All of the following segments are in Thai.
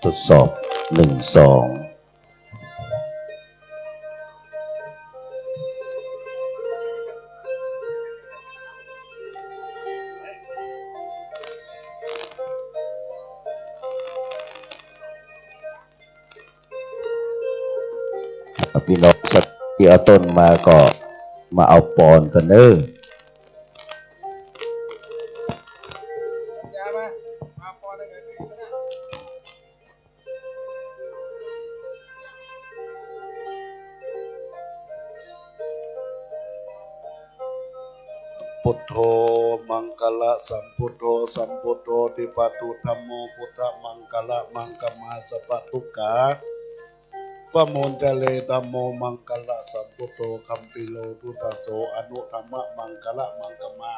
ทดสอบ1 2พี่น้องสัตว์ที่เอาต้นมาก็มาเอาปอนกันเนอะพุทโธมังคละสัมพุทโธสัมพุทโธติปตุธัมโมพุทธมังคละมังคมาสัพพทุกขาปะโมนจะเลธัมโมมังคละสัมพุทโธคัมปิโลทุตโสอนุธัมมะมังคละมังคมา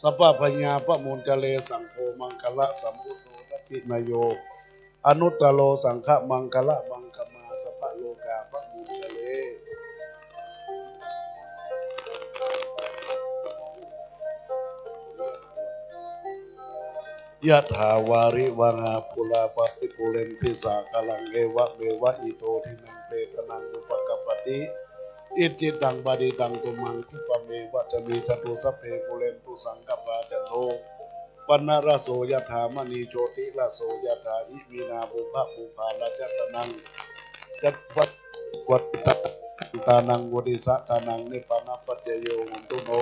สัพพพญาปะโมนจะเลสังโฆมังคละสัมพุทโธทัพพินโยอนุตตโลสังฆมังคละมังคมาสัพพโลกาปะโมนจะเลยะถาวาริวนาปุราปฏิปุเรนติสากลังเอวะเมวะอิโตทินังเปตนังอุปกัปปติอิจิตังปฏิตังตุมังคุปเมวะจะมีจตุสัพเพปุเรนตุสังกปาจันโทปนรโสยะถามณีโชติรโสยะถาอิมีนาภูภะภูภาลจัตนังจัตวัตวัตตานังวดิสะตานังนิพพานัปปัจจโยหุนตุโน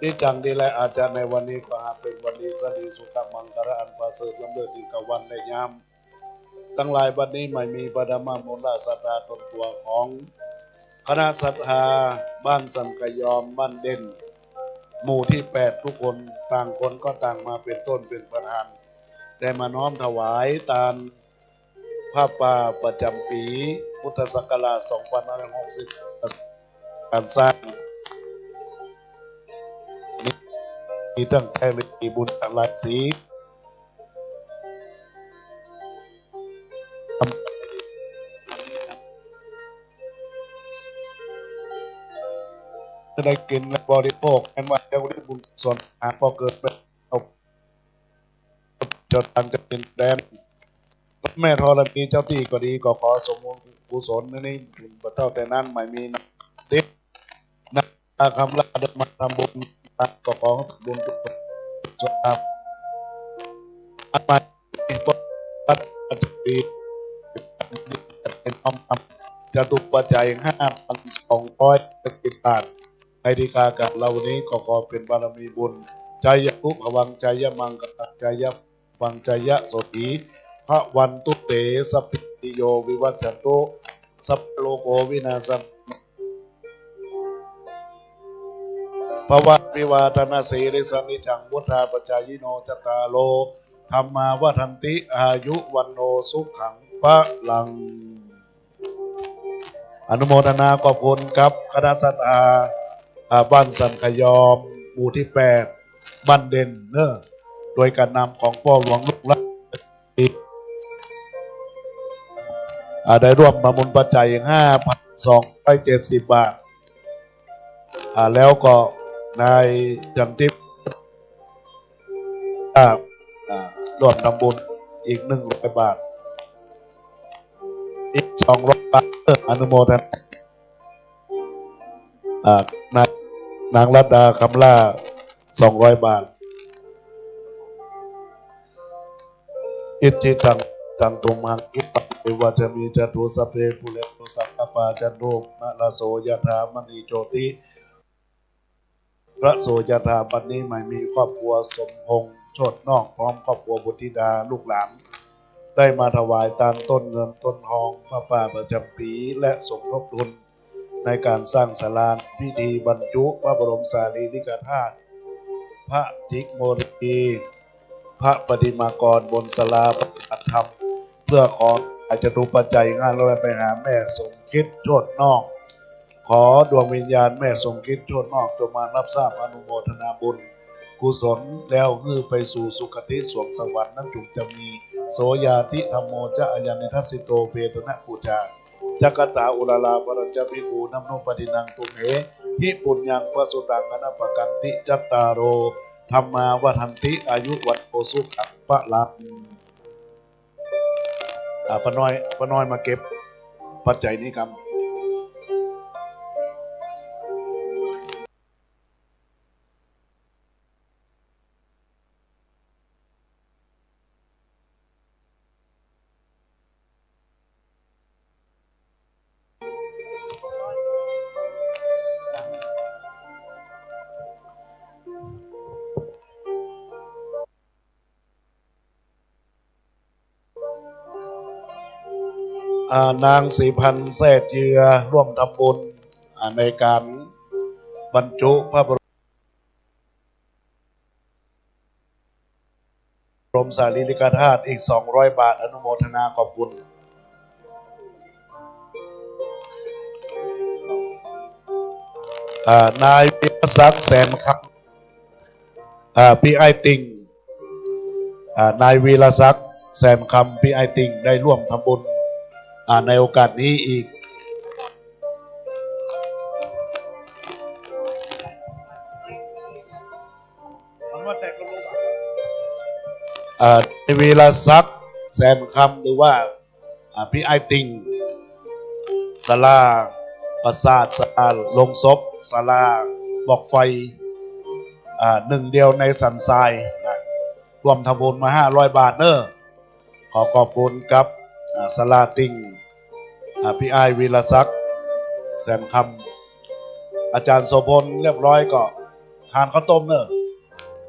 ที่จังดีและอาจารย์ในวันนี้ก็หาเป็นวันนี้สรีสุขมังคละอันประเสริฐล้ำเลิศอีกวันในยามตั้งหลายบัดนี้ไม่มีปฐมมูลศรัทธาตนตัวของคณะศรัทธาบ้านสันกยอมบ้านเด่นหมู่ที่8ทุกคนต่างคนก็ต่างมาเป็นต้นเป็นประธานได้มาน้อมถวายตามผ้าป่าประจำปีพุทธศักราช2560การสร้างมีตั้งแต่มีบุญต่างหลายสีจะได้กินและบริโภคแม้ว่าจะได้บุญส่วนหาพอเกิดเป็นเอาจดตังจะเป็นแดนแม่ธรณีเจ้าที่ก็ดีก็ขอสมบูรณ์กุศลนี่บุญประเท่าแต่นั้นไม่มีนักติดนักคำลาเดินมาทำบุญก็ขอบุญทุกคนส่วนทำอันใหม่ปัจจุบันเป็นจะตุปัจจัย5,210 บาทในดีกากับเรานี้ก็ขอเป็นบารมีบุญใจยะภุภวังใจยะมังกะใจยะวังใจยะโสติพระวันตุเตสัพพิโยวิวัชชันโตสัพโลโกวินาศภวัตวิวาทนาสีริสนิจังวุธาปจายโนจตาโลธรรมาวัฏันติอายุวันโนสุขังพะลังอนุโมทนาขอบคุณครับคณะศรัทธาบ้านสันขยอมหมู่ที่8บ้านเด่นเนอะโดยการนำของพ่อหลวงลูกหลานได้ร่วมมาบุญปัจจัย 5,270 บาทแล้วก็นายจันทิพย์ร่วมทำบุญอีก100 บาทอีก200 บาทอนุโมทนานางรัตดาคำล่า200 บาทอิจิตังตุมังคิปะเอวะจะมีจตุสัพเพปุเรตุสังกปาจันโทปนะระโสยถามณีโชติพระโสยถาบัดนี้ไม่มีครอบครัวสมพงษ์โชตินอกพร้อมครอบครัวบุตรธิดาลูกหลานได้มาถวายตามต้นเงินต้นทองพระป่าประจำปีและสมทบทุนในการสร้างศาลาพิธีบรรจุพระบรมสารีริกธาตุพระจิกโมรีพระปฏิมากรบนศาลาปฏิบัติธรรมเพื่อขออาจจะตุปัจจัยงานเราไปหาแม่สมคิดโชตินอกขอดวงวิญญาณแม่สมคิดโชตินอกจงมารับทราบอนุโมทนาบุญกุศลแล้วฮือไปสู่สุคติสวงสวรรค์นั้นจุจะมีโสยาธิธรรมโมจะอายันนิทัสสิโตเปตนะปูจาจักตาอุลาลาปรัญจภิกขุนัมโนปฏินังตุเหหิปุญญังปสุตังอนัปปกันติจัตตารโอธรรมาวัฏันติอายุวัตโอสุขังพะลัง ป้าน้อยมาเก็บปัจจัยนี้ครับนางศรีพันธ์แท้เจือร่วมทำบุญในการบรรจุพระบรมสารีริกธาตุอีก200 บาทอนุโมทนาขอบคุณนายพิศักดิ์แสนครับพี่ไอติงนายวีรศักดิ์แสนคำพี่ไอติงได้ร่วมทำบุญในโอกาสนี้อีกนายวีรศักดิ์แสนคำหรือว่าพี่ไอติงศาลาปราสาทศาลาลงศพศาลาบอกไฟหนึ่งเดียวในสันทรายรวมทำบุญมา500 บาทเนอะขอบคุณครับศาลาติงพี่ไอวีรศักดิ์แสนคำอาจารย์โสพลเรียบร้อยก็ทานข้าวต้มเนอะ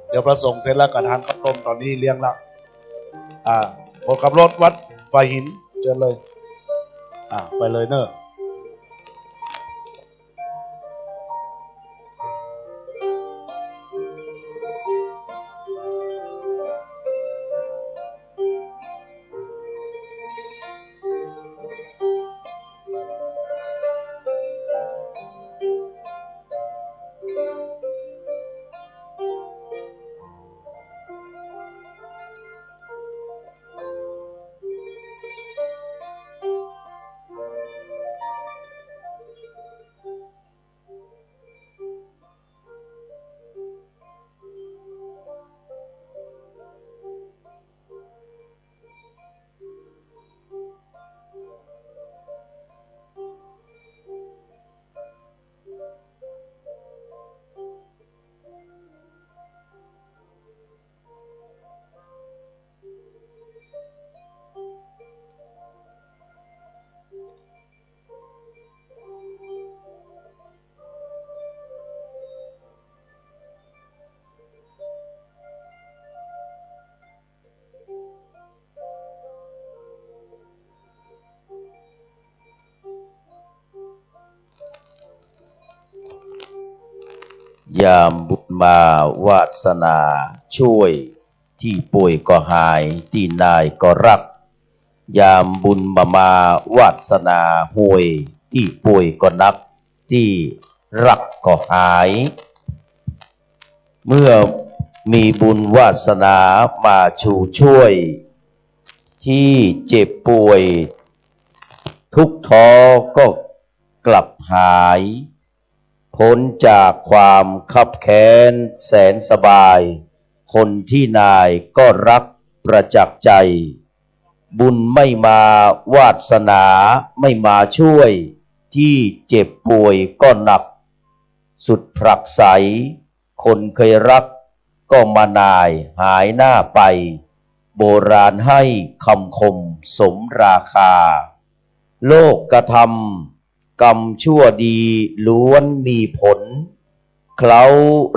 เดี๋ยวประสงค์เสร็จแล้วก็ทานข้าวต้มตอนนี้เลี้ยงละคนขับรถวัดไฟหินเชิญเลยไปเลยเนอะยามบุญมาวาสนาช่วยที่ป่วยก็หายที่นายก็รักยามบุญมาวาสนาห่วยที่ป่วยก็นักที่รักก็หายเมื่อมีบุญวาสนามาชูช่วยที่เจ็บป่วยทุกท้อก็กลับหายพ้นจากความคับแค้นแสนสบายคนที่นายก็รักประจักษ์ใจบุญไม่มาวาสนาไม่มาช่วยที่เจ็บป่วยก็หนักสุดผลักไสคนเคยรักก็มานายหายหน้าไปโบราณให้คำคมสมราคาโลกกระทำกรรมชั่วดีล้วนมีผลเคล้า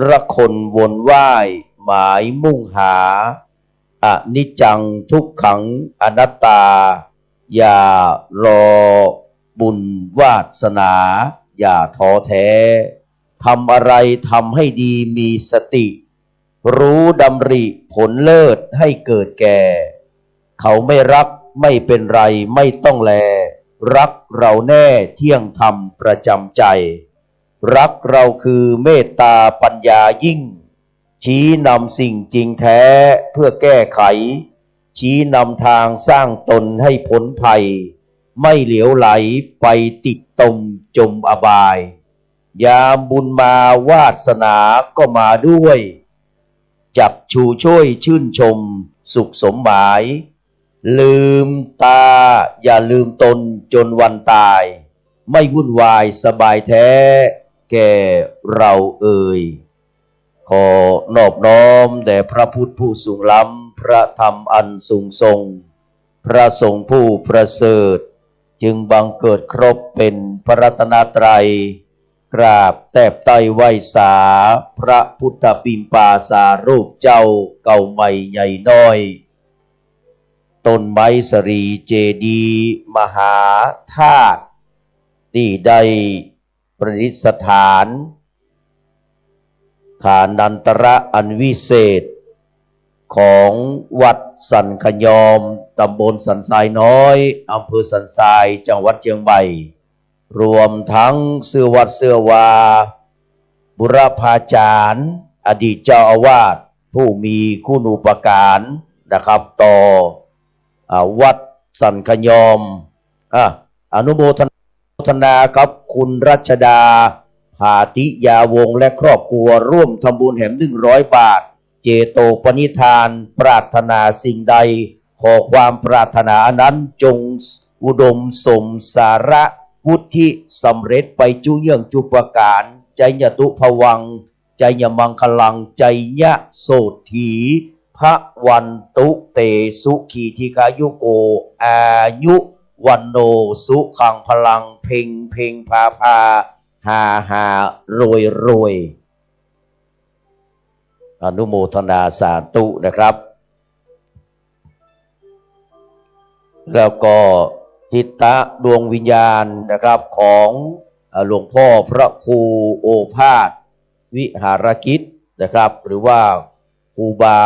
ระคนวนว่ายหมายมุ่งหาอนิจจังทุกขังอนัตตาอย่ารอบุญวาสนาอย่าท้อแท้ทำอะไรทำให้ดีมีสติรู้ดำริผลเลิศให้เกิดแก่เขาไม่รักไม่เป็นไรไม่ต้องแลรักเราแน่เที่ยงธรรมประจำใจรักเราคือเมตตาปัญญายิ่งชี้นำสิ่งจริงแท้เพื่อแก้ไขชี้นำทางสร้างตนให้พ้นภัยไม่เหลวไหลไปติดตมจมอบายยามบุญมาวาสนาก็มาด้วยจับชูช่วยชื่นชมสุขสมหมาย ลืมตาอย่าลืมตนจนวันตายไม่วุ่นวายสบายแท้แก่เราเอ่ยขอนอบน้อมแด่พระพุทธผู้สูงล้ำพระธรรมอันสูงทรงพระสงฆ์ผู้ประเสริฐจึงบังเกิดครบเป็นพระรัตนตรัยกราบแทบไต้ไหว้สาพระพุทธปิมปาสารูปเจ้าเก่าใหม่ใหญ่น้อยต้นไม้สรีเจดีย์มหาธาตุที่ได้ประดิษฐานฐานันตระอันวิเศษของวัดสันขยอมตำบลสันทรายน้อยอำเภอสันทรายจังหวัดเชียงใหม่รวมทั้งเสื้อวัดเสื้อวาบุรพาจารย์อดีตเจ้าอาวาสผู้มีคุณูปการนะครับต่อวัดสันขยอมอนุโมทนากับคุณรัชดาภาติยาวงศ์และครอบครัวร่วมทำบุญแห่ม100 บาทเจโตปณิธานปรารถนาสิ่งใดขอความปรารถนานั้นจงอุดมสมสาระวุฒิสำเร็จไปจุเยื่องจุปการใจญตุภวังใจญมังคลังใจญะโสถีพระวันตุเตสุขีธิกายุโกอายุวันโนสุขังพลังเพ่งเพ่งพาพาหาหารวยรวยอนุโมทนาสาธุนะครับแล้วก็ทิตะดวงวิญญาณนะครับของหลวงพ่อพระครูโอภาสวิหารกิจนะครับหรือว่าครูบา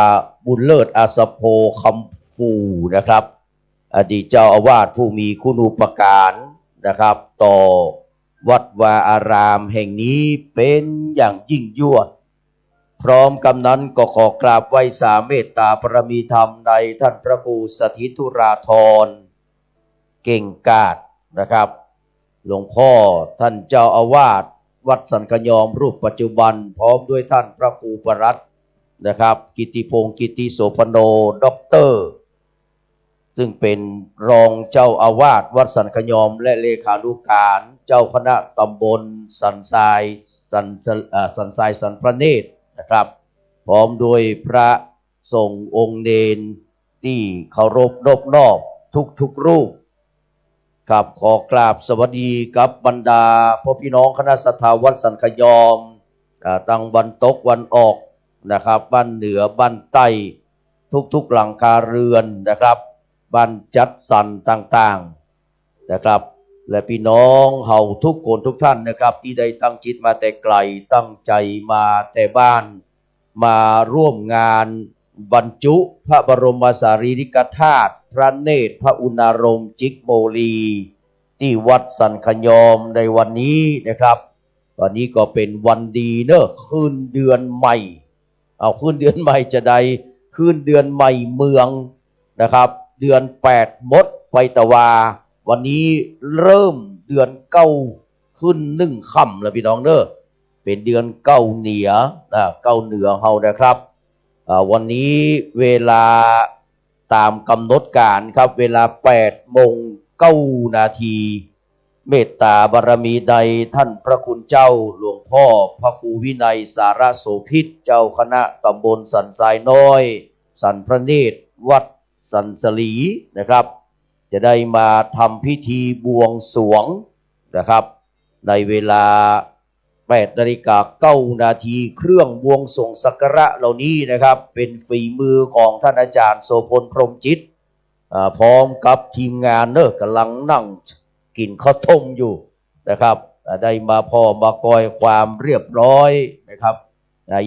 บุญเลิศอาสโพคำฟูนะครับอดีตเจ้าอาวาสผู้มีคุณูปการนะครับต่อวัดวาอารามแห่งนี้เป็นอย่างยิ่งยวดพร้อมกันนั้นก็ขอกราบไหว้สาเมตตาปรมีธรรมในท่านพระครูสถิตุราธรเก่งกาจนะครับหลวงพ่อท่านเจ้าอาวาสวัดสันขยอมรูปปัจจุบันพร้อมด้วยท่านพระครูปรัตน์นะครับกิติพงศ์กิติโสพโนด็อกเตอร์ซึ่งเป็นรองเจ้าอาวาสวัดสันขยอมและเลขานุการเจ้าคณะตำบลสันทรายสันพระเนตรนะครับพร้อมด้วยพระสงฆ์องค์เนนที่เคารพนอบน้อมทุกรูปครับขอกราบสวัสดีกับบรรดาพ่อพี่น้องคณะศรัทธาวัดสันขยอมตั้งวันตกวันออกนะครับบ้านเหนือบ้านใต้ทุกหลังคาเรือนนะครับบ้านจัดสรรต่างๆนะครับและพี่น้องเฮาทุกคนทุกท่านนะครับที่ได้ตั้งจิตมาแต่ไกลตั้งใจมาแต่บ้านมาร่วมงานบรรจุพระบรมสารีริกธาตุพระเนตรพระอุณารมจิกโมลีที่วัดสันขยอมในวันนี้นะครับวันนี้ก็เป็นวันดีเนอะคืนเดือนใหม่คืนเดือนใหม่จะได้คืนเดือนใหม่เมืองนะครับเดือน8มดไปตะวาวันนี้เริ่มเดือน9ขึ้น1 ค่ำแล้วพี่น้องเนอะเป็นเดือน9เหนือ9เหนือเฮานะครับวันนี้เวลาตามกำหนดการครับเวลา8:09 นาทีเมตตาบารมีใดท่านพระคุณเจ้าหลวงพ่อพระครูวินัยสารโสภิตเจ้าคณะตำบลสันทรายน้อยสันพระเนตรวัดสันสลีนะครับจะได้มาทำพิธีบวงสรวงนะครับในเวลา8:09 นาทีเครื่องบวงสรวงสักการะเหล่านี้นะครับเป็นฝีมือของท่านอาจารย์โสพลพรหมจิตพร้อมกับทีมงานเนอะกำลังนั่งกินข้าวต้มอยู่นะครับได้มาพอมาคอยความเรียบร้อยนะครับ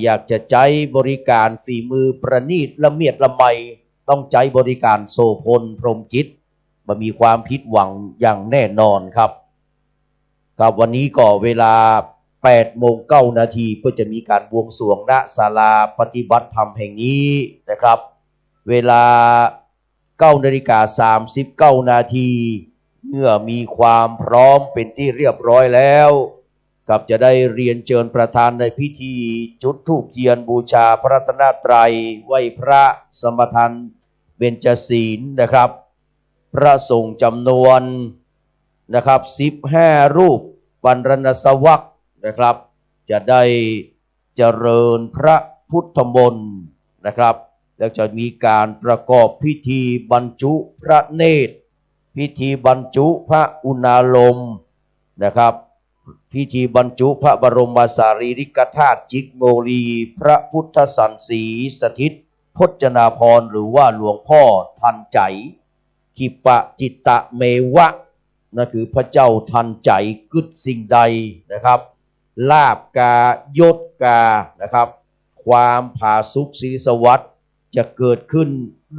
อยากจะใจบริการฝีมือประณีตละเมียดละไมต้องใจบริการโสพลพรหมจิตมามีความผิดหวังอย่างแน่นอนครับวันนี้ก็เวลา8:09 นาทีก็จะมีการบวงสรวงณศาลาปฏิบัติธรรมแห่งนี้นะครับเวลา9:39 นาทีเมื่อมีความพร้อมเป็นที่เรียบร้อยแล้วกับจะได้เรียนเชิญประธานในพิธีจุดธูปเทียนบูชาพระรัตนตรัยไหว้พระสมทาน เบญจศีลนะครับพระสงฆ์จำนวนนะครับ15 รูปปันรณสวรรคนะครับจะได้เจริญพระพุทธมนต์นะครับแล้วจะมีการประกอบพิธีบรรจุพระเนตรพิธีบรรจุพระอุณาโลมนะครับพิธีบรรจุพระบรมสารีริกธาตุจิกโมลีพระพุทธสันสีสถิตพจนาภรณ์หรือว่าหลวงพ่อทันใจขิปะจิตตะเมวะนั่นคือพระเจ้าทันใจกึศสิ่งใดนะครับลาบกายศกานะครับความผาสุกศรีสวัสดิ์จะเกิดขึ้น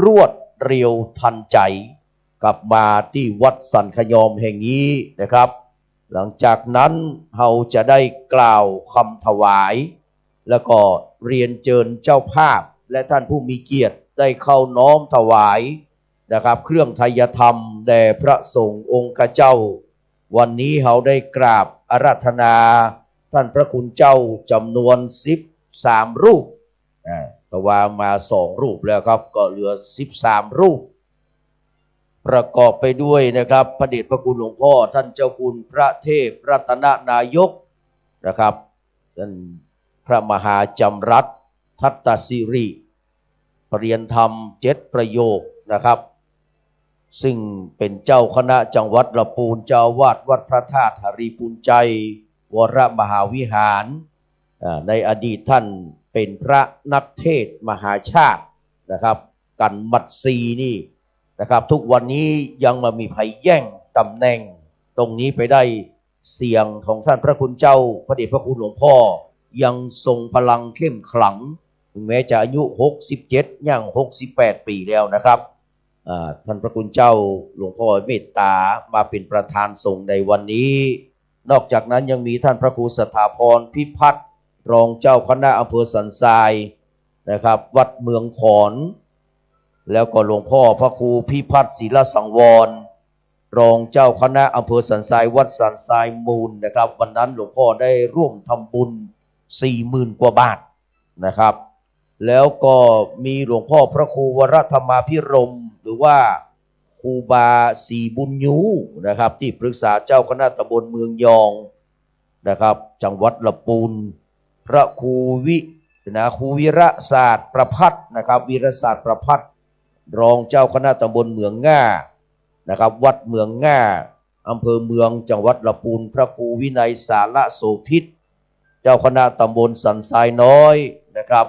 รวดเร็วทันใจกลับมาที่วัดสันขยอมแห่งนี้นะครับหลังจากนั้นเราจะได้กล่าวคำถวายแล้วก็เรียนเชิญเจ้าภาพและท่านผู้มีเกียรติได้เข้าน้อมถวายนะครับเครื่องไทยธรรมแด่พระสงฆ์องค์เจ้าวันนี้เราได้กราบอาราธนาท่านพระคุณเจ้าจำนวน13 รูปแต่ว่ามา2 รูปแล้วครับก็เหลือ13 รูปประกอบไปด้วยนะครับพระเดชพระคุณหลวงพ่อท่านเจ้าคุณพระเทพรัตนนายกนะครับท่านพระมหาจำรัดทัตตสิริปริยนธรรม7 ประโยคนะครับซึ่งเป็นเจ้าคณะจังหวัดลำพูนเจ้าวาดวัดพระธาตุหรีปุญใจวรมหาวิหารในอดีตท่านเป็นพระนักเทศน์มหาชาตินะครับกันมัดซีนี่นะครับทุกวันนี้ยังมามีภัยแย่งตำแหน่งตรงนี้ไปได้เสียงของท่านพระคุณเจ้าพระเดชพระคุณหลวงพ่อยังทรงพลังเข้มขลังถึงแม้จะอายุ67ย่าง68 ปีแล้วนะครับท่านพระคุณเจ้าหลวงพ่อเมตตามาเป็นประธานสงฆ์ในวันนี้นอกจากนั้นยังมีท่านพระครูสถาพรพิพัฒน์รองเจ้าคณะอำเภอสันทรายนะครับวัดเมืองขอนแล้วก็หลวงพ่อพระครูพิพัฒน์ศิลสังวรรองเจ้าคณะอำเภอสันทรายวัดสันทรายมูลนะครับวันนั้นหลวงพ่อได้ร่วมทำบุญ 40,000 กว่าบาทนะครับแล้วก็มีหลวงพ่อพระครูวรธรรมาภิรมย์หรือว่าครูบาศรีบุญยูนะครับที่ปรึกษาเจ้าคณะตำบลเมืองยองนะครับจังหวัดลำพูนพระครูครูวิระศาสตร์ประพัฒน์นะครับวิรศาสตร์ประพัฒน์รองเจ้าคณะตำบลเมืองง่านะครับวัดเมืองง่าอำเภอเมืองจังหวัดลำพูนพระครูวินัยสาระโสภิตเจ้าคณะตำบลสันทรายน้อยนะครับ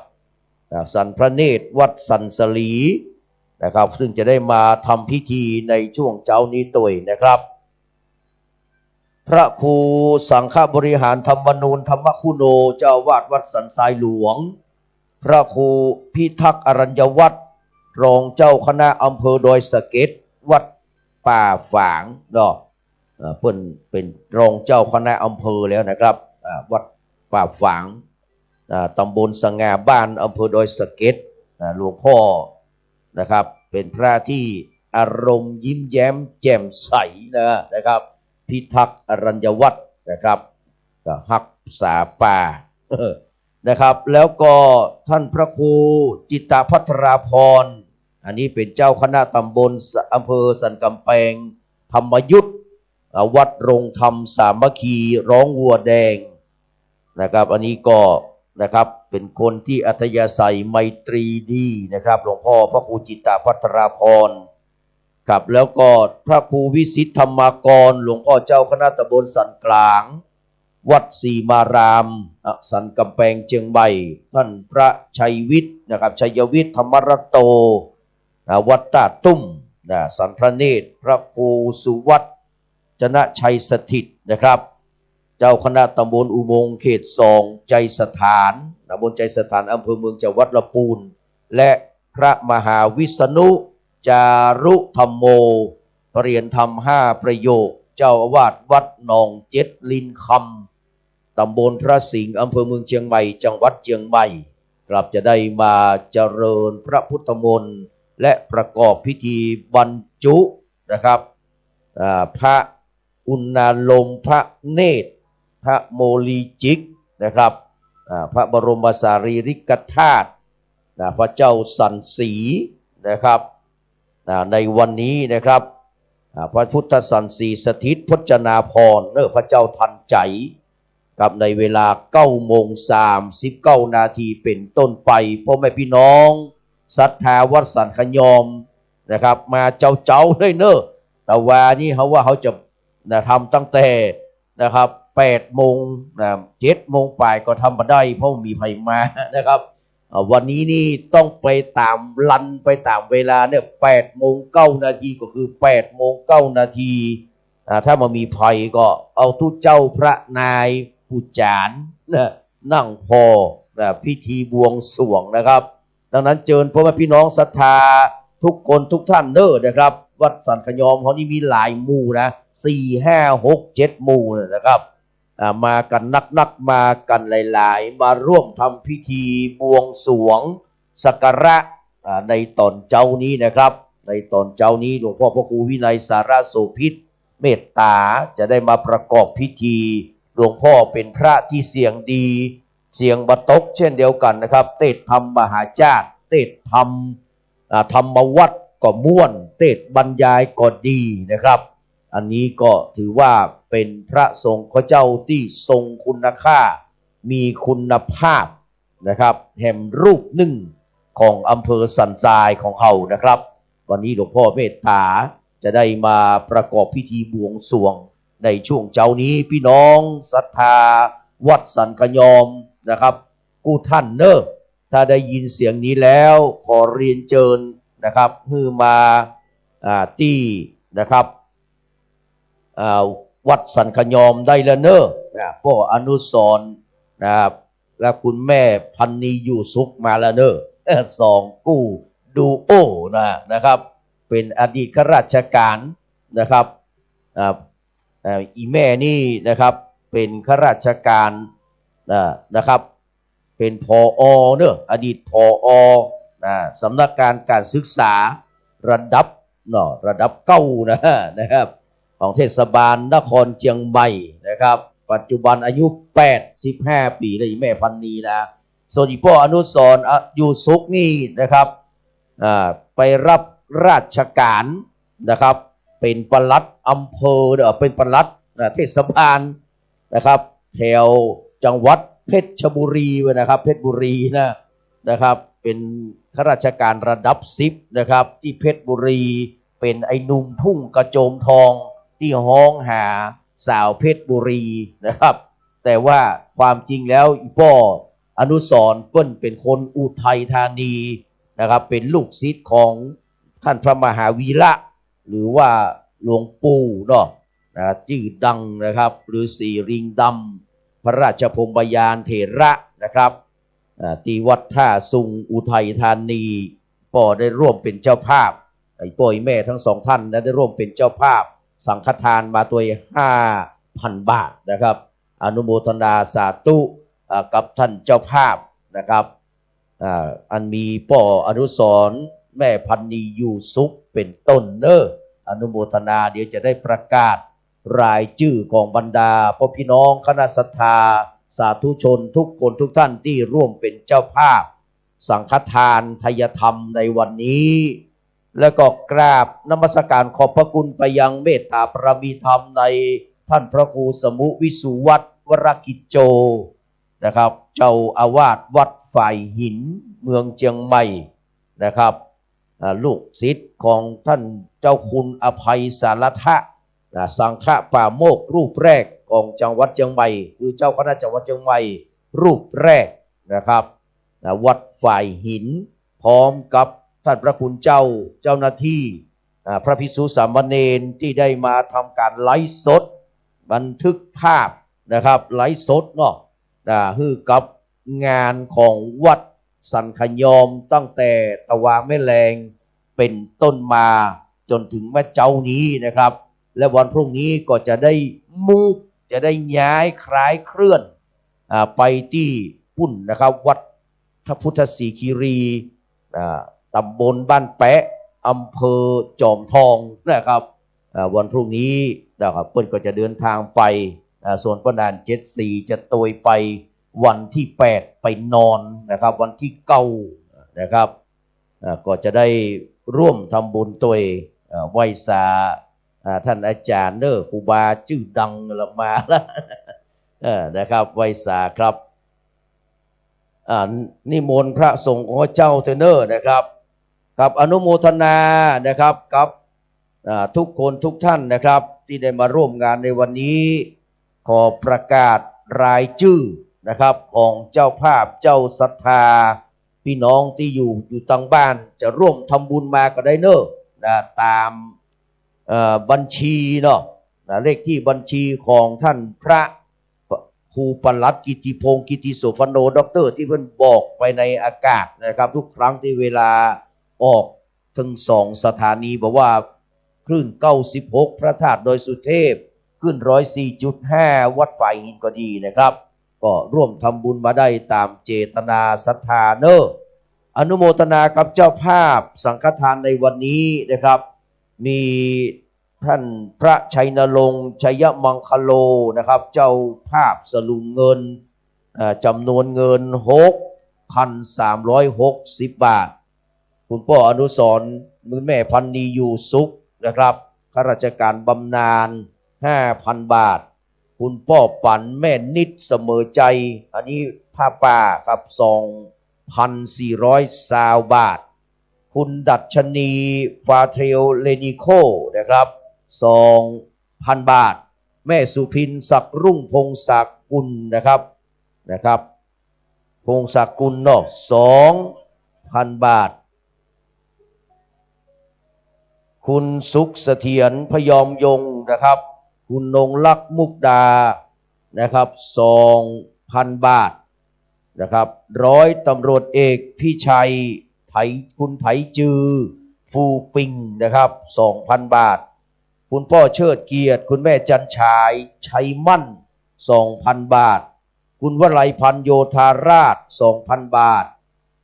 สันพระเนตรวัดสันสลีนะครับซึ่งจะได้มาทำพิธีในช่วงเช้านี้ตัวยนะครับพระครูสังฆบริหารธรรมนูญธรรมคุโนเจ้าวาดวัดสันทรายหลวงพระครูพิทักษ์อรัญญวัฒน์รองเจ้าคณะอำเภอดอยสะเก็ดวัดป่าฝางเนาะเพิ่นเป็นรองเจ้าคณะอำเภอแล้วนะครับวัดป่าฝางตำบลสง่าบ้านอำเภอดอยสะเก็ดหลวงพ่อนะครับเป็นพระที่อารมณ์ยิ้มแย้มแจ่มใสนะครับพิทักษ์อรัญญวัฒน์นะครับฮักษาป่านะครับแล้วก็ท่านพระครูจิตตภัทราพรอันนี้เป็นเจ้าคณะตำบลอำเภอสันกำแพงธรรมยุทธวัดโรงธรรมสามัคคีร้องวัวแดงนะครับอันนี้ก็นะครับเป็นคนที่อัธยาศัยไมตรีดีนะครับหลวงพ่อพระครูจิตตภัทราพรครับแล้วก็พระครูวิสิทธธรรมากรหลวงพ่อเจ้าคณะตำบลสันกลางวัดศรีมารามสันกำแพงเชียงใหม่ท่านพระชัยวิทย์นะครับชัยวิทย์ธรรมรัตโตวัดตาตุ้มสันพระเนตรพระครูสุวัฒน์จนะชัยสถิตนะครับเจ้าคณะตำบลอุโมงค์เขต2ใจสถานตำบลใจสถานอำเภอเมืองจังหวัดลำพูนและพระมหาวิษณุจารุธรรมโมปริยนธรรม5 ประโยคเจ้าอาวาสวัดหนองเจ็ดลินคำตำบลพระสิงห์อำเภอเมืองเชียงใหม่จังหวัดเชียงใหม่กลับจะได้มาเจริญพระพุทธมนต์และประกอบพิธีบรรจุนะครับพระอุณาโลมพระเนตรพระโมลีจิกนะครับพระบรมสารีริกธาตุพระเจ้าสันสีนะครับ ในวันนี้นะครับพระพุทธสันสีสถิตพจนาพรพระเจ้าทันใจกับในเวลา9:39 นาทีเป็นต้นไปพ่อแม่พี่น้องศรัทธาวัดสันขยอมนะครับมาเจ้าได้แต่ว่านี่เขาว่าเขาจะทำตั้งแต่นะครับ8 โมง7 โมงปลายก็ทำมาได้เพราะมีไผมานะครับวันนี้นี่ต้องไปตามลันไปตามเวลาเนี่ย8:09 นาทีก็คือ8:09 นาทีถ้ามามีภัยก็เอาทุเจ้าพระนายผู้จานนั่งพอพิธีบวงสรวงนะครับดังนั้นเชิญพ่อแม่พี่น้องศรัทธาทุกคนทุกท่านนะครับวัดสันขยอมเขานี่มีหลายหมู่นะ4 5 6 7 หมู่นะครับมากันนักมากันหลายๆมาร่วมทำพิธีบวงสรวงสักการะในตอนเจ้านี้นะครับในตอนเจ้านี้หลวงพ่อพระครูวินัยสารโสภิตเมตตาจะได้มาประกอบพิธีหลวงพ่อเป็นพระที่เสียงดีเสียงบตกเช่นเดียวกันนะครับเทศธรรมมหาจารย์เทศธรรมธรรมวัดก็ม่วนเทศบรรยายก็ดีนะครับอันนี้ก็ถือว่าเป็นพระสงฆ์เจ้าที่ทรงคุณค่ามีคุณภาพนะครับแห่งรูปหนึ่งของอำเภอสันทรายของเรานะครับวันนี้หลวงพ่อเมตตาจะได้มาประกอบพิธีบวงสรวงในช่วงเช้านี้พี่น้องศรัทธาวัดสันขยอมนะครับกู้ท่านถ้าได้ยินเสียงนี้แล้วขอเรียนเชิญนะครับฮือมาที่นะครับวัดสันขยอมได้แล้วพ่ออนุสรณ์นะครับและคุณแม่พันนีอยู่สุขมาแล้วสองกู้ดูโอนะครับเป็นอดีตข้าราชการนะครับอีแม่นี่นะครับเป็นข้าราชการนะครับเป็นผอ.อดีตผอ.สำนักการศึกษาระดับเก้านะครับของเทศบาลนครเชียงใหม่นะครับปัจจุบันอายุ85 ปีเลยแม่พันนีส่วนอีพ่ออนุสรณ์อยู่สุขนี่นะครับไปรับราชการนะครับเป็นปลัดอำเภอเป็นปลัดเทศบาลนะครับแถวจังหวัดเพชรบุรีนะครับเพชรบุรีนะครับเป็นข้าราชการระดับ10นะครับที่เพชรบุรีเป็นไอ้หนุ่มทุ่งกระโจมทองที่ห้องหาสาวเพชรบุรีนะครับแต่ว่าความจริงแล้วอีพ่ออนุสรณ์เปิ้นเป็นคนอุทัยธานีนะครับเป็นลูกศิษย์ของท่านพระมหาวีระหรือว่าหลวงปู่ชื่อดังนะครับหรือสีริงดำพระราชพรหมยานเถระนะครับที่วัดท่าสุงอุทัยธานีพ่อได้ร่วมเป็นเจ้าภาพไอ้พ่อแม่ทั้งสองท่านได้ร่วมเป็นเจ้าภาพสังฆทานมาตัว 5,000 บาทนะครับอนุโมทนาสาธุกับท่านเจ้าภาพนะครับอันมีพ่ออนุสรณ์แม่พันนีอยู่สุขเป็นต้นอนุโมทนาเดี๋ยวจะได้ประกาศรายชื่อของบรรดาพ่อพี่น้องคณะศรัทธาสาธุชนทุกคนทุกท่านที่ร่วมเป็นเจ้าภาพสังฆทานทายธรรมในวันนี้แล้วก็กราบนมัสการขอบพระคุณไปยังเมตตาปรมีธรรมในท่านพระครูสมุวิสุวัฒน์วรกิจโจนะครับเจ้าอาวาสวัดฝ่ายหินเมืองเชียงใหม่นะครับลูกศิษย์ของท่านเจ้าคุณอภัยสารทะสังฆป่าโมกรูปแรกของจังหวัดเชียงใหม่คือเจ้าคณะจังหวัดเชียงใหม่รูปแรกนะครับวัดฝ่ายหินพร้อมกับท่านพระคุณเจ้าหน้าที่พระภิกษุสามเณรที่ได้มาทำการไลฟ์สดบันทึกภาพนะครับไลฟ์สดฮือกับงานของวัดสันขยอมตั้งแต่ตะวางแม่แรงเป็นต้นมาจนถึงแม่เจ้านี้นะครับและวันพรุ่งนี้ก็จะได้จะได้ย้ายคล้ายเคลื่อนไปที่ปุ่นนะครับวัดพระพุทธศรีคีรีตำบลบ้านแปะอำเภอจอมทองนะครับวันพรุ่งนี้นะครับเปิ้นก็จะเดินทางไปส่วนประดาน74จะโตยไปวันที่8ไปนอนนะครับวันที่9นะครับก็จะได้ ร่วมทำบุญตัวไหวสาท่านอาจารย์เนอครูบาชื่อดังละมาแล้วนะครับไหวสาครับนิมนต์พระสงฆ์ของเจ้าเทเนอร์นะครับกับอนุโมทนานะครับกับทุกคนทุกท่านนะครับที่ได้มาร่วมงานในวันนี้ขอประกาศรายชื่อนะครับของเจ้าภาพเจ้าศรัทธาพี่น้องที่อยู่ต่างบ้านจะร่วมทำบุญมาก็ได้เนอะตามบัญชีเนาะเลขที่บัญชีของท่านพระครูปลัดกิติพงศ์กิติโสพโนด็อกเตอร์ที่เพิ่นบอกไปในอากาศนะครับทุกครั้งที่เวลาออกทั้งสองสถานีบอกว่าคลื่น96พระธาตุโดยสุเทพคลื่น104.5วัดฝ่ายหินก็ดีนะครับก็ร่วมทำบุญมาได้ตามเจตนาศรัทธาเนอะอนุโมทนากับเจ้าภาพสังฆทานในวันนี้นะครับมีท่านพระชัยนรงค์ชัยมังคโลนะครับเจ้าภาพสลุงเงินจำนวนเงิน 6,360 บาทคุณพ่ออนุสรณ์มือแม่พันนีอยู่สุขนะครับข้าราชการบำนาญ 5,000 บาทคุณพ่อปั่นแม่นิดเสมอใจอันนี้ผ้าป่าครับ 2,420 บาทคุณดัชนีฟาเทลเลนิโคนะครับ 2,000 บาทแม่สุพินศักดิ์รุ่งพงศักดิ์กุลนะครับพงศักดิ์กุลเนาะ 2,000 บาทคุณสุขเสถียรพยอมยงนะครับคุณนงลักษ์มุกดานะครับ 2,000 บาทนะครับร้อยตำรวจเอกพี่ชัยคุณไถจือฟูปิงนะครับ 2,000 บาทคุณพ่อเชิดเกียรติคุณแม่จันฉายชัยมั่น 2,000 บาทคุณวลัยพันธ์โยธาราช 2,000 บาท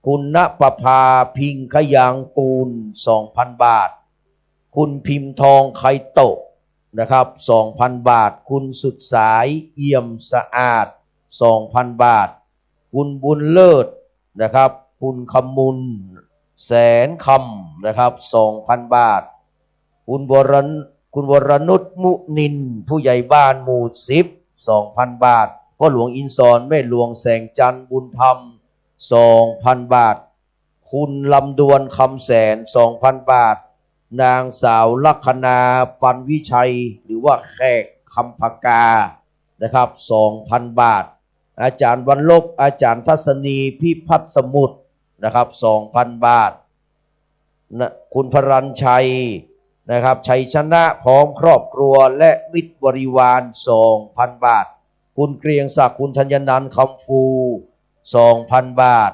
คุณณปภาพิงขยางกูล 2,000 บาทคุณพิมพ์ทองไคโตะนะครับ 2,000 บาทคุณสุดสายเอี่ยมสะอาด 2,000 บาทคุณบุญเลิศนะครับคุณคำมุนแสนคำนะครับ 2,000 บาทคุณวรนุชมุนินผู้ใหญ่บ้านหมู่10 2,000 บาทพ่อหลวงอินทรแม่หลวงแสงจันทร์บุญธรรม 2,000 บาทคุณลำดวนคำแสน 2,000 บาทนางสาวลัคนาปันวิชัยหรือว่าแขกคำพกานะครับ 2,000 บาทอาจารย์วันลบอาจารย์ทัศนีพิพัฒน์สมุทรนะครับ 2,000 บาทนะคุณพรัญชัยนะครับชัยชนะพร้อมครอบครัวและมิตรบริวาร 2,000 บาทคุณเกรียงศักดิ์คุณธัญนันท์คำฟู 2,000 บาท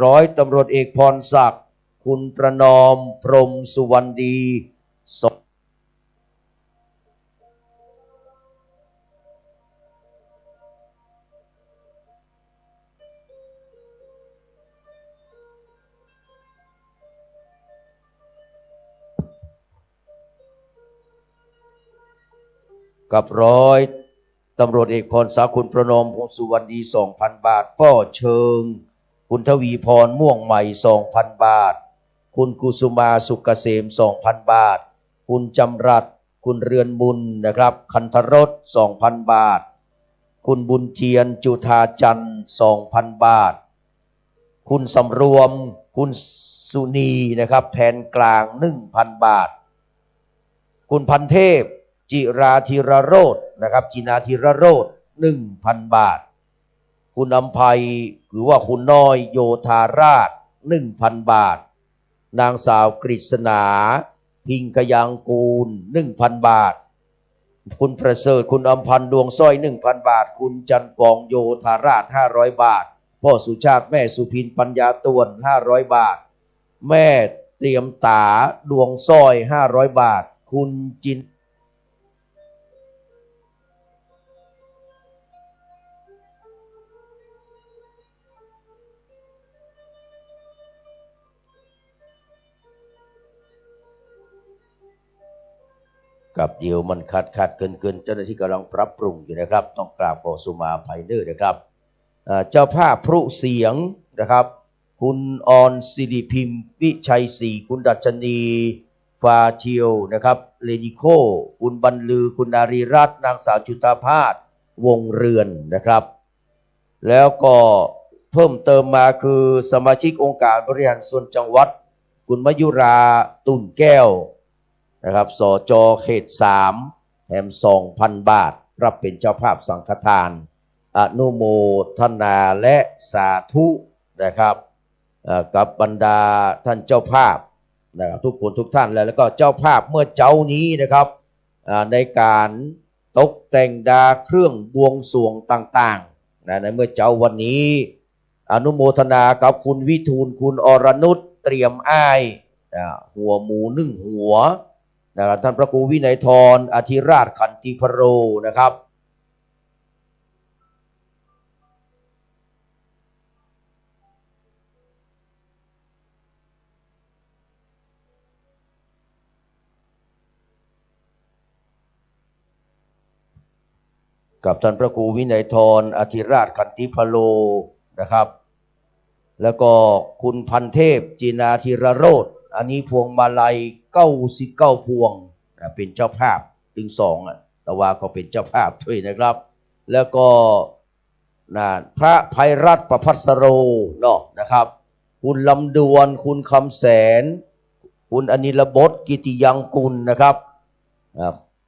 ร้อยตำรวจเอกพรศักดิ์คุณประนอมพรหมสุวรรณดีกับร้อยตำรวจเอกพรศักดิ์คุณประนอมพรหมสุวรรณดี 2,000 บาทพ่อเชิงคุณทวีพรม่วงใหม่ 2,000 บาทคุณกุสุมาสุกเกษม 2,000 บาทคุณจำรัดคุณเรือนบุญนะครับคันธรส 2,000 บาทคุณบุญเทียนจุธาจันทร์ 2,000 บาทคุณสำรวมคุณสุนีนะครับแทนกลาง 1,000 บาทคุณพันเทพจิราธิรโรจน์นะครับจินาธิรโรจน์ 1,000 บาทคุณอำไพหรือว่าคุณน้อยโยธาราช 1,000 บาทนางสาวกฤษณาพิงขยางกูล 1,000 บาทคุณประเสริฐคุณอำพันธ์ดวงสร้อย 1,000 บาทคุณจันฟองโยธาราช 500 บาทพ่อสุชาติแม่สุพินปัญญาตวน 500 บาทแม่เตรียมตาดวงสร้อย 500 บาทคุณจิน กับเดียวมันขาดเกินเจ้าหน้าที่กำลังปรับปรุงอยู่นะครับต้องกราบขอสุมาภัยเนอร์นะครับเจ้าภาพพรุเสียงนะครับ คุณออนสิริพิมพ์วิชัยศรีคุณดัชนีฟาเทียวนะครับเลนิโคคุณบรรลือคุณนารีรัตน์นางสาวจุฑาภาสวงเรือนนะครับแล้วก็เพิ่มเติมมาคือสมาชิกองค์การบริหารส่วนจังหวัดคุณมยุราตุ่นแก้วนะครับสจเขต3แถม 2,000 บาทรับเป็นเจ้าภาพสังฆทานอนุโมทนาและสาธุนะครับกับบรรดาท่านเจ้าภาพนะครับทุกคนทุกท่านแล้วก็เจ้าภาพเมื่อเจ้านี้นะครับในการตกแต่งดาเครื่องบวงสรวงต่างๆในเมื่อเจ้าวันนี้อนุโมทนากับคุณวิทูลคุณอรนุชเตรียมอ้ายหัวหมู1 หัวนะครับท่านพระครูวินัยธรอธิราชขันติพโรนะครับกับท่านพระครูวินัยธรอธิราชขันติพโลนะครับแล้วก็คุณพันเทพจีนาธิรโรธอันนี้พวงมาลัย99 พวงเป็นเจ้าภาพถึง2แต่ว่าเขาเป็นเจ้าภาพด้วยนะครับแล้วก็พระภัยรัตน์ประภัสโรเนาะนะครับคุณลำดวนคุณคำแสนคุณอนิลบดกิติยังกุลนะครับ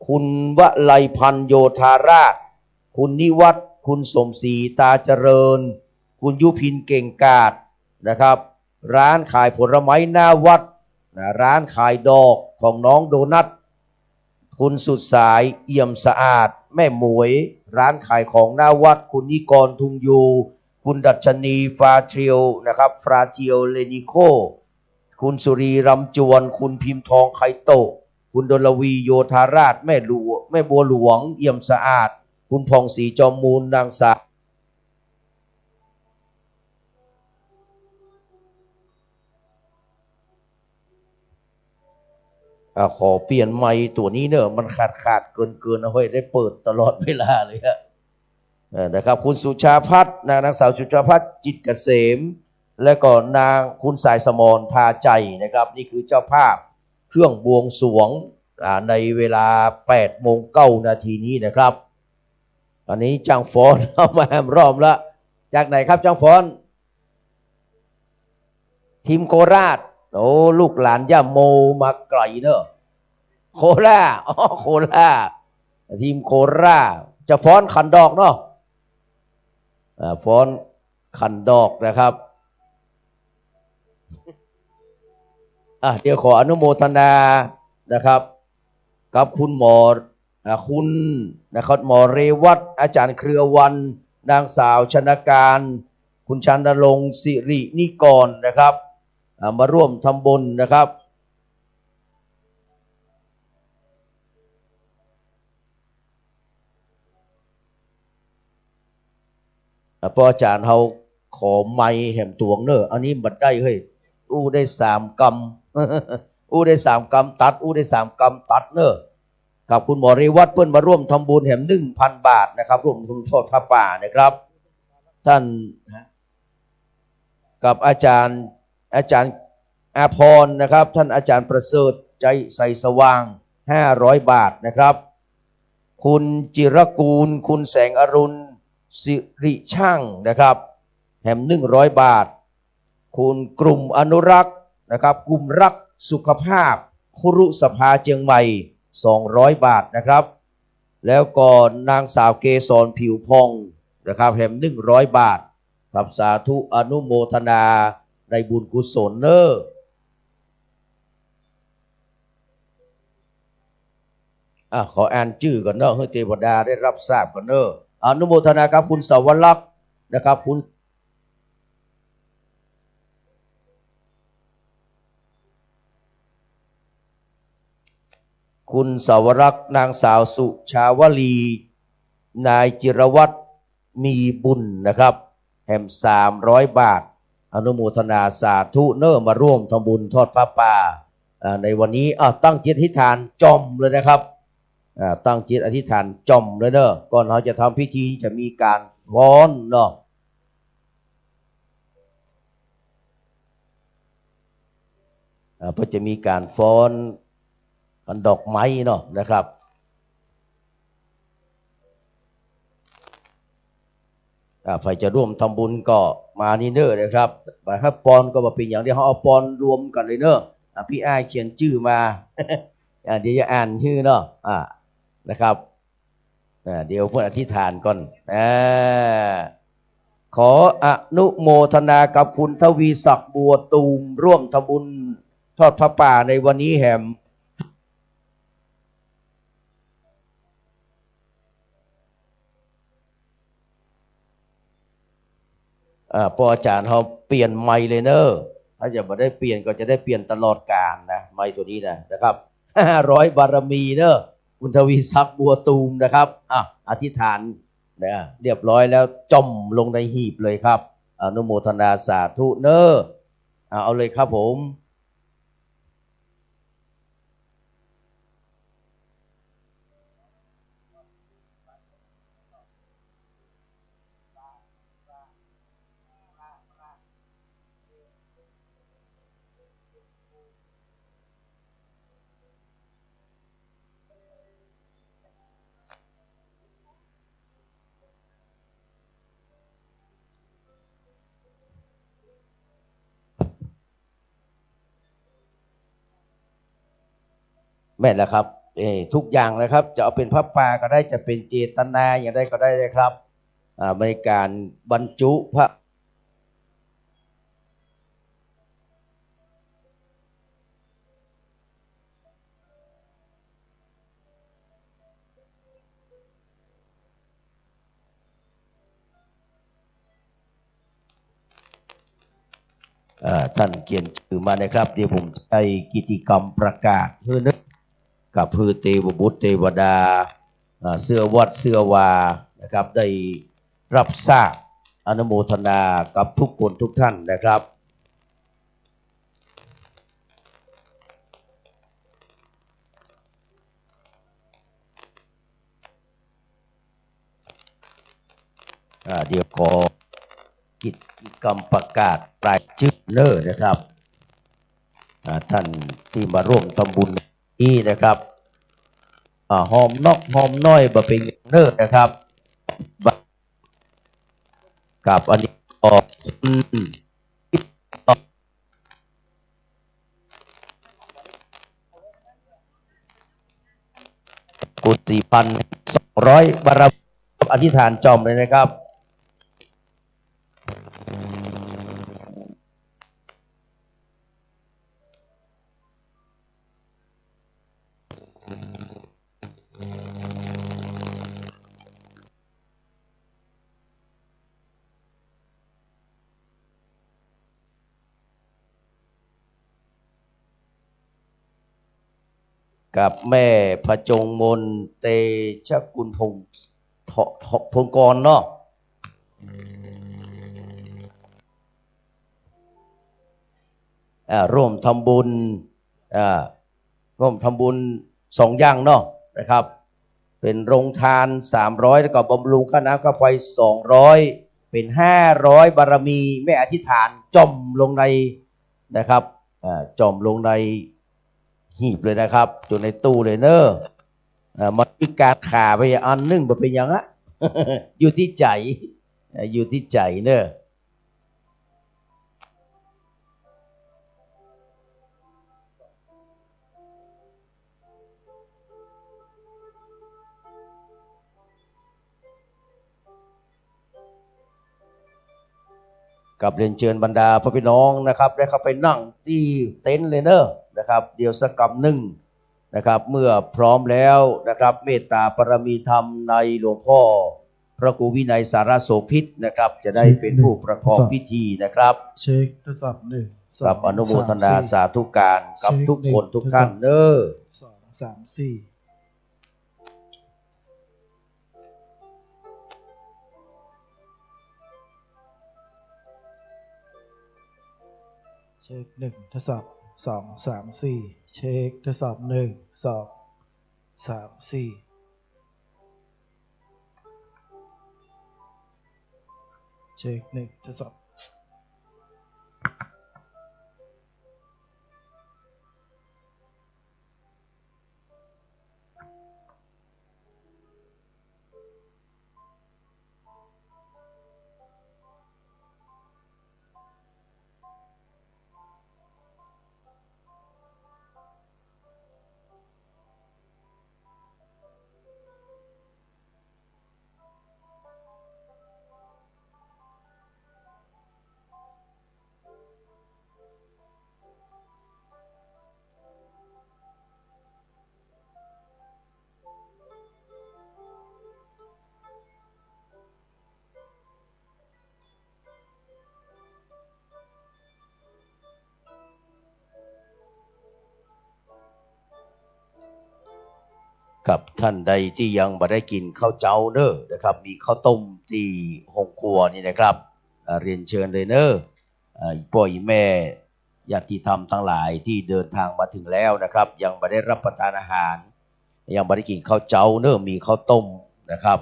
คุณวลัยพันธ์โยธาราชคุณนิวัฒน์คุณสมศรีตาเจริญคุณยุพินเก่งกาจนะครับร้านขายผลไม้หน้าวัดร้านขายดอกของน้องโดนัทคุณสุดสายเอี่ยมสะอาดแม่หมวยร้านขายของหน้าวัดคุณนิกรทุงยูคุณดัชนีฟาเทียวนะครับฟาเทียวเลนิโคคุณสุรีรำจวนคุณพิมพ์ทองไคโตคุณดลวีโยธาราชแม่บัวหลวงเอี่ยมสะอาดคุณพองศรีจอมมูลนางสาวขอเปลี่ยนไมค์ตัวนี้เนอะมันขาดเกินเอาไว้ได้เปิดตลอดเวลาเลยฮะนะครับคุณสุชาพัฒน์นางสาวสุชาพัฒน์จิตเกษมและก็นางคุณสายสมรพาใจนะครับนี่คือเจ้าภาพเครื่องบวงสรวงในเวลา8:09 นาทีนี้นะครับอันนี้จังฟอนเอามาแฮมรอบละจากไหนครับจังฟอนทีมโคราชโอ้ลูกหลานย่าโมมาไกลเนอะโคราชโคราชทีมโคราชจะฟ้อนขันดอกเนาะฟ้อนขันดอกนะครับเดี๋ยวขออนุโมทนานะครับกับคุณหมอคุณนะครับหมอเรวัตอาจารย์เครือวันนางสาวชนการคุณชันนรงค์สิรินิกรนะครับมาร่วมทำบุญนะครับพออาจารย์เขาขอไม้แหมตวงเนอะอันนี้บัดได้เฮ้ยได้3 กำได้3 กำตัดได้3 กำตัดเนอะกับคุณหมอเรวัตเพื่อนมาร่วมทำบุญแหม1,000 บาทนะครับร่วมทุนทอดผ้าป่านะครับท่านกับอาจารย์อาพรนะครับท่านอาจารย์ประเสริฐใจใสสว่าง500 บาทนะครับคุณจิรกูลคุณแสงอรุณสิริช่างนะครับแหม100 บาทคุณกลุ่มอนุรักษ์นะครับกลุ่มรักสุขภาพคุรุสภาเชียงใหม่200 บาทนะครับแล้วก็นางสาวเกษรผิวพองนะครับแหม100 บาทครับสาธุอนุโมทนาในบุญกุศลเนอขออ่านชื่อก่อนเนอะให้เทวดาได้รับทราบก่อนเนอะอนุโมทนาครับคุณสวรักษ์นะครับคุณสวรักษ์นางสาวสุชาวลีนายจิรวัตรมีบุญนะครับแห่ม300 บาทอนุโมทนาสาธุเนอะมาร่วมทำบุญทอดผ้าป่าในวันนี้ตั้งจิตอธิษฐานจอมเลยนะครับตั้งจิตอธิษฐานจอมเลยเนอะก่อนเราจะทำพิธีจะมีการฟ้อนเนาะ เพื่อจะมีการฟ้อนกันดอกไม้เนาะนะครับใครจะร่วมทำบุญก็มานี่เนอะนะครับถ้าปอนก็มาเป็นอย่างเดียวเขาเอาปอนรวมกันเลยเนอะพี่อ้ายเขียนชื่อมา เดี๋ยวจะอ่านชื่อเนาะนะครับเดี๋ยวเพื่ออธิษฐานก่อนขออนุโมทนากับคุณทวีศักดิ์บัวตูมร่วมทำบุญทอดพระป่าในวันนี้แหมพออาจารย์เขาเปลี่ยนไมค์เลยเนอะถ้าจะไม่ได้เปลี่ยนก็จะได้เปลี่ยนตลอดกาลนะไมค์ตัวนี้นะครับ500 บารมีเนอะคุณทวีศักดิ์บัวตูมนะครับอธิษฐานนะเรียบร้อยแล้วจมลงในหีบเลยครับอนุโมทนาสาธุเนอะเอาเลยครับผมแม่นแล้วครับทุกอย่างเลยครับจะเอาเป็นพระป่าก็ได้จะเป็นเจตนาอย่างไรก็ได้เลยครับในการบรรจุพระท่านเขียนชื่อมานะครับเดี๋ยวผมใช้กิจกรรมประกาศเพื่อนึกกับพือเทวบุตรเทวดาเสื้อวัดเสื้อวานะครับได้รับทราบอนุโมทนากับทุกคนทุกท่านนะครับเดี๋ยวขอกิจกรรมประกาศรายชื่อเนอร์นะครับท่านที่มาร่วมทำบุญนี้นะครับหอมนอกหอมน้อยบะเป็นเนอร์นะครับกับอันนี้ออกกุฏิ1,200 บารมีอธิษฐานจอมเลยนะครับกับแม่พระจงมนเตชะกุลพงกรเนาะร่วมทำบุญร่วมทำบุญ2 อย่างเนาะนะครับเป็นโรงทาน300แล้วก็บำรุงค่าน้ำค่าไฟ200เป็น500 บารมีแม่อธิษฐานจมลงในนะครับจมลงในหีบเลยนะครับอยู่ในตู้เลยเนอะมันมีการขาไปอันนึงมันเป็นอย่างนั้นอยู่ที่ใจอยู่ที่ใจเนอะกับเรียนเชิญบรรดาพ่อพี่น้องนะครับได้เข้าไปนั่งที่เต็นท์เลยเนอะนะครับเดี๋ยวสักกำหนึ่งนะครับเมื่อพร้อมแล้วนะครับเมตตาปรมีธรรมในหลวงพ่อพระครูวินัยสารโสภิตนะครับจะได้เป็นผู้ประกอบพิธีนะครับเช็คทดสอบ1กับอนุโมทนาสาธุการกับทุกคนทุกท่านเนอะ2 3 4เช็ค1ทดสอบ2 3 4เช็คทดสอบ1 2 3 4เช็ค1ทดสอบ กับท่านใดที่ยังบ่ได้กินข้าวเจ้าเนอะนะครับมีข้าวต้มที่ห้องครัวนี่นะครับเรียนเชิญเลยเนอะพ่อแม่ญาติธรรมทั้งหลายที่เดินทางมาถึงแล้วนะครับยังบ่ได้รับประทานอาหารยังบ่ได้กินข้าวเจ้าเนอะมีข้าวต้มนะครับ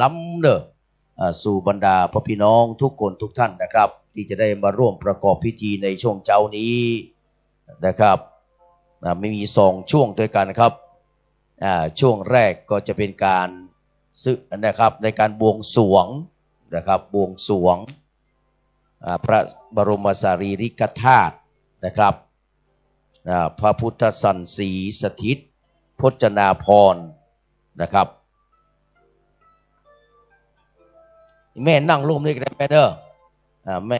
ล้ำๆเนอะสู่บรรดาพ่อพี่น้องทุกคนทุกท่านนะครับที่จะได้มาร่วมประกอบพิธีในช่วงเจ้านี้นะครับไม่มี2ช่วงด้วยกันครับช่วงแรกก็จะเป็นการซึกนะครับในการบวงสรวงนะครับบวงสรวงพระบรมสารีริกธาตุนะครับพระพุทธสันสีสถิตพจนาภรณ์นะครับแม่นั่งร่วมด้วยกันแม่เด้อแม่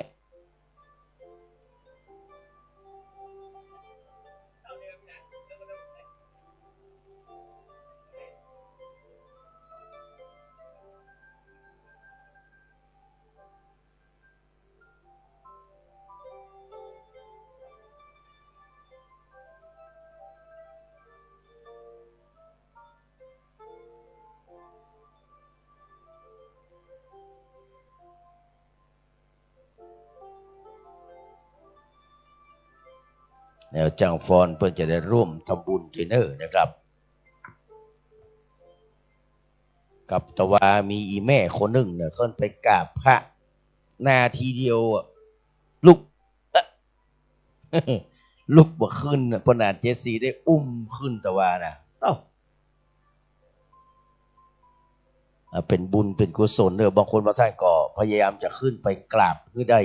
แนวจังฟอนเพื่อจะได้ร่วมทำบุญเทเนอร์นะครับกับตะวามีอีแม่คนหนึ่งเนี่ยขึ้นไปกราบพระนาทีเดียวลุกลุกบ่ขึ้นพนาเจสีได้อุ้มขึ้นตะวานะเป็นบุญเป็นกุศลเนอะบางคนบางท่านก็พยายามจะขึ้นไปกราบเพื่อได้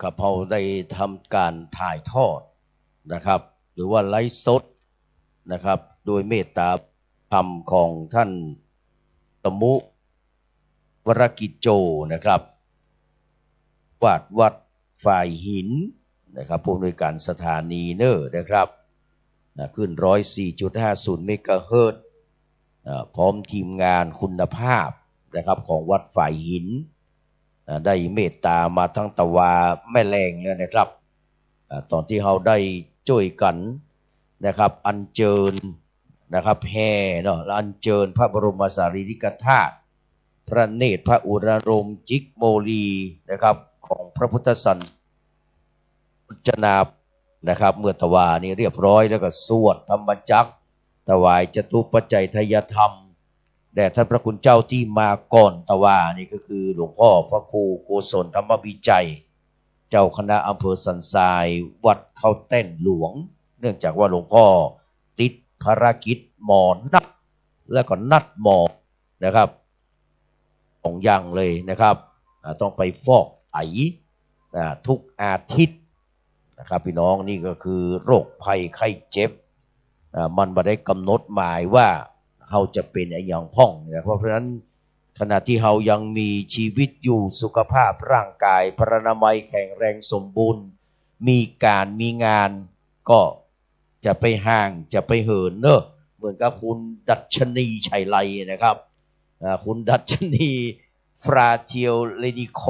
กับเราได้ทำการถ่ายทอดนะครับหรือว่าไลฟ์สดนะครับโดยเมตตาธรรมของท่านตมุวรกิจโจนะครับวัดฝ่ายหินนะครับผู้อำนวยการสถานีเนอร์นะครับขึ้น 104.50 เมกะเฮิรตซ์พร้อมทีมงานคุณภาพนะครับของวัดฝ่ายหินได้เมตตามาทั้งตะวาแม่แรงเนี่ยนะครับตอนที่เราได้ช่วยกันนะครับอัญเชิญนะครับแห่เนาะอัญเชิญพระบรมสารีริกธาตุพระเนตรพระอุรรมจิกโมลีนะครับของพระพุทธสันจนานะครับเมื่อตะวานี่เรียบร้อยแล้วก็สวดธรรมจักรถวายจตุปัจจัยทายธรรมแด่ท่านพระคุณเจ้าที่มาก่อนตะวานี่ก็คือหลวงพ่อพระครูโกศลธรรมวิจัยเจ้าคณะอำเภอสันทรายวัดเขาเต้นหลวงเนื่องจากว่าหลวงพ่อติดภารกิจหมอนัดแล้วก็นัดหมอนะครับ2 อย่างเลยนะครับต้องไปฟอกไตทุกอาทิตย์นะครับพี่น้องนี่ก็คือโรคภัยไข้เจ็บมันไม่ได้กำหนดหมายว่าเราจะเป็นอย่างพ่องนะเพราะฉะนั้นขณะที่เรายังมีชีวิตอยู่สุขภาพร่างกายพรรณนามัยแข็งแรงสมบูรณ์มีการมีงานก็จะไปห่างจะไปเหินเนอะเหมือนกับคุณดัชนีชัยไลนะครับคุณดัชนีฟราเทียลเลดิโค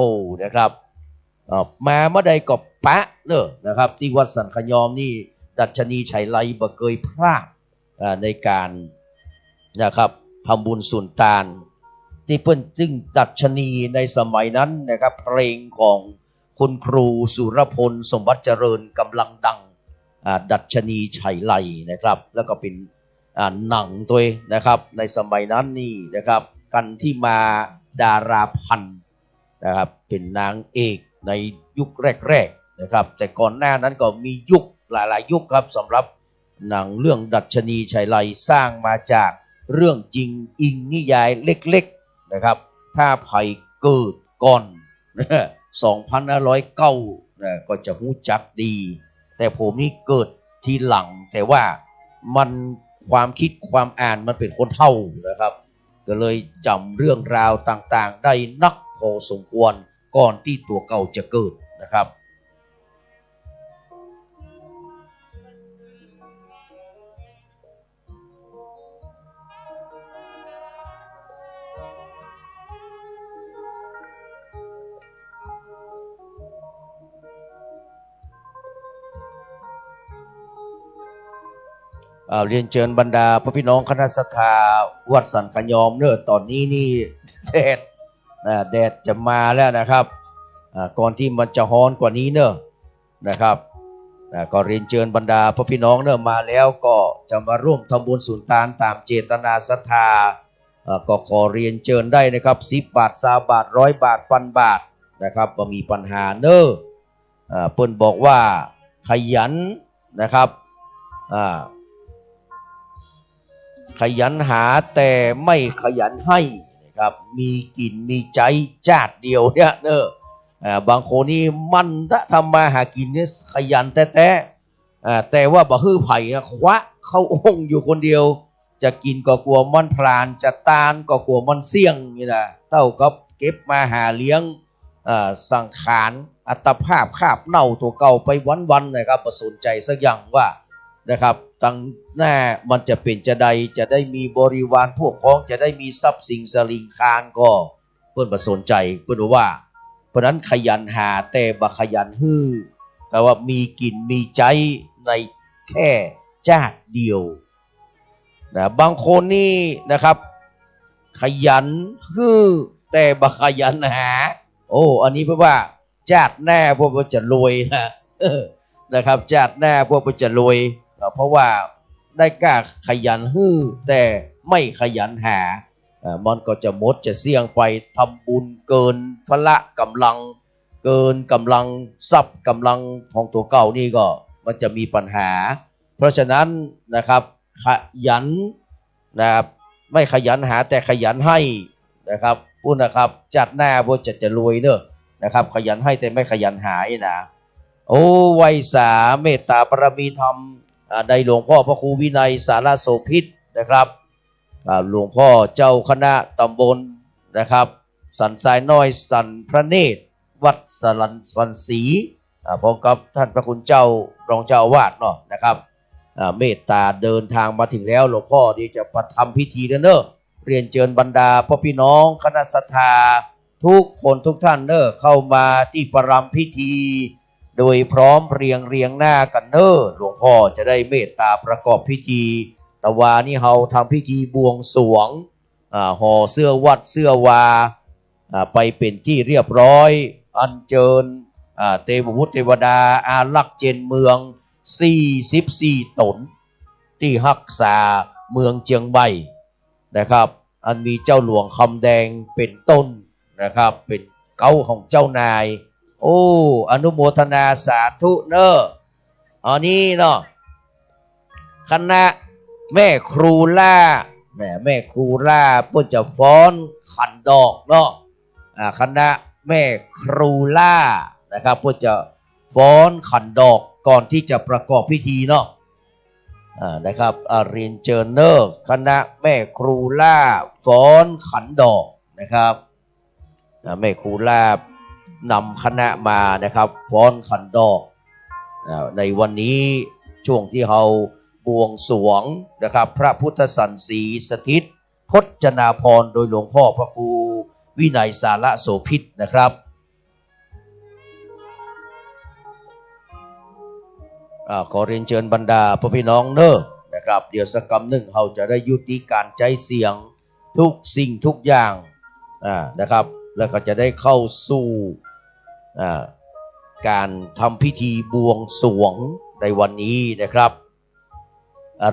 นะครับมาเมื่อใดก็ปะเนอะนะครับที่วัดสันขยอมนี่ดัชนีชัยไลบ่เคยพลาดในการนะครับทำบุญสุนทานที่เพิ่นจึงดัชนีในสมัยนั้นนะครับเพลงของคุณครูสุรพลสมบัติเจริญกำลังดังดัชนีชัยไลนะครับแล้วก็เป็นหนังตัวนะครับในสมัยนั้นนี่นะครับกันที่มาดาราพันธ์นะครับเป็นนางเอกในยุคแรกๆนะครับแต่ก่อนหน้านั้นก็มียุคหลายๆยุคครับสำหรับหนังเรื่องดัชนีชัยไลสร้างมาจากเรื่องจริงอิงนิยายเล็กๆนะครับถ้าไผ่เกิดก่อน2509ก็จะรู้จักดีแต่ผมนี่เกิดทีหลังแต่ว่ามันความคิดความอ่านมันเป็นคนเท่านะครับก็เลยจำเรื่องราวต่างๆได้นักพอสมควร ก่อนที่ตัวเก่าจะเกิดนะครับเรียนเชิญบรรดาพระพี่น้องคณะศรัทธาวัดสันขยอมเนอะตอนนี้นี่แดดจะมาแล้วนะครับก่อนที่มันจะฮ้อนกว่านี้เนอะนะครับก็เรียนเชิญบรรดาพระพี่น้องเนอะมาแล้วก็จะมาร่วมทำบุญสุนทานตามเจตนาศรัทธาก็ขอเรียนเชิญได้นะครับ10 บาท20 บาท100 บาท1,000 บาทนะครับบ่มีปัญหาเนอะเพิ่นบอกว่าขยันนะครับขยันหาแต่ไม่ขยันให้นะครับมีกินมีใจจาดเดียวเนี่ยเนอะบางคนนี่มันถ้าทำมาหากินเนี่ยขยันแต่ว่าบ่ฮื้อไผ่นะคว้าเข้าองค์อยู่คนเดียวจะกินก็กลัวมันพลานจะตานก็กลัวมันเสี่ยงนี่นะเท่ากับเก็บมาหาเลี้ยงสังขารอัตภาพคาบเน่าตัวเก่าไปวันๆนะครับประสนใจสักอย่างว่านะครับตั้งหน้ามันจะเป็นจะได้มีบริวารพวกพ้องจะได้มีทรัพย์สินสลิงคารก็เพื่อนประสนใจเพื่อนว่าเพราะนั้นขยันหาแต่บ่ขยันฮื้อแต่ว่ามีกินมีใจในแค่จาดเดียวนะบางคนนี่นะครับขยันฮื้อแต่บ่ขยันหาโอ้อันนี้เพราะว่าจาดหน้าพวกมันจะรวยนะครับจาดหน้าพวกมันจะรวยเพราะว่าได้กล้าขยันฮื้อแต่ไม่ขยันหามันก็จะมดจะเสี่ยงไปทำบุญเกินพละกำลังเกินกำลังทรัพย์กำลังของตัวเก่านี่ก็มันจะมีปัญหาเพราะฉะนั้นนะครับขยันนะครับไม่ขยันหาแต่ขยันให้นะครับพูดนะครับจัดหน้าพวกจะรวยเนอะนะครับขยันให้แต่ไม่ขยันหานะโอ้ไวสาเมตตาปรมีธรรมได้หลวงพ่อพระครูวินัยสารโสภิตนะครับหลวงพ่อเจ้าคณะตำบลนะครับสันทรายน้อยสันพระเนตรวัดสลันสันศรีพร้อมกับท่านพระคุณเจ้ารองเจ้าอาวาสเนาะนะครับเมตตาเดินทางมาถึงแล้วหลวงพ่อที่จะประทำพิธีเนอะเรียนเชิญบรรดาพ่อพี่น้องคณะศรัทธาทุกคนทุกท่านเนอะเข้ามาที่ประรำพิธีโดยพร้อมเรียงหน้ากันเนอะหลวงพ่อจะได้เมตตาประกอบพิธีตะวานี่เฮาทำพิธีบวงสรวงห่อเสื้อวัดเสื้อวาไปเป็นที่เรียบร้อยอัญเชิญเทพบุตรเทวดาอารักษ์เจนเมือง44 ตนที่รักษาเมืองเชียงใหม่นะครับอันมีเจ้าหลวงคำแดงเป็นต้นนะครับเป็นเก้าของเจ้านายโอ้อนุโมทนาสาธุเนอะอันนี้เนาะคณะแม่ครูล่าแม่ครูล่าเพื่อจะฟ้อนขันดอกเนาะคณะแม่ครูล่านะครับเพื่อจะฟ้อนขันดอกก่อนที่จะประกอบพิธีเนาะนะครับเรียนเชิญเนอร์คณะแม่ครูล่าฟ้อนขันดอกนะครับแม่ครูล่านำคณะมานะครับฟ้อนขันดอกในวันนี้ช่วงที่เราบวงสรวงนะครับพระพุทธสันสีสถิตพจนาพรโดยหลวงพ่อพระครูวินัยสารโสภิตนะครับขอเรียนเชิญบรรดาพ่อพี่น้องเนอะนะครับเดี๋ยวสักกำหนึ่งเราจะได้ยุติการใจเสียงทุกสิ่งทุกอย่างนะครับแล้วก็จะได้เข้าสู่การทำพิธีบวงสรวงในวันนี้นะครับ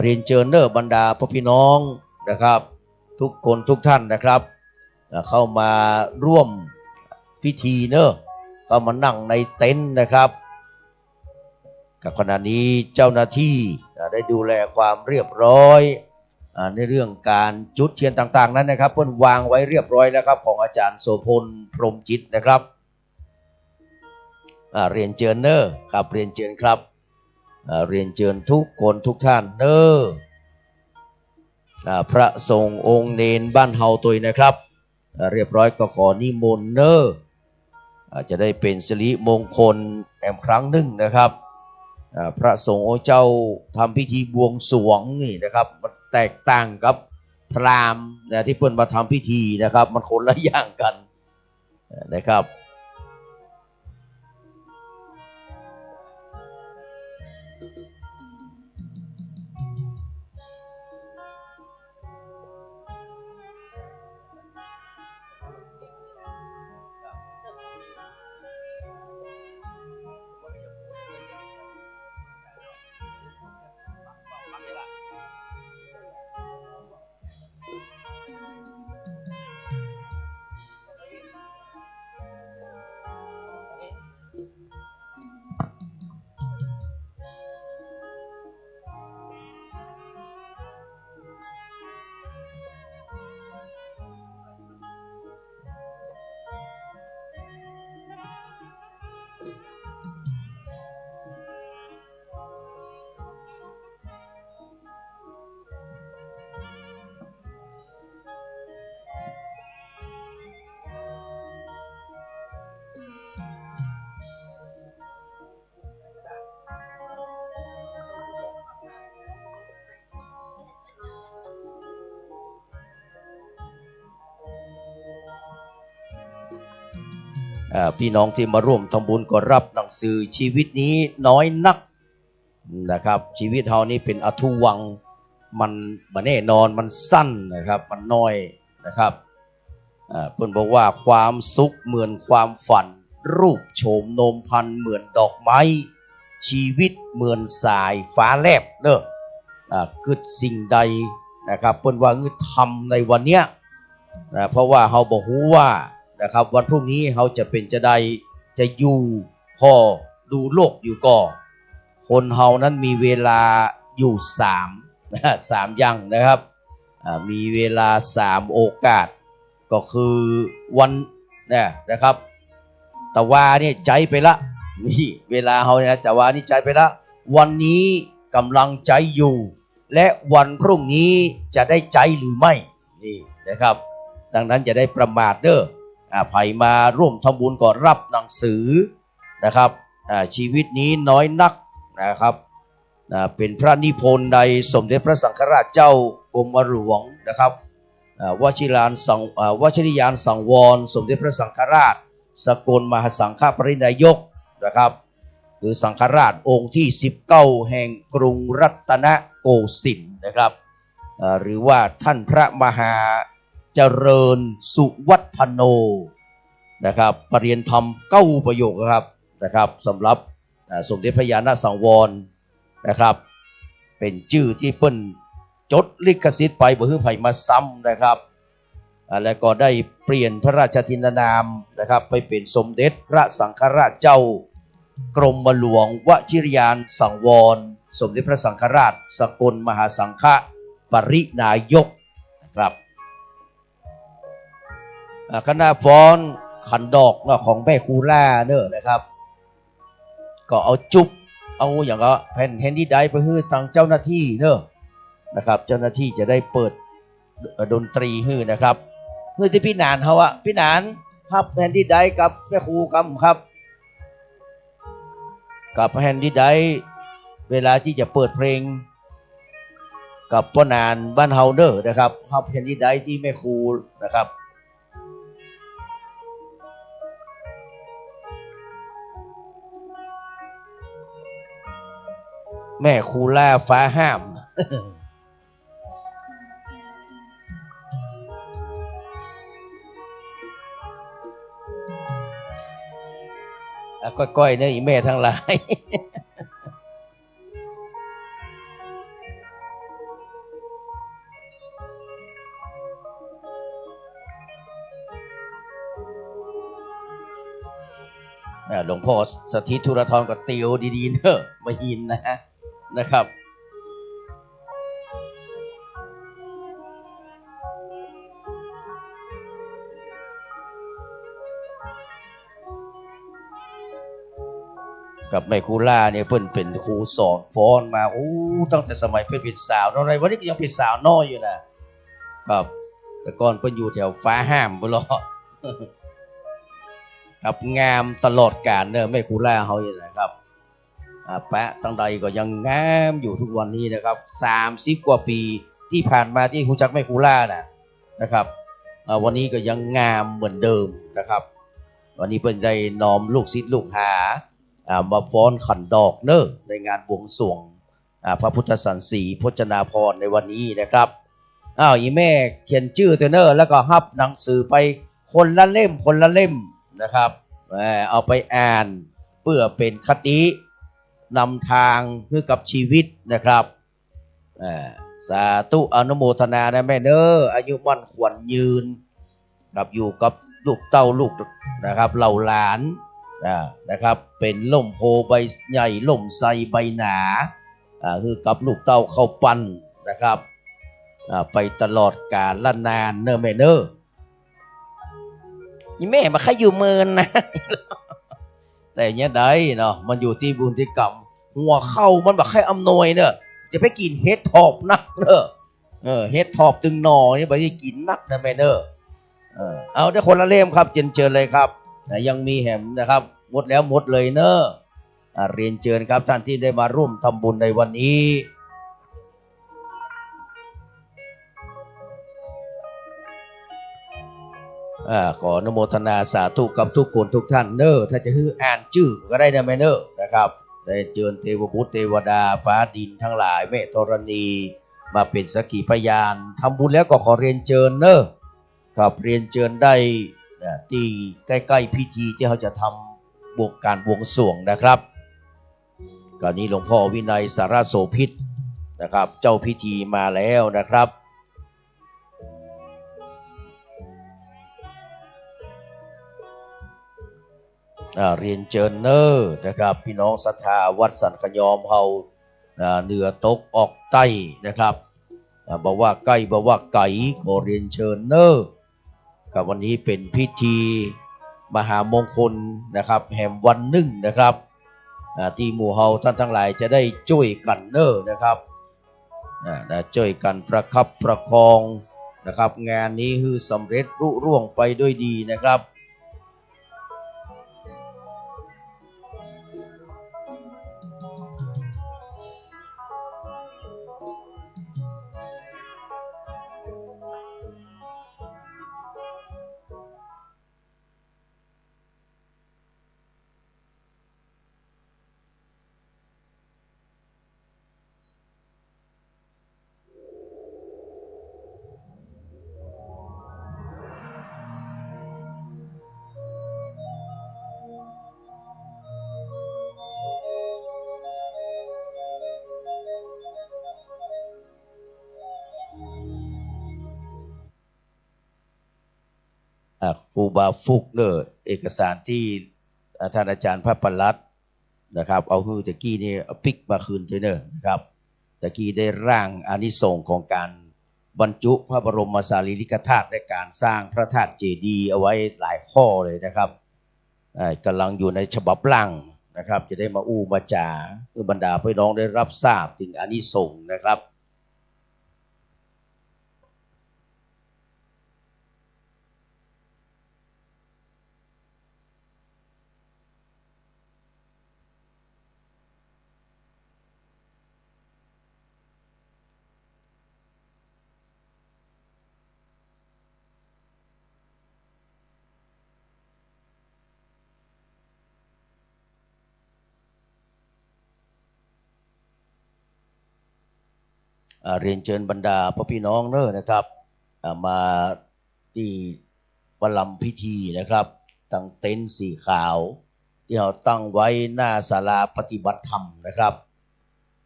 เรียนเชิญเนอะบรรดาพ่อพี่น้องนะครับทุกคนทุกท่านนะครับเข้ามาร่วมพิธีเนอะก็มานั่งในเต็นท์นะครับกับขณะนี้เจ้าหน้าที่ได้ดูแลความเรียบร้อยในเรื่องการจุดเทียนต่างๆนั้นนะครับเพิ่นวางไว้เรียบร้อยแล้วครับของอาจารย์โสพลพรหมจิตนะครับเรียนเชิญเนอะครับเรียนเชิญครับเรียนเชิญทุกคนทุกท่านเนอะพระสงฆ์องค์เนนบ้านเฮาตุยนะครับเรียบร้อยก็ขอนิมนต์เนอะ อาจจะได้เป็นสิริมงคลแอมครั้งหนึ่งนะครับพระสงฆ์เจ้าทำพิธีบวงสรวงนี่นะครับมันแตกต่างกับพราหมณ์นะที่เพิ่นมาทำพิธีนะครับมันคนละอย่างกันนะครับพี่น้องที่มาร่วมทำบุญก็รับหนังสือชีวิตนี้น้อยนักนะครับชีวิตเฮานี้เป็นอทุวังมันแน่นอนมันสั้นนะครับมันน้อยนะครับเพิ่นบอกว่าความสุขเหมือนความฝันรูปโฉมโนมพันเหมือนดอกไม้ชีวิตเหมือนสายฟ้าแลบเด้อเกิดสิ่งใดนะครับเพิ่นว่าทำในวันเนี้ยเพราะว่าเฮาบ่ฮู้ว่านะครับวันพรุ่งนี้เขาจะเป็นจะใดจะอยู่พอดูโลกอยู่ก่อคนเฮานั้นมีเวลาอยู่3อย่างนะครับมีเวลา3โอกาสก็คือวันนะครับตะวาเนี่ยใจไปละนี่เวลาเฮาเนี่ยตะวานี่ใจไปละวันนี้กำลังใจอยู่และวันพรุ่งนี้จะได้ใจหรือไม่นี่นะครับดังนั้นจะได้ประมาทเด้อไผมาร่วมทำบุญก็รับหนังสือนะครับชีวิตนี้น้อยนักนะครับเป็นพระนิพนธ์ในสมเด็จพระสังฆราชเจ้ากรมหลวงนะครับวชิรยานสังวรสมเด็จพระสังฆราชสกลมหาสังฆปรินายกนะครับหรือสังฆราชองค์ที่19แห่งกรุงรัตนโกสินทร์นะครับหรือว่าท่านพระมหาเจริญสุวัฒโนนะครับปรริยนธรรม9ประโยคนะครับสำหรับสมเด็จพระญาณสังวรนะครับเป็นชื่อที่เปิ้นจดลิขสิทธิ์ไปบ่ฮื้อไผมาซ้ำนะครับแล้วก็ได้เปลี่ยนพระราชทินนามนะครับไปเป็นสมเด็จพระสังฆราชเจ้ากรมหลวงวชิรยานสังวรสมเด็จพระสังฆราชสกลมหาสังฆปรินายกนะครับคณะฟ้อนขันดอกของแม่ครูล่าเนอะนะครับก็เอาจุบเอาอย่างก็แผ่นแฮนดี้ไดไปให้ทางเจ้าหน้าที่เนอะนะครับเจ้าหน้าที่จะได้เปิดดนตรีให้นะครับเพื่อที่พี่หนานเขาอะพี่หนานพับแฮนดี้ไดกับแม่ครูกำครับกับแฮนดี้ไดเวลาที่จะเปิดเพลงกับพ่อนานบ้านเฮาเนอะนะครับพับแฮนดี้ไดที่แม่ครูนะครับแม่ครูล่าฟ้าห้ามก้อยๆเนี่ยอีแม่ทั้งหลายหลวงพ่อสถิตธุรทรก็เตียวดีๆเนอะมายินนะครับกับแม่ครูล่าเนี่ยเพิ่นเป็นครูสอนฟ้อนมาตั้งแต่สมัยเพิ่นเป็นสาวอะไรวันนี้ก็ยังเป็นสาวน้อยอยู่นะครับแต่ก่อนเพิ่นอยู่แถวฟ้าห้ามบ่ล่ะ กับงามตลอดกาลเนอะแม่ครูล่าเขาอย่างไรครับแปะตั้งใดก็ยังงามอยู่ทุกวันนี้นะครับ30 กว่าปีที่ผ่านมาที่ครูจักแม่ครูล่านะครับวันนี้ก็ยังงามเหมือนเดิมนะครับวันนี้เป็นได้น้อมลูกศิษย์ลูกหามาฟ้อนขันดอกเนอะในงานบวงสรวงพระพุทธสันสีพจนาภรณ์ในวันนี้นะครับอีแม่เขียนชื่อเนอะแล้วก็ฮับหนังสือไปคนละเล่มนะครับเอาไปอ่านเพื่อเป็นคตินำทางเพื่อกับชีวิตนะครับสาธุอนุโมทนานะแม่เนออายุมั่นขวัญยืนกับอยู่กับลูกเต้าลูกนะครับเหล่าหลานนะครับเป็นล่มโพใบใหญ่ล่มไทรใบหนาคือกับลูกเต้าเข้าปั้นนะครับไปตลอดกาลละนานเนอแม่เนอนี่แม่มาขอยู่เมินนะ แต่เนี้ยได้เนาะมันอยู่ที่บุญที่กรรมหัวเข้ามันแบบใครอำนวยเนอะจะไปกินเฮ็ดทอบนักเนอะเฮ็ดทอบตึงหนอนี่ไปที่กินนักนะแม่เนอะเอาได้คนละเล่มครับเชิญเลยครับยังมีแหมนะครับหมดแล้วหมดเลยเนอะเรียนเชิญครับท่านที่ได้มาร่วมทำบุญในวันนี้ขออนุโมทนาสาธุกับทุกคนทุกท่านเนอะถ้าจะฮืออ่านชื่อก็ได้นะแม่เนอะนะครับได้เชิญเทวบุตรเทวดาฟ้าดินทั้งหลายแม่ธรณีมาเป็นสักขีพยานทำบุญแล้วก็ขอเรียนเชิญเนอะครับเรียนเชิญได้ที่ใกล้ๆพิธีที่เขาจะทำบวกการบวงสรวงนะครับกรณีหลวงพ่อวินัยสารโสภิตนะครับเจ้าพิธีมาแล้วนะครับเรียนเชิญเนอร์นะครับพี่น้องศรัทธาวัดสันขยอมเฮาเหนือตกออกใต้นะครับบอกว่าใกล้บอกว่าไก่ขอเรียนเชิญเนอร์กับวันนี้เป็นพิธีมหามงคลนะครับแห่งวันหนึ่งนะครับที่หมู่เฮาท่านทั้งหลายจะได้ช่วยกันเนอร์นะครับช่วยกันประคับประคองนะครับงานนี้คือสำเร็จรุ่ร่วงไปด้วยดีนะครับครูบาฟุกเนอเอกสารที่ท่านอาจารย์พระปรัตน์นะครับเอาคือตะกี้นี่ปิกมาคืนเนอนะครับตะกี้ได้ร่างอานิสงส์ของการบรรจุพระบรมสารีริกธาตุในการสร้างพระธาตุเจดีย์เอาไว้หลายข้อเลยนะครับกำลังอยู่ในฉบับร่างนะครับจะได้มาอู้มาจ่าเพื่อบรรดาพี่น้องได้รับทราบถึงอานิสงส์นะครับเรียนเชิญบรรดาพ่อพี่น้องเนอะนะครับมาที่ประลำพิธีนะครับตั้งเต็นท์สีขาวที่เราตั้งไว้หน้าศาลาปฏิบัติธรรมนะครับ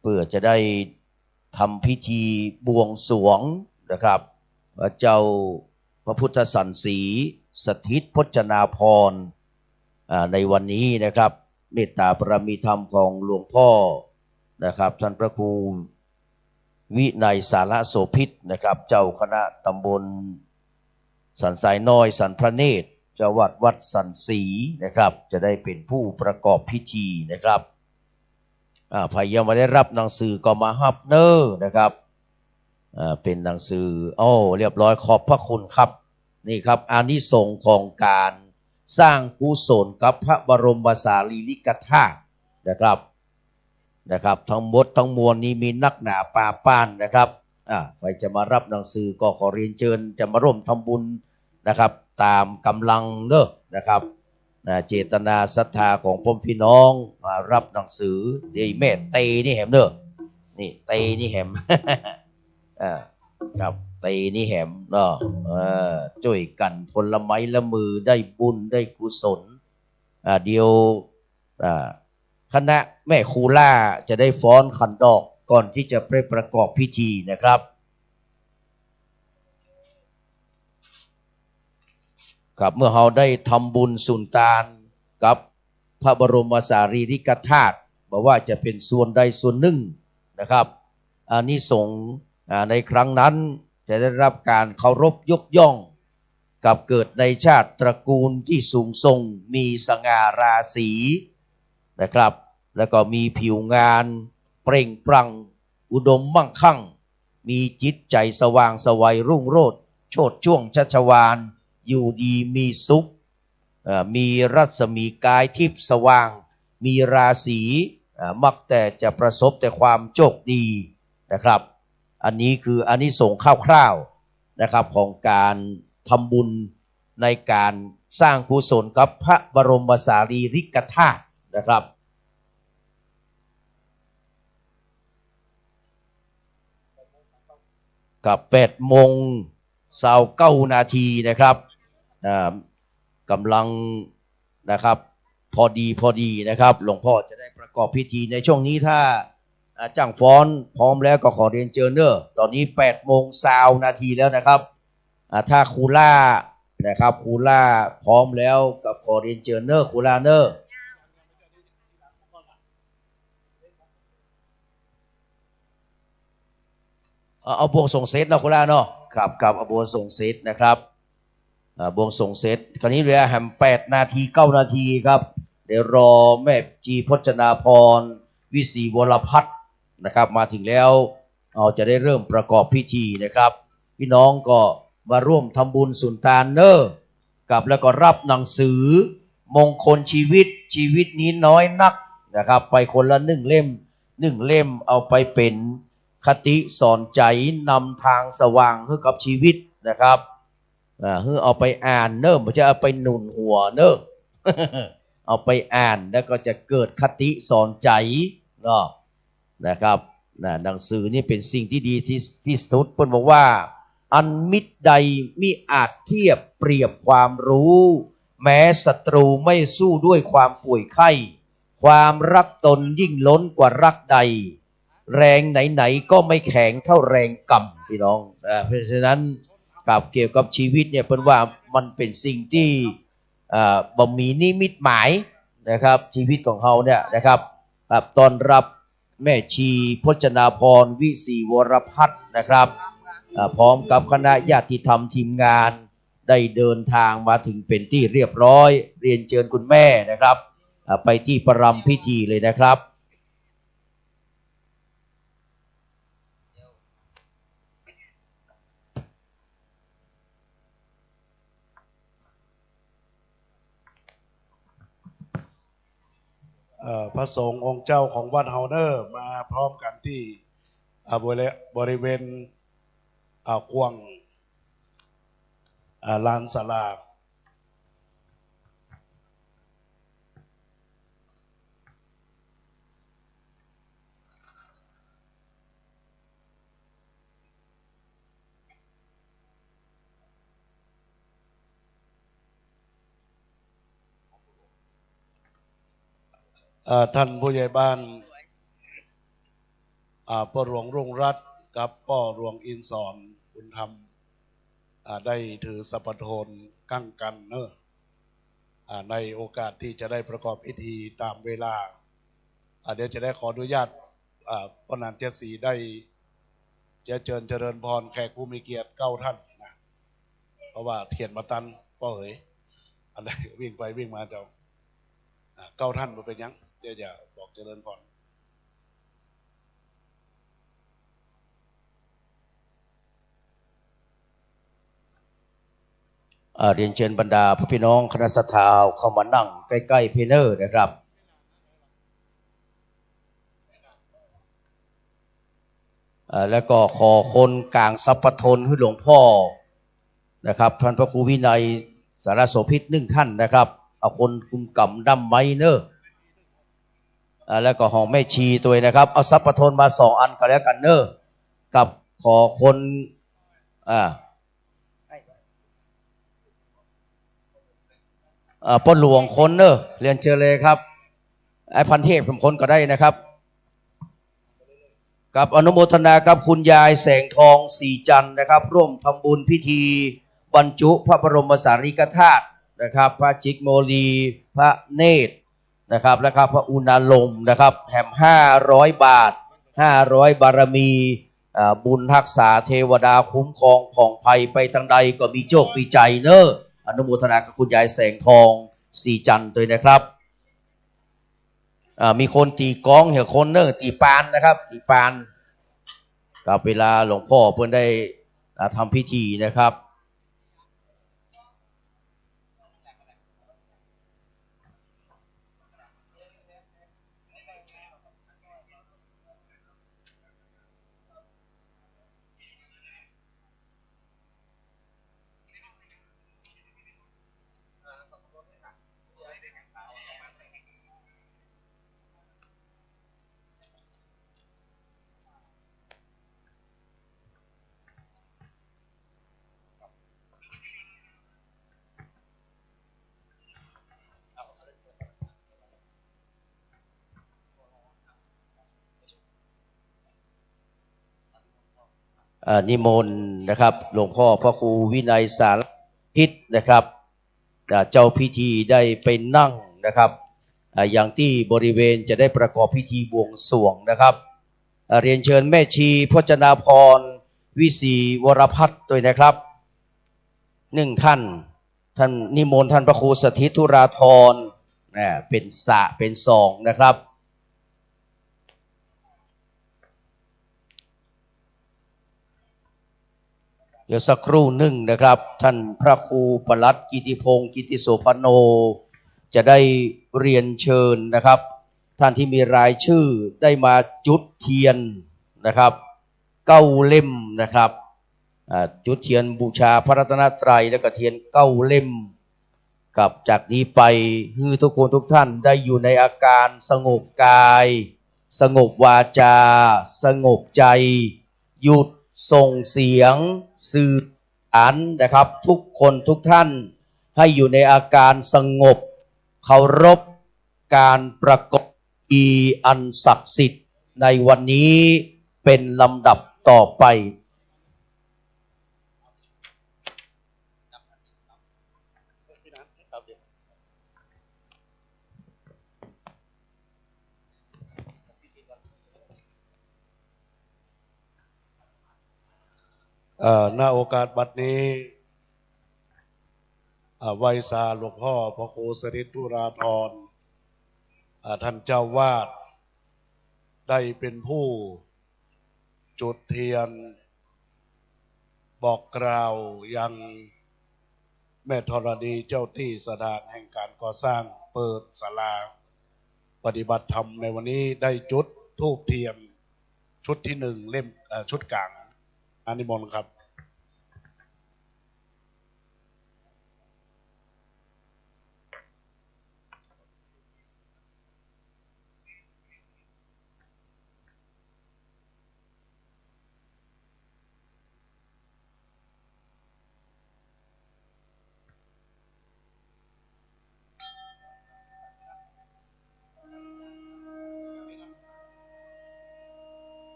เพื่อจะได้ทำพิธีบวงสรวงนะครับพระเจ้าพระพุทธสันสีสถิตพจนาภรณ์ในวันนี้นะครับเมตตาบารมีธรรมของหลวงพ่อนะครับท่านพระครูวินัยสารโสภิตนะครับเจ้าคณะตำบลสันทรายน้อยสันพระเนตรเจ้าวัดสันศรีนะครับจะได้เป็นผู้ประกอบพิธีนะครับใครยังไม่ได้รับหนังสือก็มาฮับเนอร์นะครับเป็นหนังสือเรียบร้อยขอบพระคุณครับนี่ครับอานิสงส์ของการ สร้างกุศลกับพระบรมสารีริกธาตุนะครับทั้งหมดทั้งมวลนี้มีนักหนาป่าป้านนะครับใครจะมารับหนังสือก็ขอเรียนเชิญจะมาร่วมทำบุญนะครับตามกำลังเนอะนะครับเจตนาศรัทธาของพ่อพี่น้องมารับหนังสือเดี๋ยวแม่เตนี่แหมเนอะนี่เตนี่แหม ครับเตนี่แหมเนาะช่วยกันผลไม้ละมือได้บุญได้กุศลเดียวคณะแม่ครูล่าจะได้ฟ้อนขันดอกก่อนที่จะไปประกอบพิธีนะครับครับเมื่อเราได้ทำบุญสุนทานกับพระบรมสารีริกธาตุบอกว่าจะเป็นส่วนใดส่วนหนึ่งนะครับอานิสงส์ในครั้งนั้นจะได้รับการเคารพยกย่องกับเกิดในชาติตระกูลที่สูงส่งมีสง่าราศีนะครับแล้วก็มีผิวงานเปล่งปลั่งอุดมมั่งคั่งมีจิตใจสว่างไสวรุ่งโรจน์โชติช่วงชัชวาลอยู่ดีมีสุขมีรัศมีกายทิพย์สว่างมีราศีมักแต่จะประสบแต่ความโชคดีนะครับอันนี้คืออานิสงส์คร่าวๆนะครับของการทำบุญในการสร้างกุศลกับพระบรมสารีริกธาตุนะครับกับ8:29 นาทีนะครับกำลังนะครับพอดีนะครับหลวงพ่อจะได้ประกอบพิธีในช่วงนี้ถ้าจ้างฟ้อนพร้อมแล้วก็ขอเรียนเชิญเนอะตอนนี้8:20 นาทีแล้วนะครับถ้าครูล่านะครับครูล่าพร้อมแล้วกับขอเรียนเชิญเนอะครูล่าเนอะเอาบวงส่งเซตนะครูล่าเนาะครับเอาบวงส่งเซตนะครับบวงส่งเซตคราวนี้เหลือแฮม8:09 นาทีครับเดี๋ยวรอแม่จีพจนาพรวิศรีวรพัฒน์นะครับมาถึงแล้วจะได้เริ่มประกอบพิธีนะครับพี่น้องก็มาร่วมทำบุญสุนทานเนอร์กับแล้วก็รับหนังสือมงคลชีวิตนี้น้อยนักนะครับไปคนละ1 เล่มเอาไปเป็นคติสอนใจนำทางสว่างให้กับชีวิตนะครับเอาไปอ่านเนอะไม่ใช่เอาไปหนุนหัวเนอะ เอาไปอ่านแล้วก็จะเกิดคติสอนใจเนาะนะครับหนังสือนี่เป็นสิ่งที่ดีที่สุดเพิ่นบอกว่าอันมิตรใดมิอาจเทียบเปรียบความรู้แม้ศัตรูไม่สู้ด้วยความป่วยไข้ความรักตนยิ่งล้นกว่ารักใดแรงไหนๆก็ไม่แข็งเท่าแรงกรรมพี่น้องเพราะฉะนั้นกับเกี่ยวกับชีวิตเนี่ยเพิ่นว่ามันเป็นสิ่งที่บ่มีนิมิตหมายนะครับชีวิตของเขาเนี่ยนะครับตอนรับแม่ชีพจนาพรวิศรีวรพัฒน์นะครับพร้อมกับคณะญาติธรรมทีมงานได้เดินทางมาถึงเป็นที่เรียบร้อยเรียนเชิญคุณแม่นะครับไปที่ประรำพิธีเลยนะครับพระสงฆ์องค์เจ้าของวัดเฮาเนอร์มาพร้อมกันที่บริเวณกว้างลานศาลาท่านผู้ใหญ่บ้านพ่อหลวงรุ่งรัตน์กับพ่อหลวงอินสอนบุญธรรมได้ถือสัพโทนกั้งกันเนอะในโอกาสที่จะได้ประกอบพิธีตามเวลาเดี๋ยวจะได้ขออนุญาตพ่อนันเจสีได้เชิญเจริญพรแขกผู้มีเกียรติ9 ท่านนะเพราะว่าเทียนมาตันป้อเหยอะไรวิ่งไปวิ่งมาเจ้า9 ท่านมาเป็นยังเดี๋ยวจะบอกเจริญพร เรียนเชิญบรรดาพี่น้องคณะสัตยาเข้ามานั่งใกล้ๆเพเนอร์นะครับแล้วก็ขอคนกลางสัพพทนให้หลวงพ่อนะครับท่านพระครูวินัยสารโสภิต1 ท่านนะครับเอาคนคุมกำดำไมเนอร์แล้วก็ห้องแม่ชีตัวนะครับเอาสัพพทนมา2 อันก็แล้วกันเนอร์กับขอคนป้นหลวงคนเนอะเรียนเชิญเลยครับไอ้พันเทพผมคนก็ได้นะครับกับอนุโมทนากับคุณยายแสงทองสีจันทร์นะครับร่วมทำบุญพิธีบรรจุพระบรมสารีริกธาตุนะครับพระจิกโมลีพระเนตรนะครับแล้วก็พระอุณาลมนะครับแถม500 บาท500 บารมีบุญรักษาเทวดาคุ้มครองผ่องภัยไปทางใดก็มีโชคมีใจเนอะอนุโมทนากับคุณยายแสงทองสีจันทร์ด้วยนะครับมีคนตีกองเหี่ยคนเนอะตีปานนะครับตีปานกับเวลาหลวงพ่อเพื่อนได้ทำพิธีนะครับนิมนต์นะครับหลวงพ่อพระครูวินัยสารพิษนะครับเจ้าพิธีได้ไปนั่งนะครับอย่างที่บริเวณจะได้ประกอบพิธีบวงสรวงนะครับเรียนเชิญแม่ชีพจนาพรวิศีวรพัฒน์ด้วยนะครับ1 ท่านนิมนต์ท่านพระครูสถิตธุราธรเป็น2นะครับเดี๋ยวสักครู่หนึ่งนะครับท่านพระครูปลัดกิติพงศ์กิติโสพโนจะได้เรียนเชิญนะครับท่านที่มีรายชื่อได้มาจุดเทียนนะครับ9 เล่มนะครับจุดเทียนบูชาพระรัตนตรัยและก็เทียน9 เล่มกับจากนี้ไปคือทุกคนทุกท่านได้อยู่ในอาการสงบกายสงบวาจาสงบใจหยุดส่งเสียงสื่อสารนะครับทุกคนทุกท่านให้อยู่ในอาการสงบเคารพการประกอบพิธีอันศักดิ์สิทธิ์ในวันนี้เป็นลำดับต่อไปณโอกาสบัดนี้ไวสาหลวงพ่อพระครูสถิตธุราธรท่านเจ้าวาดได้เป็นผู้จุดเทียนบอกกล่าวยังแม่ธรณีเจ้าที่สถานแห่งการก่อสร้างเปิดศาลาปฏิบัติธรรมในวันนี้ได้จุดธูปเทียนชุดที่1 เล่มชุดกลางนิมนต์ครับ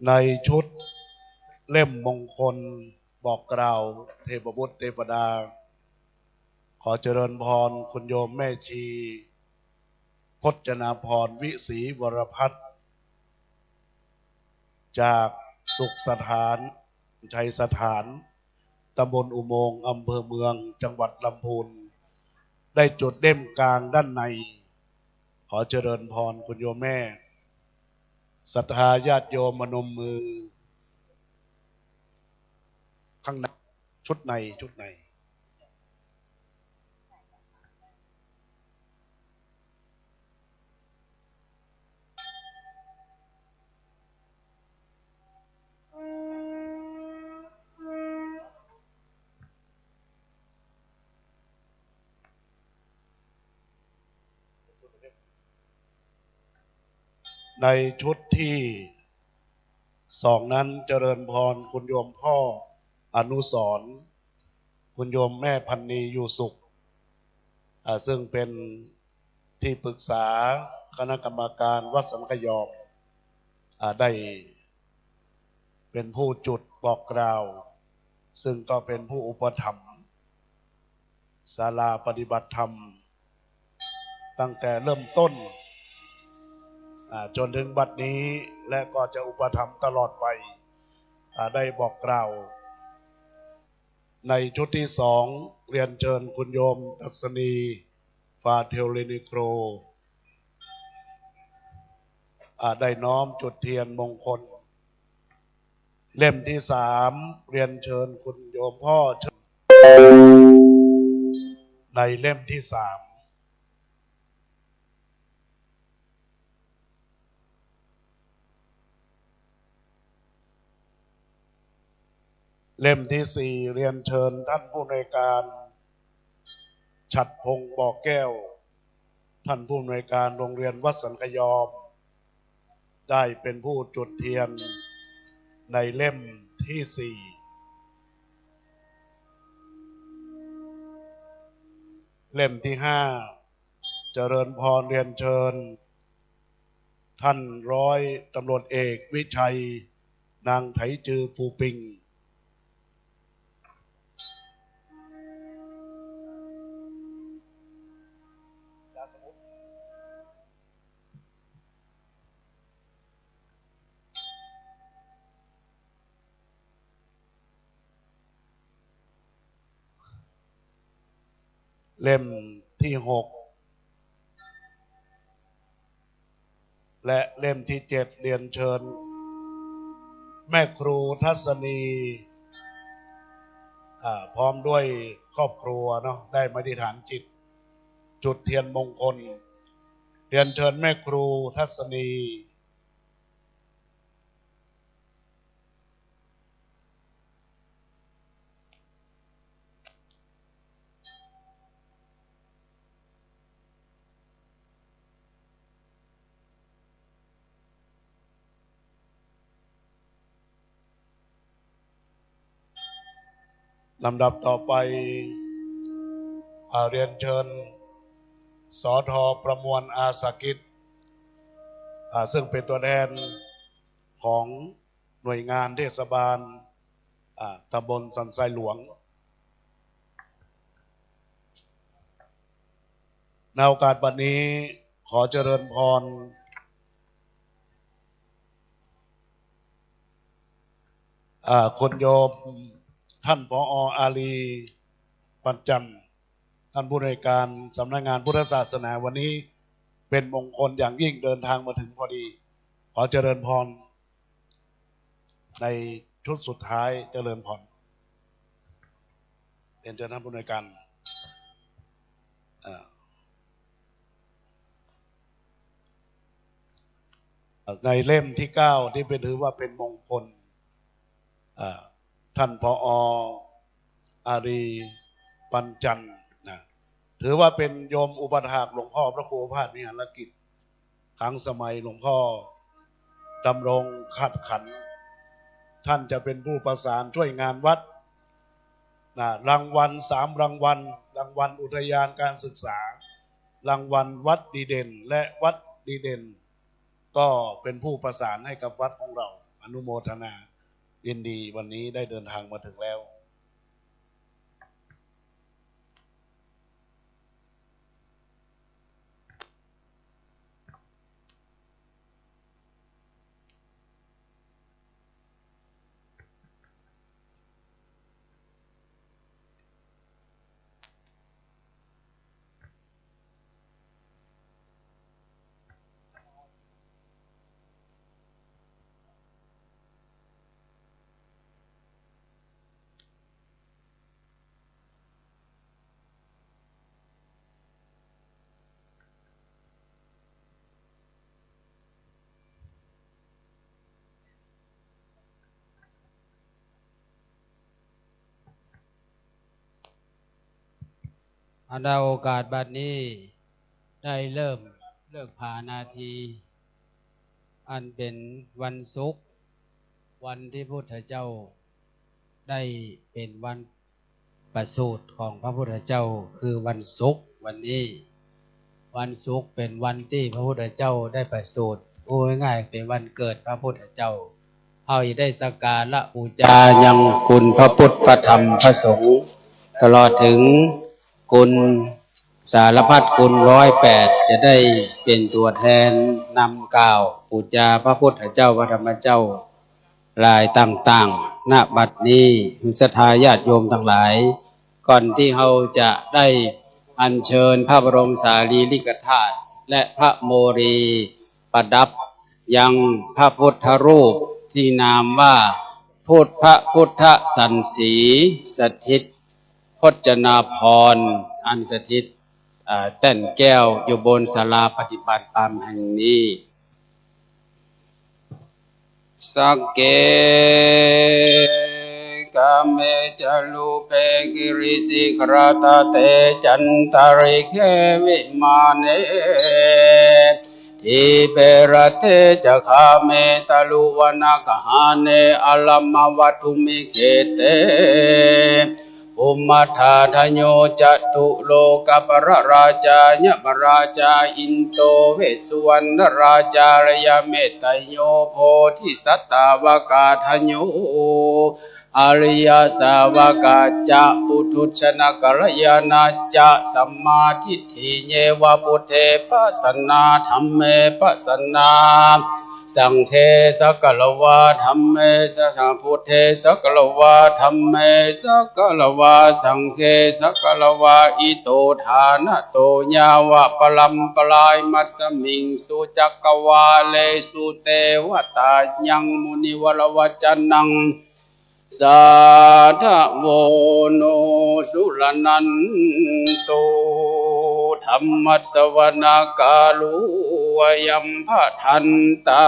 ในชุด เล่มมงคลบอกกล่าวเทพบุตรเทพดาขอเจริญพรคุณโยมแม่ชีพจนาพรวิศีวรพัฒน์จากสุขสถานชัยสถานตำบลอุโมงค์อำเภอเมืองจังหวัดลำพูนได้จุดเล่มกลางด้านในขอเจริญพรคุณโยมแม่ศรัทธาญาติโยมมนมมือข้างในชุดในในชุดที่สองนั้นเจริญพรคุณโยมพ่ออนุสรณ์คุณโยมแม่พันนีอยู่สุขซึ่งเป็นที่ปรึกษาคณะกรรมการวัดสังขยอมได้เป็นผู้จุดบอกกล่าวซึ่งก็เป็นผู้อุปถัมภ์ศาลาปฏิบัติธรรมตั้งแต่เริ่มต้นจนถึงบัดนี้และก็จะอุปถัมภ์ตลอดไปได้บอกกล่าวในชุดที่สองเรียนเชิญคุณโยมทัศนีฟาเทลเลนิโครได้น้อมจุดเทียนมงคลเล่มที่สามเรียนเชิญคุณโยมพ่อในเล่มที่สามเล่มที่สี่เรียนเชิญท่านผู้ในวยการฉัตรพงษ์บ่อแก้วท่านผู้ในวยการโรงเรียนวัดสันขยอมได้เป็นผู้จุดเทียนในเล่มที่สี่เล่มที่ห้าเจริญพรเรียนเชิญท่านร้อยตำรวจเอกวิชัยนางไถจือภูปิงเล่มที่หกและเล่มที่เจ็ดเรียนเชิญแม่ครูทัศนีพร้อมด้วยครอบครัวเนาะได้มาธิษฐานจิตจุดเทียนมงคลเรียนเชิญแม่ครูทัศนีลำดับต่อไปเรียนเชิญสท.ประมวลอาสากิจซึ่งเป็นตัวแทนของหน่วยงานเทศบาลตำบลสันทรายหลวงในโอกาสบัดนี้ขอเจริญพรคุณโยมท่านผอ.อาลีปัญจันทร์ท่านผู้ในวยการสำนักงานพุทธศาสนาวันนี้เป็นมงคลอย่างยิ่งเดินทางมาถึงพอดีขอเจริญพรในชุดสุดท้ายเจริญพรเรียนเชิญท่านผู้ในวยการในเล่มที่9ที่เป็นถือว่าเป็นมงคลท่านผอ.อารีปัญจันทร์ถือว่าเป็นโยมอุปถากหลวงพ่อพระครูพาสวิหารกิจครั้งสมัยหลวงพ่อดำรงขัดขันท่านจะเป็นผู้ประสานช่วยงานวัดรางวัล3รางวัลรางวัลอุทยานการศึกษารางวัลวัดดีเด่นและวัดดีเด่นก็เป็นผู้ประสานให้กับวัดของเราอนุโมทนา ยินดีวันนี้ได้เดินทางมาถึงแล้วอันใดโอกาสบัดนี้ได้เริ่มเลิกพานาทีอันเป็นวันศุกร์วันที่พุทธเจ้าได้เป็นวันประสูติของพระพุทธเจ้าคือวันศุกร์วันนี้วันศุกร์เป็นวันที่พระพุทธเจ้าได้ประสูติง่ายๆเป็นวันเกิดพระพุทธเจ้าเฮาได้สักการะบูชายังคุณพระพุทธพระธรรมพระสงฆ์ตลอดถึงคุณสารพัดคุณ108จะได้เป็นตัวแทนนำกล่าวบูชาพระพุทธเจ้าพระธรรมเจ้าลายต่างๆณบัดนี้ศรัทธาญาติโยมทั้งหลายก่อนที่เราจะได้อัญเชิญพระบรมสารีริกธาตุและพระโมรีประดับยังพระพุทธรูปที่นามว่าพระพุทธสันสีสถิตพจนาภรณ์อันสถิตแต้นแก้วอยู่บนศาลาปฏิบัติธรรมแห่งนี้สักเกกาเมจลูเปกิริสิกราตเตจันตาริเควิมาเนทิเปรเทจะคาเมตลุวนาคหาเนอลัมมวัตุมิเขเตอุมัทธาทโยจตุโลกปรราชายมราชาอินโตเวสุวรรณราชารยเมตตโยโพธิสัตตาวกาทโยอริยสาวกาจะปุถุชนะกัลยาณาจะสัมมาทิฏฐิเยวะพุทเทปัสสนาธัมเมปัสสนาสังฆเสักกลวาธัมเมสังพุทเทสักกลวาธัมเมสักกลวาสังฆสักกลวาอิโตทานะโตญาวะปลัมปลายมัสสมิงสุจักกวาเลสุเตวตายังมุนิวรวจนังสาธโวโนสุลนันโตธรรมัสสวนา กาลุวยัมภทันตา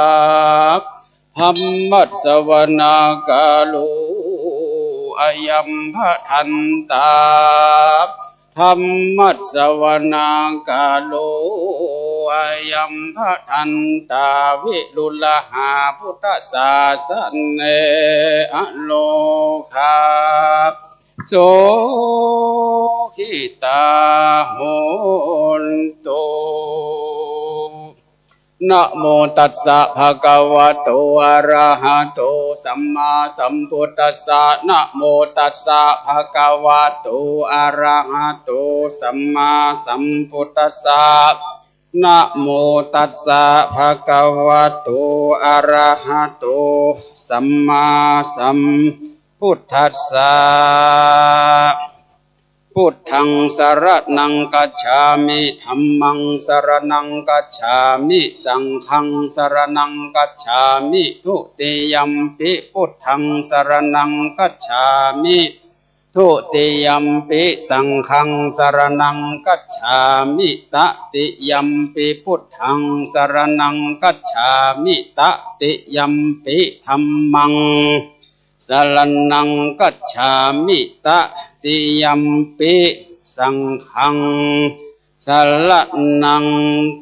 ธรรมัสสวนา กาลุอยัมภทันตาธรรมัสสวนา กาลุอยัมภทันตาวิรุลหาพุทธศาสเนอโลคาโสขิตาโหนตุนะโมตัสสะภะคะวะโตอะระหะโตสัมมาสัมพุทธัสสะนะโมตัสสะภะคะวะโตอะระหะโตสัมมาสัมพุทธัสสะนะโมตัสสะภะคะวะโตอะระหะโตสัมมาสัมพุทธัสสะพุทธังสรณังกัจฉามิธัมมังสรณังกัจฉามิสังฆังสรณังกัจฉามิทุติยัมปิพุทธังสรณังกัจฉามิทุติยัมปิสังฆังสรณังกัจฉามิตติยัมปิพุทธังสรณังกัจฉามิตติยัมปิธัมมังสรณังกัจฉามิตติยัมปิสังฆังสรณัง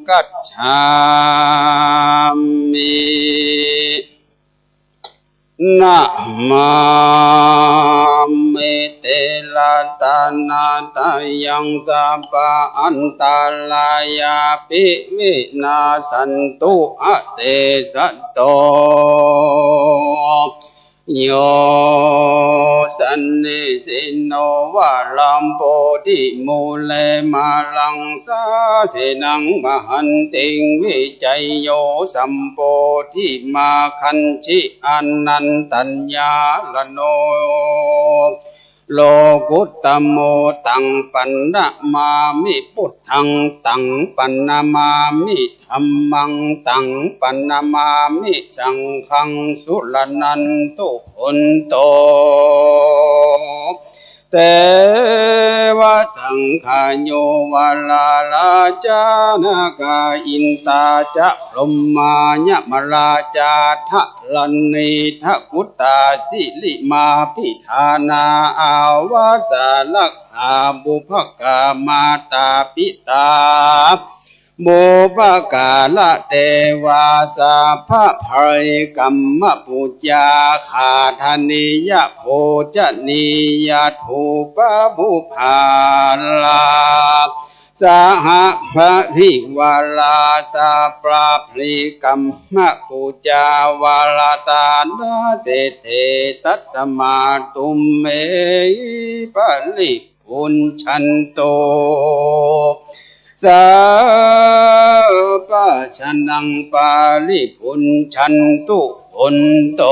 กัจฉามินะมามิเตลาตานาตายังสัพพะอันตรายาปิวินาสันตุอะเสสะโต โยสันนิสินโนวะลัมโพธิมูเลมาลังสาเสนังมหันติงวิจัยโยสัมโพธิมาคันชิอนันตัญญาลโนโลกุตตโมตังปันนะมามิพุทธังตังปันนะมามิธัมมังตังปันนะมามิสังฆังสุรนันตุพุนโตเตวะสังฆโยวาลาลาจานากาอินตาจะพรหมายมราจาทะลันนิทะกุตตาสิลิมาพิธานาอาวาสาลักขาบุพกามาตาปิตาบุปกาละเทวาสาภะภริกัมมปุจจาขาธนิยะโภจนิยะทูปบุภาลาสหพระริวาลาสาปราภริกัมมปุจจาวาลาตานาเสเทตัสมาตุมเมปริปุญชันโตสาปะชันนังปาลิปุญชันตุปุนโต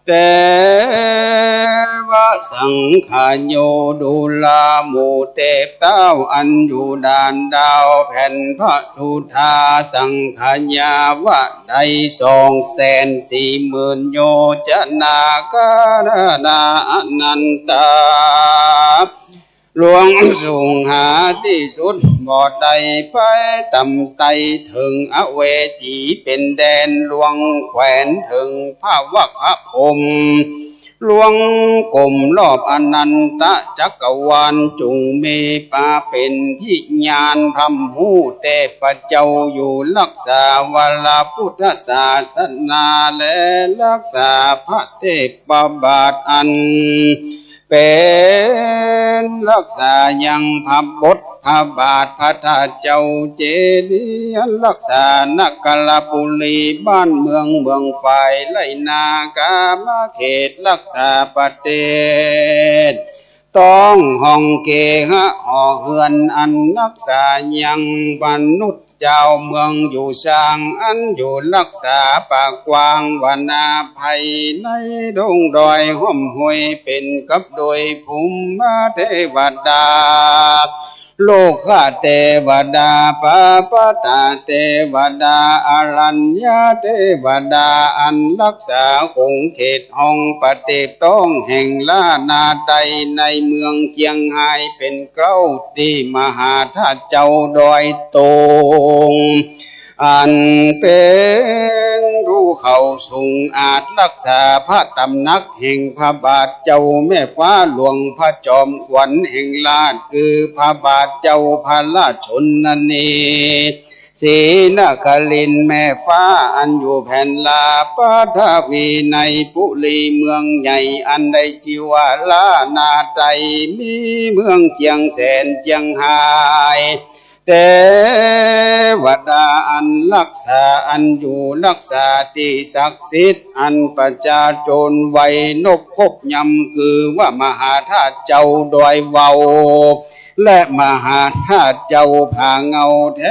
เตวะสังฆโยดุลาโมเตปเต้าอันอยู่ด่านดาวแผ่นพระสุธาสังฆยาวะใด240,000 โยจนาการนาอนันตาหลวงสูงหาที่สุดบ่ใดไปต่ำไตถึงอเวจีเป็นแดนหลวงแขวนถึงพระวะพะพรหมหลวงกลมรอบอนันตจักรวาลจุงเมปาเป็นพิญาณพรำหูเตปะเจ้าอยู่รักษาวลาพุทธศาสนาและรักษาพระเทพบาทอันเป็นรักษายังพระบทพระบาทพระธาตุเจ้าเจดีย์รักษานกลปุรีบ้านเมืองฝ่ายไลนากามาเขตรักษาประเทศต้องห้องเกหะหอเฮือนอันรักษายังมนุษย์เจ้าเมืองอยู่ช่างอันอยู่รักษาปากกว้างวนาภัยในดงดอยห้อมห้วยเป็นกับโดยภูมิเทวดาโลกะเทวดาปะปะตาเทวดาอรัญญาเทวดาอันรักษาคงเขตห้องปฏิต้องแห่งล้านาใดในเมืองเจียงไฮ้เป็นเกล้าตีมหาธาตุเจ้าดอยตงอันเป็นภูเขาสูงอาจรักษาพระตำหนักแห่งพระบาทเจ้าแม่ฟ้าหลวงพระจอมขวัญแห่งลาดคือพระบาทเจ้าพระราชชนนีศรีนครินทร์แม่ฟ้าอันอยู่แผ่นลาปาทวีในปุรีเมืองใหญ่อันได้ชื่อว่าลานาไตมีเมืองเจียงแสนเจียงไฮ้เทวดาอันรักษาอันอยู่รักษาที่ศักดิ์สิทธิ์อันประชาชนไว้นบพบยำคือว่ามหาธาตุเจ้าดอยเว้าและมหาธาตุเจ้าผาเงาแถ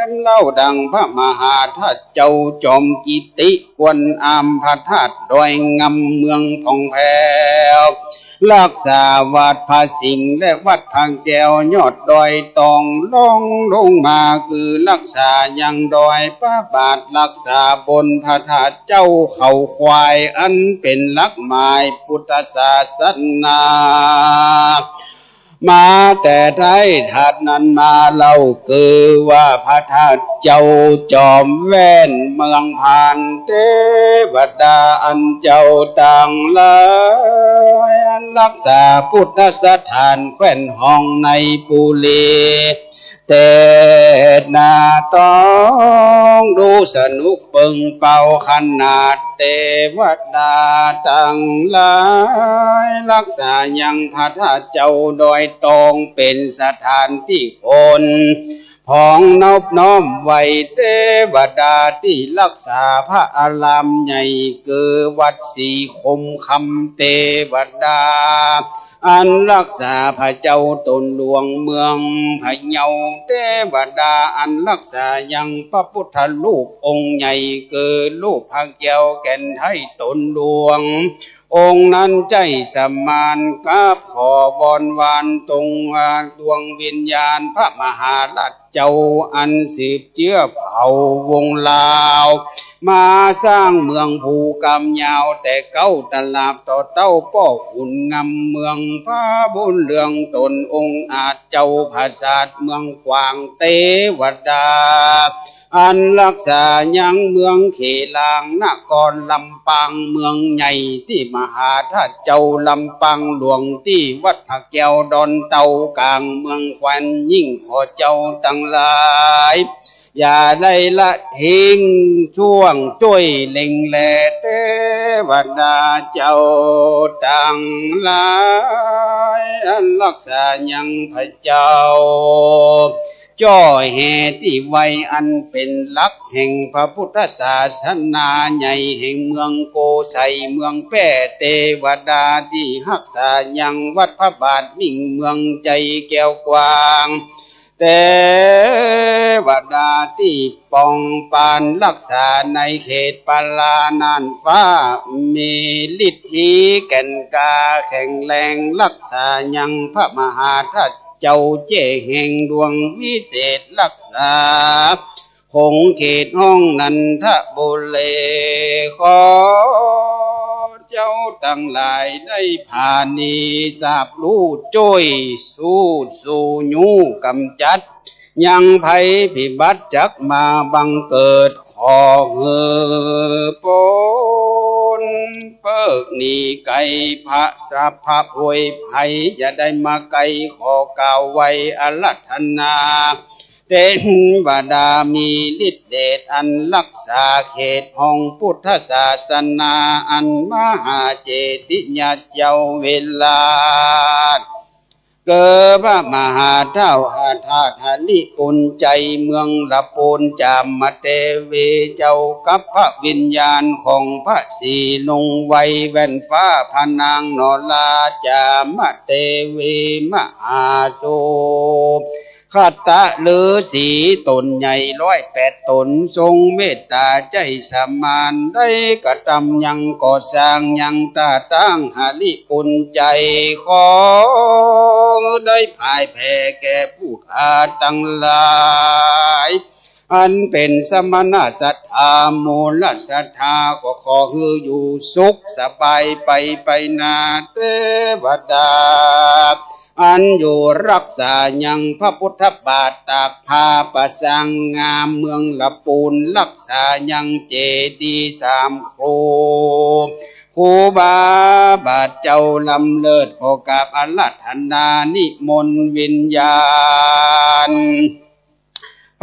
มเล่าดังพระมหาธาตุเจ้าจอมกิติกวนอามพระธาตุดอยงำเมืองผ่องแผ้วรักษาวัดพระสิงห์และวัดทางแก้วยอดดอยตองลงมาคือรักษายังดอยพระบาทรักษาบนพระธาตุเจ้าเขาควายอันเป็นลักหมายพุทธศาสนามาแต่ไทยธาตุนั้นมาเล่าคือว่าพระธาตุเจ้าจอมแว่นเมืองผ่านเทวดาอันเจ้าต่างหลายอันรักษาพุทธสถานแคว้นห้องในปุรีเตนาต้องดูสนุกเปิงเป่าขนาดเทวดาต่างหลายรักษายังพระธาตุเจ้าดอยตองเป็นสถานที่คน พองนอบน้อมไหวเทวดาที่รักษาพระอารามใหญ่เกิดวัดศรีคมคำเทวดาอันรักษาพระเจ้าตนหลวงเมืองพะเยาเทวดาอันรักษายังพระพุทธรูปองค์ใหญ่เกิดรูปพระแก้วแก่นให้ตนหลวงองค์นั้นใจสมานกับขอบอนวานตรงดวงวิญญาณพระมหาราชเจ้าอันสืบเชื้อเผ่าวงลาวมาสร้างเมืองภูกำยาวแต่เก้าตลาบต่อเต้าป้อขุนงำเมืองพระบุญเรืองตนองค์อาจเจ้าภาษาทเมืองกวางเทวดาอันรักษายังเมืองเขลางนครลำปางเมืองใหญ่ที่มหาธาตุเจ้าลำปางหลวงที่วัดพระแก้วดอนเตากลางเมืองควันยิ่งขอเจ้าตั้งหลายอย่าได้ละทิ้งช่วงช่วยเล็งแลเทวดาเจ้าตั้งหลายอันรักษายังพระเจ้าจ้อแห่ที่ไว้อันเป็นหลักแห่งพระพุทธศาสนาใหญ่แห่งเมืองโกไสเมืองแป้เทวดาที่รักษายังวัดพระบาทมิ่งเมืองใจแก้วกว้างเทวดาที่ป้องปานรักษาในเขตปาลานานฟ้ามีฤทธิ์แก่นกาแข็งแรงรักษายังพระมหาธาตุเจ้าเจ้แห่งดวงวิเศษรักษาคงเขตห้องนันทบุรีขอเจ้าทั้งหลายได้ผ่านีทราบรู้จ้อยสู้สู่ยูกำจัดยังภัยพิบัติจักมาบังเกิดขอปนเพิกหนีไก่พระสัพพะโวยภัยอย่าได้มาไก่ขอกล่าวไว้อารัธนาเทวดามีฤทธิเดชอันรักษาเขตห้องพุทธศาสนาอันมหาเจติญาเจ้าเวลาเกิดพระมหาเท่าหาธาตุหาลิปุนใจเมืองละปูนจามมาเตเวเจ้ากับพระวิญญาณของพระสีลงไว้แว่นฟ้าพนางนลาจามเตเวมหาโสคาตะฤาษีตนใหญ่108ตนทรงเมตตาใจสมานได้กระทำยังก่อสร้างยังตาตั้งหาลิปุนใจขอได้พ่ายแพ้แก่ผู้ขาดทั้งหลายอันเป็นสมณะศรัทธามูลศรัทธาก็ขอให้อยู่สุขสบายไปนาเทวดาอันอยู่รักษายังพระพุทธบาทตากผ้าประสังงามเมืองละปูนรักษายังเจดีย์3 ครูครูบาบาทเจ้าลำเลิศขอกราบอาราธนานิมนต์วิญญาณ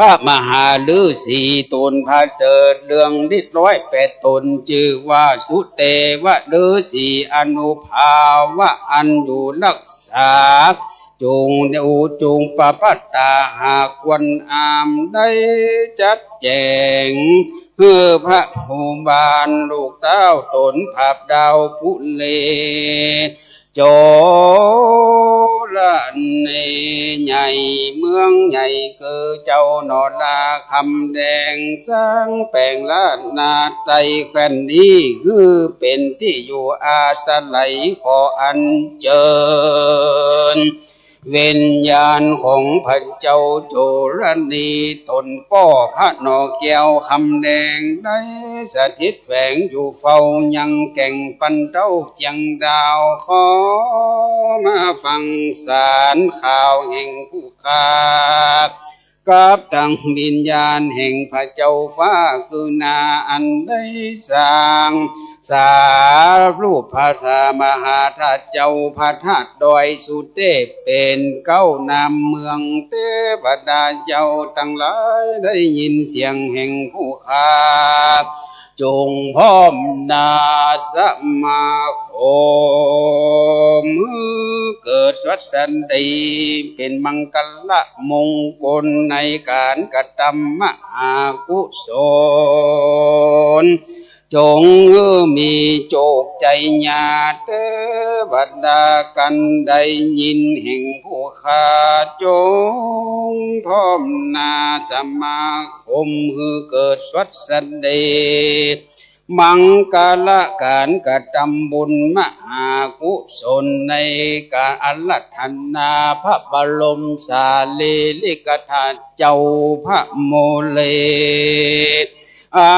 พระมหาฤาษีตนพระเสริฐเรื่องฤทธิ์108ตนชื่อว่าสุเทวฤาษีอนุภาวะอันอยู่รักษาจงประพัตตาหากวันอามได้จัดแจงเพื่อพระภูบาลลูกเต้าตนภาพดาวพุเลโจละเนใหญ่เมืองใหญ่คือเจ้านอลาคำแดงสร้างแปลงล้านนาไตแคว้นนี้คือเป็นที่อยู่อาศัยขออัญเชิญวิญญาณของพระเจ้าโจรณีตนป้อพระนอแก้วคำแดงได้สถิตแฝงอยู่เฝ้ายังแก่งปันเต้าเจียงดาวขอมาฟังสารข่าวแห่งผู้ฆ่ากับทางวิญญาณแห่งพระเจ้าฟ้าคือนาอันได้สร้างสารูปภาษามหาธาตุเจ้าพระธาตุดอยสุเทพเป็นเก้านามเมืองเทวดาเจ้าทั้งหลายได้ยินเสียงแห่งผู้ฆ่าจงพร้อมนาสมาคม เกิดสวัสดีเป็นมังกรมงคลในการกระทำมหากุศลจงมีโจกใจญาเตวดากันได้ยินแห่งผู้ขาจงพร้อมนาสมาคมคือเกิดสวัสดีมังกรการกระทำบุญมหากุศลในการอาราธนาพระบรมสารีริกธาตุเจ้าพระโมเลอั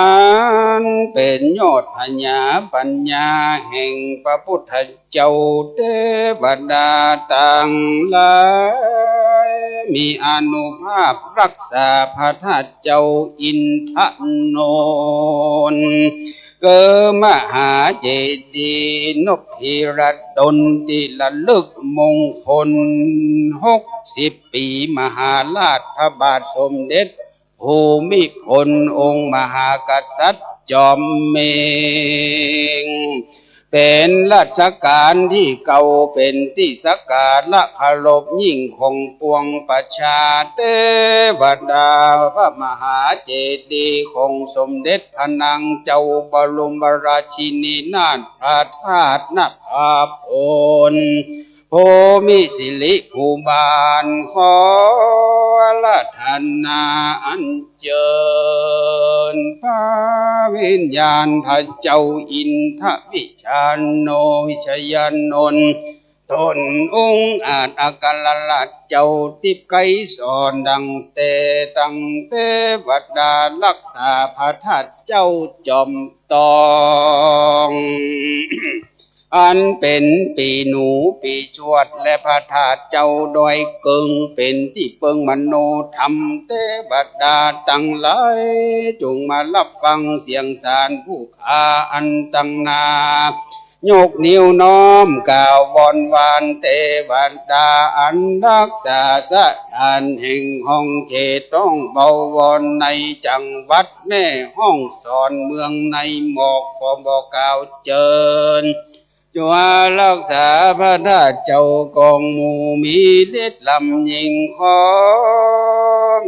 นเป็นยอดพญาปัญญาแห่งพระพุทธเจ้าเทวดาต่างหลายมีอานุภาพรักษาพระธาตุเจ้าอินทนนท์เกิดมหาเจดีย์นพพิรดลที่ระลึกมงคล60 ปีมหาราชพระบาทสมเด็จภูมิพลองค์มหากษัตริย์จอมเมงเป็นราชการที่เก่าเป็นที่สักการะเคารพยิ่งของปวงประชาเทวดาพระมหาเจดีย์ของสมเด็จพระนางเจ้าบรมราชินีนาถพระธาตุนภาพลโพมิสิริภูบาลขอราธนาอัญเชิญพระวิญญาณพระเจ้าอินทวิชาโนวิชยานนท์ตนองค์อาจอัครราชเจ้าทิพย์ไกรสอนดังเตตั้งเทวดารักษาพระธาตุเจ้าจอมตองอันเป็นปีหนูปีชวดและพระธาตุเจ้าดอยเกิงเป็นที่เปิงมโนธรรมเทวดาตั้งหลายจงมารับฟังเสียงสารผู้ขาอันตั้งนายกนิ้วน้อมกล่าววอนวานเทวดาอันรักษาสถานแห่งห้องเขตต้องเบาวอนในจังหวัดแม่ห้องสอนเมืองในหมอกขอบอกกล่าวเจิญจงรักษาพระธาตุเจ้ากองหมู่มีฤทธิ์ลำยิ่งขอ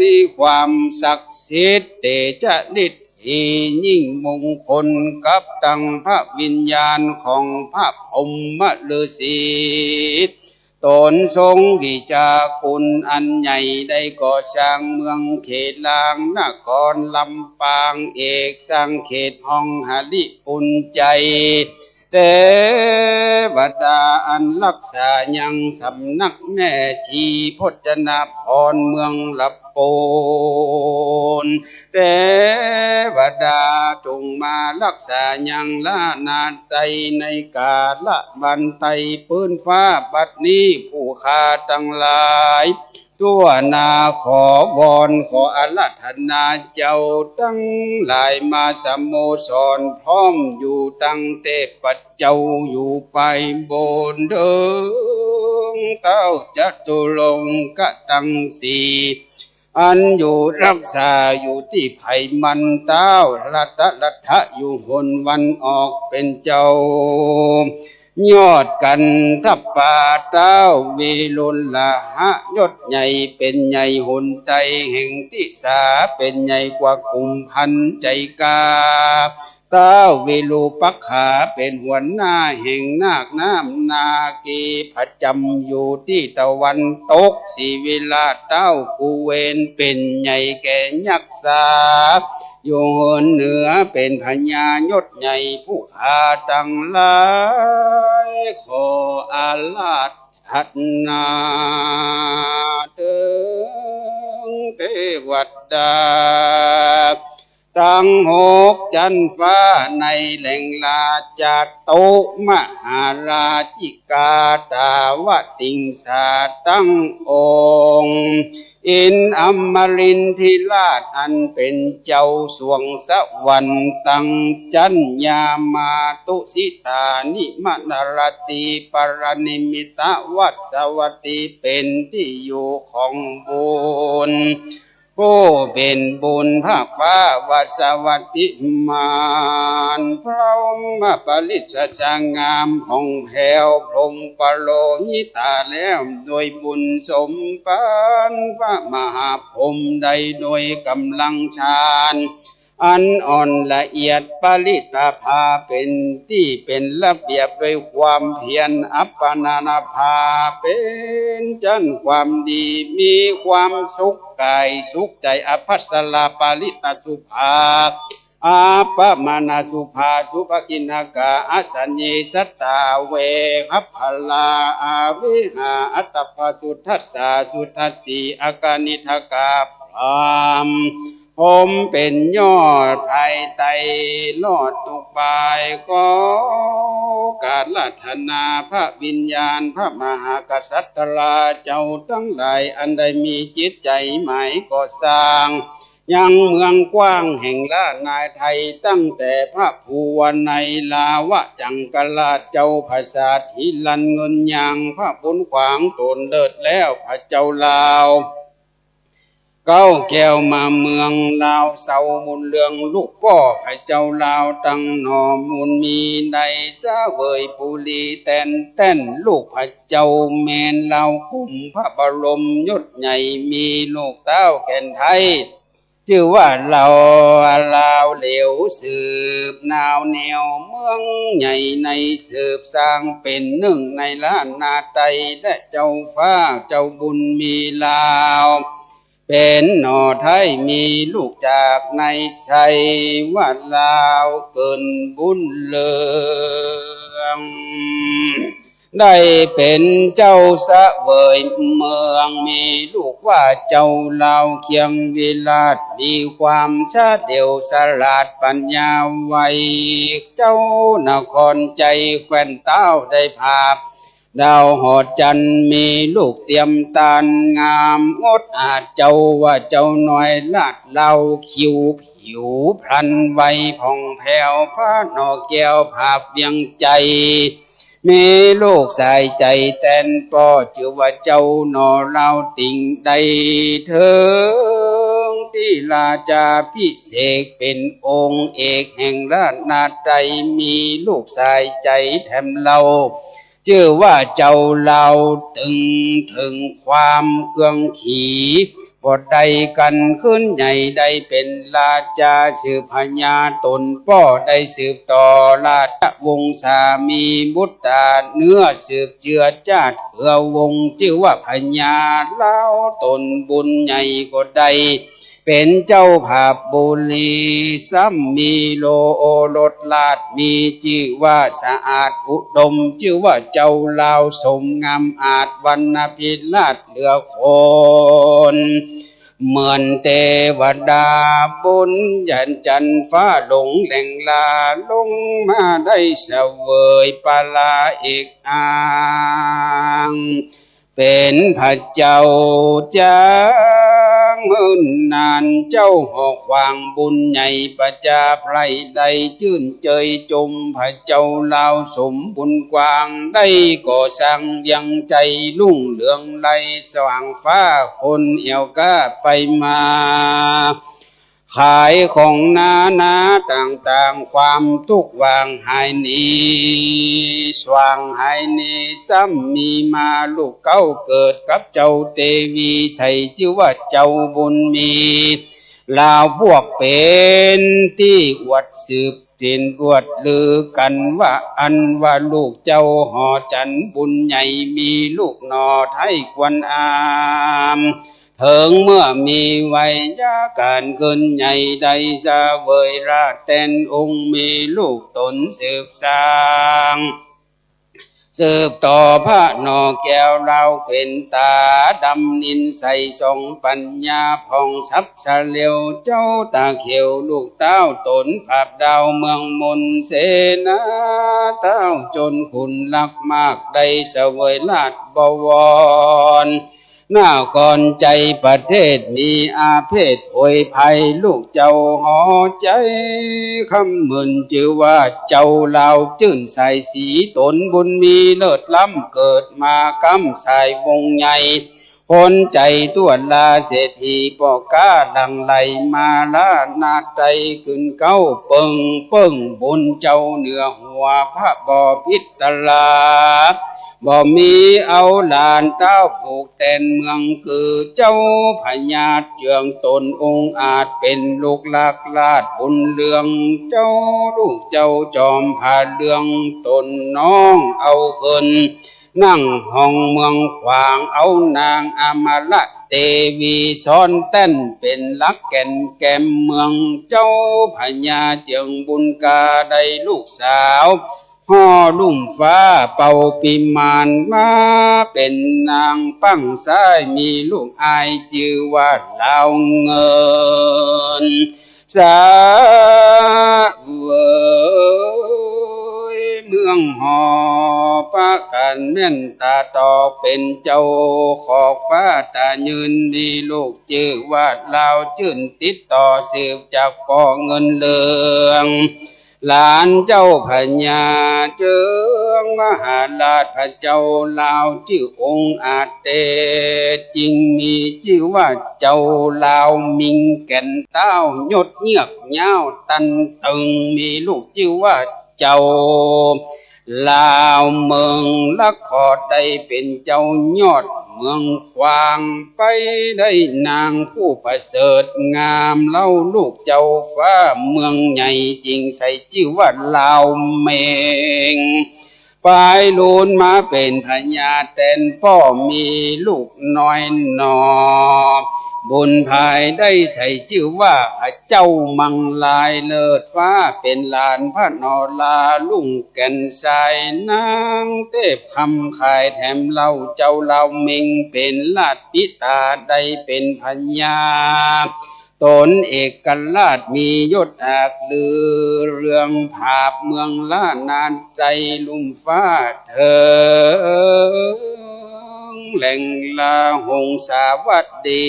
มีความศักดิ์สิทธิ์เตจาฤทธิ์ที่ยิ่งมงคลกับตังพระวิญญาณของพระพรหมฤาษีตนทรงวิจาคุณอันใหญ่ได้ก่อสร้างเมืองเขตลางนครลำปางเอกสร้างเขตห้องหลิปุ่นใจเทวดาอันรักษายังสำนักแม่ชีพจนาพรเมืองลับโปนเทวดาจงมารักษายังละนาใจในกาละบันไตปืนฟ้าบัดนี้ผู้ข้าทั้งหลายตัวนาขอวอนขออาราธนาเจ้าตั้งหลายมาสมโมสรพร้อมอยู่ตั้งเทพเจ้าอยู่ไปบนเดิมเต้าจัตุรงกตังสีอันอยู่รักษาอยู่ที่ไผ่มันเต้ารัตะอยู่หนวันออกเป็นเจ้ายอดกันทับป่าเต้าเวลุลละหะยศใหญ่เป็นใหญ่หุนใจแห่งทิสาเป็นใหญ่กว่ากุมพันใจกาเต้าเวลุปักขาเป็นหัวหน้าแห่งนาคน้ำนากีประจำอยู่ที่ตะวันตกสีเวลาเต้ากูเวนเป็นใหญ่แก่ยักษาอยู่เหนือเป็นพญายศใหญ่ผู้ข้าตั้งหลายขออาราธนาถึงเทวดาตั้งหกจันฟ้าในแหล่งลาจาโตมหาราชิกาตาวติงสาตั้งองค์อินอมรินทิราชอันเป็นเจ้าสวงสวรรค์ตั้งจัญญามาตุสิตานิมนรติปรนิมิตวัสวัติเป็นที่อยู่ของบุญ ผู้เป็นบุญภาคฟ้าวัสวัตติมานพระมปริศจางงามของแผ่วพรหมปโลหิตาแล้วโดยบุญสมปานพระมหาพรหมใดโดยกำลังฌานอันอ่อนละเอียดปริตาภาเป็นที่เป็นระเบียบด้วยความเพียรอัปปนานาภาเป็นจันความดีมีความสุขกายสุขใจอภัสสลาปริตาสุภาอาปะมานาสุภาสุภกินากาอสัญญีสัตตาเวหัพพลาอาวิหาอัตตปสุทัสสาสุทัสสีอากานิทกาพรามผมเป็นยอดภายไตลอดตุกบายก็การลัทนาพระวิญญาณพระมหากษัตริย์เจ้าทั้งหลายอันใดมีจิตใจหมายก่อสร้างยังเมืองกว้างแห่งล้านนาไทยตั้งแต่พระภูวันในลาวะจังกลาเจ้าภาษาทิลันเงินยังพระบุญขวางตนเลิศแล้วพระเจ้าลาวเก้าแก้วมาเมืองลาวเสามุนเรืองลูกพ่อพระเจ้าลาวตั้งหนอมุนมีในสะเวยปุรีแต้นลูกพระเจ้าแมนลาวคุ้มพระบรมยศใหญ่มีลูกเต้าแก่นไทยชื่อว่าเราลาวเหลวสืบนาวแนวเมืองใหญ่ในสืบสร้างเป็นหนึ่งในล้านนาไตและเจ้าฟ้าเจ้าบุญมีลาวเป็นหน่อไทยมีลูกจากในไสว่าลาวเกินบุญเลืองได้เป็นเจ้าสะเวยเมืองมีลูกว่าเจ้าลาวเคียงวิลาศมีความชาเดียวสลาดปัญญาไวเจ้านครใจแคว้นเต้าได้ภาพดาวหอดจันมีลูกเตรียมตานงามงดอาจเจ้าว่าเจ้าน้อยลาดเล่าคิวผิวพลันไวผ่องแผ้วพระนอแก้วภาพเวียงใจมีลูกสายใจแตนป่อชื่อว่าเจ้าหนอเล่าติ่งใดเถิงที่ลาจาพิเศษเป็นองค์เอกแห่งราชนาไตรมีลูกสายใจแถมเล่าชื่อว่าเจ้าเล่าตึงถึงความเครื่องขี่บทใดกันขึ้นใหญ่ใดเป็นราชาสืบพญาตนป่อได้สืบต่อราชวงศ์สามีบุตรเนื้อสืบเจือจาดเพื่อวงชื่อว่าพญาเล่าตนบุญใหญ่ก็ได้เป็นเจ้าภาพบุรีซ้ำมีโลโอรสลาดมีชื่อว่าสะอาดอุดมชื่อว่าเจ้าลาวสมงามอาจวรรณพิลาศเหลือคนเหมือนเทวดาบุญยันจันฟ้าหลงแหล่งลาลงมาได้เสวยปลาเอกอ่างเป็นพระเจ้าจางหืนนานเจ้าหอกวางบุญใหญ่ประจาไพรใดชื่นเจยจมพระเจ้าลาวสมบุญกว้างได้ก่อสร้างยังใจลุ่งเหลืองไหลสว่างฟ้าคนเอี่ยวก้าไปมาขายของนาต่างๆความทุกข์วางหายหนีสว่างหายหนีซ้ำมีมาลูกเก้าเกิดกับเจ้าเตวีใส่ชื่อว่าเจ้าบุญมีลาวพวกเป็นที่อวดสืบถิ่นอวดลือกันว่าอันว่าลูกเจ้าหอจันบุญใหญ่มีลูกนอไทยควนอามถึงเมื่อมีวัยยาการเกินใหญ่ใดจะเวยราชแตนองค์มีลูกตนสืบสร้างสืบต่อพระนอแก้วเราเป็นตาดำนินใสทรงปัญญาผ่องชับเฉลียวเจ้าตาเขียวลูกเต้าตนภาพดาวเมืองมนเสนาเต้าจนคุณลักมากได้เสวยลาดบวรหน้าก่อนใจประเทศมีอาเพศโอยภัยลูกเจ้าหอใจคำมื่นชื่อว่าเจ้าลาวจื่นใสสีตนบุญมีเลิศล้ำเกิดมากำสายวงใหญ่ค คนใจตัวลาเศรษฐีปอก้าดังไหลมาลานาใจขึ้นเก้าเปิงบุญเจ้าเหนือหัวพระบ่อพิตลาบ่มีเอาหลานเต้าผูกแทนเมืองคือเจ้าพญาเจืองตนองค์อาจเป็นลูกหลากลาดบุญเรืองเจ้าลูกเจ้าจอมผ่าเรืองตนน้องเอาขึ้นนั่งห้องเมืองขวางเอานางอมละเตวีซ้อนเต้นเป็นลักแก่นแก้มเมืองเจ้าพญาเจืองบุญกาได้ลูกสาวห่อลุ่มฟ้าเป่าปิมานมาเป็นนางปั้งซ้ายมีลูกอายชื่อว่าลาวเงินสาเวยเมืองหอปะกันแม่นตาตอกเป็นเจ้าขอบฟ้าตายืนมีลูกชื่อว่าลาวจื่นติดต่อสืบจากพ่อเงินเลืองหลานเจ้าพญาเจืองมหาราชพระเจ้าลาวชื่อองค์อาจเตจริงมีชื่อว่าเจ้าลาวมิงแก่นเต้ายดเงียกเงาตันตึงมีลูกชื่อว่าเจ้าลาวเมืองละขอดได้เป็นเจ้ายอดเมืองควางไปได้นางผู้ประเสริฐงามเล่าลูกเจ้าฟ้าเมืองใหญ่จริงใส่ชื่อว่าลาวเมงปลายลูนมาเป็นพญาแตนพ่อมีลูกน้อยหนอบุญภายได้ใส่ชื่อว่าเจ้ามังลายเลิศฟ้าเป็นหลานพระนลาลุงแก่นสายนางเทพคำขายแถมเล่าเจ้าเล่าเมงเป็นลาดปิตาได้เป็นพญาตนเอกราชมียศอักลือเรื่องภาพเมืองล้านานใจลุ่มฟ้าเธอแหล่งลาหงสาวัสดี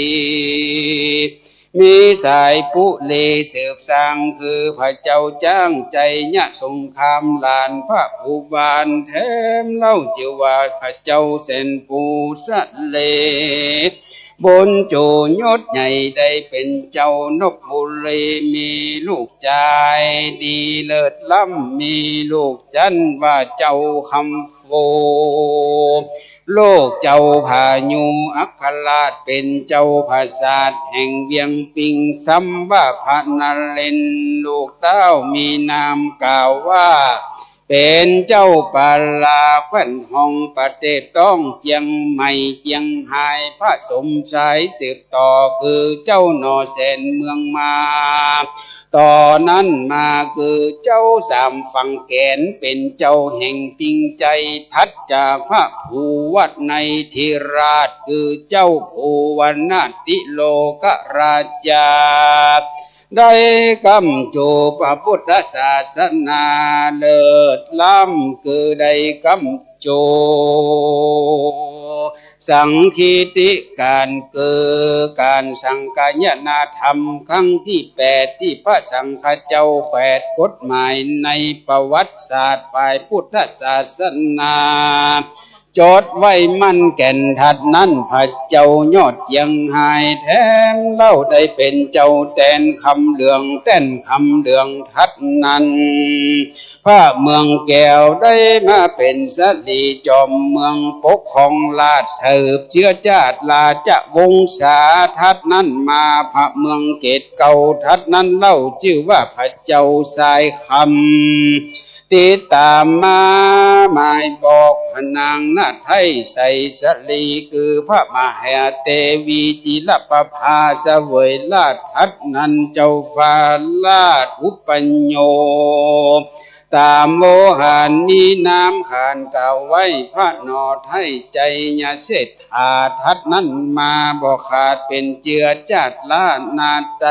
มีสายปุเลสืบสร้างคือพระเจ้าจ้างใจยะสงครามลานพระภูบาลแถมเล่าชื่อว่าพระเจ้าเซนปูสะเลบนโจยศใหญ่ได้เป็นเจ้านกบุรีมีลูกชายดีเลิศล้ำมีลูกจันว่าเจ้าคำโฟโลกเจ้าพายุอัคราชเป็นเจ้าภาษาแห่งเวียงปิงสัมว่าพระนเรนลูกเต้ามีนามกล่าวว่าเป็นเจ้าปาลาแคว้นห้องประเทศต้องเจียงใหม่เจียงไฮ้พระสมชายสืบต่อคือเจ้านอแสนเมืองมาต่อนั้นมาคือเจ้าสามฝั่งแขนเป็นเจ้าแห่งปิงใจทัดจากพระภูวัดในธิราชคือเจ้าภูวนาติโลกราชาได้กำโจพระพุทธศาสนาเลิศล้ำคือได้กำโจสังคีติการเกิดการสังกายนาธรรมครั้งที่8ที่พระสังฆเจ้าแฝดกฎหมายในประวัติศาสตร์ฝ่ายพุทธศาสนาจดไว้มั่นแก่นทัดนั้นพระเจ้ายอดเจียงไฮ้แถมเล่าได้เป็นเจ้าแตนคำเหลืองแต้นคำเหลืองทัดนั้นพระเมืองแก้วได้มาเป็นสลีจอมเมืองปกครองราชสืบเชื้อชาติราชวงศาทัดนั้นมาพระเมืองเกตเก่าทัดนั้นเล่าชื่อว่าพระเจ้าสายคำติดตามมาหมายบอกพนางนาไทยใส่สลีคือพระมหาเทวีจิรปภาเสวยราชทัดนั้นเจ้าฟ้าราชอุปัญโญตามโวหารนี้น้ำขานกล่าวไว้พระนอไทยใจยาเสดอาทัดนั้นมาบอกขาดเป็นเจือจัดล้านนาใจ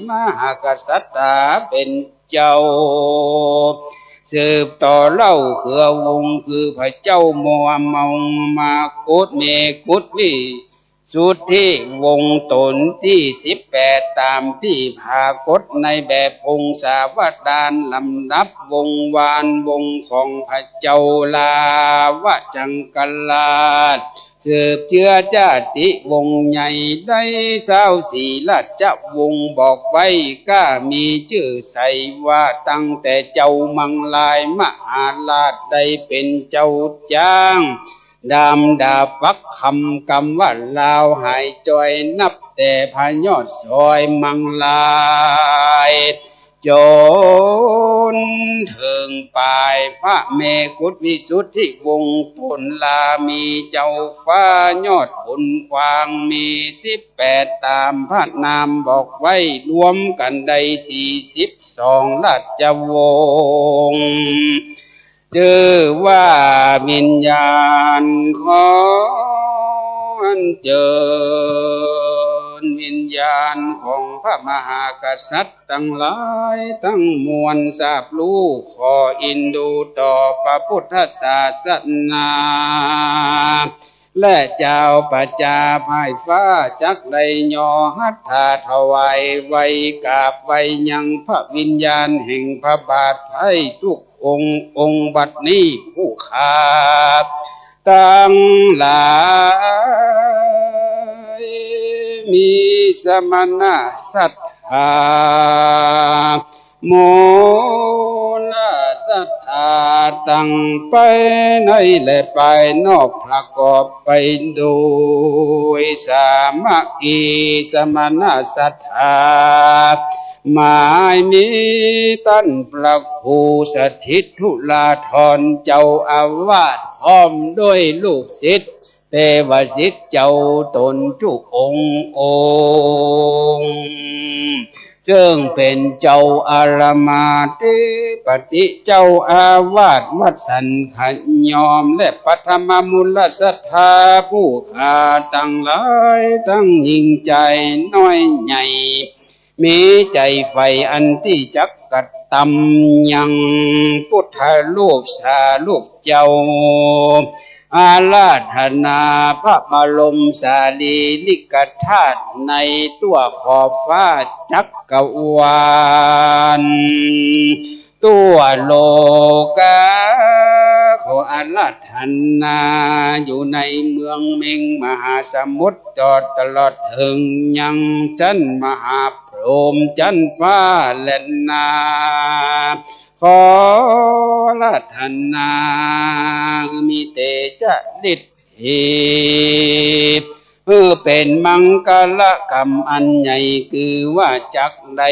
มหากษัตริย์เป็นเจ้าสืบต่อเล่าเขือวงคือพระเจ้ามัวเมามากุดเมกุดวิสุดที่วงตนที่18ตามที่ภากฏในแบบพงศาวดารลำดับวงวานวงของพระเจ้าลาวจังกลาด สืบเชื้อชาติวงศ์ใหญ่ได้สาวสีราชวงศ์บอกไว้ก้ามีชื่อใส่ว่าตั้งแต่เจ้ามังลายมหาราชได้เป็นเจ้าจ้างดามดาฟักคำว่าลาวหายจอยนับแต่พยอดซอยมังลายจนถึงปลายพระเมกุฏวิสุทธิวงศ์ต้นลามีเจ้าฟ้ายอดบุญกวางมี18ตามพระนามบอกไว้รวมกันได้42ราชวงศ์ชื่อว่าวิญญาณของอันเจิญวิญญาณของพระมหากษัตริย์ทั้งหลายทั้งมวลทราบรู้ขออินดูต่อพระพุทธศาสนาและเจ้าประจาภายฟ้าจักได้ย่อหัตถาถวายไว้กราบไว้ยังพระวิญญาณแห่งพระบาทไทยทุกองค์บัดนี้ผู้ขาตั้งหลายมีสมณะศรัทธาโมลศรัทธาตั้งไปในและไปนอกประกอบไปโดยสามัคคีสมณะศรัทธาหมายมีตั้นพระครูสถิตธุลาธรเจ้าอาวาสพร้อมด้วยลูกศิษย์เทวศิษย์เจ้าตนทุกองค์ซึ่งเป็นเจ้าอารมาธิปติเจ้าอาวาสวัดสันขยอมและปัทมมูลศรัทธาผู้ขาตั้งหลายตั้งยิ่งใจน้อยใหญ่มีใจไฟอันที่จักกัดตำยังพุทธรูปสารูปเจ้าอาราธนาพระบรมสารีริกธาตุในตัวขอบฟ้าจักรวาลตัวโลกาขออาราธนาอยู่ในเมืองเมงมหาสมุทรตลอดถึงยังจันมหาพรหมจันฟ้าและนาขอราธนามีเตจฤทธิ์เป็นมังกรกรรมอันใหญ่คือว่าจักใด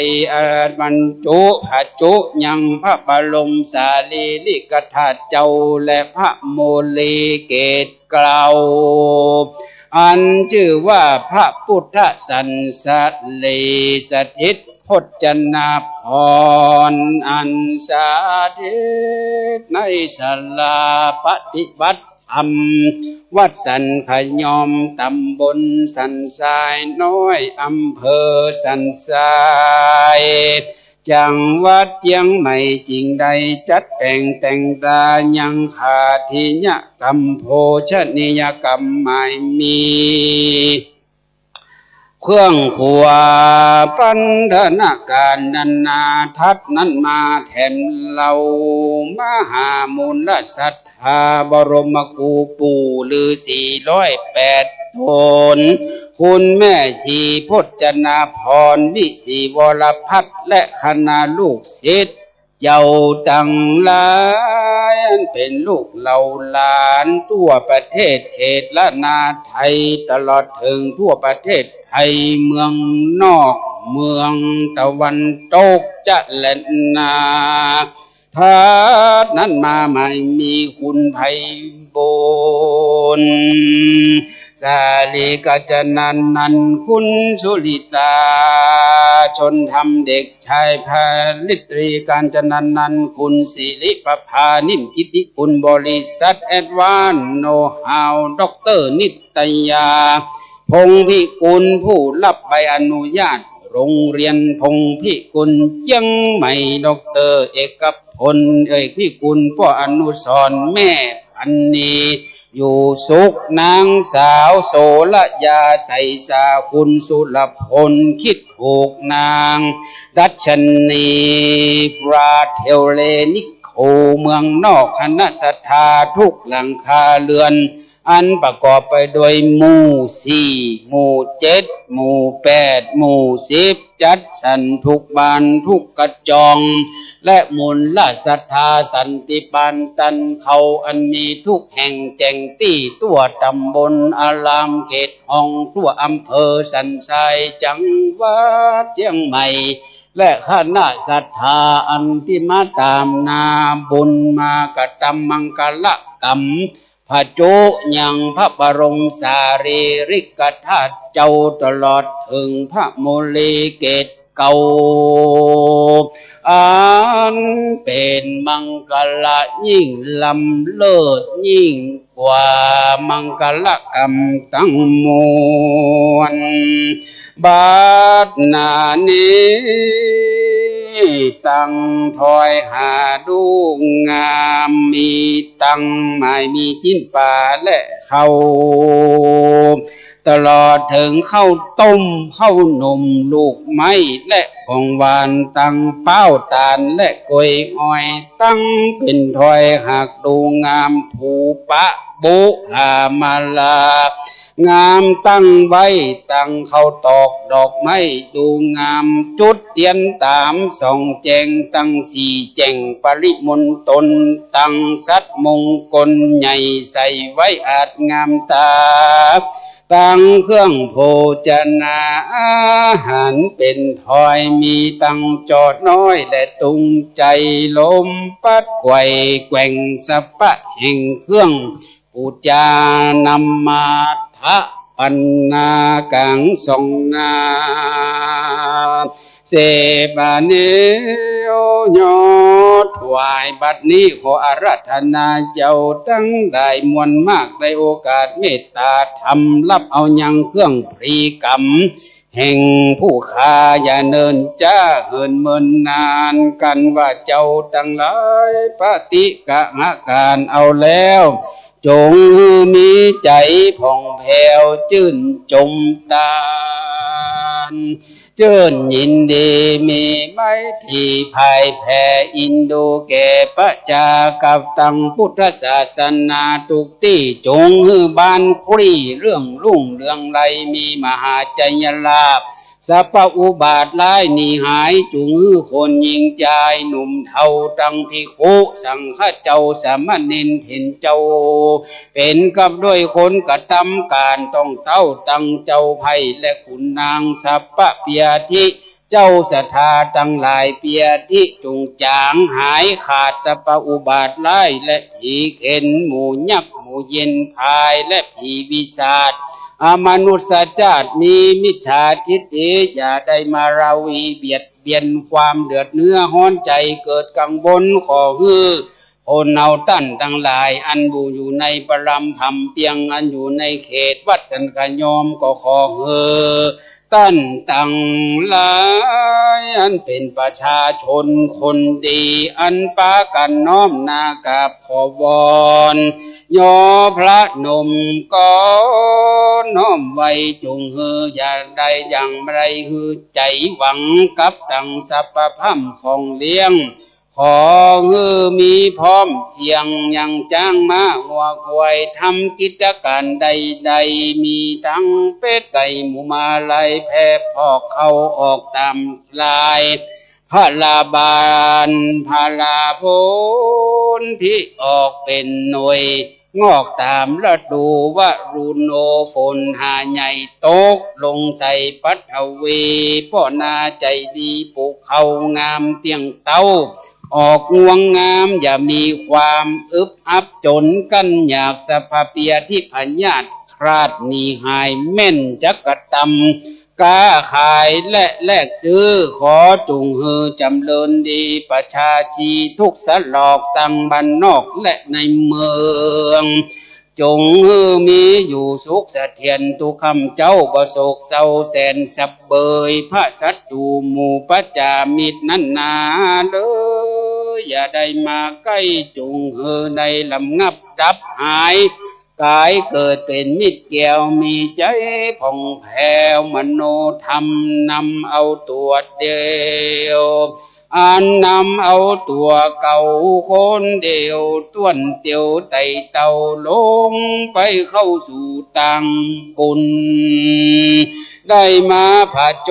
บรรจุพระจุยังพระบรมสารีริกธาตุเจ้าและพระโมลีเกตกล่าวอันชื่อว่าพระพุทธสันสลีสถิตพจนาพรอันสาธิตในศาลาปฏิบัติธรรมวัดสันขยอมตำบลสันทรายน้อยอำเภอสันทรายจังหวัดเชียงใหม่จริงใดจัดแต่งตายังขาทิยกรรมโภชนิยกรรมไม่มีเครื่องขวาปันธนาการนันนาทัดนั้นมาแถมเรามหามูลศรัทธาบรมครูปู่ฤาษี108 ตนคุณแม่ชีพจนาพรวิศิวรพัฒน์และคณะลูกศิษย์เจ้าตั้งหลายเป็นลูกเหล่าหลานทั่วประเทศเขตละนาไทยตลอดถึงทั่วประเทศไทยเมืองนอกเมืองตะวันตกจะเล่นนาทัดนั้นมาไม่มีคุณไพบูลย์สาลีกัจนันคุณสุริตาชนธรรมเด็กชายพาลิตรีการจนันคุณศิริประภานิ่มกิติคุณบริษัทแอดวานโนฮาวด็อกเตอร์นิตยาพงพิกุลผู้รับใบอนุญาตโรงเรียนพงพิกุลเจียงใหม่ด็อกเตอร์เอกพลพิกุลพ่ออนุสรณ์แม่พันนีอยู่สุขนางสาวโสระยาใสสาคุณสุรพลคิดถูกนางดัชนีฟราเทลนิโคเมืองนอกคณะศรัทธาทุกหลังคาเรือน อันประกอบไปด้วยหมู่สี่หมู่เจ็ดหมู่แปดหมู่สิบจัดสรรทุกบ้านทุกกระจองและมูลละศรัทธาสันติปานตันเขาอันมีทุกแห่งแจ่งตี้ตัวตำบลอารามเขตห้องตัวอำเภอสันทรายจังหวัดเชียงใหม่และคณะศรัทธาอันที่มาตามนาบุญมากตำมังกลกรรมพระโจยังพระบรมสารีริกธาตุเจ้าตลอดถึงพระโมลีเกตเก่าอันเป็นมังกรยิ่งลำเลิศยิ่งกว่ามังกรกรรมทั้งมวลบัดนานี้ตั้งถอยหาดูงามมีตั้งไม่มีจิ้นป่าและเขาตลอดถึงข้าวต้มข้าวหนุ่มลูกไม้และของหวานตั้งเป้าตาลและกล้วยอ้อยตั้งเป็นถอยหักดูงามถูปะบุหามาลางามตั้งไว้ตั้งเข้าตอกดอกไม้ดูงามจุดเตียนตามส่องแจงตั้งสี่แจงปริมณฑลตั้งสัตมงคลใหญ่ใส่ไว้อาจงามตาตั้งเครื่องโภชนาอาหารเป็นถอยมีตั้งจอดน้อยและตุงใจลมปัดไกวแกว่งสะปะแห่งเครื่องปูจานำมาทะปันนากังสงนาเสบาเนโอยอดถวายบัดนี้ขออาราธนาเจ้าตั้งได้มวลมากได้โอกาสเมตตาธรรมรับเอายังเครื่องพรีกรรมแห่งผู้ค้าอย่าเนินจ้าเหินเมินนานกันว่าเจ้าตั้งหลายปฏิกะอาการเอาแล้วจงมีใจผ่องแผ้วชื่นจมตานเจิญยินดีมีไม้ที่ภายแผ่อินโดแก่ประชากับตั้งพุทธศาสนาทุกที่จงฮือบานครีเรื่องรุ่งเรืองไรมีมหาใจยลาภสัพพะอุบาทร้ายนิหายจุงคนยิงใจหนุ่มเทาตังภิกขุสังฆเจ้าสามเณรเห็นเจ้าเป็นกับด้วยคนกระทำการต้องเต้าตังเจ้าไพและขุนนางสัพพะเปียทิเจ้าศรัทธาตั้งหลายเปียทิจงจางหายขาดสัพพะอุบาทร้ายและผีเข็นหมู่ยักษ์หมู่เย็นพายและผีวิสาทมนุษย์ชาติมีมิจฉาทิฏฐิอย่าได้มาราวีเบียดเบียนความเดือดเนื้อห้อนใจเกิดกังวลขอฮือคนเอาตั้นทั้งหลายอันบูอยู่ในปรำพำเปียงอันอยู่ในเขตวัดสันกยอมก็ขอฮือตั้นตั้งหลายอันเป็นประชาชนคนดีอันปากันน้อมนากราบขอวอนยอพระนมก็น้อมไว้จงฮืออย่าใดอย่างไรฮือใจหวังกับตั้งสัพพะพัมของเลี้ยงขอฮือมีพร้อมเสียงยังจ้างมาหัวควายทำกิจการใดๆมีทั้งเป็ดไก่หมูมาลายแพะพอกเข้าออกตามลายพระลาบานพระลาโพนที่ออกเป็นหน่วยงอกตามฤดูวรุณโอฝนหาใหญ่ตกลงใส่ปัทวีพ่อนาใจดีปลูกเขางามเตียงเต้าออกงวงงามอย่ามีความอึบอับจนกันอยากสภาเปียที่พญาตคราดหนีหายแม่นจักตำกาขายและแลกซื้อขอจุงฮือจำเริญดีประชาชีทุกสลอกตั้งบ้านนอกและในเมืองจงฮือมีอยู่สุขเสถียรทุกคำเจ้าประโศกเศร้าแสนสับเบยพระสัตตูหมู่ปัจจามิตรนั้นนาเลยอย่าได้มาใกล้จุงฮือในลำงับดับหายกายเกิดเป็นมิตรแก้วมีใจผ่องแผ้วมโนธรรมนำเอาตัวเดียว อันนำเอาตัวเก่าคนเดียวต้วนเตียวไต่เต่าลงไปเข้าสู่ตังกุลได้มาพระโจ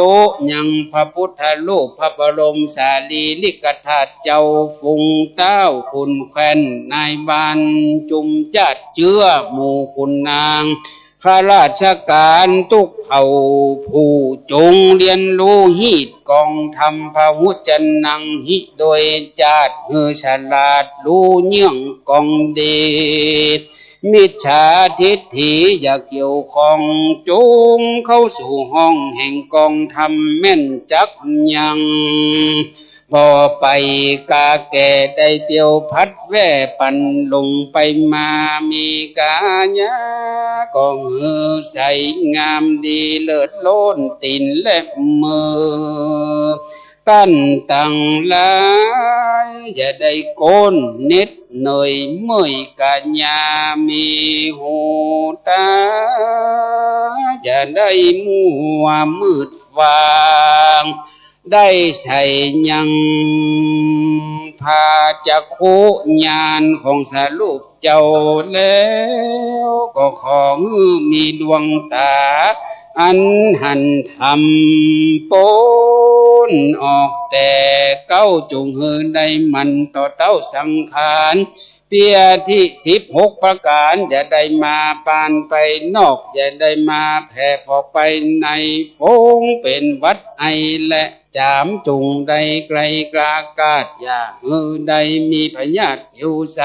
ยังพระพุทธรูปพระบรมสารีริกธาตุเจ้าฟุงเต้าคุณแควนนายบานจุมจัดเจือหมู่คุณนางข้าราชการทุกเผ่าผู้จงเรียนรู้ฮีตกองทำพหุจนังหิโดยจาดฉลาดรู้เยื่องกองเดชมิจฉาทิฏฐิอย่าเกี่ยวข้องจงเข้าสู่ห้องแห่งกองทำแม่นจักยังพอไปกาแก่ได้เตียวพัดแว่ปันลงไปมามีกาญาก็หือใสงามดีเลิศโล้นตินและมือตั้นตังลายอย่าได้โกนเน็ดเหนื่อยเมื่อยกาญามีหูตาอย่าได้มัวมืดฟางได้ใส่ยังพาจักขุญาณของสรุปเจ้าแล้วก็ขอมีดวงตาอันหันทำปนออกแต่เก้าจงหือได้มันต่อเต้าสังขารเปียที่16ประการอย่าได้มาปานไปนอกอย่าได้มาแผ่พอไปในฟงเป็นวัดไอและจามจุงใดไกลกลากาดอย่าหือใดมีพญาติอยู่ใส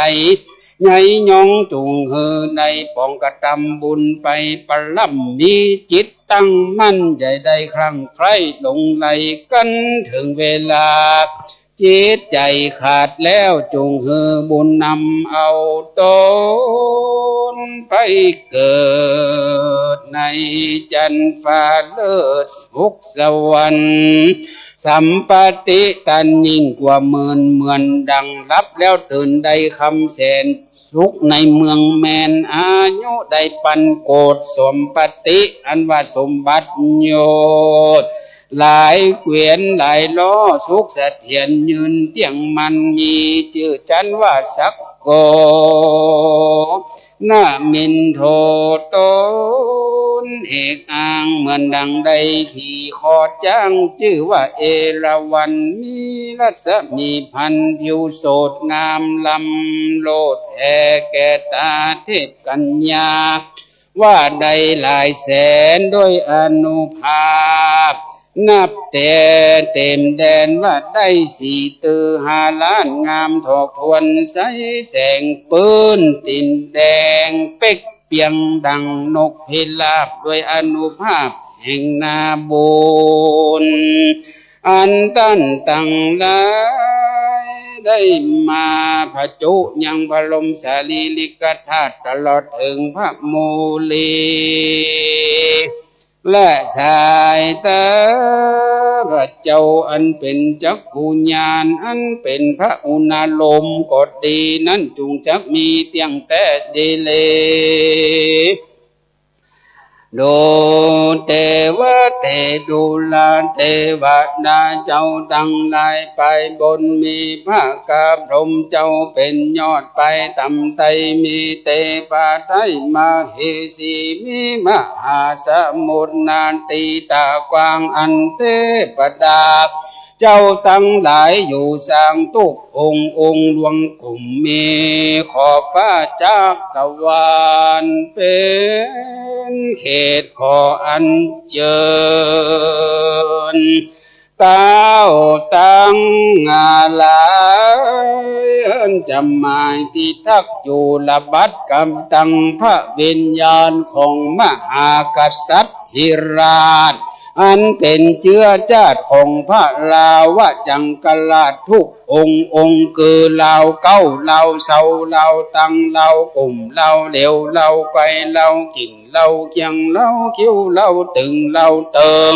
ไงยองจุงหือใดป้องกระทำบุญไปปล่ำมีจิตตั้งมั่นอย่าได้คลั่งไคล้หลงไหลกันถึงเวลาจิตใจขาดแล้วจงหือบุญนำเอาตนไปเกิดในจันฟ้าเลิศสุขสวรรค์สัมปติตันยิ่งกว่าหมื่นเหมือนดังรับแล้วตื่นได้คำแสนสุขในเมืองแมนอายุได้ปันโกดสมปติอันว่าสมบัติโยดหลายเกวียนหลายล้อสุขเสถียรยืนเตียงมันมีชื่อจันว่าสักโกนามินโทตนเอกอ้างเหมือนดังใดขี่คอจ้างชื่อว่าเอราวัณมีรัศมีพันผิวโสดงามลำโลดแห่แก่ตาเทพกัญญาว่าใดหลายแสนด้วยอนุภาพนับแต่เต็มแดนว่าได้4-5 ล้านงามถอกทวนใสแสงปืนตินแดงเป๊กเปียงดังนกพิราบด้วยอนุภาพแห่งนาบุญอันตันตังหลายได้มาพระจุยังพระลมสารีริกธาตุตลอดถึงพระโมลีและสายตาพระเจ้าอันเป็นจักขุญาณอันเป็นพระอุณาโลมกฎดีนั้นจุงจักมีเตียงแต่ดีเลโดเทวะเทดุลาเทวดาเจ้าตั้งหลายไปบนมีพระกาพรหมเจ้าเป็นยอดไปต่ำไตมีเตปาไทยมาเฮสีมีมหาสมุทรนานตีตากวางอันเทปดาเจ้าตั้งหลายอยู่สร้างทุกองค์ดวงกลุ่มมีขอบฟ้าจักรวาลเป็นเขตขออันเจิญเต้าตั้งหลายอันจำหมายที่ทักอยู่ระบัดกำตังพระวิญญาณของมหากษัตริย์ธิราชอันเป็นเชื้อชาติของพระลาวจังกราชทุกองค์คือลาวเก้าลาวเสาลาวตังลาวกลุ่มลาวเหลวลาวไกลาวกิ่งลาวเคียงลาวคิ้วลาวตึงลาวเติง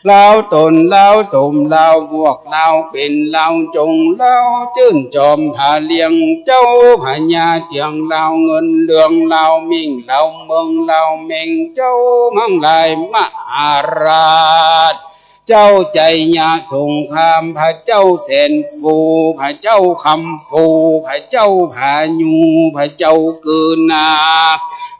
ลาวตนลาวสมลาวบวกลาวเป็นลาวจงลาวจื้นจอมหาเลียงเจ้าพญาเจียงลาวเงินเรืองลาวมิ่งลาวเมืองลาวเมงเจ้ามังลายมหาราช เจ้าใจยาสงครามพระเจ้าแสนฟูพระเจ้าคำฟูพระเจ้าผายูพระเจ้าเกินนา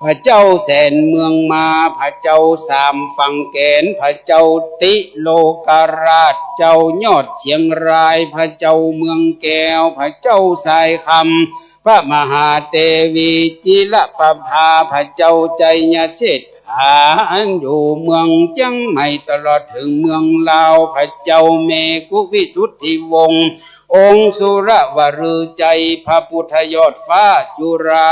พระเจ้าแสนเมืองมาพระเจ้าสามฝั่งแกนพระเจ้าติโลกราชเจ้ายอดเชียงรายพระเจ้าเมืองแก้วพระเจ้าสายคำพระมหาเทวีจิรประภาพระเจ้าใจยเศรษฐาอยู่เมืองเชียงใหม่ตลอดถึงเมืองลาวพระเจ้าเมกุวิสุทธิวงศ์องค์สุรวฤใจพระพุทธยอดฟ้าจุรา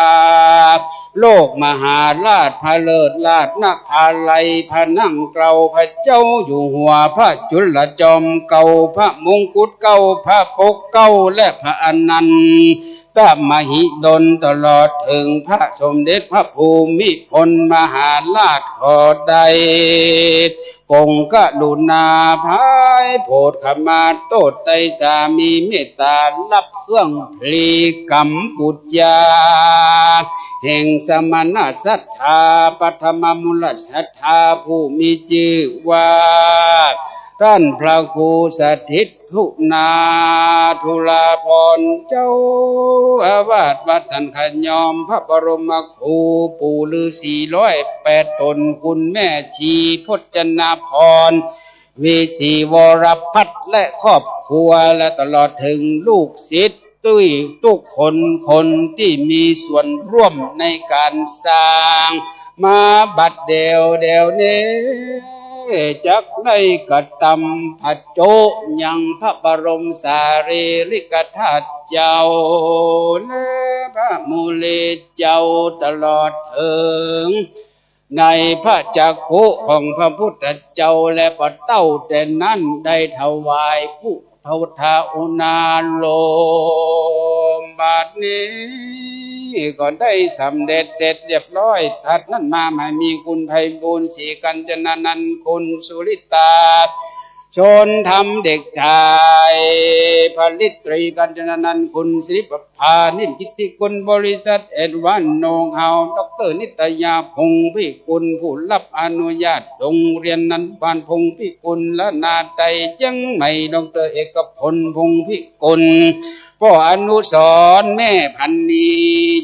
โลกมหาราชพระเลิศราชนภาลัยพระนั่งเกลาพระเจ้าอยู่หัวพระจุลจอมเก่าพระมงกุฎเก่าพระปกเก่าและพระอนันต์ตมหิดลตลอดถึงพระสมเด็จพระภูมิพลมหาราชขอใดปงกรุณาภายโปรดขมาโตษไตสามีเมตตารับเครื่องพลีกัมปุจจาแห่งสมณศรัทธาปฐมมูลศรัทธาผู้มีชื่อว่าท่านพระครูสถิตทุนาทุลาภรณ์เจ้าอาวาสวัดสันขยอมพระบรมครูปู่ฤาษี108 ตนคุณแม่ชีพจนาพรวิศีวรพัฒน์และครอบครัวและตลอดถึงลูกศิษย์ทุกคนที่มีส่วนร่วมในการสร้างมาบัดเดียวนี้จักได้กระทำพัดโจยังพระบรมสารีริกธาตุเจ้าและพระมูลีเจ้าตลอดถึงในพระจักขุของพระพุทธเจ้าและพระเต้าแต่นั้นได้ถวายผู้เท่าทาอุณาโลมบัดนี้ก็ได้สำเร็จเสร็จเรียบร้อยทัดนั้นมาไม่มีคุณไพบูลย์ศรีกัญจนานันท์คุณสุริตาชนธรรมเด็กชายผลิตรีกัญจนานันท์คุณศิริประภานิมกิติคุณบริษัทเอ็ดวันโนงเฮาดร.นิตยาพงศ์พิกุลผู้รับอนุญาตโรงเรียนนั้นบานพงศ์พิกุลและนาไตจังไม่ดร.เอกพลพงศ์พิกุลพ่ออนุสรณ์แม่พันนี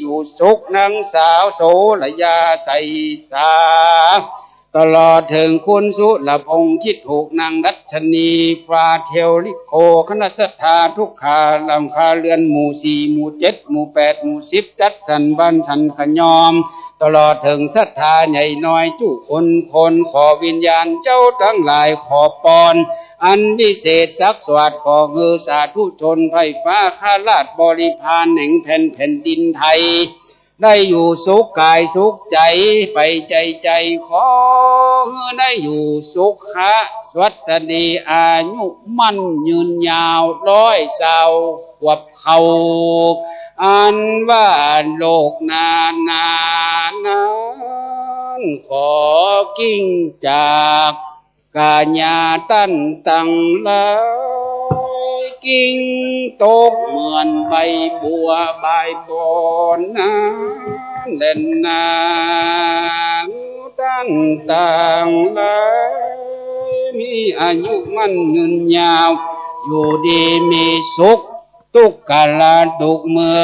อยู่สุขนางสาวโสระยาใสสาตลอดถึงคุณสุรพงษ์คิดถูกนางรัชนีฟราเทลลิโคคณะศรัทธาทุกขาลำคาเรือนหมู่4หมู่7หมู่8หมู่10จัดสรรบ้านฉันขยอมตลอดถึงศรัทธาใหญ่น้อยจุคนขอวิญญาณเจ้าทั้งหลายขอปอนอันวิเศษศักดิ์สวัสดิ์ขอคือสาธุชนไพฟ้าข้าราชบริพารแห่งแผ่นดินไทยได้อยู่สุขกายสุขใจไปใจขอได้อยู่สุขะสวัสดีอายุมั่นยืนยาว100 ขวบเขาอันว่าโลกนานขอกิ้งจากกาญาตั้นตังลายกิ้งตกเหมือนใบบัวใบบอนน้ำเล่นนางตั้นตังลายมีอายุมั่นยืนยาวอยู่ดีมีสุขทุกกาลทุกเมื่อ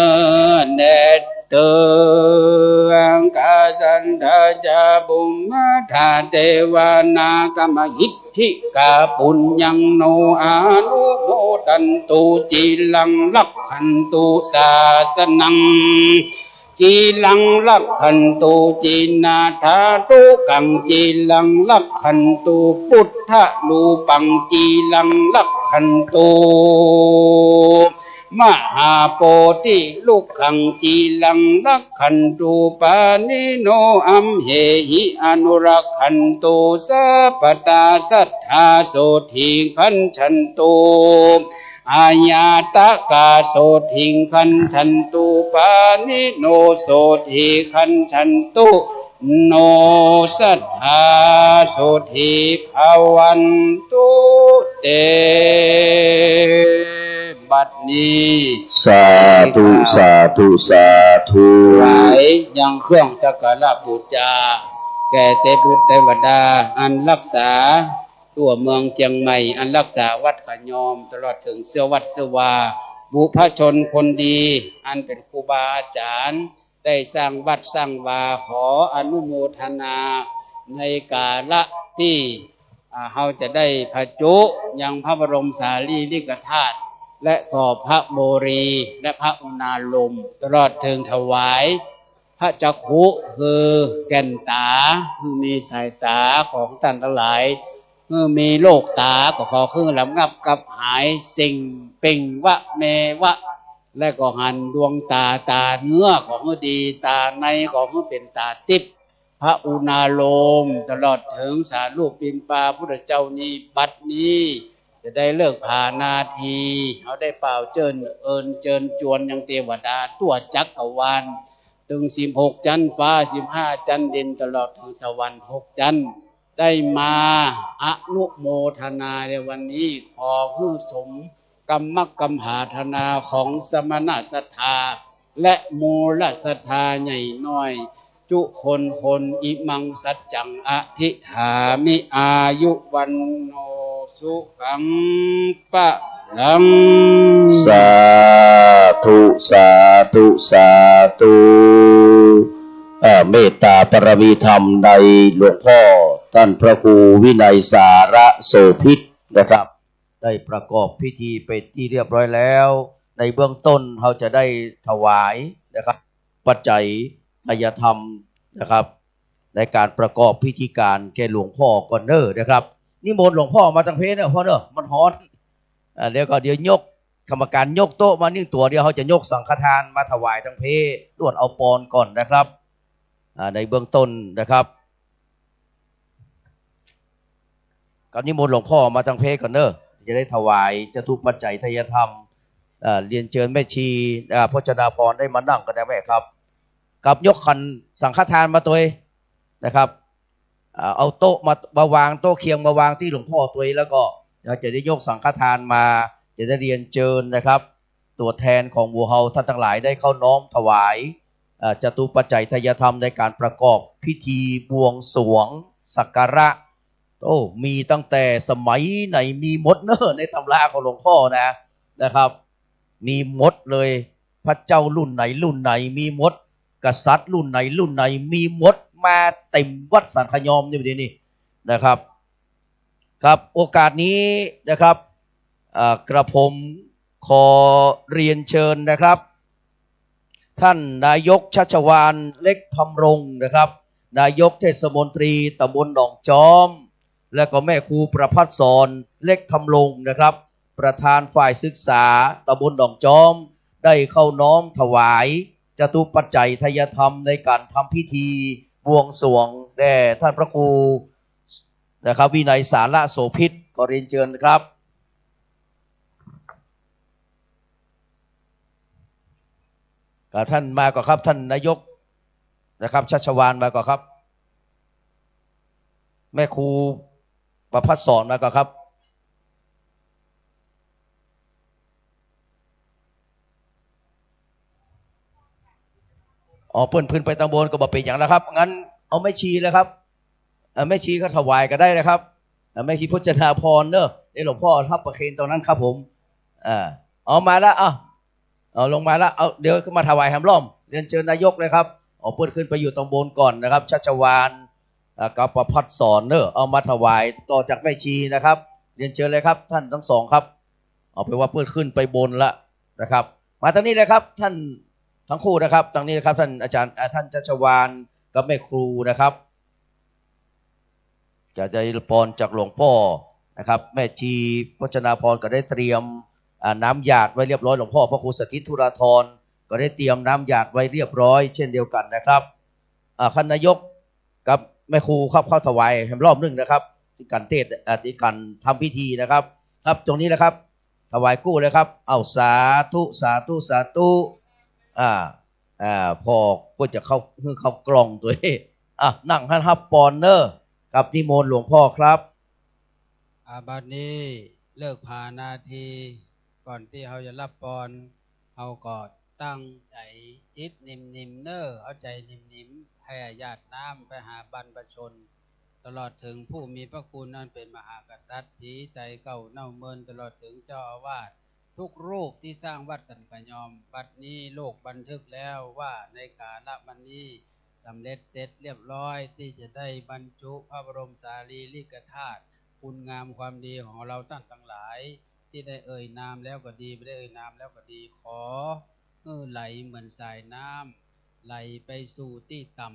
แดดเตืองกาสันทาจาบุมมาธาเทวานากามหิทธิกาปุญญังโนอานุโมทันตุจิลังลักขันตุศาสนังจีลังลักขันตุจีนาธาตุกังจีลังลักขันตุพุทธลูปังจีลังลักขันตุมหาโพธิลูกขังจีลังลักขันตุปานิโนอัมเหหิอนุรักขันตุสัพพตาสัทธาโสทิขันฉันตุอาญาตกาโสทิขันฉันตุปานิโนโสทิขันฉันตุโนสัทธาโสทิภาวันตุเตบัดนี้สาธุสาธุสาธุไหวยังเครื่องสักการะบูชาแก่เทพบุตรเทวดาอันรักษา ตัวเมืองเจียงใหม่อันรักษาวัดขยอมตลอดถึงเสื้อวัดเสื้อวาบุพชนคนดีอันเป็นครูบาอาจารย์ได้สร้างวัดสร้างวาขออนุโมทนาในกาละที่เราจะได้พระจุยังพระบรมสารีริกธาตุและขอพระโมรีและพระอุณาลมตลอดถึงถวายพระจักขุคือแก่นตาคือมีสายตาของท่านทั้งหลายเมื่อมีโรคตาก็ขอคือลำงับกับหายสิ่งเป่งวะเมวะและก็หันดวงตาเนื้อของดีตาในของเป็นตาทิพย์พระอุณาโลมตลอดถึงสารูปปิมปาพุทธเจ้านี้บัดนี้จะได้เลิกผ่านาทีเขาได้เป่าเจิญเจิญจวนยังเทวดาตัวจักรวาลถึง16จันทร์ฟ้า15จันทร์ดินตลอดถึงสวรรค์6จันทร์ได้มาอนุโมทนาในวันนี้ขอผู้สมกรรมกำหาธนาของสมณศรัทธาและมูลศรัทธาใหญ่น้อยจุคนอิมังสัจจังอธิฐามิอายุวันโนสุขังปะลังสาธุสาธุสาธุเมตตาปรมีธรรมในหลวงพ่อท่านพระครูวินัยสาระโสภิตนะครับได้ประกอบพิธีเป็นที่เรียบร้อยแล้วในเบื้องต้นเราจะได้ถวายนะครับปัจจัยทายธรรมนะครับในการประกอบพิธีการแก่หลวงพ่อก่อนเนอนะครับนิมนต์หลวงพ่อมาตั้งเพลเนอะพ่อเนอะมันฮ้อนเดี๋ยวยกกรรมการยกโต๊ะมานิ่งตัวเดียวเขาจะยกสังฆทานมาถวายทั้งเพล้วนเอาปอนก่อนนะครับในเบื้องต้นนะครับกับนิมนต์หลวงพ่อมาทั้งเพก่อนเนอะจะได้ถวายจตุปัจจัยทายธรรมเรียนเชิญแม่ชีพจนาพรได้มานั่งกันได้ไหมครับกับยกขันสังฆทานมาตัวนะครับเอาโต๊ะมาวางโต๊ะเคียงมาวางที่หลวงพ่อตัวแล้วก็จะได้ยกสังฆทานมาจะได้เรียนเชิญนะครับตัวแทนของหมู่เฮาท่านทั้งหลายได้เข้าน้อมถวายจตุปัจจัยทายธรรมในการประกอบพิธีบวงสรวงสักการะมีตั้งแต่สมัยไหนมีหมดเนอะในตำราของหลวงพ่อนะครับมีหมดเลยพระเจ้ารุ่นไหนมีหมดกษัตริย์รุ่นไหนมีหมดมาเต็มวัดสันขยอมนี่นะครับครับโอกาสนี้นะครับกระผมขอเรียนเชิญนะครับท่านนายกชัชวาลเล็กธำรงนะครับนายกเทศมนตรีตำบลหนองจอมและก็แม่ครูประภัสสรเล็กธำรงนะครับประธานฝ่ายศึกษาตำบลหนองจอมได้เข้าน้อมถวายจตุปัจจัยทายธรรมในการทำพิธีบวงสรวงแด่ท่านพระครูนะครับวินัยสาระโสภิตขอเรียนเชิญครับท่านมาก่อนครับท่านนายกนะครับชัชวาลมาก่อนครับแม่ครูประภัสสรมาก่อนครับเพิ่นไปตำบลก็บอกเป็นอย่างแล้วครับงั้นเอาแม่ชีเลยครับแม่ชีก็ถวายก็ได้นะครับแม่ชีพจนาพรเนอะในหลวงพ่อทับประเคนตรงนั้นครับผมเอามาแล้วเอาลงมาแล้วเอาเดี๋ยวมาถวายแฮมล้อมเรียนเชิญนายกเลยครับเพิ่นขึ้นไปอยู่ตำบลก่อนนะครับชัชวาลกับประภัสสรเนอะเอามาถวายต่อจากแม่ชีนะครับเรียนเชิญเลยครับท่านทั้งสองครับเอาไปว่าเพิ่นขึ้นไปบนละนะครับมาทางนี้เลยครับท่านทั้งคู่นะครับทางนี้นะครับท่านอาจารย์ท่านชัชวาลกับแม่ครูนะครับจะได้พรจากหลวงพ่อนะครับแม่ชีพจนาพรก็ได้เตรียมน้ำหยาดไว้เรียบร้อยหลวงพ่อพระครูสถิตธุราธรก็ได้เตรียมน้ำหยาดไว้เรียบร้อยเช่นเดียวกันนะครับท่านนายกกับแม่ครูครับเข้าถวายแห่งรอบนึงนะครับที่การเทศที่การทำพิธีนะครับครับตรงนี้นะครับถวายกู้เลยครับเอาสาธุสาธุสาธุพอก็จะเข้ากล่องตัวเองนั่งฮับปอนเนอร์กับนิมนต์หลวงพ่อครับบัดนี้เลิกผ่านาทีก่อนที่เขาจะรับปอนเขาก็ตั้งใจจิตนิ่มๆเนอเอาใจนิ่มๆให้ญาติน้ำไปหาบรรพชน ตลอดถึงผู้มีพระคุณนั้นเป็นมหากษัตริย์ผีใจเก่าเน่าเมินตลอดถึงเจ้าอาวาสทุกรูปที่สร้างวัดสันกยอมบัดนี้โลกบันทึกแล้วว่าในกาลบัดนี้สำเร็จเสร็จเรียบร้อยที่จะได้บรรจุพระบรมสารีริกธาตุคุณงามความดีของเราท่านทั้งหลายที่ได้เอ่ยนามแล้วก็ดีไม่ได้เอ่ยนามแล้วก็ดีขอไหลเหมือนสายน้ำไหลไปสู่ที่ต่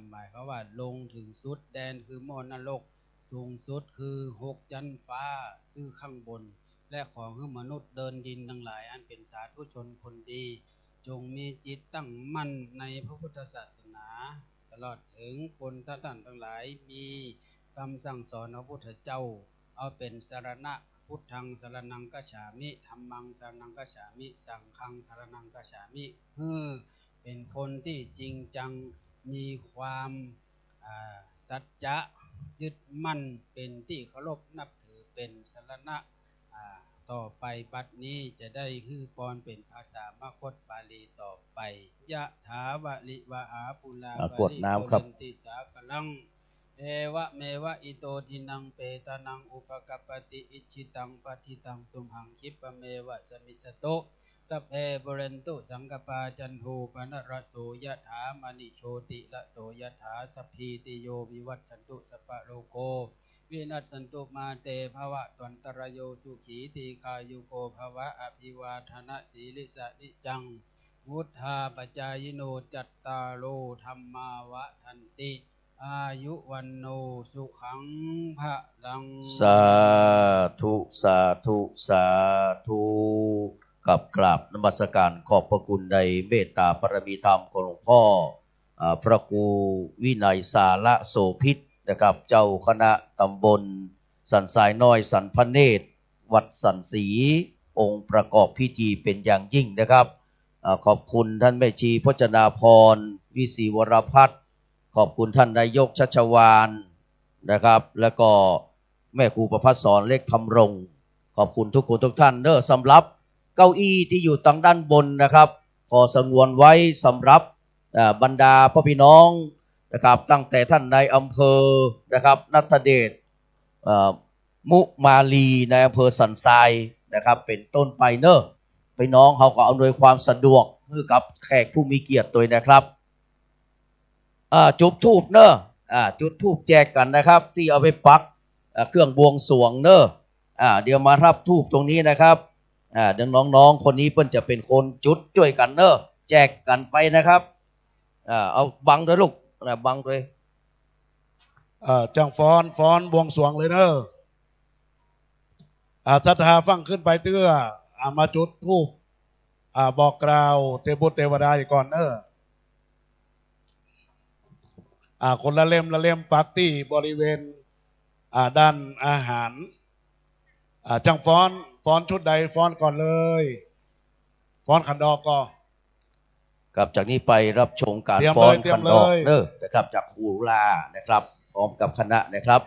ำหมายความว่าลงถึงสุดแดนคือมรรคสูงสุดคือหกจันฟ้าคือข้างบนและของคือมนุษย์เดินดินทั้งหลายอันเป็นสาธุชนคนดีจงมีจิตตั้งมั่นในพระพุทธศาสนาตลอดถึงคนท่านทั้งหลายมีคำสั่งสอนของพระพุทธเจ้าเอาเป็นสรณะพุทธังสรณังกัจฉามิธัมมังสรณังกัจฉามิสังฆังสรณังกัจฉามิเป็นคนที่จริงจังมีความสัจจะยึดมั่นเป็นที่เคารพนับถือเป็นสรณะต่อไปบัดนี้จะได้ฮือปอนเป็นภาษามคตบาลีต่อไปยะถาวะลิวะหาปุลาภริโกติสากลังเอวะเมวะอิโตทินังเปตานังอุปกัปปติอิชิตังปฏิตังตุมหังคิปะเมวะสมิสโตสัพเพบุเรนตุสังกปาจันโทปนรสโสยถามณิโชติละโสยถาสัพพีติโยวิวัตชันตุสัพพะโลโกวินัสสันตุมาเตภวะตวันตรโยสุขีตีคายุโกภวะอภิวาทนะสีลิสะนิจังวุธาปจายโนจัตตาโลธรรมาวะทันติอายุวันโนสุขังภะลังสาธุสาธุสาธุกับกราบนมัสการขอบพระคุณในเมตตาปรมีธรรมของหลวงพ่อพระครูวินัยสาระโสภิตนะครับเจ้าคณะตำบลสันทรายน้อยสันพเนตรวัดสันศรีองค์ประกอบพิธีเป็นอย่างยิ่งนะครับขอบคุณท่านแม่ชีพจนาพรวิศรีวรพัฒน์ขอบคุณท่านนายกชัชวาลนะครับแล้วก็แม่ครูประภัสสรเล็กธรรมรงค์ขอบคุณทุกคนทุกท่านเนอะสำหรับเก้าอี้ที่อยู่ทางด้านบนนะครับขอสงวนไว้สำหรับบรรดาพ่อพี่น้องนะครับตั้งแต่ท่านนายอำเภอนะครับณัฐเดชมุมาลีในอำเภอสันทรายนะครับเป็นต้นไปเนอะพี่น้องเขาก็อำนวยความสะดวกให้กับแขกผู้มีเกียรติตัวนะครับจุดธูปเนอะจุดธูปแจกกันนะครับที่เอาไปปักเครื่องบวงสรวงเนอะเดี๋ยวมารับธูปตรงนี้นะครับเดี๋ยวน้องๆคนนี้เพิ่นจะเป็นคนจุดช่วยกันเนอะแจกกันไปนะครับเอาบังด้วยลูกบังด้วยจังฟ้อนบวงสรวงเลยเนอะศรัทธาฟังขึ้นไปเตื้อมาจุดธูปบอกกล่าวเทพบุตรเทวดาก่อนเนอะคนละเล่มปักที่บริเวณด้านอาหารจังฟ้อนชุดใดฟ้อนก่อนเลยฟ้อนขันดอกก็ครับจากนี้ไปรับชมการฟ้อนขันดอกเนอะนะครับจากครูลานะครับพร้อมกับคณะนะครับ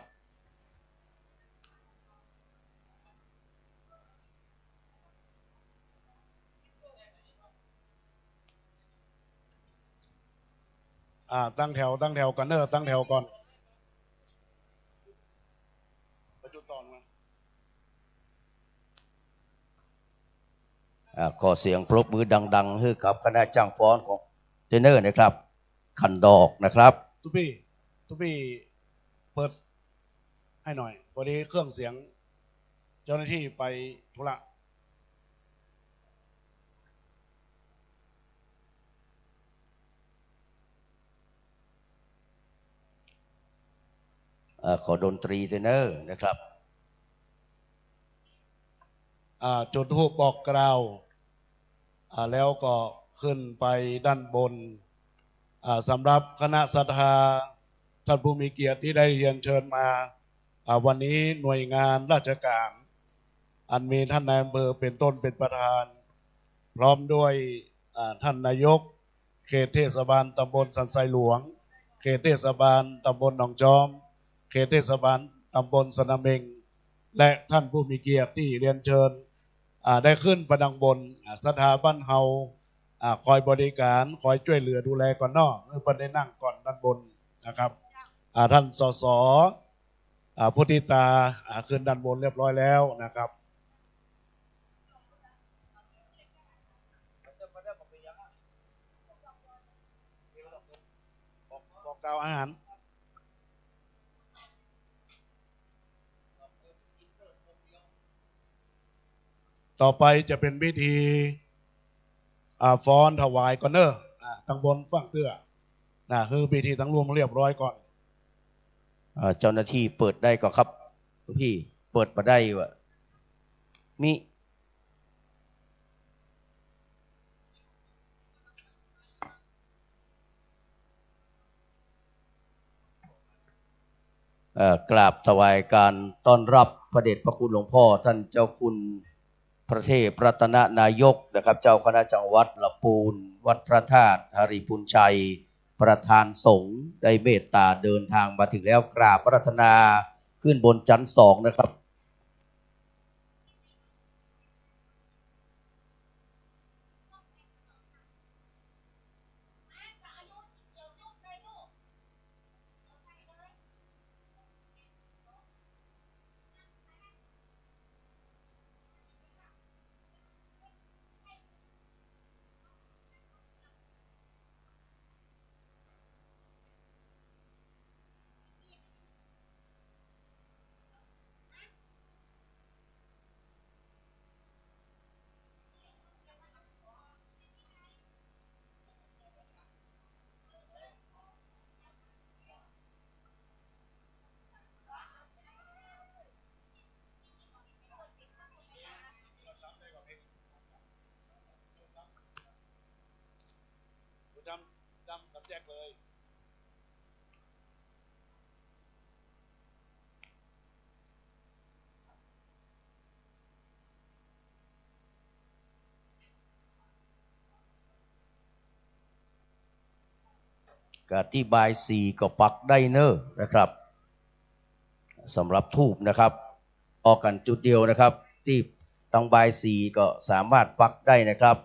ตั้งแถวกันเนอะตั้งแถวก่อนประจุตอนมาขอเสียงปรบมือดังๆให้กับคณะจ้างฟ้อนของเทรนเนอร์นะครับขันดอกนะครับทุบี้เปิดให้หน่อยพอดีเครื่องเสียงเจ้าหน้าที่ไปธุระขอดนตรีเทรนเนอร์นะครับจุดธูปบอกกล่าวแล้วก็ขึ้นไปด้านบนสำหรับคณะศรัทธาท่านผู้มีเกียรติที่ได้เรียนเชิญมาวันนี้หน่วยงานราชการอันมีท่านนายอำเภอเป็นต้นเป็นประธานพร้อมด้วยท่านนายกเขตเทศบาลตำบลสันทรายหลวงเขตเทศบาลตำบลหนองจอมเขตเทศบาลตำบลสนามเมงและท่านผู้มีเกียรติที่เรียนเชิญได้ขึ้นประดังบนสถาบันเฮาคอยบริการคอยช่วยเหลือดูแลก่อนนอกเพื่อได้นั่งก่อนด้านบนนะครับ ท่านสสพุทธิตาขึ้นด้านบนเรียบร้อยแล้วนะครับบอกกล่าวอาหารต่อไปจะเป็นพิธีฟ้อนถวายก่อนเนอะตั้งบนฟังเตื้อคือพิธีตั้งรวมเรียบร้อยก่อนเจ้าหน้าที่เปิดได้ก็ครับพี่เปิดมาได้วะมีกราบถวายการต้อนรับพระเดชพระคุณหลวงพ่อท่านเจ้าคุณพระเทพรัตนนายกนะครับเจ้าคณะจังหวัดละปูนวัดพระธาตุหริพุนชัยประธานสงฆ์ได้เมตตาเดินทางมาถึงแล้วกราบพระรัตนาขึ้นบนชั้น2นะครับดำกับแจกเลยกติบาย4ก็ปักได้เนอะนะครับสำหรับทูบนะครับออกกันจุดเดียวนะครับที่ตั้งบาย4ก็สามารถปักได้นะครับ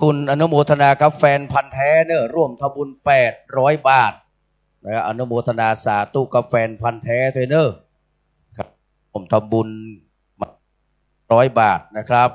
คุณอนุโมทนาครับแฟนพันธ์แท้เนอะร่วมทำบุญ800 บาทนะอนุโมทนาสาธุกับแฟนพันธ์แท้ด้วยเนอะครับผมทำบุญ100 บาทนะครับ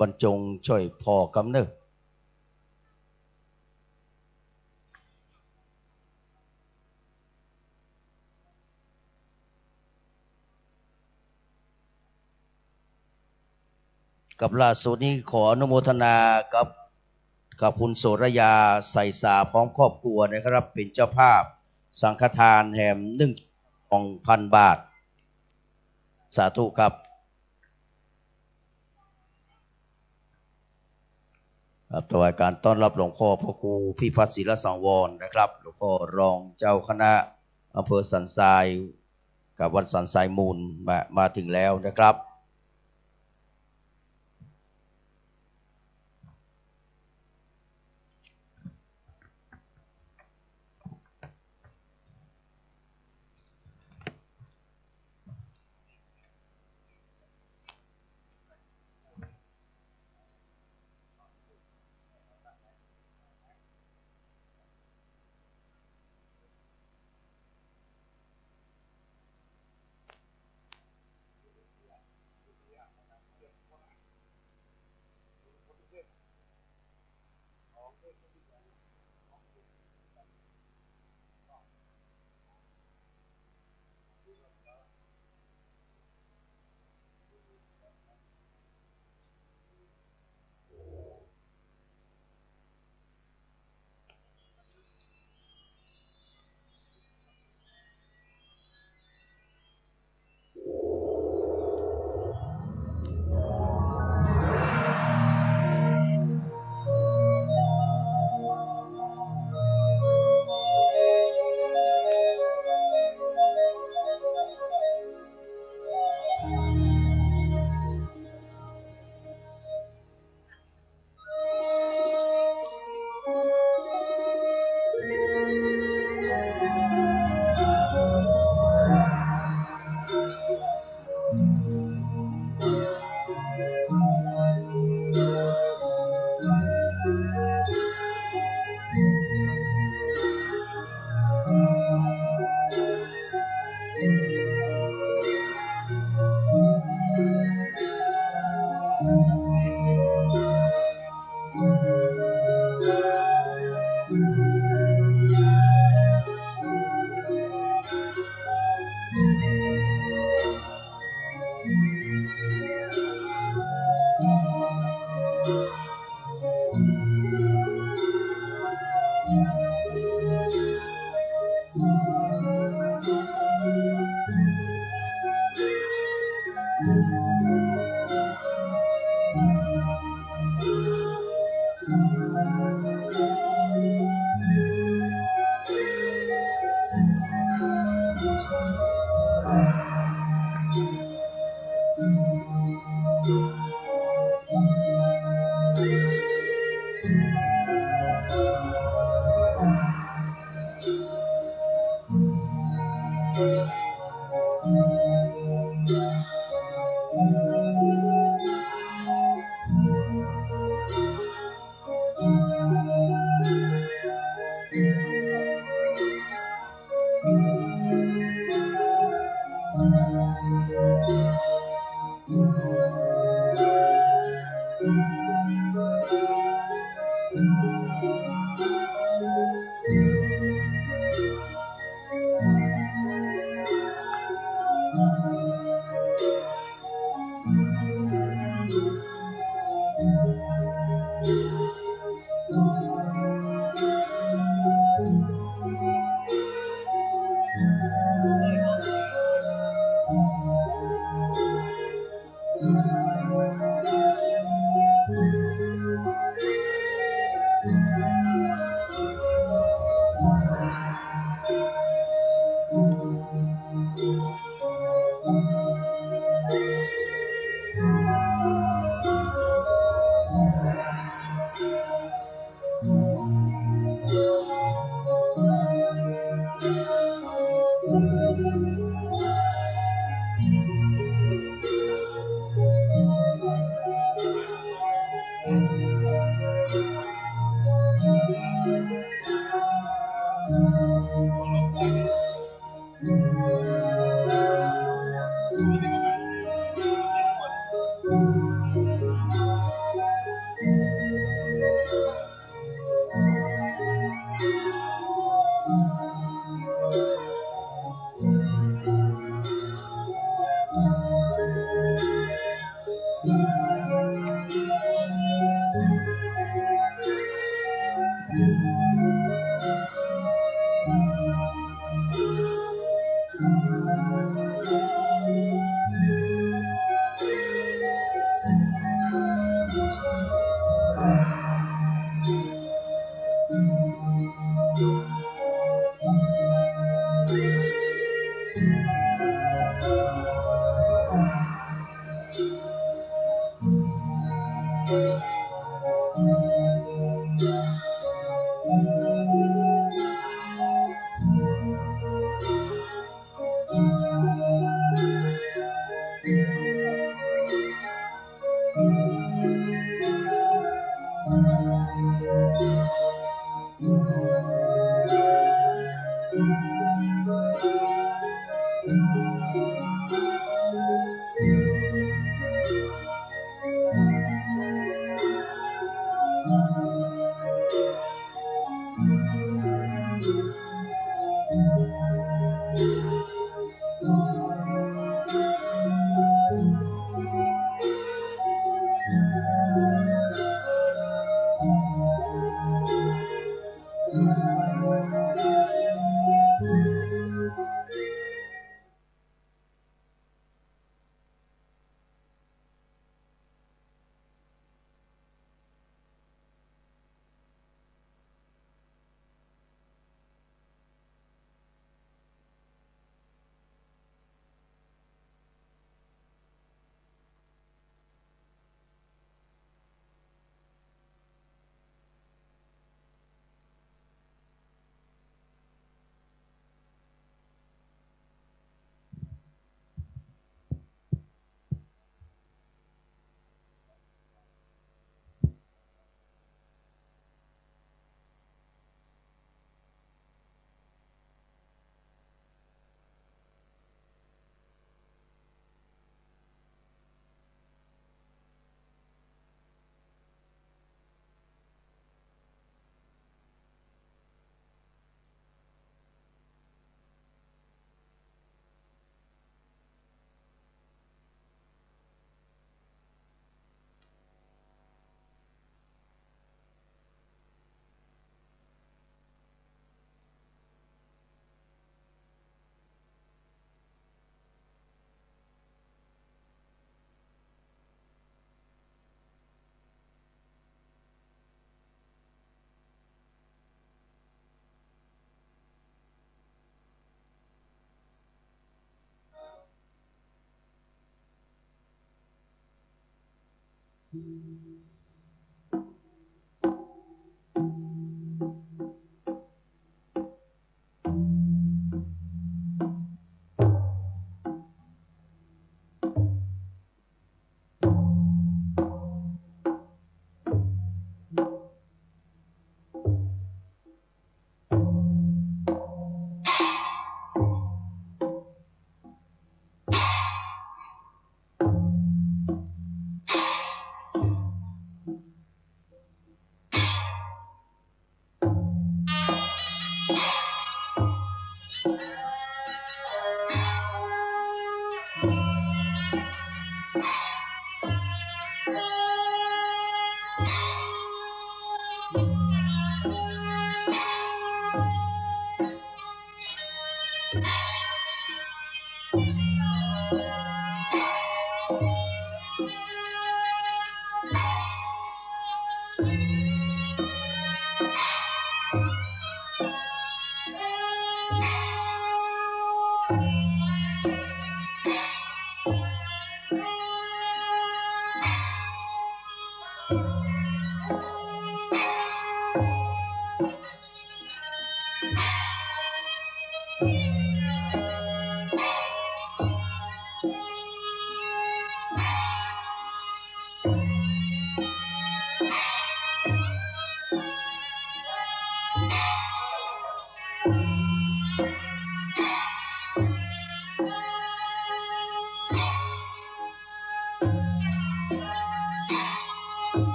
บรรจงช่วยพอกำเนิดกับล่าสุดนี้ขออนุโมทนากับ ขอบคุณโสระยาใส่สาพร้อมครอบครัวนะครับเป็นเจ้าภาพสังฆทานแห่ม1,000 บาทสาธุครับถวายการต้อนรับหลวงพ่อพระครูพิพัฒน์ศิลสังวรนะครับหลวงพ่อรองเจ้าคณะอำเภอสันทรายกับวัดสันทรายมูลมาถึงแล้วนะครับ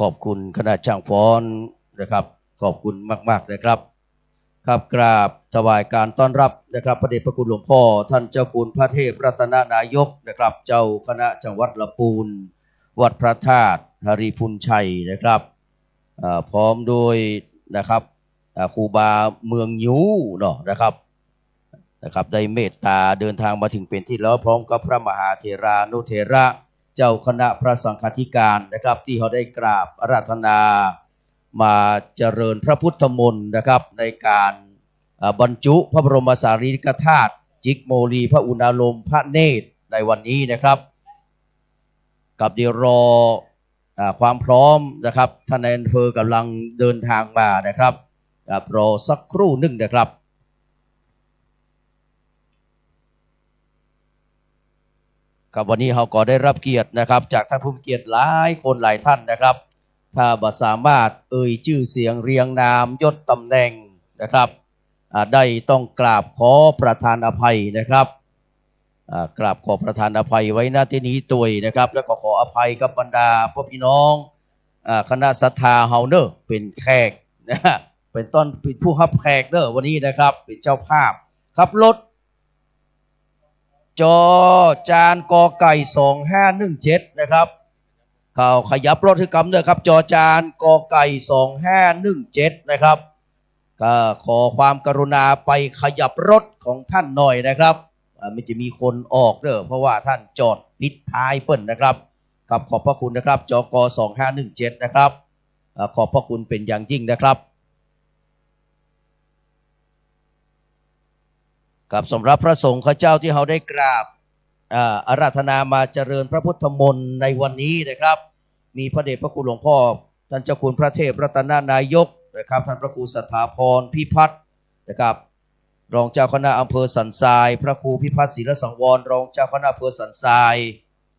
ขอบคุณคณะช่างฟ้อนนะครับขอบคุณมากๆนะครับครับกราบถวายการต้อนรับนะครับพระเดชพระคุณหลวงพ่อท่านเจ้าคุณพระเทพรัตนนายกนะครับเจ้าคณะจังหวัดลำพูนวัดพระธาตุหริพุนชัยนะครับพร้อมโดยนะครับครูบาเมืองยูเนาะนะครับได้เมตตาเดินทางมาถึงเป็นที่แล้วพร้อมกับพระมหาเถรานุเถระเจ้าคณะพระสังฆาธิการนะครับที่เขาได้กราบอาราธนามาเจริญพระพุทธมนต์นะครับในการบรรจุพระบรมสารีริกธาตุจิกโมลีพระอุณาโลมพระเนตรในวันนี้นะครับกับเดี๋ยวรอความพร้อมนะครับท่านนายอำเภอกำลังเดินทางมานะครับรอสักครู่หนึ่งนะครับครับวันนี้เราก็ได้รับเกียรตินะครับจากท่านผู้มีเกียรติหลายคนหลายท่านนะครับถ้าบ่สามารถชื่อเสียงเรียงนามยศตำแหน่งนะครับได้ต้องกราบขอประทานอภัยนะครับกราบขอประทานอภัยไว้ณที่นี้ตัวยนะครับแล้วก็ขออภัยกับบรรดาพ่อพี่น้องคณะศรัทธาเฮาเนอร์เป็นแขกนะเป็นต้นเป็นผู้รับแขกเนอวันนี้นะครับเป็นเจ้าภาพขับรถจอจานกอไก่2517นะครับข่าวขยับรถให้กำเนิดครับจอจานกอไก่2517นะครับก็ขอความกรุณาไปขยับรถของท่านหน่อยนะครับมันจะมีคนออกเด้อเพราะว่าท่านจอดปิดท้ายเปิ้นนะครับกับขอบพระคุณนะครับจก2517นะครับขอบพระคุณเป็นอย่างยิ่งนะครับกับสำหรับพระสงฆ์ข้าเจ้าที่เราได้กราบอาราธนามาเจริญพระพุทธมนต์ในวันนี้นะครับมีพระเดชพระคุณหลวงพ่อท่านเจ้าคุณพระเทพรัตนนายกนะครับท่านพระครูสถาพรพิพัฒน์นะครับรองเจ้าคณะอำเภอสันทรายพระครูพิพัฒน์ศิลสังวรรองเจ้าคณะอำเภอสันทราย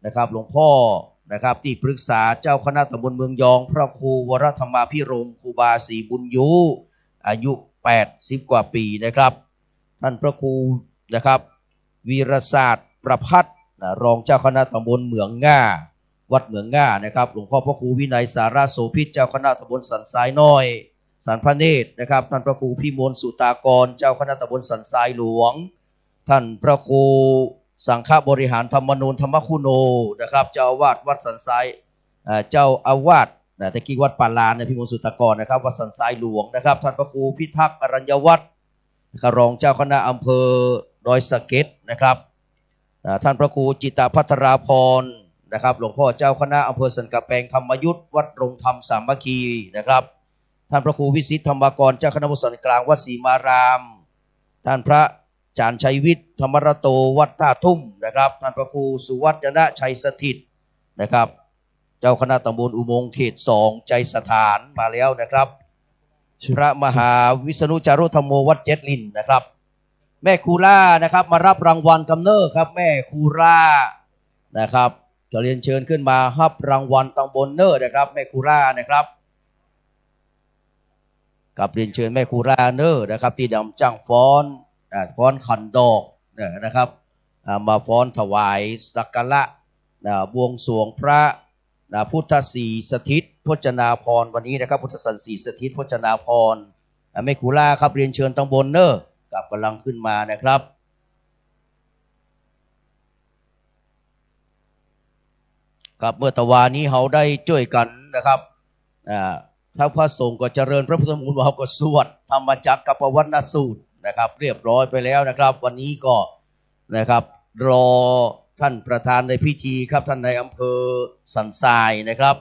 นะครับหลวงพ่อนะครับที่ปรึกษาเจ้าคณะตำบลเมืองยองพระครูวรธรรมาภิรมย์ครูบาศรีบุญยูอายุ80กว่าปีนะครับท่านพระครูนะครับวีรศาสตร์ประพัฒน์รองเจ้าคณะตำบลเหมืองง่าวัดเหมืองง่านะครับหลวงพ่อพระครูวินัยสาราโสภิตเจ้าคณะตำบลสันทรายน้อยสันพระเนตรนะครับท่านพระครูพิมลสุตากรเจ้าคณะตำบลสันทรายหลวงท่านพระครูสังฆบริหารธรรมนูญธรรมคุโนนะครับเจ้าอาวาสวัดสันทรายเจ้าอาวาสตะกี้วัดปาลานพิมลสุตากรนะครับวัดสันทรายหลวงนะครับท่านพระครูพิทักษ์อรัญญวัฒน์รองเจ้าคณะอำเภอดอยสะเก็ดนะครับท่านพระครูจิตาภัทราพรนะครับหลวงพ่อเจ้าคณะอำเภอสันกะแปงธรรมยุทธวัดโรงธรรมสามัคคีนะครับท่านพระครูวิสิทธิธรรมกรเจ้าคณะพุทธศาสนากลางวัดศรีมารามท่านพระจารย์ชัยวิทย์ธรรมรโตวัดท่าทุ่มนะครับท่านพระครูสุวัจนะชัยสถิตนะครับเจ้าคณะตำบลอุโมงค์เขต2ใจสถานมาแล้วนะครับพระมหาวิษณุจารุธรรมโมวัดเจ็ดลินนะครับแม่ครูล่านะครับมารับรางวัลกำเนิดครับแม่ครูล่านะครับจะเรียนเชิญขึ้นมารับรางวัลตำบลเนอร์นะครับแม่ครูล่านะครับกับเรียนเชิญแม่ครูล่าเนอร์นะครับที่นำจ้างฟ้อนขันดอกนะครับมาฟ้อนถวายสักการะบวงสรวงพระพุทธศรีสถิตพจนาพรวันนี้นะครับพุทธศรีสถิตพจนาพรแม่ครูล่าครับเรียนเชิญตำบลเนอร์กับกำลังขึ้นมานะครับครับเมื่อตะวานี้เขาได้ช่วยกันนะครับถ้าพระสงฆ์ก็เจริญพระพุทธมนต์เขาก็สวดธรรมจักรกับปวัตนสูตรนะครับเรียบร้อยไปแล้วนะครับวันนี้ก็นะครับรอท่านประธานในพิธีครับท่านในอำเภอสันทรายนะครับ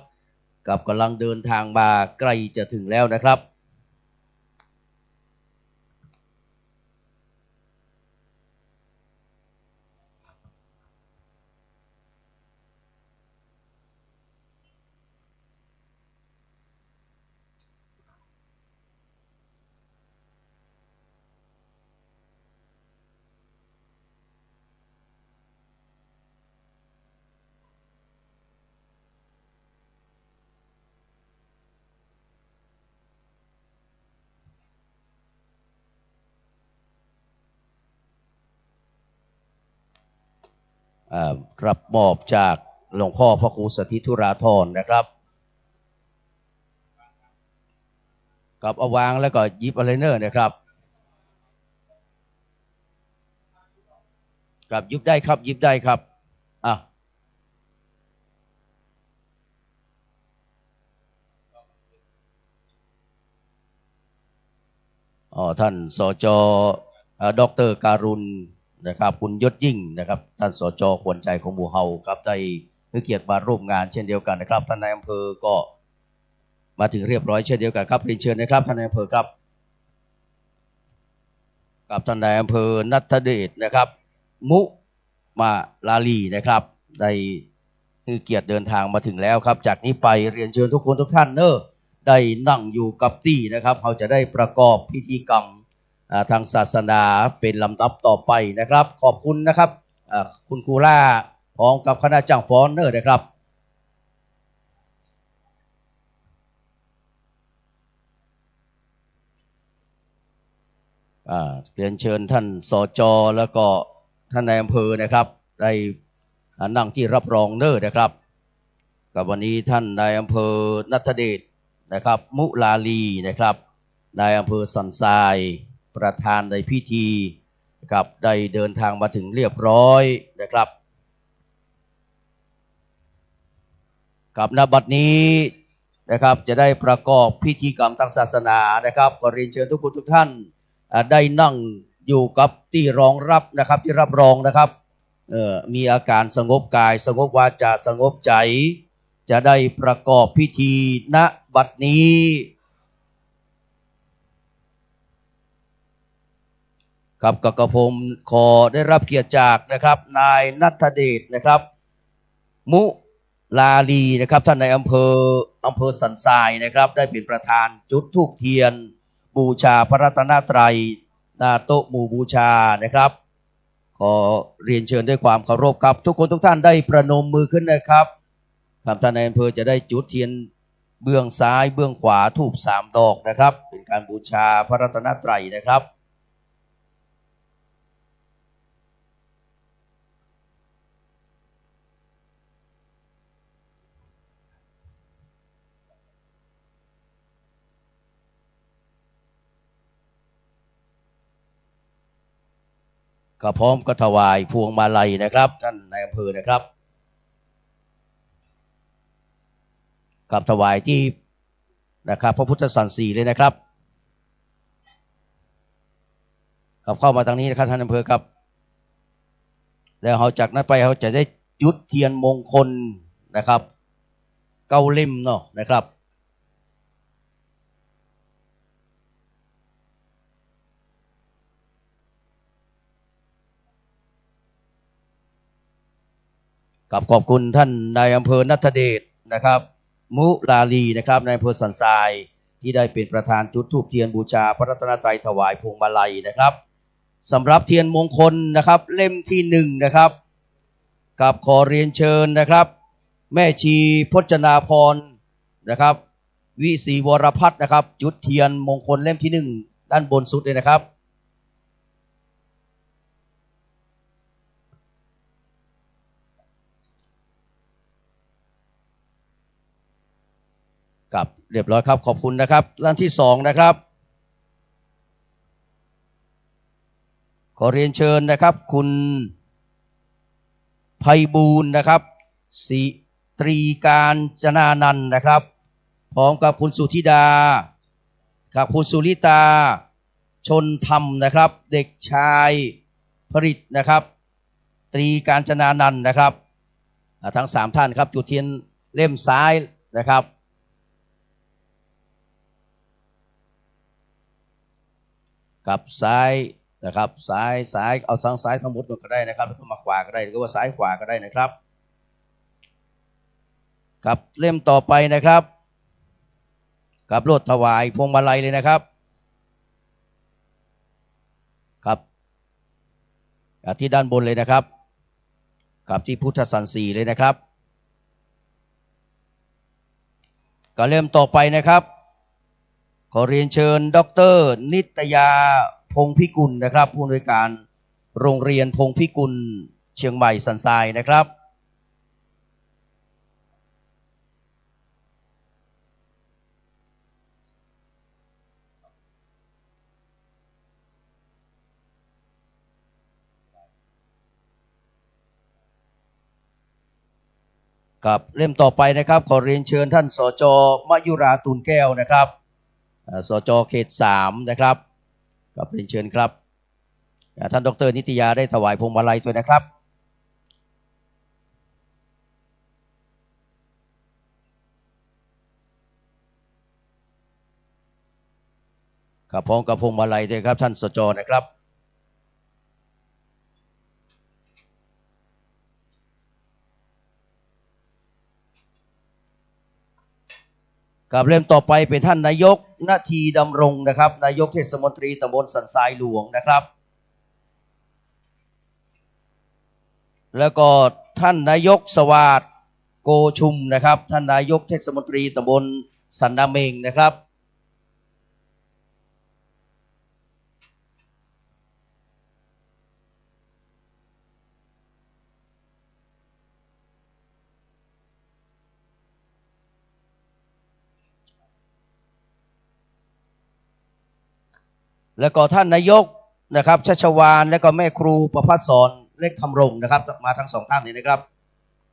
กับกำลังเดินทางมาใกล้จะถึงแล้วนะครับรับมอบจากหลวงพ่อพระครูสถิตุราธรนะครับ กับเอาวางแล้วก็หยิบอะไรเนอร์นะครับกับหยิบได้ครับหยิบได้ครับอ่ะท่านสจดรการุณนะครับคุณยศยิ่งนะครับท่านสจควรใจของหมู่เฮาครับได้ให้เกียรติมาร่วมงานเช่นเดียวกันนะครับท่านนายอำเภอก็มาถึงเรียบร้อยเช่นเดียวกันครับเรียนเชิญนะครับท่านนายอำเภอครับกับท่านนายอำเภอณัฐเดชนะครับมุมาลาลีนะครับได้ให้เกียรติเดินทางมาถึงแล้วครับจากนี้ไปเรียนเชิญทุกคนทุกท่านได้นั่งอยู่กับที่นะครับเขาจะได้ประกอบพิธีกรรมทางศาสนาเป็นลำดับต่อไปนะครับขอบคุณนะครับคุณครูล่าพร้อมกับคณะจ้างฟ้อนนะครับเรียนเชิญท่านสจแล้วก็ท่านนายอำเภอนะครับได้นั่งที่รับรองนะครับกับวันนี้ท่านนายอำเภอณัฐเดชนะครับมุลาลีนะครับนายอำเภอสันทรายประธานในพิธีนะครับได้เดินทางมาถึงเรียบร้อยนะครับกับณบัดนี้นะครับจะได้ประกอบพิธีกรรมทางศาสนานะครับก็เรียนเชิญทุกคนทุกท่านได้นั่งอยู่กับที่รองรับนะครับที่รับรองนะครับมีอาการสงบกายสงบวาจาสงบใจจะได้ประกอบพิธีณบัดนี้ครับกระผมขอได้รับเกียรติจากนะครับนายณัฐเดชนะครับมุลาลีนะครับท่านในอำเภอสันทรายนะครับได้เป็นประธานจุดธูปเทียนบูชาพระรัตนตรัยหน้าโต๊ะหมู่บูชานะครับขอเรียนเชิญด้วยความเคารพครับทุกคนทุกท่านได้ประนมมือขึ้นนะครับท่านในอำเภอจะได้จุดเทียนเบื้องซ้ายเบื้องขวาธูป3 ดอกนะครับเป็นการบูชาพระรัตนตรัยนะครับก็พร้อมก็ถวายพวงมาลัยนะครับท่านในอำเภอนะครับกับถวายที่นะครับพระพุทธสันสีเลยนะครับกับเข้ามาทางนี้นะครับท่านอำเภอครับแล้วเขาจากนั้นไปเขาจะได้จุดเทียนมงคลนะครับ9 เล่มเนาะนะครับกับขอบคุณท่านนายอำเภอณัฐเดชนะครับมุลาลีนะครับนายอำเภอสันทรายที่ได้เป็นประธานจุดธูปเทียนบูชาพระรัตนตรัยถวายพวงมาลัยนะครับสำหรับเทียนมงคลนะครับเล่มที่1นะครับกับขอเรียนเชิญนะครับแม่ชีพจนาพรนะครับวิศรีวรพัฒน์นะครับจุดเทียนมงคลเล่มที่1ด้านบนสุดเลยนะครับกับเรียบร้อยครับขอบคุณนะครับด้านที่2นะครับขอเรียนเชิญนะครับคุณไพบูลย์นะครับสิตรีการจนานันท์นะครับพร้อมกับคุณสุธิดากับคุณสุริตาชนธรรมนะครับเด็กชายผริตนะครับตรีการจนานันท์นะครับทั้ง3ท่านครับจุดเทียนเล่มซ้ายนะครับกับซ้ายนะครับซ้ายเอาทางซ้ายทั้งหมดก็ได้นะครับแล้วก็มาขวาก็ได้หรือว่าซ้ายขวาก็ได้นะครับกับเล่มต่อไปนะครับกับโลดถวายพวงมาลัยเลยนะครับครับที่ด้านบนเลยนะครับกับที่พุทธสันสีเลยนะครับก็เล่มต่อไปนะครับขอเรียนเชิญดร.นิตยาพงพิกุลนะครับผู้อำนวยการโรงเรียนพงพิกุลเชียงใหม่สันทรายนะครับ กับเล่มต่อไปนะครับขอเรียนเชิญท่านสจ.มยุราตูนแก้วนะครับสจ.เขต3นะครับกับเรียนเชิญครับท่านดร.นิตยาได้ถวายพวงมาลัยด้วยนะครับกับพร้อมกับพวงมาลัยด้วยครับท่านสจ.นะครับกับเล่มต่อไปเป็นท่านนายกนาทีดำรงนะครับนายกเทศมนตรีตำบลสันทรายหลวงนะครับแล้วก็ท่านนายกสวัสดิ์โกชุมนะครับท่านนายกเทศมนตรีตำบลสันนาเมงนะครับแล้วก็ท่านนายกนะครับชัชวาลและก็แม่ครูประภัสสรเล็กธรรมรงค์นะครับมาทั้งสองท่านเลยนะครับ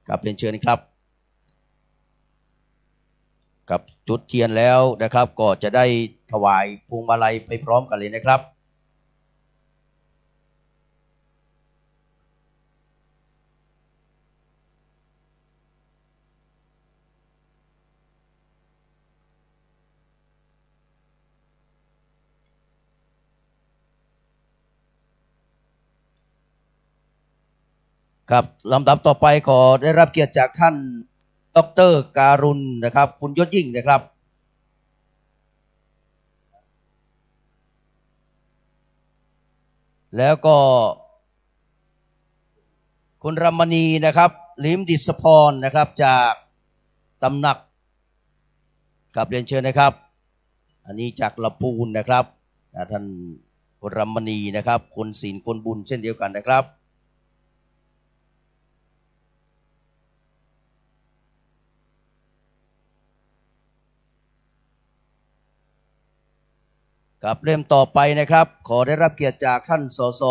กับเรียนเชิญครับกับจุดเทียนแล้วนะครับก็จะได้ถวายพวงมาลัยไปพร้อมกันเลยนะครับครับลำดับต่อไปขอได้รับเกียรติจากท่านดร.การุณนะครับคุณยศยิ่งนะครับแล้วก็คุณรมณีนะครับลิมดิษพรนะครับจากตำหนักกับเรียนเชิญนะครับอันนี้จากลำพูนนะครับท่านคุณรมณีนะครับคนศีลคนบุญเช่นเดียวกันนะครับกับเล่มต่อไปนะครับขอได้รับเกียรติจากท่านสส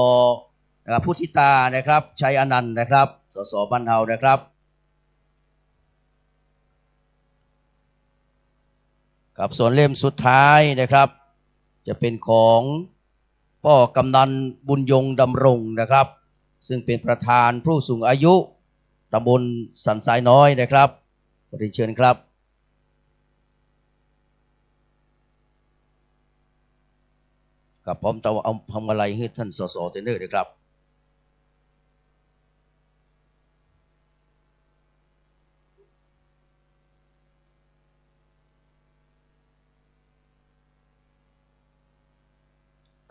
พุทธิตานะครับชัยอนันต์นะครับสสบ้านเฮานะครับกับส่วนเล่มสุดท้ายนะครับจะเป็นของพ่อกำนันบุญยงดำรงนะครับซึ่งเป็นประธานผู้สูงอายุตำบลสันทรายน้อยนะครับขอเรียนเชิญครับกับพร้อมจะเอาพวงมาลัยให้ท่านสสเทนเนอร์ด้วยครับ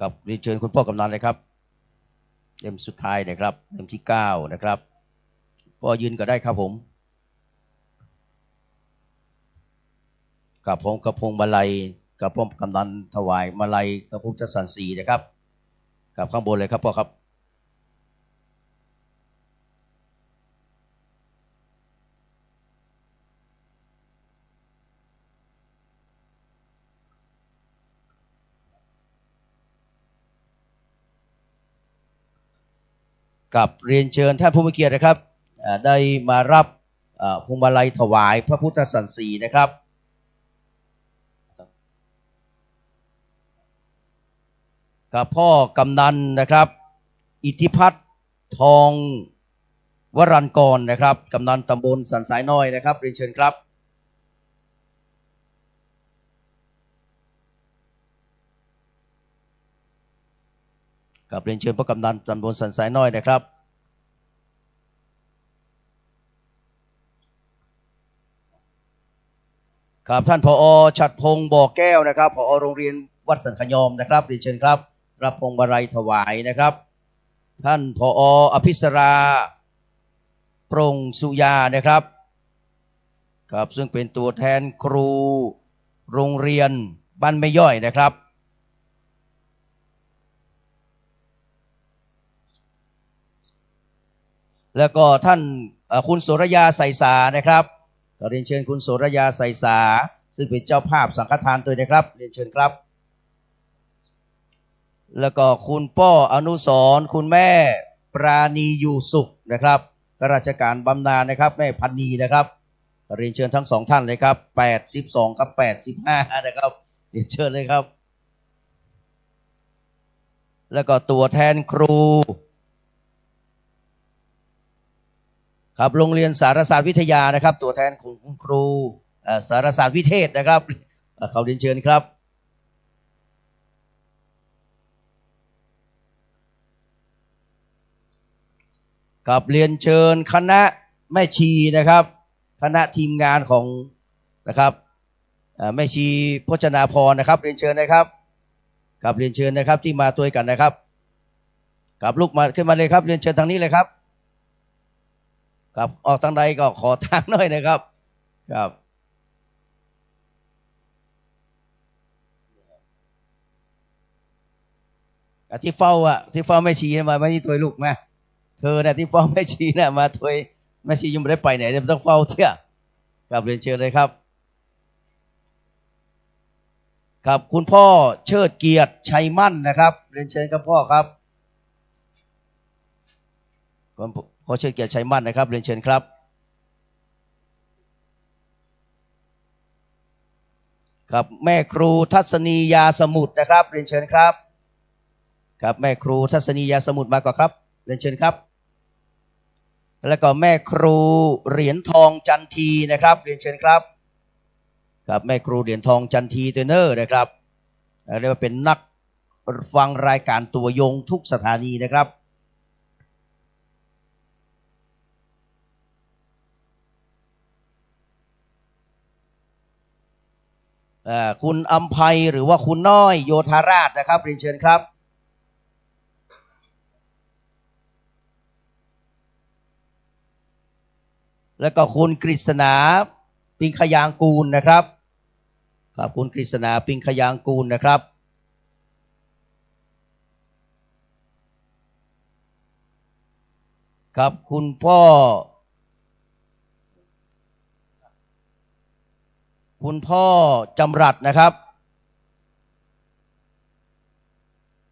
กับเรียนเชิญคุณพ่อกำนันเลยครับเล่มสุดท้ายนะครับเล่มที่9นะครับพ่อยืนก็ได้ครับผมกับพร้อมกับพวงมาลัยกับพ่อกำนันถวายมาลัยกับพุทธสันสีนะครับกับข้างบนเลยครับพ่อครับกับเรียนเชิญท่านผู้มีเกียรตินะครับได้มารับพวงมาลัยถวายพระพุทธสันสีนะครับกับพ่อกำนันนะครับอิทธิพัฒน์ทองวรัญกรนะครับกำนันตำบลสันทรายน้อยนะครับเรียนเชิญครับกับเรียนเชิญพ่อกำนันตำบลสันทรายน้อยนะครับครับท่านผอ.ฉัตรพงษ์บ่อแก้วนะครับผอ.โรงเรียนวัดสันขยอมนะครับเรียนเชิญครับรับพวงมาลัยถวายนะครับท่านผอ.อภิสราปรงสุยานะครับครับซึ่งเป็นตัวแทนครูโรงเรียนบ้านไม่ย่อยนะครับแล้วก็ท่านคุณโสรยาไสสานะครับขอเรียนเชิญคุณโสรยาไสสาซึ่งเป็นเจ้าภาพสังฆทานด้วยนะครับเรียนเชิญครับแล้วก็คุณป้ออนุสรณ์คุณแม่ปราณีอยู่สุขนะครับข้าราชการบำนาญนะครับแม่พันนีนะครับ เรียนเชิญทั้งสองท่านเลยครับ82กับ85นะครับเรียนเชิญเลยครับแล้วก็ตัวแทนครูครับโรงเรียนสารศาสตร์วิทยานะครับตัวแทนของคุณครูสารศาสตร์วิเทศนะครับเขาเรียนเชิญครับครับเรียนเชิญคณะแม่ชีนะครับคณะทีมงานของนะครับแม่ชีพจนาพรนะครับเรียนเชิญนะครับครับเรียนเชิญนะครับที่มาตัวกันนะครับครับลุกมาขึ้นมาเลยครับเรียนเชิญทางนี้เลยครับครับออกทางใดก็ขอทางหน่อยนะครับครับที่เฝ้าไม่ชี้มาไม่ที่ตัวลูกมาเธอเนี่ยที่เฝ้าไม่ชี้เนี่ยมาตัวไม่ชี้ยังไม่ได้ไปไหนเลยต้องเฝ้าเที่ยครับเรียนเชิญเลยครับครับคุณพ่อเชิดเกียรติชัยมั่นนะครับเรียนเชิญครับพ่อครับพ่อเชิดเกียรติชัยมั่นนะครับเรียนเชิญครับครับแม่ครูทัศนียาสมุทรนะครับเรียนเชิญครับครับแม่ครูทัศนียาสมุทรมาก่อนครับเรียนเชิญครับแล้วก็แม่ครูเหรียญทองจันทีนะครับเรียนเชิญครับครับแม่ครูเหรียญทองจันทีเทรนเนอร์นะครับเรียกว่าเป็นนักฟังรายการตัวยงทุกสถานีนะครับคุณอัมภัยหรือว่าคุณน้อยโยธาราชนะครับเรียนเชิญครับแล้วก็คุณกฤษณาปิงขยางกูลนะครับครับคุณกฤษณาปิงขยางกูลนะครับครับคุณพ่อจำรัดนะครับ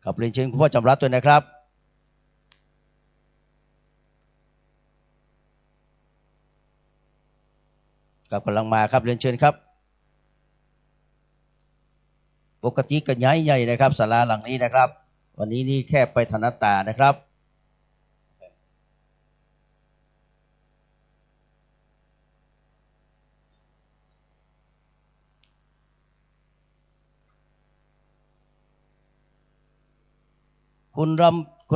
ครับเรียนเชิญคุณพ่อจำรัดด้วยนะครับครับกำลังมาครับเรียนเชิญครับปกติก็ย้ายใหญ่นะครับศาลาหลังนี้นะครับวันนี้นี่แค่ไปธนตานะครับคุณ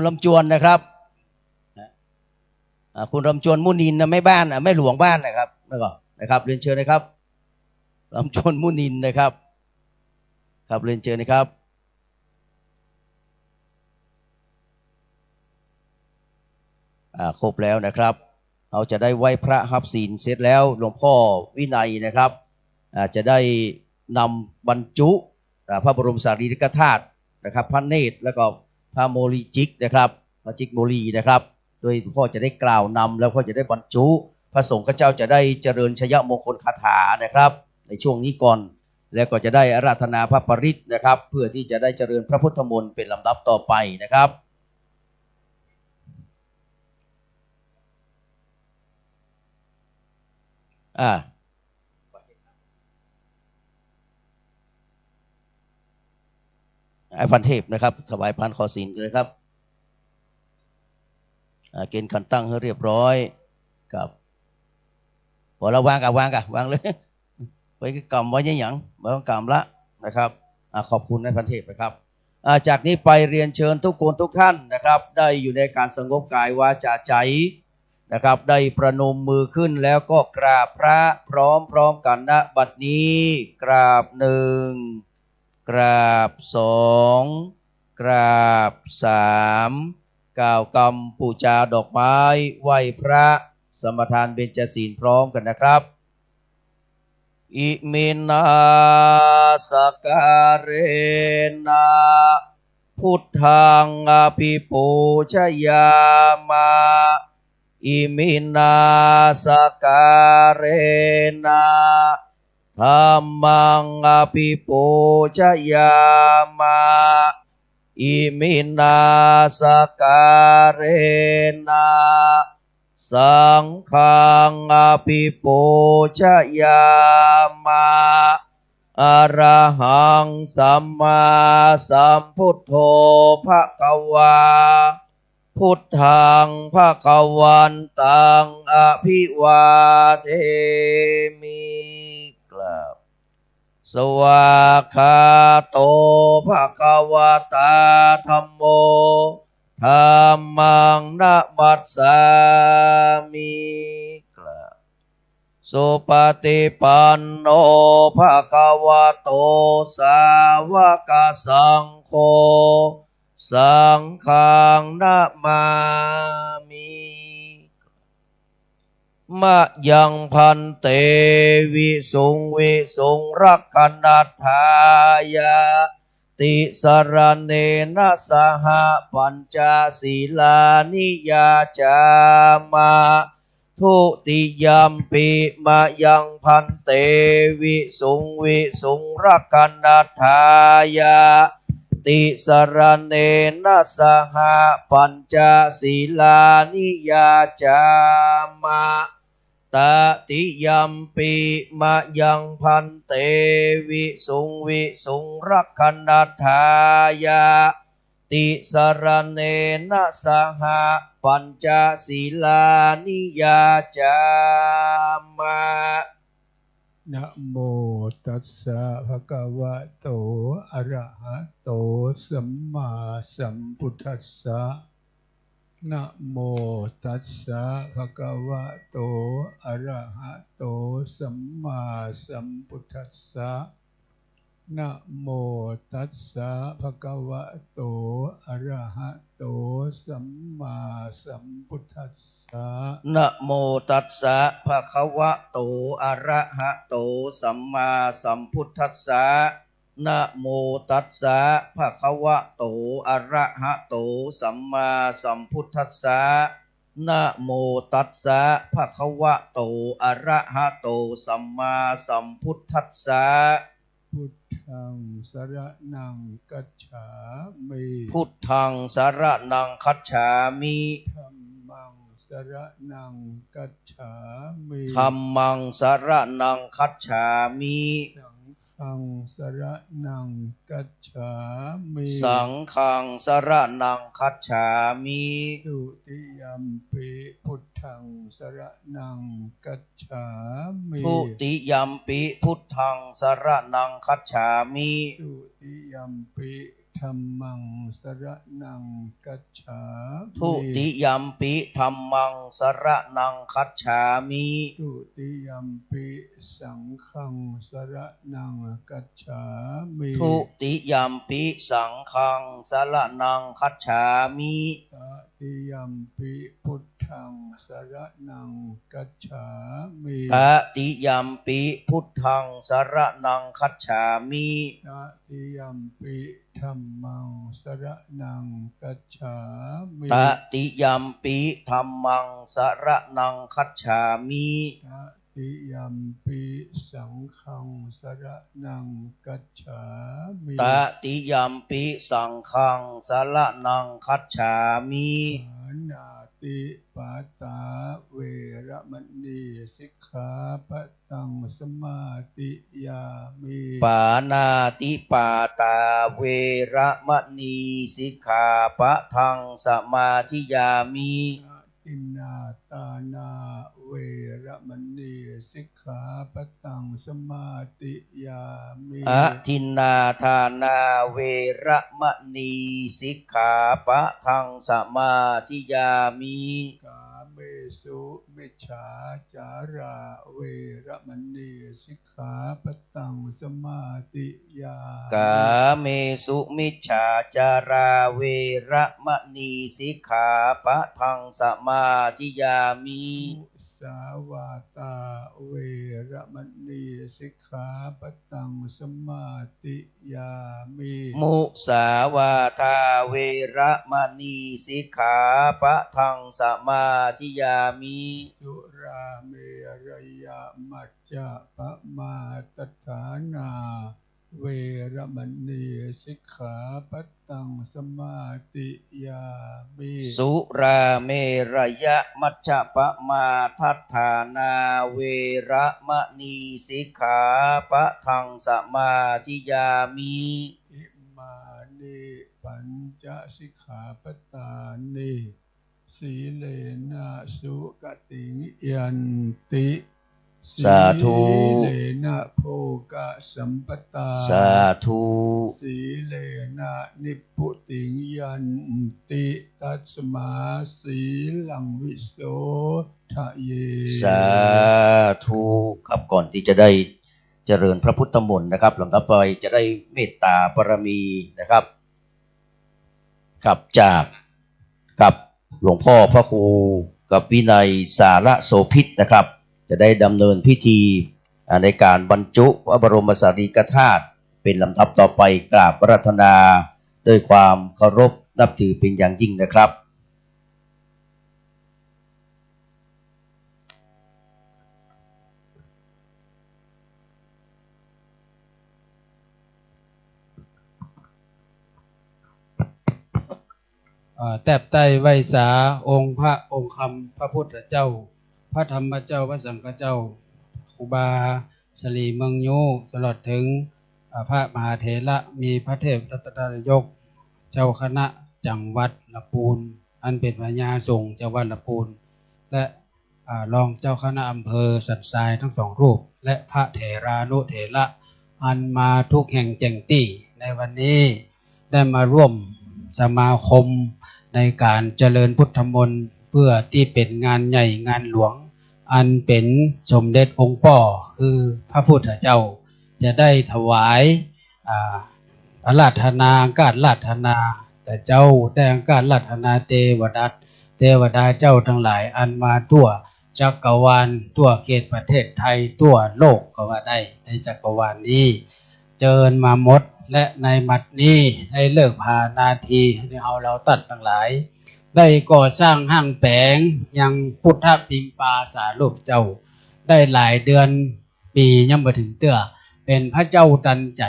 ลำจวนนะครับคุณลำจวนมุนินนะแม่บ้านแม่หลวงบ้านนะครับแล้วก็นะครับเรียนเชิญนะครับลำจวนมุนินนะครับครับเรียนเชิญนะครับครบแล้วนะครับเราจะได้ไหว้พระหับศีลเสร็จแล้วหลวงพ่อวินัยนะครับจะได้นำบรรจุพระบรมสารีริกธาตุนะครับพระเนตรแล้วก็พระโมลีจิกนะครับพระจิกโมลีนะครับโดยพ่อจะได้กล่าวนำแล้วพ่อจะได้บรรจุพระสงฆ์เจ้าจะได้เจริญชยมงคลคาถานะครับในช่วงนี้ก่อนแล้วก็จะได้อาราธนาพระปริตนะครับเพื่อที่จะได้เจริญพระพุทธมนต์เป็นลำดับต่อไปนะครับไอ้พันเทพนะครับถวายพันขอศีลเลยครับเกณฑ์การตั้งให้เรียบร้อยครับพอเราวางเลยไปกำไว้ยังหยังไม่ต้องกำละนะครับขอบคุณนายพันเทพนะครับจากนี้ไปเรียนเชิญทุกคนทุกท่านนะครับได้อยู่ในการสงบกายวาจาใจนะครับได้ประนมมือขึ้นแล้วก็กราบพระพร้อมกันณบัดนี้กราบหนึ่งกราบสองกราบสามกล่าวกรรมปูชาดอกไม้ไหว้พระสมทานเบญจศีลพร้อมกันนะครับอิมินาสการเรนะพุทธังอภิปูชยามะอิมินาสการเรนะธัมมังอภิปูชยามะอิมินาสการเรนะ สังฆังอภิปูชยามะอะระหังสัมมาสัมพุทโธภะคะวาพุทธังภะคะวันตังอภิวาเทมิกราบสวากขาโตภะคะวะตาธัมโมธัมมังนะมัสสามิกราบสุปฏิปันโนภะคะวะโตสาวกสังโฆสังฆังนะมามิมะยังพันเตวิสุงวิสุงรักขณัฏฐายาติสรณเนนะสหปัญจศีลานิยาจามะทุติยัมปิมะยังพันเตวิสุงวิสุงรักขณัฏฐายาติสรณเนนะสหปัญจศีลานิยาจามะตติยัมปิมะยังพันเตวิสุงวิสุงรักขณัฏฐายาติสรณเนนะสหปัญจศีลานิยาจามะนะโมตัสสะภะคะวะโตอะระหะโตสัมมาสัมพุทธัสสะนะโมตัสสะภะคะวะโตอะระหะโตสัมมาสัมพุทธัสสะนะโมตัสสะภะคะวะโตอะระหะโตสัมมาสัมพุทธัสสะนะโมตัสสะภะคะวะโตอะระหะโตสัมมาสัมพุทธัสสะนะโมตัสสะภะคะวะโตอะระหะโตสัมมาสัมพุทธัสสะนะโมตัสสะภะคะวะโตอะระหะโตสัมมาสัมพุทธัสสะพุทธังสรณังกัจฉามิพุทธังสรณังคัจฉามิธัมมังสรณังกัจฉามิธัมมังสรณังคัจฉามิสังฆังสรณังกัจฉามิสังฆังสรณังคัจฉามิทุติยัมปิพุทธังสรณังกัจฉามิทุติยัมปิพุทธังสรณังคัจฉามิทุติยัมปิธัมมังสรณังกัจฉามิทุติยัมปิธัมมังสรณังคัจฉามิทุติยัมปิสังฆังสรณังกัจฉามิทุติยัมปิสังฆังสรณังคัจฉามิตติยัมปิพุทธังสรณังกัจฉามิตติยัมปิพุทธังสรณังคัจฉามิตติยัมปิธัมมังสรณังกัจฉามิตติยัมปิธัมมังสรณังคัจฉามิตติยัมปิสังฆังสรณังกัจฉามิตติยัมปิสังฆังสรณังคัจฉามิปานาติปาตาเวระมณีสิกขาปะทังสมาธิยามิปานาติปาตาเวระมณีสิกขาปะทังสมาธิยามิอินนาตานาเวระมณีสิกขาปะทังสมาธิยามิอะทินนาทานาเวระมณีสิกขาปะทังสมาธิยามิกาเมสุมิจฉาจาราเวระมณีสิกขาปะทังสมาธิยากาเมสุมิจฉาจาราเวระมณีสิกขาปะทังสมาธิยามิสาวาตาเวระมณีสิกขาปะทังสมาธิยามิมุสาวาทาเวระมณีสิกขาปะทังสมาธิยามิสุราเมรยมัจจะปะมาตฐานา เวรมณีสิกขาปัตตังสมาติยามิสุราเมรยะมัชฌะปมาทัฏฐานาเวระมณีสิกขาปะทังสมาธิยามิอิมานิปัญจสิกขาปตานิสีเลนะสุกติยันติสาธุสีเลนะโภกสัมปทาสาธุสีเลนะนิพพุติยันติตัสมาสีลังวิโสทะเยสาธุครับก่อนที่จะได้เจริญพระพุทธมนต์นะครับหลังจากไปจะได้เมตตาบารมีนะครับกับจากกับหลวงพ่อพระครูกับวินัยสารโสภิตนะครับจะได้ดำเนินพิธีในการบรรจุพระบรมสารีริกธาตุเป็นลำดับต่อไปกราบอาราธนาด้วยความเคารพนับถือเป็นอย่างยิ่งนะครับแทบใต้ไว้สาองค์พระองค์คำพระพุทธเจ้าพระธรรมเจ้าพระสังฆเจ้าครูบาสลีเมืองโยตลอดถึงพระมหาเถระมีพระเทพรัตนนายกเจ้าคณะจังหวัดลำพูนอันเป็นพญาส่งจังหวัดลำพูนและรองเจ้าคณะอำเภอสันทรายทั้งสองรูปและพระเถรานุเถระอันมาทุกแห่งแจ่งตี้ในวันนี้ได้มาร่วมสมาคมในการเจริญพุทธมนต์เพื่อที่เป็นงานใหญ่งานหลวงอันเป็นสมเด็จองค์ป่อคือพระพุทธเจ้าจะได้ถวายอาราธนาการราธนาแต่เจ้าได้การราธนาเทวดาเจ้าทั้งหลายอันมาทั่วจักรวาลทั่วเขตประเทศไทยทั่วโลกก็ว่าได้ในจักรวาลนี้เจิญมาหมดและในมัดนี้ให้เลิกพานาทีให้เราตัดทั้งหลายได้ก่อสร้างห้างแผงยังพุทธปิมปาสารูปเจ้าได้หลายเดือนปียังมาถึงเตื้อเป็นพระเจ้าตันใจ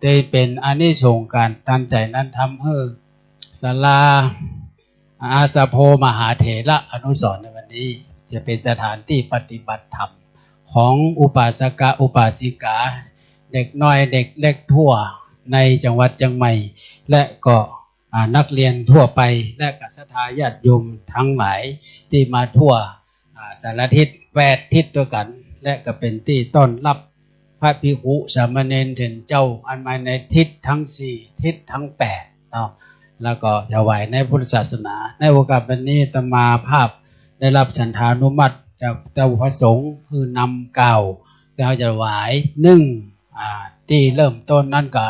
ได้เป็นอานิสงส์การตันใจนั้นทำให้ศาลาอาสาโพมหาเถระอนุสรณ์ในวันนี้จะเป็นสถานที่ปฏิบัติธรรมของอุปาสกอุปาสิกาเด็กน้อยเด็กเล็กทั่วในจังหวัดเชียงใหม่และก็นักเรียนทั่วไปและกัศทาญาติโยมทั้งหลายที่มาทั่วสารทิศ8 ทิศด้วยกันและก็เป็นที่ต้อนรับพระภิกขุสามเณรเถรเจ้าอันมาในทิศทั้ง4ทิศทั้ง8เนาะแล้วก็ถวายในพุทธศาสนาในโอกาสวันนี้อาตมาภาพได้รับฉันทานุมัติจากเจ้าพระสงฆ์คือนำกล่าวเราจะถวายที่เริ่มต้นนั่นก็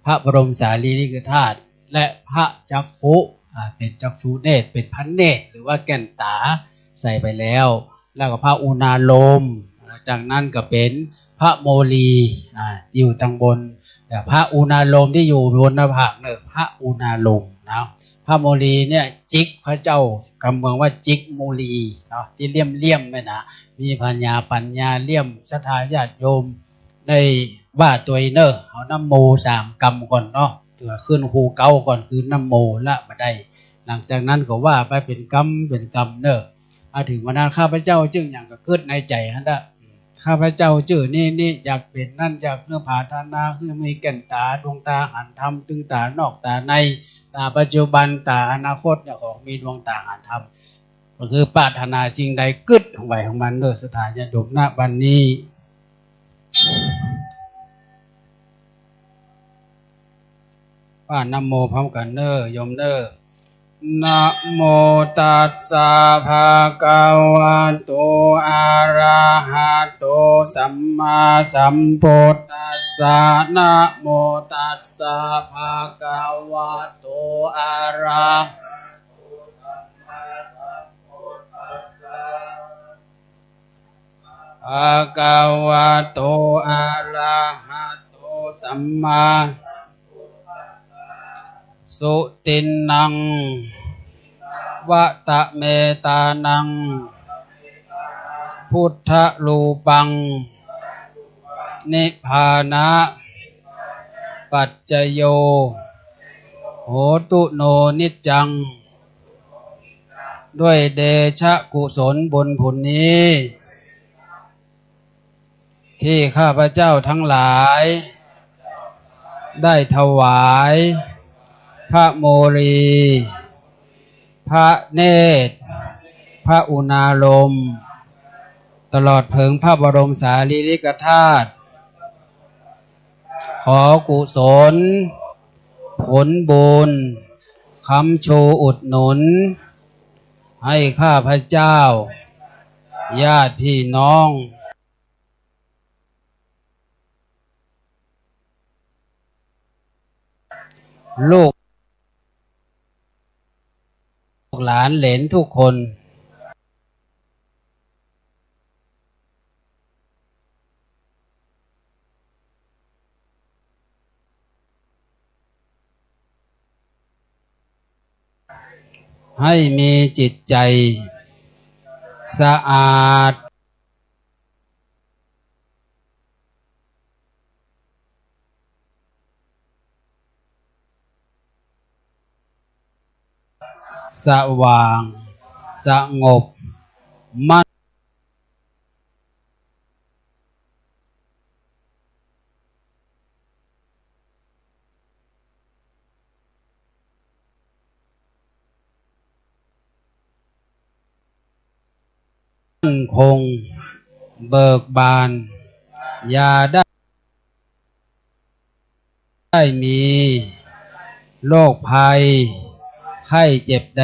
พระบรมสารีริกธาตุและพระจักขุเป็นจักษุเนตรเป็นพันเนตรหรือว่าแก่นตาใส่ไปแล้วแล้วก็พระอุณาโลมจากนั้นก็เป็นพระโมลีอยู่ทางบนแต่พระอุณาโลมที่อยู่บนหน้าผากเนี่ยพระอุณาโลมนะพระโมลีเนี่ยจิกพระเจ้าคำเมืองว่าจิกโมลีเนาะที่เลี่ยมไหมนะมีปัญญาเลี่ยมศรัทธาญาติโยมได้ว่าตัวเนอเอาน้ำโม3 กรรมก่อนเนาะตัวขึ้นคูเก้าก่อนคือน้ำโมละมาได้หลังจากนั้นก็ว่าไปเป็นกรรมเนอมาถึงวันนั้นข้าพเจ้าจึงอย่างก็เกิดในใจฮันดะข้าพเจ้าชื่อนี่อยากเป็นนั่นอยากเพื่อผาธนาคือมีแก่นตาดวงตาหันธรรมตึงตานอกตาในตาปัจจุบันตาอนาคตเนี่ยของมีดวงตาหันธรรมก็คือปรารถนาสิ่งใดกึดของไหวของมันเนอสถานญาติโยมณบัดนี้ว่านะโมพร้อมกันเนอโยมเนอนะโมตัสสะภะคะวะโตอะระหะโตสัมมาสัมพุทธัสสะนะโมตัสสะภะคะวะโตอะระหะโตสัมมาสัมพุทธัสสะภะคะวะโตอะระหะโตสัมมาสุตินังวะตะเมตานังพุทธรูปังนิพพานะ ปัจจโยโหตุโนนิจจังด้วยเดชะกุศลบุญผลนี้ที่ข้าพเจ้าทั้งหลายได้ถวายพระโมลีพระเนตรพระอุณาโลมตลอดถึงพระบรมสารีริกธาตุขอกุศลผลบุญค้ำชูอุดหนุนให้ข้าพเจ้าญาติพี่น้องลูกหลานเหลนทุกคนให้มีจิตใจสะอาดสว่างสงบมั่นคงเบิกบานอย่าได้มีโรคภัยไข้เจ็บใด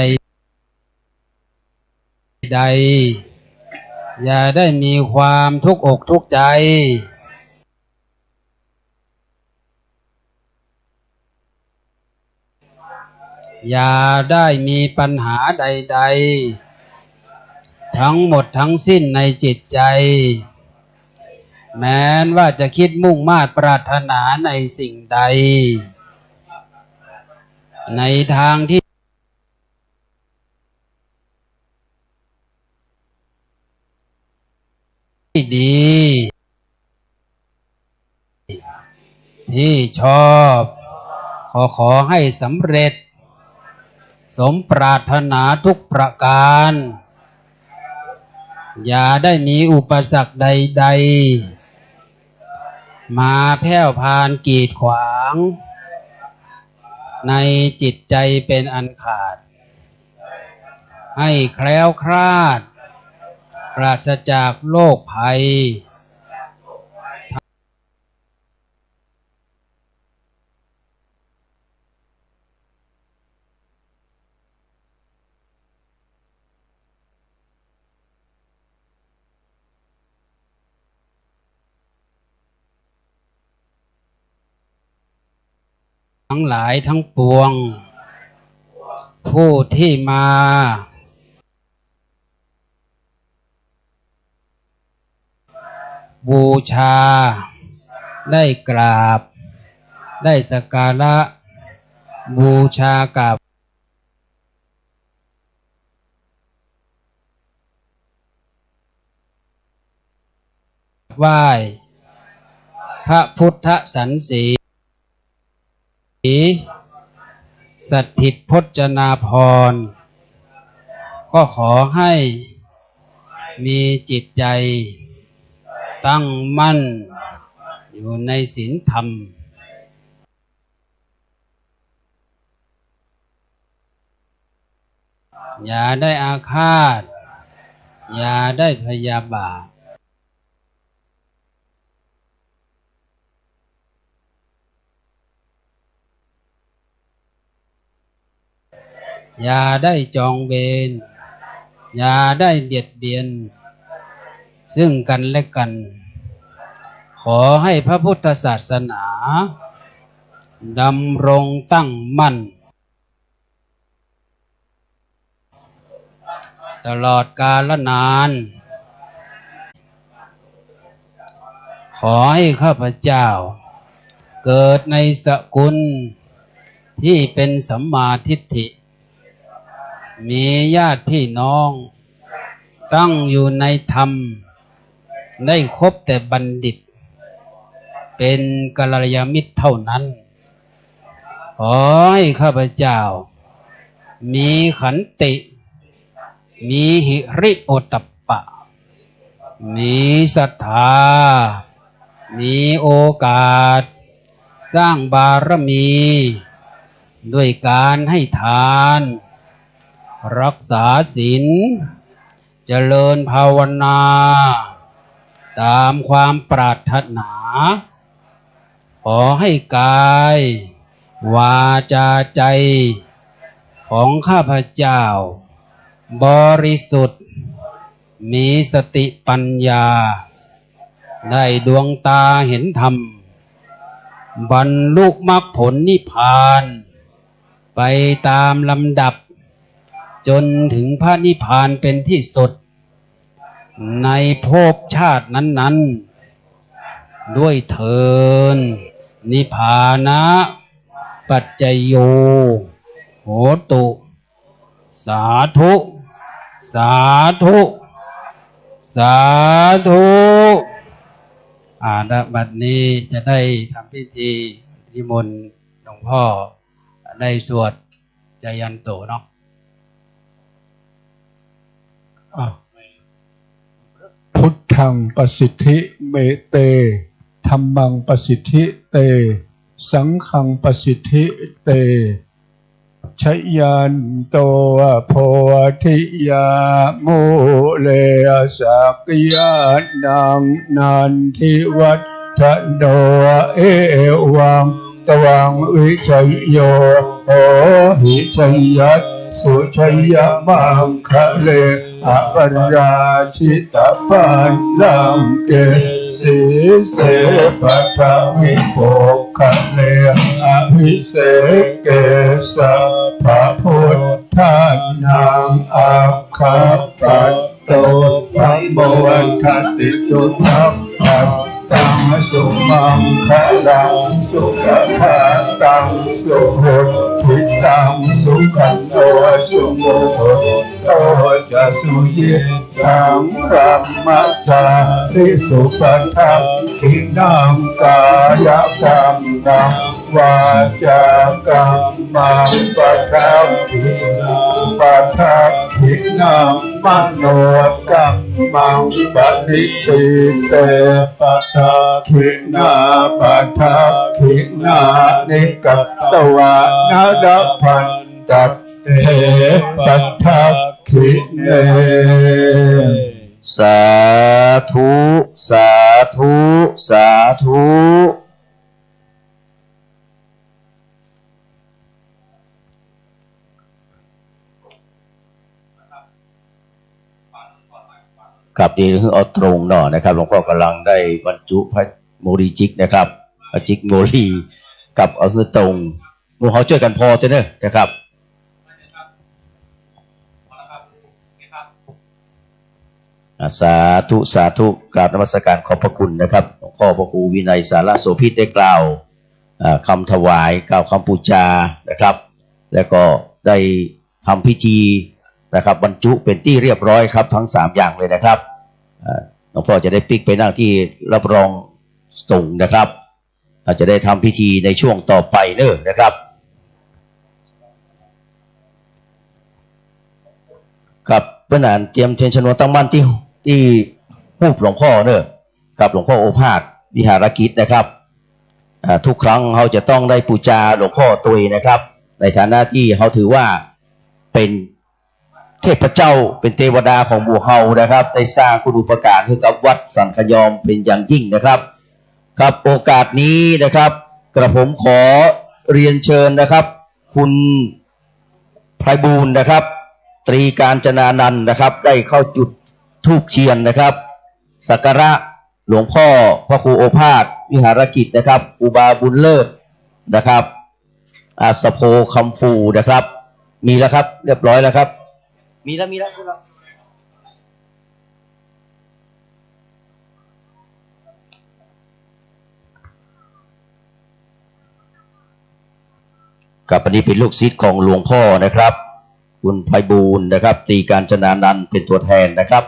อย่าได้มีความทุกข์อกทุกข์ใจอย่าได้มีปัญหาใดๆทั้งหมดทั้งสิ้นในจิตใจแม้นว่าจะคิดมุ่งมา่ปรารถนาในสิ่งใดในทางที่ดีที่ชอบขอให้สำเร็จสมปรารถนาทุกประการอย่าได้มีอุปสรรคใดๆมาแผ่วพานกีดขวางในจิตใจเป็นอันขาดให้แคล้วคลาดปราศจากโรคภัยทั้งหลายทั้งปวงผู้ที่มาบูชาได้กราบได้สักการะบูชากราบไหว้พระพุทธสันสีสถิตพจนาภรณ์ก็ขอให้มีจิตใจตั้งมั่นอยู่ในศีลธรรมอย่าได้อาฆาตอย่าได้พยาบาทอย่าได้จองเวรอย่าได้เบียดเบียนซึ่งกันและกันขอให้พระพุทธศาสนาดำรงตั้งมั่นตลอดกาลนานขอให้ข้าพเจ้าเกิดในสกุลที่เป็นสัมมาทิฏฐิมีญาติพี่น้องตั้งอยู่ในธรรมได้คบแต่บัณฑิตเป็นกัลยาณมิตรเท่านั้น ขอให้ข้าพเจ้ามีขันติมีหิริโอตตัปปะมีศรัทธามีโอกาสสร้างบารมีด้วยการให้ทานรักษาศีลเจริญภาวนาตามความปรารถนาขอให้กายวาจาใจของข้าพเจ้าบริสุทธิ์มีสติปัญญาได้ดวงตาเห็นธรรมบรรลุมรรคผลนิพพานไปตามลำดับจนถึงพระนิพพานเป็นที่สุดในภพชาตินั้นๆด้วยเถิดนิพพานะปัจจโยโหตุสาธุสาธุสาธุณบัดนี้จะได้ทำพิธีนิมนต์หลวงพ่อได้สวดจายันโตเนาะพุทธังประสิทธิเมเตธัมมังประสิทธิเตสังฆังประสิทธิเตชยันโตโพธิยาโมเลสักยานังนันทิวัฒโนเอวังตวังวิชัยโยโหหิชัยยัสสุชัยยมังคะเลอปราชิตปันลังเกสีเสปัทวิโภคะเลอภิเสกเกสัพพะพุทธานังอัคคปัตโตธัมโมวันทติสุทัพพัตตังสุมังคลังสุขภาตังสุหุทิตังสุขันโตสุโมโตจะสุยิตังพระมัจจาริสุปทัพขินังกายกรรมังวาจากรรมังปทัพขินังปทัพขินังมโนกรรมังปฏิทิเตปทัพขินาปทัพขินานิกัตตวานาดพันตัตเตปทัพขิเนสาธุสาธุสาธุครับดีคือเอาตรงเนาะนะครับหลวงพ่อกำลังได้บรรจุพระโมรีจิกนะครับพระจิกโมรีกับเอาคือตรงหมู่เขาช่วยกันพอจะเนอะนะครับสาธุสาธุกราบนมัสการขอบพระคุณนะครับหลวงพ่อพระครูวินัยสารโสภิตได้กล่าวคำถวายกล่าวคำปูจานะครับแล้วก็ได้ทำพิธีนะครับบรรจุเป็นที่เรียบร้อยครับทั้ง3อย่างเลยนะครับหลวงพ่อจะได้ปิกไปนั่งที่รับรองส่งนะครับอาจจะได้ทำพิธีในช่วงต่อไปเนอะนะครับครับเพื่อนานเตรียมเทียนชนวนตั้งมั่นที่รูปหลวงพ่อเนอะกับหลวงพ่อโอภาสวิหารกิจนะครับทุกครั้งเขาจะต้องได้ปูจาหลวงพ่อตัวเองนะครับในฐานะที่เขาถือว่าเป็นเทพเจ้าเป็นเทวดาของหมู่เฮานะครับได้สร้างคุณูปการให้กับวัดสันขยอมเป็นอย่างยิ่งนะครับครับโอกาสนี้นะครับกระผมขอเรียนเชิญนะครับคุณไพบูลย์นะครับตรีการจนานันท์นะครับได้เข้าจุดธูปเทียนนะครับสักการะหลวงพ่อพระครูโอภาสวิหารกิจนะครับอุบาบุญเลิศนะครับอาสโพคำฟูนะครับมีแล้วครับเรียบร้อยแล้วครับมีแล้วกับอันนี้เป็นลูกศิษย์ของหลวงพ่อนะครับคุณไพบูลย์นะครับตรีการจนานันท์เป็นตัวแทนนะครับ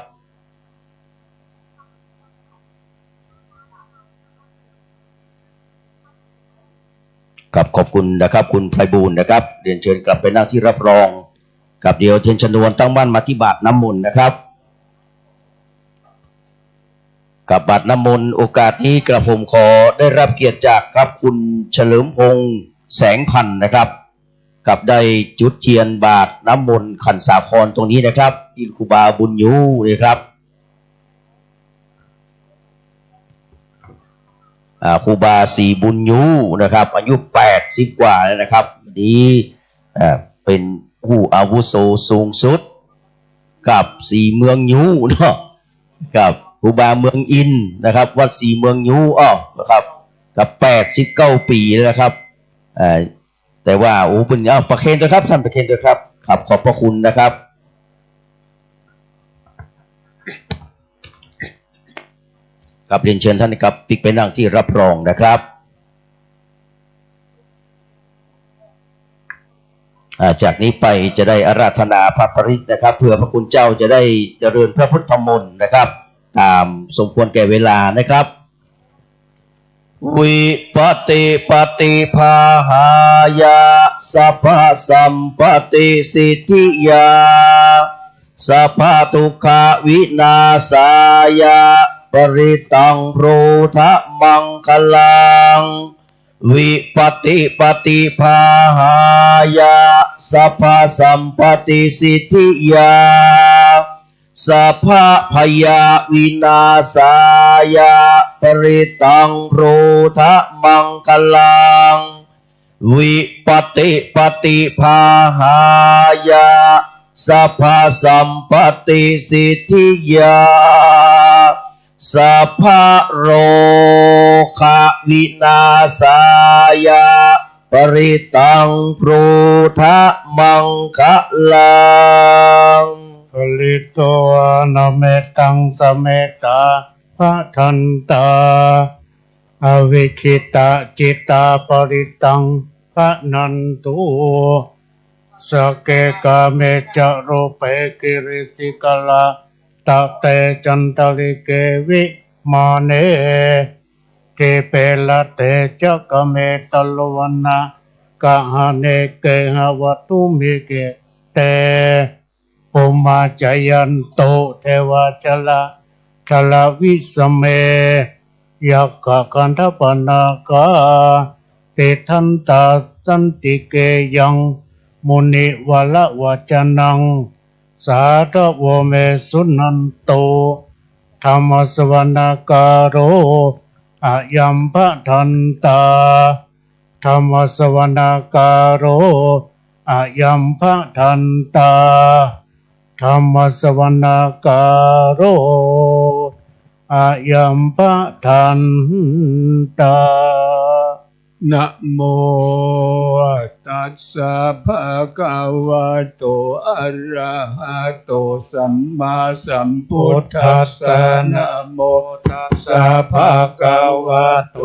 กับขอบคุณนะครับคุณไพบูลย์นะครับเรียนเชิญกลับไปนั่งที่รับรองกับเดี๋ยวเทียนชนวนตั้งมั่นมาที่บาตรน้ำมนต์นะครับกับบาตรน้ำมนต์โอกาสนี้กระผมขอได้รับเกียรติจากครับคุณเฉลิมพงษ์แสงพันธ์นะครับกับได้จุดเทียนบาตรน้ำมนต์ขันสาครตรงนี้นะครับที่ครูบาบุญยูนะครับครูบาศรีบุญยูนะครับอายุ80 กว่าแล้วนะครับนี้เป็นผู้อาวุโสสูงสุดกับศรีเมืองยูเนาะกับครูบาเมืองอินนะครับวัดศรีเมืองยูนะครับกับ89 ปีแล้วนะครับแต่ว่าโอ้เป็นประเคนด้วยครับท่านประเคนด้วยครับครับขอบพระคุณนะครับกับเรียนเชิญท่านนะครับปิกไปนั่งที่รับรองนะครับจากนี้ไปจะได้อาราธนาพระปริตนะครับเพื่อพระคุณเจ้าจะได้เจริญพระพุทธมนต์นะครับตามสมควรแก่เวลานะครับวิปติปฏิภาหายาสัพพสัมปติสิทธิยาสัพพทุกขวินาศายาปริตังโรทะมังคลังวิปติปฏิภาหายาสัพพสัมปติสิทธิยาสัพพพยาวินาศายาปริตังโรทะมังคลังวิปติปฏิภาหายาสัพพสัมปติสิทธิยาสัพพโรคะวินาศายาปริตังโรทะมังคลังผลิตตัวนาเมตังสเมตาพระทันตาอวิคิตาจิตาปริตังพระนันตุสเกกาเมจโรเปกิริสิกลาตะเตจันตลิเกวิมาเนเกเปลเตจักเมตลวนะกะหะเนเกหะวัตุมิเกเตปุมาจยันโตเทวาจละชลวิสเมยักขะกันทปนากาเตทันตาสันติเกยังมุนิวะละวจนังสาธโวเมสุนันโตธรรมสวนาการโรอายัมภทันตาธรรมสวนาการโรอายัมภทันตาธรรมสวนาการโรอายัมภทันตานะโมตัสสะภะคะวะโตอะระหะโตสัมมาสัมพุทธัสสะนะโมตัสสะภะคะวะโต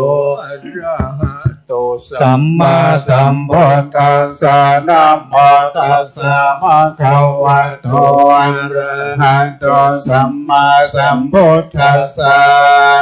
อะระหะโตสัมมาสัมพุทธัสสะนะโมตัสสะภะคะวะโตอะระหะโตสัมมาสัมพุทธัสสะ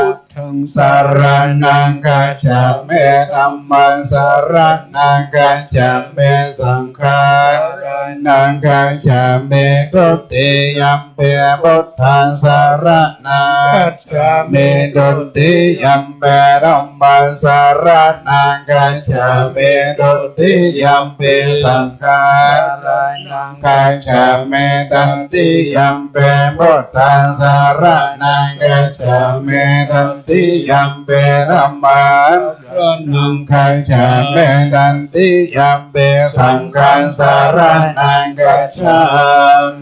พุทธังสรณังคัจฉามิธัมมังสรณังคัจฉามิสังฆังสรณังคัจฉามิทุติยัมปิพุทธังสรณังคัจฉามิทุติยัมปิธัมมังสรณังคัจฉามิทุติยัมปิสังฆังสรณังคัจฉามิตัตติยัมปิพุทธังสรณังคัจฉามิตัตติยัมปิธัมมังสรณังคัจฉามิตัตติยัมปิสังฆังสรณังคัจฉา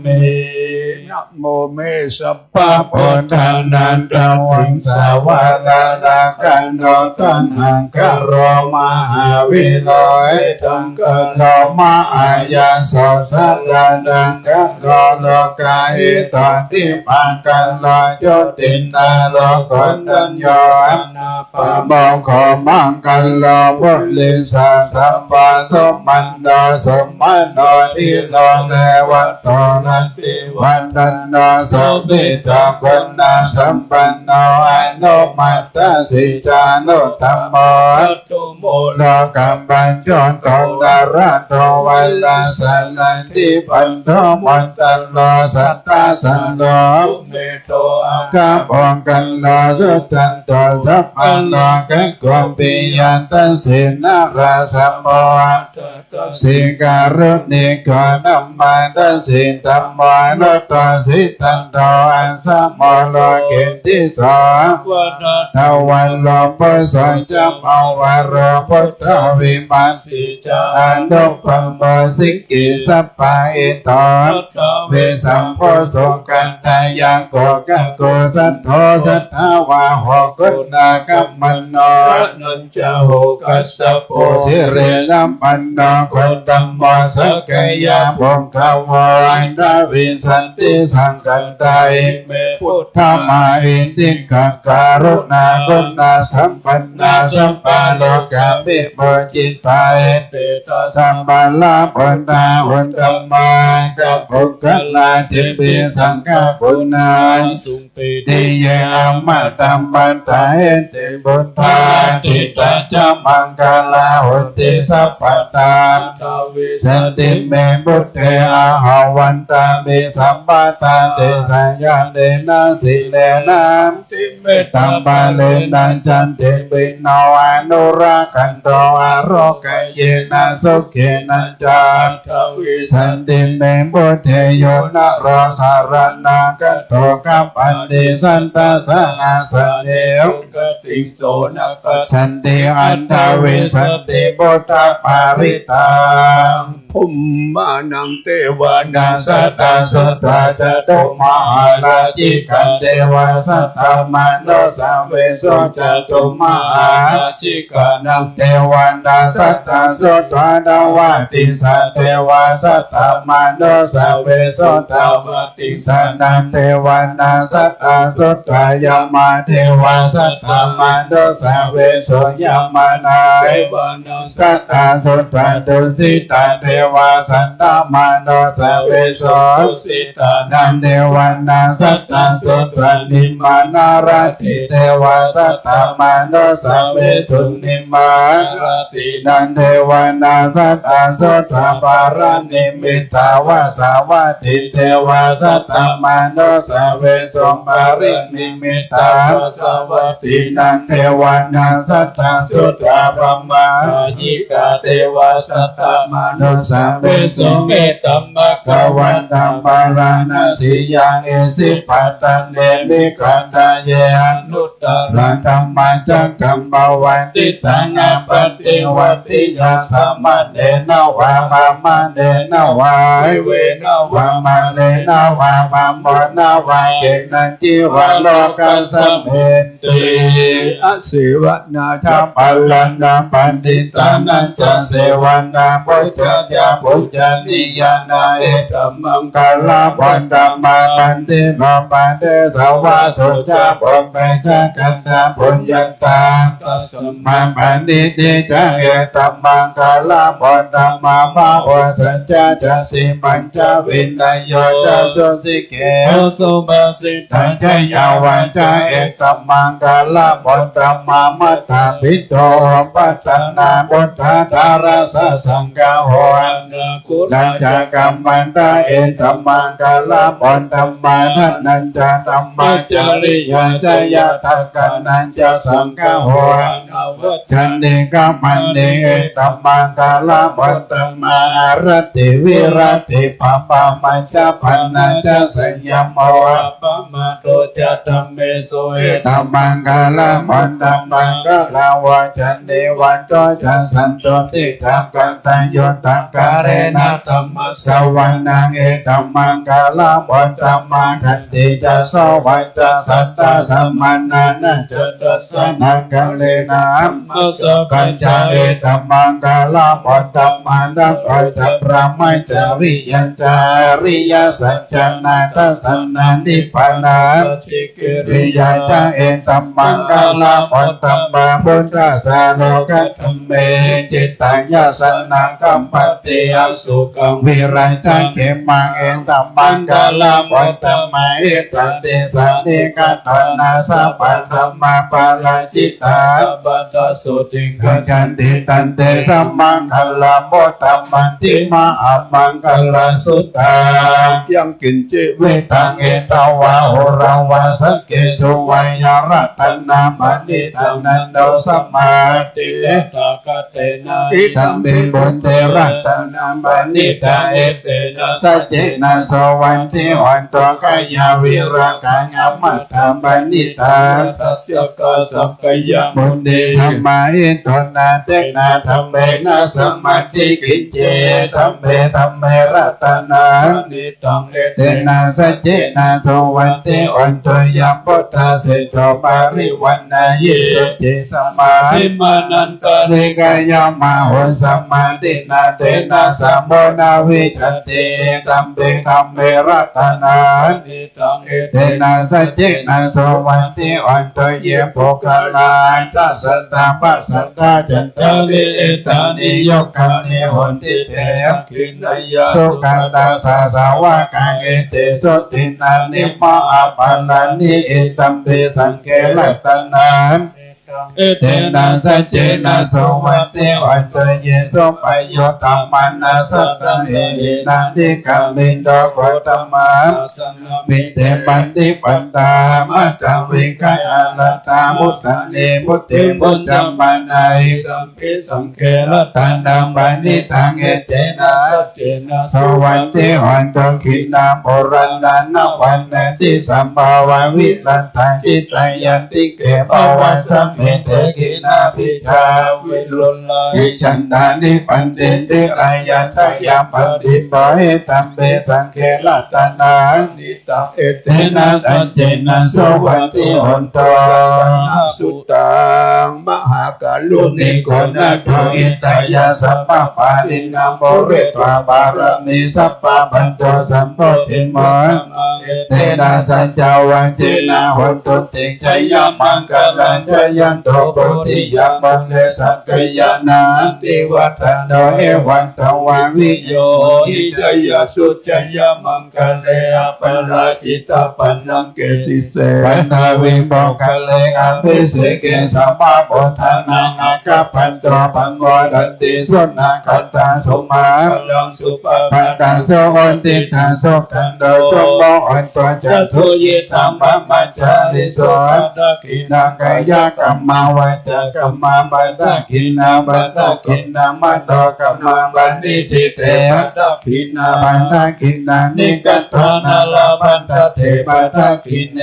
มินะโมเมสัพพะพุทธานันตวังสาวะตานาคันโนตังหังคโรมหาวิโลหิตังกโรมอายัสสะดังคันโรโลกาหิตันติปังกันโลโยตินาโลกัญโยปะโมโคมังกันโลพุลิสาสัมปัสสมันโนสมมันโนทิโลเนวัตโตนันติวัน ตันโนสุปิโตคุณาสัมปันโนอนุมัตตสิจานุธัมโมตุโมโลกัมปัญจโตนาระโตวัลลาสันติปันโทมันตันโนสัตตาสันโนเมโตอาคาปองกันโนสุจันโตสัพพันโนกังกุมปิยันตัสสินาราสัมโมสิการุณิโกนัมมาตัสสิธัมโมโนตสิตันโตอันสัมโมโลเกติโสทวันโลปุโสจัมภวโรพุทธวิมัสสิจาอนุปัมโมสิกิสัพพะอิโตเวสัมโพโสกันตายังโกกังโกสัทโธสัทธาวาโหกุณากัมมันโนนัญจโหกัสสะโพสิเรสัมปันโนคนตัมโมสักยาภงขาวอันดาวิสันติสังกันตาอิเมพุทธมาอินติกังการุณาคุณาสัมปันนาสัมปาโลกามิโมจิตาเอเตตาสัมปันลาปันตาหุนตัมมากัปปุกลาทิปิสังฆปุณาสุปิติเยอมะตัมปันตาเอติบุตตาติตาจามังกาลาหุติสัพพตาสันติเมบุตเตอาหาวันตามิสัมปตาเตสัญญาเนนะสิเลนะติเมตัมปะเลนะจันติปิโนอนุราคันโตอาโรกเยนะสุเขนะจันทวิสันติเมบุตเทโยนะโรสารนาคันโตกัปปันติสันตสังอาสันเดวกติโสนะกัสันติอันทวิสันติบุตตปาริตังภุมมานังเทวนาสัตตาสัตตาจตุมหาราชิกันเทวาสัตตามโนสัมเวโสจตุมหาราชิกานังเทวนาสัตตาสุตตาดาวาติสัตเทวาสัตตามโนสัมเวโสตาวาติสันนันเทวนาสัตตาสุตตายามาเทวาสัตตามโนสัมเวโสยามานาเทวนาสัตตาสุตตาตุสิตาเทวาสัตตามโนสัมเวโสสิตานันเทวนาสัตตาสุตตานิมานาราติเทวาสัตตามโนสัมเวโสนิมาราตินันเทวนาสัตตาสุตตาปารานิมิตาวาสาวาติเทวาสัตตามโนสัมเวโสปารินิมิตาวาสาวาตินันเทวนาสัตตาสุตตาปมายิกาเทวาสัตตามโนสัมเวโสเมตตัมมะกวันตัมปาราณสียังเอสิปัตตันเนมิกันตาเยอนุตตรังธรรมจักกัมปวันติตังอปฏิวัติยาสัมมาเนนวามามาเนนวาเวนวามาเนนวามาโมนวาเกนันจิวะโลกัสสเมติอสิวนาชาปัลลันดาปันติตานันจะเสวันนาปุจจาปุจจนิยานาเอตัมมังกาลาปันตัมมานันติโนปันเตสาวาสุจาปุเปจะกันตาปุญญตาตัสมาปันติติจังเอตัมมังกาลาปันตัมมาภาวะสัจจะจะสิปัญจวินยโยจะสุสิเกสุบาสิตัญจยาวันจะเอตัมมังกาลาปันตัมมามัตตาปิโตปัตตนาบุตตาตาราสสังฆาโหนันจะกัมมันตาเอตัมมังกาลาปันตัมมานันจะตัมมาจาริยาจยะทักกันนันจะสังฆาโหฉันเดกัมมันเดเอตัมมังกาลาปันตัมมารติวิรติปัปปะมัจจพันนันจะสัญญโมปะมาโตจะตัมเมโสเอตัมมังกาลาปันตัมมังกาลาวะฉันเดวันโตจะสันโตติทังกันตัญโยตังกาเรนะธัมมะสวรนังเอตัมมังกาลาปันตัมมาคันติจะสวัจจะสัตตะสัมมานานะจะตัสสะนังกัลเลนะมัสสะกัญจาเอตัมมังกาลาปันตัมมานักอัจฉพระมัจจาริยัญจาริยสัจจนาทัสสนานิพพานาทิกิริยาจาเอตัมมังกาลาปันตัมมาพุทธัสสะโลกัตถัมเมจิตตังยาสนังกัมปติอสุกังวิรัยจังเขมังเอตัมมั มังคลาพุทธมัยตันติสันติกัตนาสัพพะธรรมาปาราจิตาสัพพะทัสสุติกัจจันติตันเตสัมมังคลาพุทธมันติมาอัปมังคลาสุตายังกินจิเวตังเอตวะโหราวาสังเกสุวัยรัตนามันิตันันโดสมาติตากเตนะอิตัมเบบุญเตรัตนามันิตาเอเตนะสัจเจนะโสวันติวันตัวกายาวิรากังอมัตถมันิตาตัจจกสัพพยาบุญเดธรรมาอินทนาเตนะธรรมเมนะสมาธิกิจเจธรรมเมธรรมเมรัตนานิตังเอเตนะสัจเจนะโสวันติวันตัวยามพุทธาเสโตปาริวันนายิสุจิสมาธิมานันตริกายามาหุสมาธินาเตนะสัมโมนาวิจันติตัมเปธัมเมรัตนานิตังเอเตนะสัจเจนะโสวันติวันตัวยามปุคลาตัสสตาปัสสตาจันตาวิเอตานิโยกังเนหุนติเตขินายาสุขันตาสาสาวะกังเอเตสุตินานิมาอาปันนานิเอตัมเปสังเกลัตนาเอเตนะสัจเจนะโสวันติวันตัยเยสุปโยตัมมานะสัตตะเอหินันติกัมมินโดโกตมามิเตปันติปันตามัจจวิกายอรัตตามุตตะเนมุตติมุตจัมปนัยตัมปิสังเกรัตนังปานิตังเอเจนะสัจเจนะโสวันติวันตังขินาโบรันดานะวันเนติสัมภาวะวิรันตังจิตายันติเกภวันสัมเมเตกินาภิชาวิรุลลาอิฉันตานิปันเดติอายันตยามปันติปะเหตัมเบสังเขลัตนานิตังเอเตนะสัจเจนะโสวันติหนโตสุตังมหากาลุนิโกนะโตอิตายาสัพพะปารินัมโมเรตวาบารมีสัพพะปัญโจสัมโพธิโมเตนะสัจจวังเจนะหนตุติจยามังคลังจยันโตโพธิยามังเลสักยานาติวัตโนเอวันตวาวิโยอิจยาสุจยามังคเลอปราจิตาปันนังเกสิเสปันนาวิโมคเลอภิเสเกสัมมาปุถานังอาคาปันโตปังโมดันติสุนาคัตตาสุมาลังสุปปัตตาโสอนติตาโสกันโดสมโมอันตัวจะสุยิตัมมัมมัจจาริโสตักขินากายกัมมาวาจากัมมาบันตักขินาบันตักขินามัตโตกัมมาบันติจิเตตักขินาบันตักขินานิกัตถานาลาบันตเทบันตักขิเน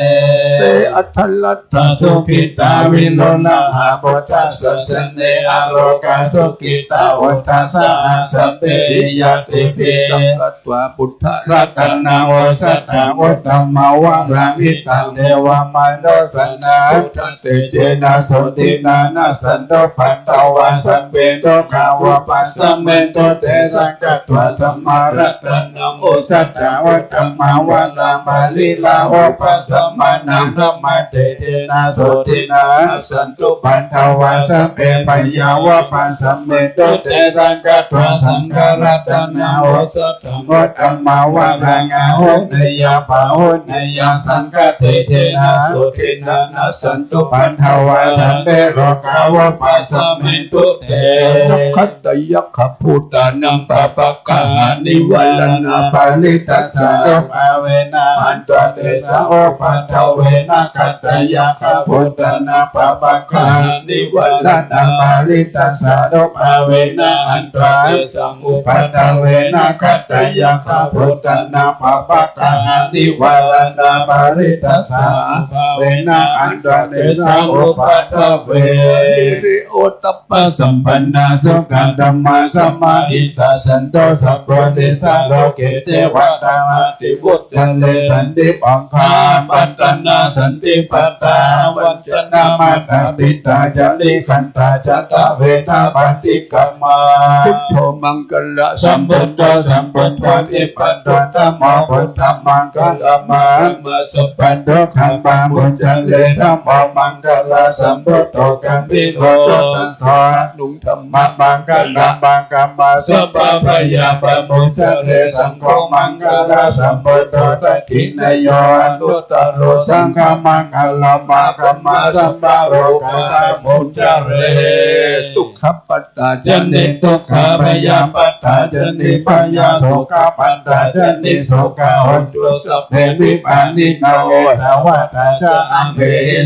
เตอัตถลัตถสุขิตาวิโลนาหาปุตตะสัสเนอโลกาสุขิตาอุตตะสะอาสัพเพยาติภิสังกัตวะพุทธรัตนาโอสัตตะอุตตมาวะรามิตังเทวมโนสนาพุทธเตเจนะโสตินานาสันโตปัตตวะสัมเปโตภาวะปัสสะเมโตเตสังกัตวะธรรมารัตนังโอสัตตะอุตตมาวะรามาลิลาโอปัสสะมานังธรรมเตเจนะโสตินาสันโตปัตตวะสัมเปปัญญาวะปัสสะเมโตเตสังกัตวะสังฆรัตนังโอสัตตะอุตตมาวะรางาโหเนยาภาโหเนยาสังฆเตเจนะโสตินานาสันโตปัตตวะสัมเปโลกาวะปัสสะเมโตเตยัคขตยัคขพุทธานังปะปะกานิวัลนาปาลิตัสสะโอภาเวนะอันตวเตสะโอปัทเวนะคัตตยัคขพุทธานังปะปะกานิวัลนาปาลิตัสสะโอภาเวนะอันตวเตสะโอปัทเวนะคัตตยัคขพุทธานังปะปะกานิวัลนาปาลิตัสสะเวนะอันตวเตสะโอปัทเวริโอตตปะสัมปันนาสุขันธัมมาสัมมาอิตาสันโตสัพพะเทสะโลเกเทวตาติวุฒันเลสันติปังคาปัตตนาสันติปัตตาวัจนามาตาปิตาจาริขันตาจตเวทาปฏิกัมมาพุทโธมังคละสัมพุทโธสัมพุทโธติปัตตะธัมโมพุทธมังค ขังกัมมาสุปันทุขังปามุจจันเลธัมมมังคลาสัมพุทโธกัมปิโกสัตตสานุธรรมมังคลามังกัมมาสัพพะยาปมุจจันเลสังโฆมังคลาสัมพุทโธตัทินายโยอนุตตโรสังฆมังคลามาคัมมาสัมปะโรกามุจจเรทุกขปัตตาจนิทุกขพยาปัตตาจนิพยาโสกปัตตาจนิโสกาหตุสัพเพวิปานิโนทาวาตาจาอัมเพ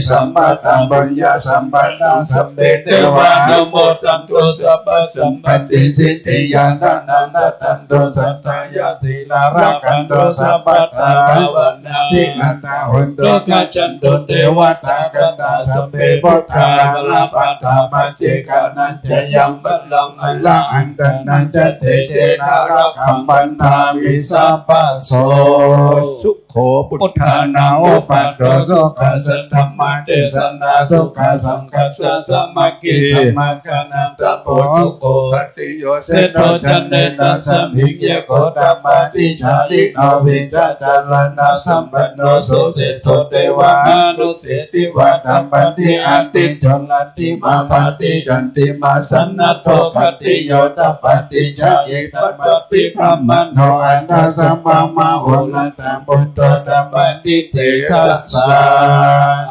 สัมปะตังปัญญาสัมปัตตังสัมเปเทวานุโมตันตุสัพพสัมปติสิทธิยานันตันตุสัตตายาสีลารักันตุสัพพตาภวนาภิอันตาหุนตุกัจจันตุเทวตากันตาสัมเพพุทธาลาปัตตาปัจเจกานันจะยังบัลลังอัลลาอันตันนันจะเตเจนารักขัมปันนามิสัพพโสสุโขพุทธานาโอปัตโตสุขัสสะธัมมาเทศนาสุขัสสังคัสสะสัมมากิสัมมากันันตโพสุโขสัตติโยเสโตจันเนนะสัมภิกเยโกตัมมาติชาลิโนวิจจารณะสัมปันโนสุเสโสเทวานุเสติวะตัมปันติอันติจนันติมาภาติจันติมาสันนะโทคติโยตัปปติชาเยตัปปปิพระมโนอันตสัมมามาโหนะตัมปุตโตตัมปันติเตคัสสะ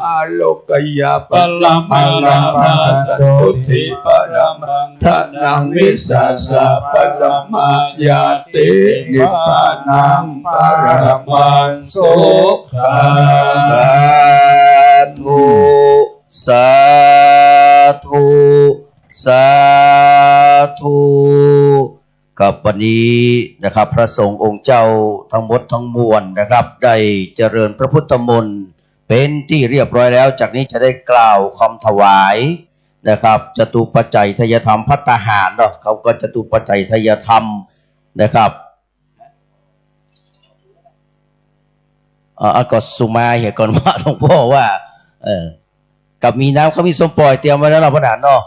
อาโลกยาปลัมมาลามาสัตตุทิปรมังทานังวิสัสสะปรมายาตินิพพานังปรมังสุขังสาธุสาธุสาธุกับวันนี้นะครับพระสงฆ์องค์เจ้าทั้งหมดทั้งมวลนะครับได้เจริญพระพุทธมนต์เป็นที่เรียบร้อยแล้วจากนี้จะได้กล่าวคำถวายนะครับจตุปัจจัยทายธรรมภัตตาหารเนาะเขาก็จตุปัจจัยทายธรรมนะครับก็สุมาเหี่ยก่อนว่าหลวงพ่อว่ากับมีน้ำเขามีส้มปล่อยเตรียมไว้แล้วเราพระนานเนาะ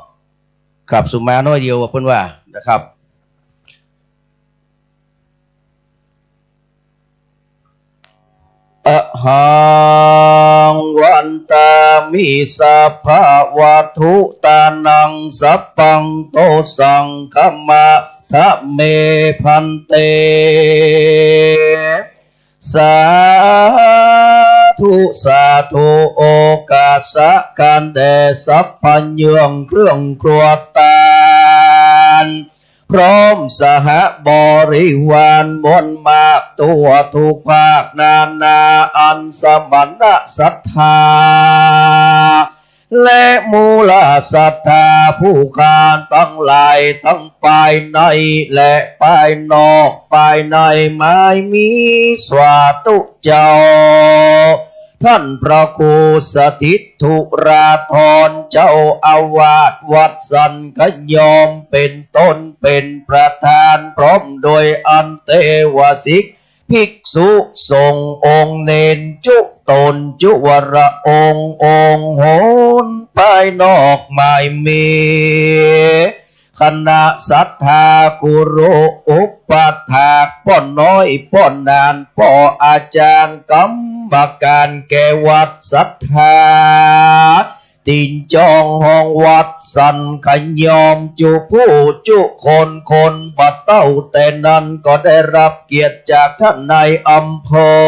กับสุมาน้อยเดียวเพิ่นว่านะครับอะหังวันตามิสัพพะวัตถุตานังสัพพังโตสังคัมมะทะเมพันเตสาธุสาธุโอกาสะการแด่สัพพัญญงเครื่องครัวตานพร้อมสหบริวารมวลมากตัวทุกภาคนานาอันสมณะศรัทธาและมูลศรัทธาผู้การทั้งหลายทั้งภายในและภายนอกภายในไม่มีสวาตุเจ้าท่านพระครูสถิตธุราธรเจ้าอาวาสวัดสันขยอมเป็นต้นเป็นประธานพร้อมโดยอันเทวสิกภิกษุสงฆ์องค์เนนจุตนจุวรองค์โหนภายนอกไม่มีคณะศรัทธากุรุอุปถากป้อนน้อยป้อนนานป้ออาจารย์กรรมการแก่วัดศรัทธาตินจองห้องวัดสันขยอมจุผู้จุคนบัดเต้าแต่นั้นก็ได้รับเกียรติจากท่านในอำเภอ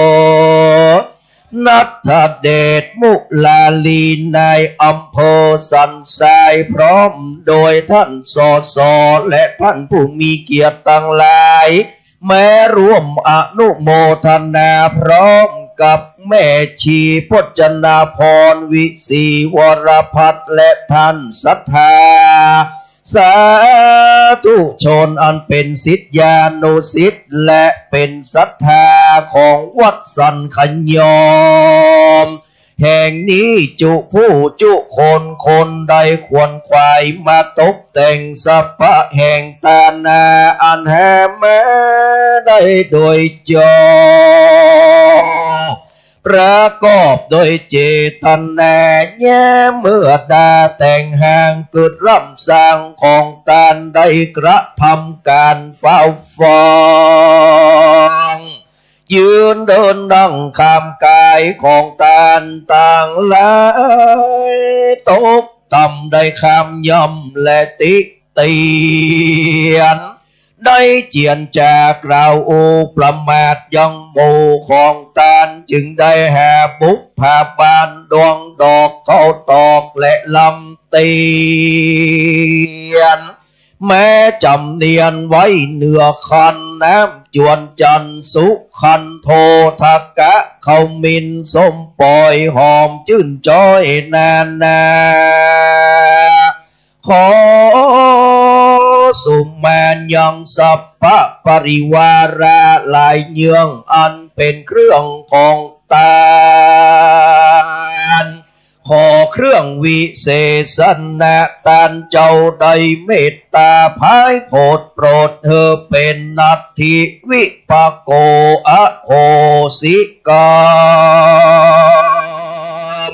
นัทเดชมุลาลีในอำเภอสันทรายพร้อมโดยท่านสสและท่านผู้มีเกียรติต่างหลายแม้ร่วมอนุโมทนาพร้อมกับแม่ชีพจนาพรวิศีวรพัฒน์และท่านศรัทธาสาธุชนอันเป็นศิษยานุศิษย์และเป็นศรัทธาของวัดสันขยอมแห่งนี้จุผู้จุคนใดควรควายมาตกแต่งสัพพะแห่งตานาอันแห่แม้ได้โดยจอประกอบโดยเจตนาแย้เมื่อดาแต่งห่างเกิดร่ำสร้างของการได้กระทำการเฝ้าฟัง ยืนเดินนั่งข้ามกายของตานต่างหลายตกต่ำได้คำย่ำและติเตียนได้เจียนจากเราโอประมาทยังโมของตานจึงได้แห่บุกผาบานดวงดอกเขาตอกและลำเตียนแม้จำเนียนไว้เหนือคันน้ำจวนจันสุขันโททักกะเขามินสมปล่อยหอมชื่นจ้อยนานนาขอสุมานยังสัพพะปริวาราหลายเยืองอันเป็นเครื่องของตานขอเครื่องวิเศษนะตานเจ้าได้เมตตาภายโปรดโปรดเธอเป็นนัตถิวิปโกอโหสิกาม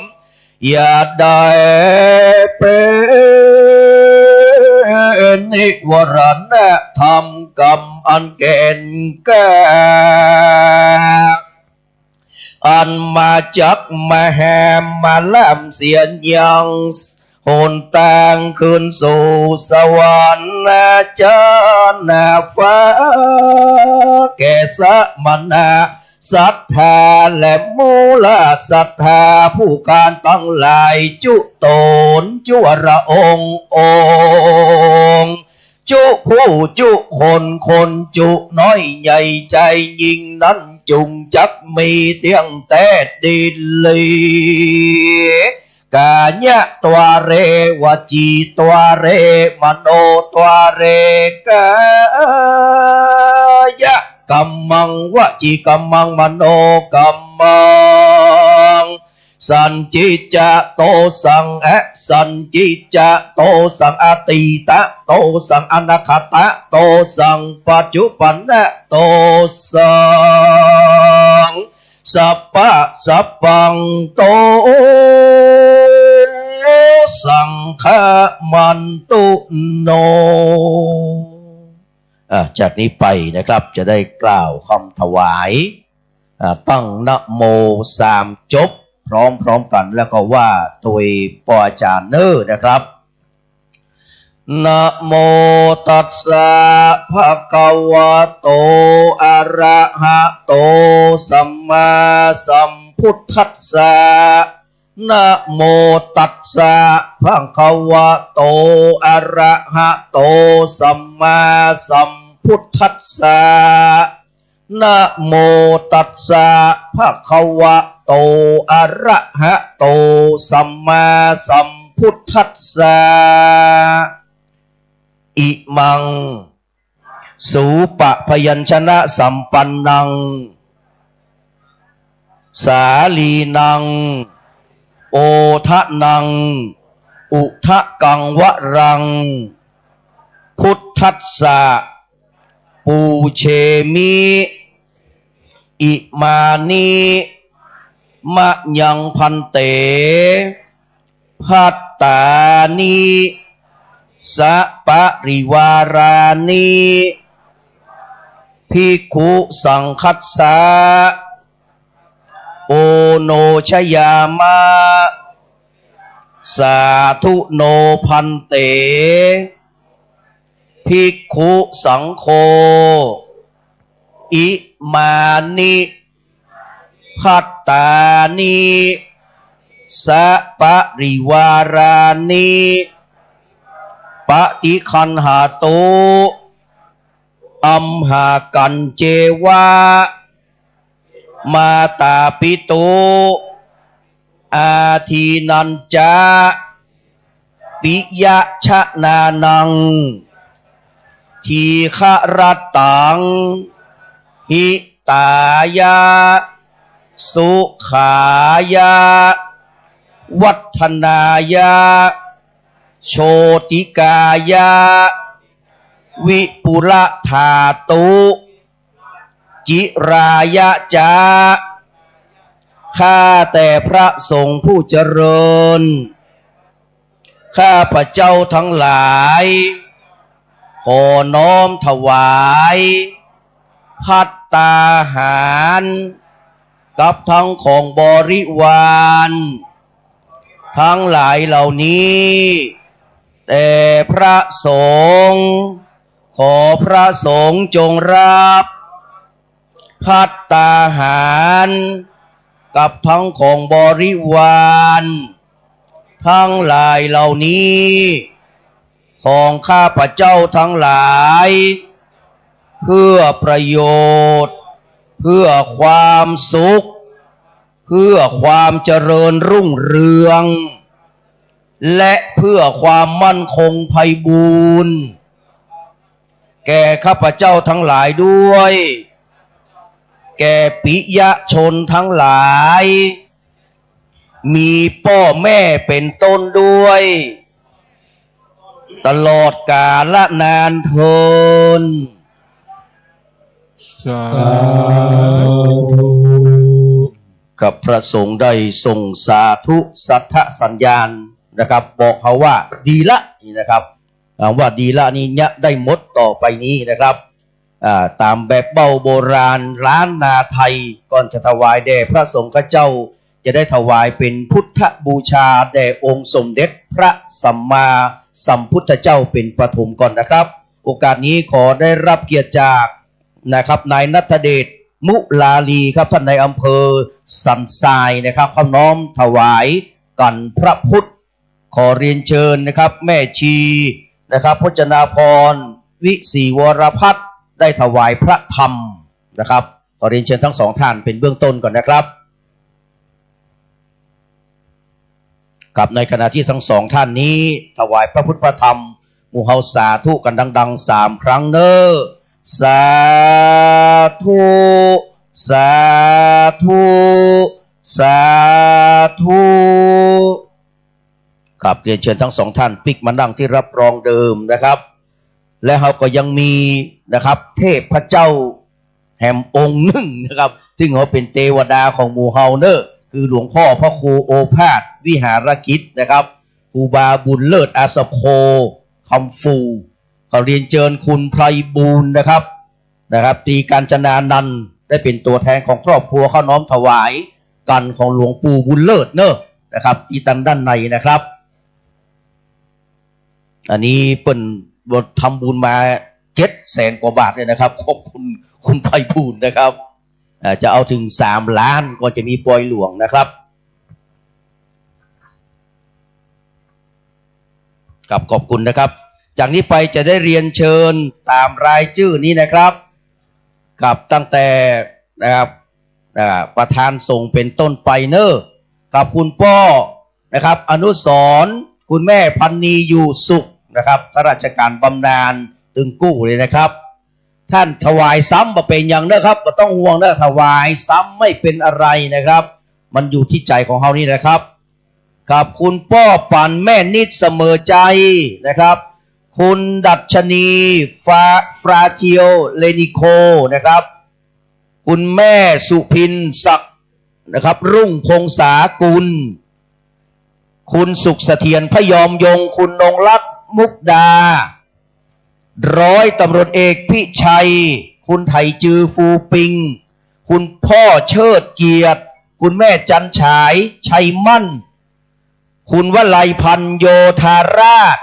อย่าได้เป็นนิวรณธรรมกรรมอันแก่นแก่อันมาจากมาแหมมาล่ำเสียนยังโหนต่างคืนสู่สวรรค์เจ้าหน้าฟ้าแก่สมณะศรัทธาและมูลศรัทธาผู้การตั้งหลายจุโตนจุวระองค์จุผู้จุคนจุน้อยใหญ่ใจยิ่งนั้นจุงจักมีเตียงแต่ดินลีกาญะตัวเรวจีตัวเรมโนตัวเรกายะกัมมังวจีกัมมังมโนกัมมังสันจิจะโตสังสันจิจะโตสังอติตะโตสังอนาคตะโตสังปัจจุบันนะโตสังสัพพะสัพพังโตสังฆมันตุโนจากนี้ไปนะครับจะได้กล่าวคำถวายตั้งนะโมสามจบพร้อมกันแล้วก็ว่าตัวปอาจารย์เนอนะครับนะโมตัสสะภะคะวะโตอะระหะโตสัมมาสัมพุทธัสสะนะโมตัสสะภะคะวะโตอะระหะโตสัมมาสัมพุทธัสสะนะโมตัสสะภะคะวะโตอะระหะโตสัมมาสัมพุทธัสสะอิมังสูปะพยัญชนะสัมปันนังสาลีนังโอทะนังอุทะกังวรังพุทธัสสะปูเชมิอิมานิมะยังพันเตภัตตานิสัปริวารานิภิกขุสังคัสสะโอโนชยามะสาธุโนพันเตภิกขุสังโฆอิมานิภัตตานิสัปริวารานิปฏิคันหาโตอัมหากันเจวะมาตาปิโตอาทีนันจาปิยะชะนานังทีฆรัตตังหิตายะสุขายะวัฒนายะโชติกายะวิปุระธาตุจิรายะจาข้าแต่พระสงฆ์ผู้เจริญข้าพระเจ้าทั้งหลายขอน้อมถวายภัต ตาหารกับทั้งของบริวารทั้งหลายเหล่านี้แต่พระสงฆ์ขอพระสงฆ์จงรับภัตตาหารกับทั้งของบริวารทั้งหลายเหล่านี้ของข้าพเจ้าทั้งหลายเพื่อประโยชน์เพื่อความสุขเพื่อความเจริญรุ่งเรืองและเพื่อความมั่นคงไพบูรณ์แก่ข้าพเจ้าทั้งหลายด้วยแก่ปิยชนทั้งหลายมีพ่อแม่เป็นต้นด้วยตลอดกาลนานเทินสาธุ กับพระสงฆ์ได้ส่งสาธุสัทธสัญญาณนะครับบอกเขาว่าดีละนี่นะครับว่าดีละนี่เนี่ยได้หมดต่อไปนี้นะครับตามแบบเบาโบราณล้านนาไทยก่อนจะถวายแด่พระสงฆ์เจ้าจะได้ถวายเป็นพุทธบูชาแด่องค์สมเด็จพระสัมมาสัมพุทธเจ้าเป็นประถมก่อนนะครับโอกาสนี้ขอได้รับเกียรติจากนะครับนายณัฐเดชมุลาลีครับท่านในอำเภอสันทรายนะครับเขาน้อมถวายกันพระพุทธขอเรียนเชิญนะครับแม่ชีนะครับพจนาพรวิศีวรพัฒน์ได้ถวายพระธรรมนะครับขอเรียนเชิญทั้งสองท่านเป็นเบื้องต้นก่อนนะครับกับในขณะที่ทั้งสองท่านนี้ถวายพระพุทธพระธรรมหมู่เฮาสาธุกันดังๆ3 ครั้งเนอสาธุสาธุสาธุครับเรียนเชิญทั้งสองท่านปิกมานั่งที่รับรองเดิมนะครับและเขาก็ยังมีนะครับเทพเจ้าแห่งองค์หนึ่งนะครับซึ่งเขาเป็นเทวดาของหมู่เฮาเนอคือหลวงพ่อพระครูโอภาสวิหารกิจนะครับครูบาบุญเลิศอาสโพคำฟูเขาเรียนเชิญคุณไพรบูลย์นะครับตรีกาญจนานันท์ได้เป็นตัวแทนของครอบครัวเขาน้อมถวายกันของหลวงปู่บุญเลิศเนอะนะครับที่ตั้งด้านในนะครับอันนี้เปิ่นบททำบุญมา700,000 กว่าบาทเลยนะครับขอบคุณคุณไพบูลย์นะครับจะเอาถึง3 ล้านก็จะมีปล่อยหลวงนะครับกับขอบคุณนะครับจากนี้ไปจะได้เรียนเชิญตามรายชื่อนี้นะครับกับตั้งแต่นะครับประธานส่งเป็นต้นไปเนอกับคุณพ่อนะครับอนุสรณ์คุณแม่พันนีอยู่สุขนะครับข้าราชการบำนาญตึงกู้เลยนะครับท่านถวายซ้ำมาเป็นอย่างเนอะครับก็ต้องห่วงเนอะถวายซ้ำไม่เป็นอะไรนะครับมันอยู่ที่ใจของเขานี่นะครับกับคุณพ่อปันแม่นิดเสมอใจนะครับคุณดัชนีฟราเทียวเลนิโคนะครับคุณแม่สุพินศักดิ์นะครับรุ่งพงษากุลคุณสุขเสถียรพยอมยงคุณนงรัตน์มุกดาร้อยตำรวจเอกพิชัยคุณไถจือฟูปิงคุณพ่อเชิดเกียรติคุณแม่จันฉายชัยมั่นคุณวลัยพันธ์โยธาราช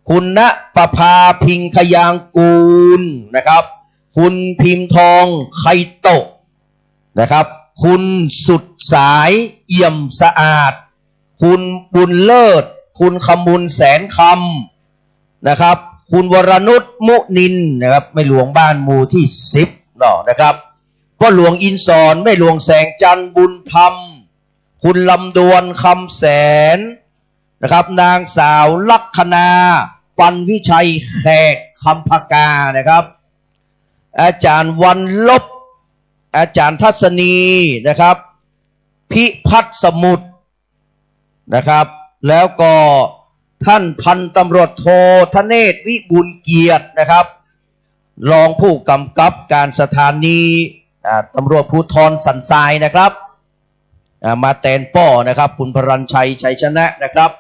คุณณประภาพิงขยางกูลนะครับคุณพิมพ์ทองไคโตะนะครับคุณสุดสายเอี่ยมสะอาดคุณบุญเลิศคุณขมุลแสนคำนะครับคุณวรนุชมุนินนะครับแม่หลวงบ้านหมู่ที่10นะครับพ่อหลวงอินสอนแม่หลวงแสงจันทร์บุญธรรมคุณลำดวนคำแสนนะครับนางสาวลักษณาปันวิชัยแขกคำพกานะครับอาจารย์วันลบอาจารย์ทัศนีนะครับพิพัฒน์สมุทรนะครับแล้วก็ท่านพันตำรวจโทธเนศวิบูลย์เกียรตินะครับรองผู้กำกับการสถานีตำรวจภูธรสันทรายนะครับมาแตนป้อนะครับคุณพรัญชัยชัยชนะนะครับ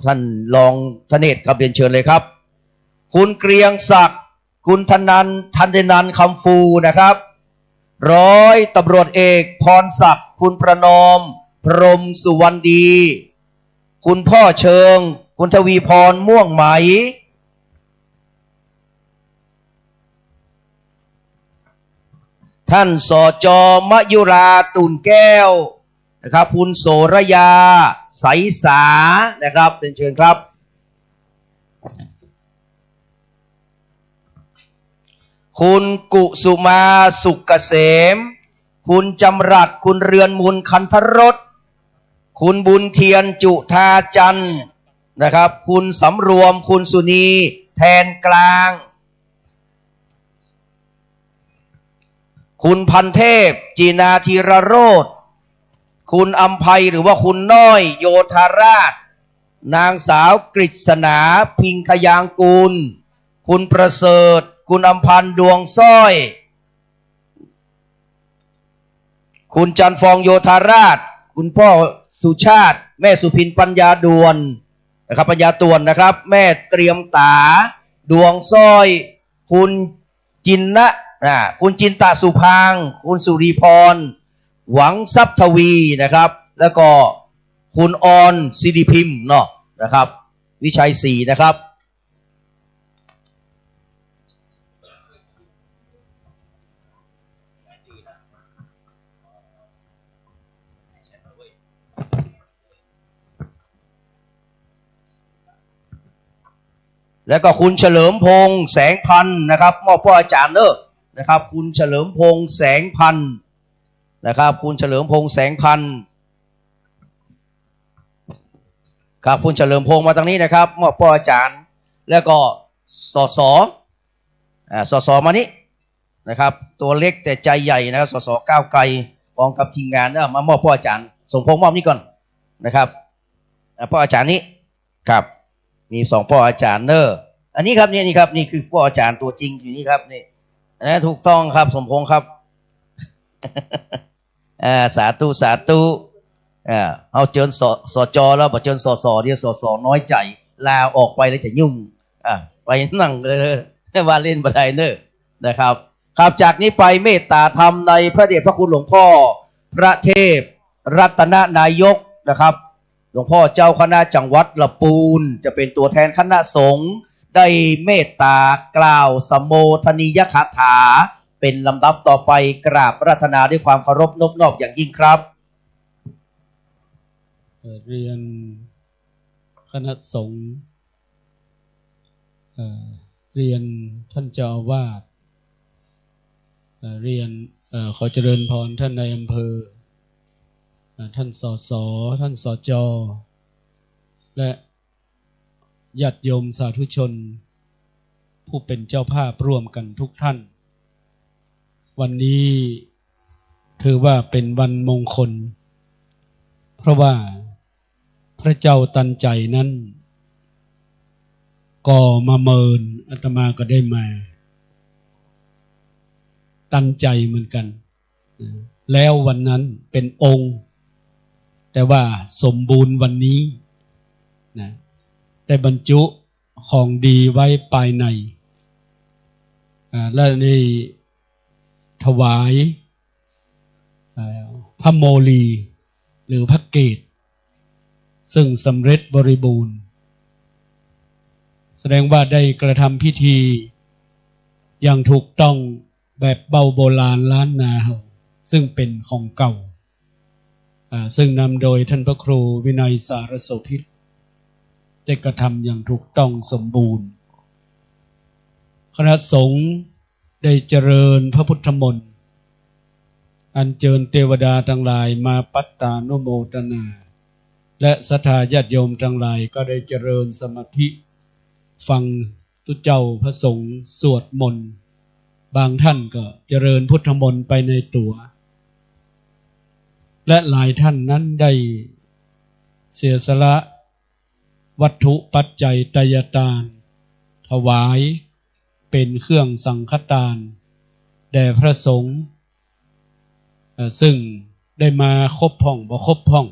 ท่านรองธเนศครับเรียนเชิญเลยครับคุณเกรียงศักดิ์ คุณธนันคำฟูนะครับร้อยตำรวจเอกพรศักดิ์คุณประนอมพรหมสุวรรณดีคุณพ่อเชิงคุณทวีพรม่วงไหมท่านสจ.มยุราตุ่นแก้วนะครับคุณโสรยาใสสานะครับเป็นเชิญครับคุณกุสุมาสุกเกษมคุณจำรัดคุณเรือนมูลคันธรสคุณบุญเทียนจุธาจันทร์นะครับคุณสำรวมคุณสุนีแทนกลางคุณพันเทพจีนาธีรโรธคุณอัมภัยหรือว่าคุณน้อยโยธาราชนางสาวกฤษณาพิงคยางกูลคุณประเสริฐคุณอัมพันธ์ดวงสร้อยคุณจันฟองโยธาราชคุณพ่อสุชาติแม่สุพินปัญญาดวนนะครับปัญญาตวนนะครับแม่เตรียมตาดวงสร้อยคุณจินนะคุณจินตะสุพางคุณสุริพรหวังทรัพย์ทวีนะครับแล้วก็คุณออนสิริพิมพ์เนาะนะครับวิชัยศรีนะครับแล้วก็คุณเฉลิมพงษ์แสงพันธ์นะครับมอบพ่ออาจารย์เนอะนะครับคุณเฉลิมพงษ์แสงพันธ์นะครับคุณเฉลิมพงษ์แสงพันธ์ครับคุณเฉลิมพงษ์มาตรงนี้นะครับมอบพ่ออาจารย์แล้วก็สสมานี้นะครับตัวเล็กแต่ใจใหญ่นะครับสสก้าวไกลพร้อมกับทีมงานมามอบพ่ออาจารย์สมพงษ์มอบนี้ก่อนนะครับพ่ออาจารย์นี้ครับมี2พ่ออาจารย์เนอะอันนี้ครับนี่ครับนี่คือพ่ออาจารย์ตัวจริงอยู่นี่ครับนี่นะถูกต้องครับสมพงษ์ครับ สาธุเอาเจิญสจแล้วบอกเจิญสเดี๋ยวสน้อยใจลาออกไปแล้วจะยุ่งไปนั่งเลยว่าเล่นบันไดเนอะนะครับครับจากนี้ไปเมตตาธรรมในพระเดชพระคุณหลวงพ่อพระเทพรัตนนายกนะครับหลวงพ่อเจ้าคณะจังหวัดลำพูนจะเป็นตัวแทนคณะสงฆ์ได้เมตตากล่าวสมโภชนียคาถาเป็นลำดับต่อไปกราบรัตนาด้วยความเคารพนอบน้อมอย่างยิ่งครับเรียนคณะสงฆ์เรียนท่านเจ้าอาวาสเรียนขอเจริญพรท่านนายอำเภอท่านสสท่านสจและญาติโยมสาธุชนผู้เป็นเจ้าภาพร่วมกันทุกท่านวันนี้ถือว่าเป็นวันมงคลเพราะว่าพระเจ้าตันใจนั้นก็มาเมินอาตมาก็ได้มาตันใจเหมือนกันแล้ววันนั้นเป็นองค์แต่ว่าสมบูรณ์วันนี้นะได้บรรจุของดีไว้ภายในและในถวายพระโมลีหรือพระเกศซึ่งสำเร็จบริบูรณ์แสดงว่าได้กระทำพิธีอย่างถูกต้องแบบเบาโบราณล้านนาซึ่งเป็นของเก่าซึ่งนำโดยท่านพระครูวินัยสารโสภิตได้กระทำอย่างถูกต้องสมบูรณ์คณะสงฆ์ได้เจริญพระพุทธมนต์อัญเชิญเทวดาทั้งหลายมาปัตตานุโมทนาและศรัทธาญาติโยมทั้งหลายก็ได้เจริญสมาธิฟังทุกเจ้าพระสงฆ์สวดมนต์บางท่านก็เจริญพุทธมนต์ไปในตัวและหลายท่านนั้นได้เสียสละวัตถุปัจจัยไตรยทานถวายเป็นเครื่องสังฆทานแด่พระสงฆ์ซึ่งได้มาครบห้องบ่ครบห้อง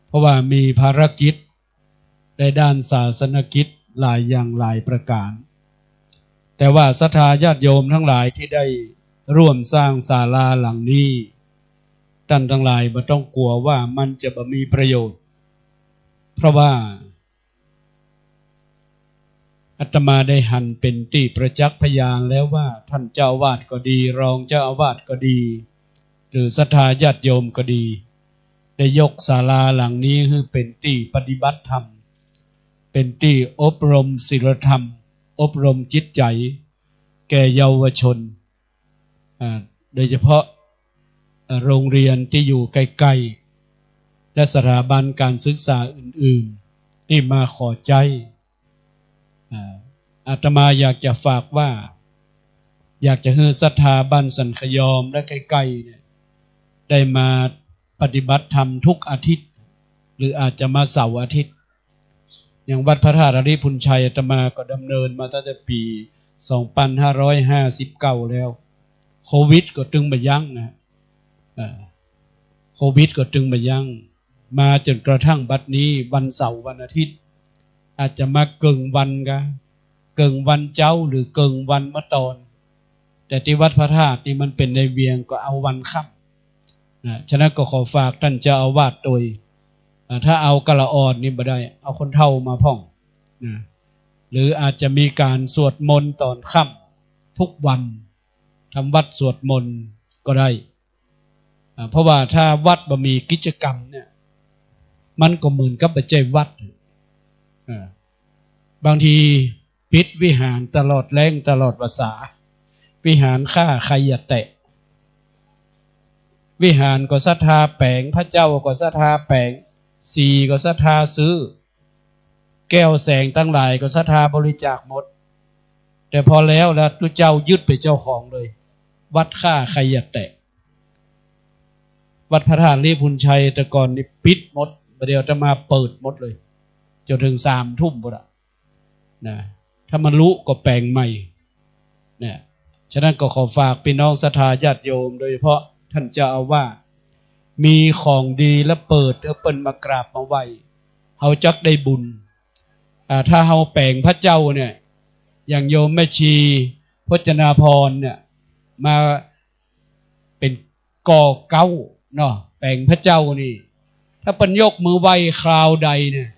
เพราะว่ามีภารกิจในด้านศาสนกิจหลายอย่างหลายประการ แต่ว่าศรัทธาญาติโยมทั้งหลายที่ได้ร่วมสร้างศาลาหลังนี้ท่านทั้งหลายบ่ต้องกลัวว่ามันจะบ่มีประโยชน์เพราะว่าอาตมาได้หันเป็นที่ประจักษ์พยานแล้วว่าท่านเจ้าอาวาสก็ดีรองเจ้าอาวาสก็ดีหรือศรัทธาญาติโยมก็ดีได้ยกศาลาหลังนี้ให้เป็นที่ปฏิบัติธรรมเป็นที่อบรมศีลธรรมอบรมจิตใจแก่เยาวชนโดยเฉพาะโรงเรียนที่อยู่ใกล้ๆและสถาบันการศึกษาอื่นๆที่มาขอใจอาตมาอยากจะฝากว่าอยากจะให้ศรัทธาบ้านสันขยอมและใกล้ๆเนี่ยได้มาปฏิบัติธรรมทุกอาทิตย์หรืออาจจะมาเสาร์อาทิตย์อย่างวัดพระธาตุอริพุนชัยอาตมาก็ดำเนินมาตั้งแต่ปี 2559 แล้วโควิดก็ตึงมายั้งนะโควิดก็ตึงมายั้งมาจนกระทั่งบัดนี้วันเสาร์วันอาทิตย์อาจจะมาเกิงวันกันเกิงวันเจ้าหรือเกิงวันมะตอนแต่ที่วัดพระธาตุนี่มันเป็นในเวียงก็เอาวันค่ำฉะนั้นก็ขอฝากท่านเจ้าอาวาสโดยถ้าเอากะละอ่อนนี่บ่ได้เอาคนเฒ่ามาพ่องนะหรืออาจจะมีการสวดมนต์ตอนค่ำทุกวันทำวัดสวดมนต์ก็ได้เพราะว่าถ้าวัดบ่มีกิจกรรมเนี่ยมันก็เหมือนกับบ่ใช่วัดบางทีปิดวิหารตลอดแรงตลอดภาษาวิหารฆ่าใครอย่าแตะวิหารก็ศรัทธาแปลงพระเจ้าก็ศรัทธาแปลงสีก็ศรัทธาซื้อแก้วแสงตั้งหลายก็ศรัทธาบริจาคหมดแต่พอแล้วทุกเจ้ายึดไปเจ้าของเลยวัดฆ่าใครอย่าแตะวัดพระธาตุลีพุนชัยแต่ก่อนนี่ปิดหมดเดี๋ยวจะมาเปิดหมดเลยจนถึง3 ทุ่มพุ่นนะถ้ามันรู้ก็แปลงใหม่เนี่ยฉะนั้นก็ขอฝากพี่น้องศรัทธาญาติโยมโดยเฉพาะท่านเจ้าอาวาสมีของดีและเปิดเปิ้นมากราบมาไหว้เฮาจักได้บุญถ้าเฮาแปลงพระเจ้าเนี่ยอย่างโยมแม่ชีพจนาพรเนี่ยมาเป็นก่อเก้าเนาะแปลงพระเจ้านี่ถ้าเปิ้นยกมือไหว้คราวใดเนี่ย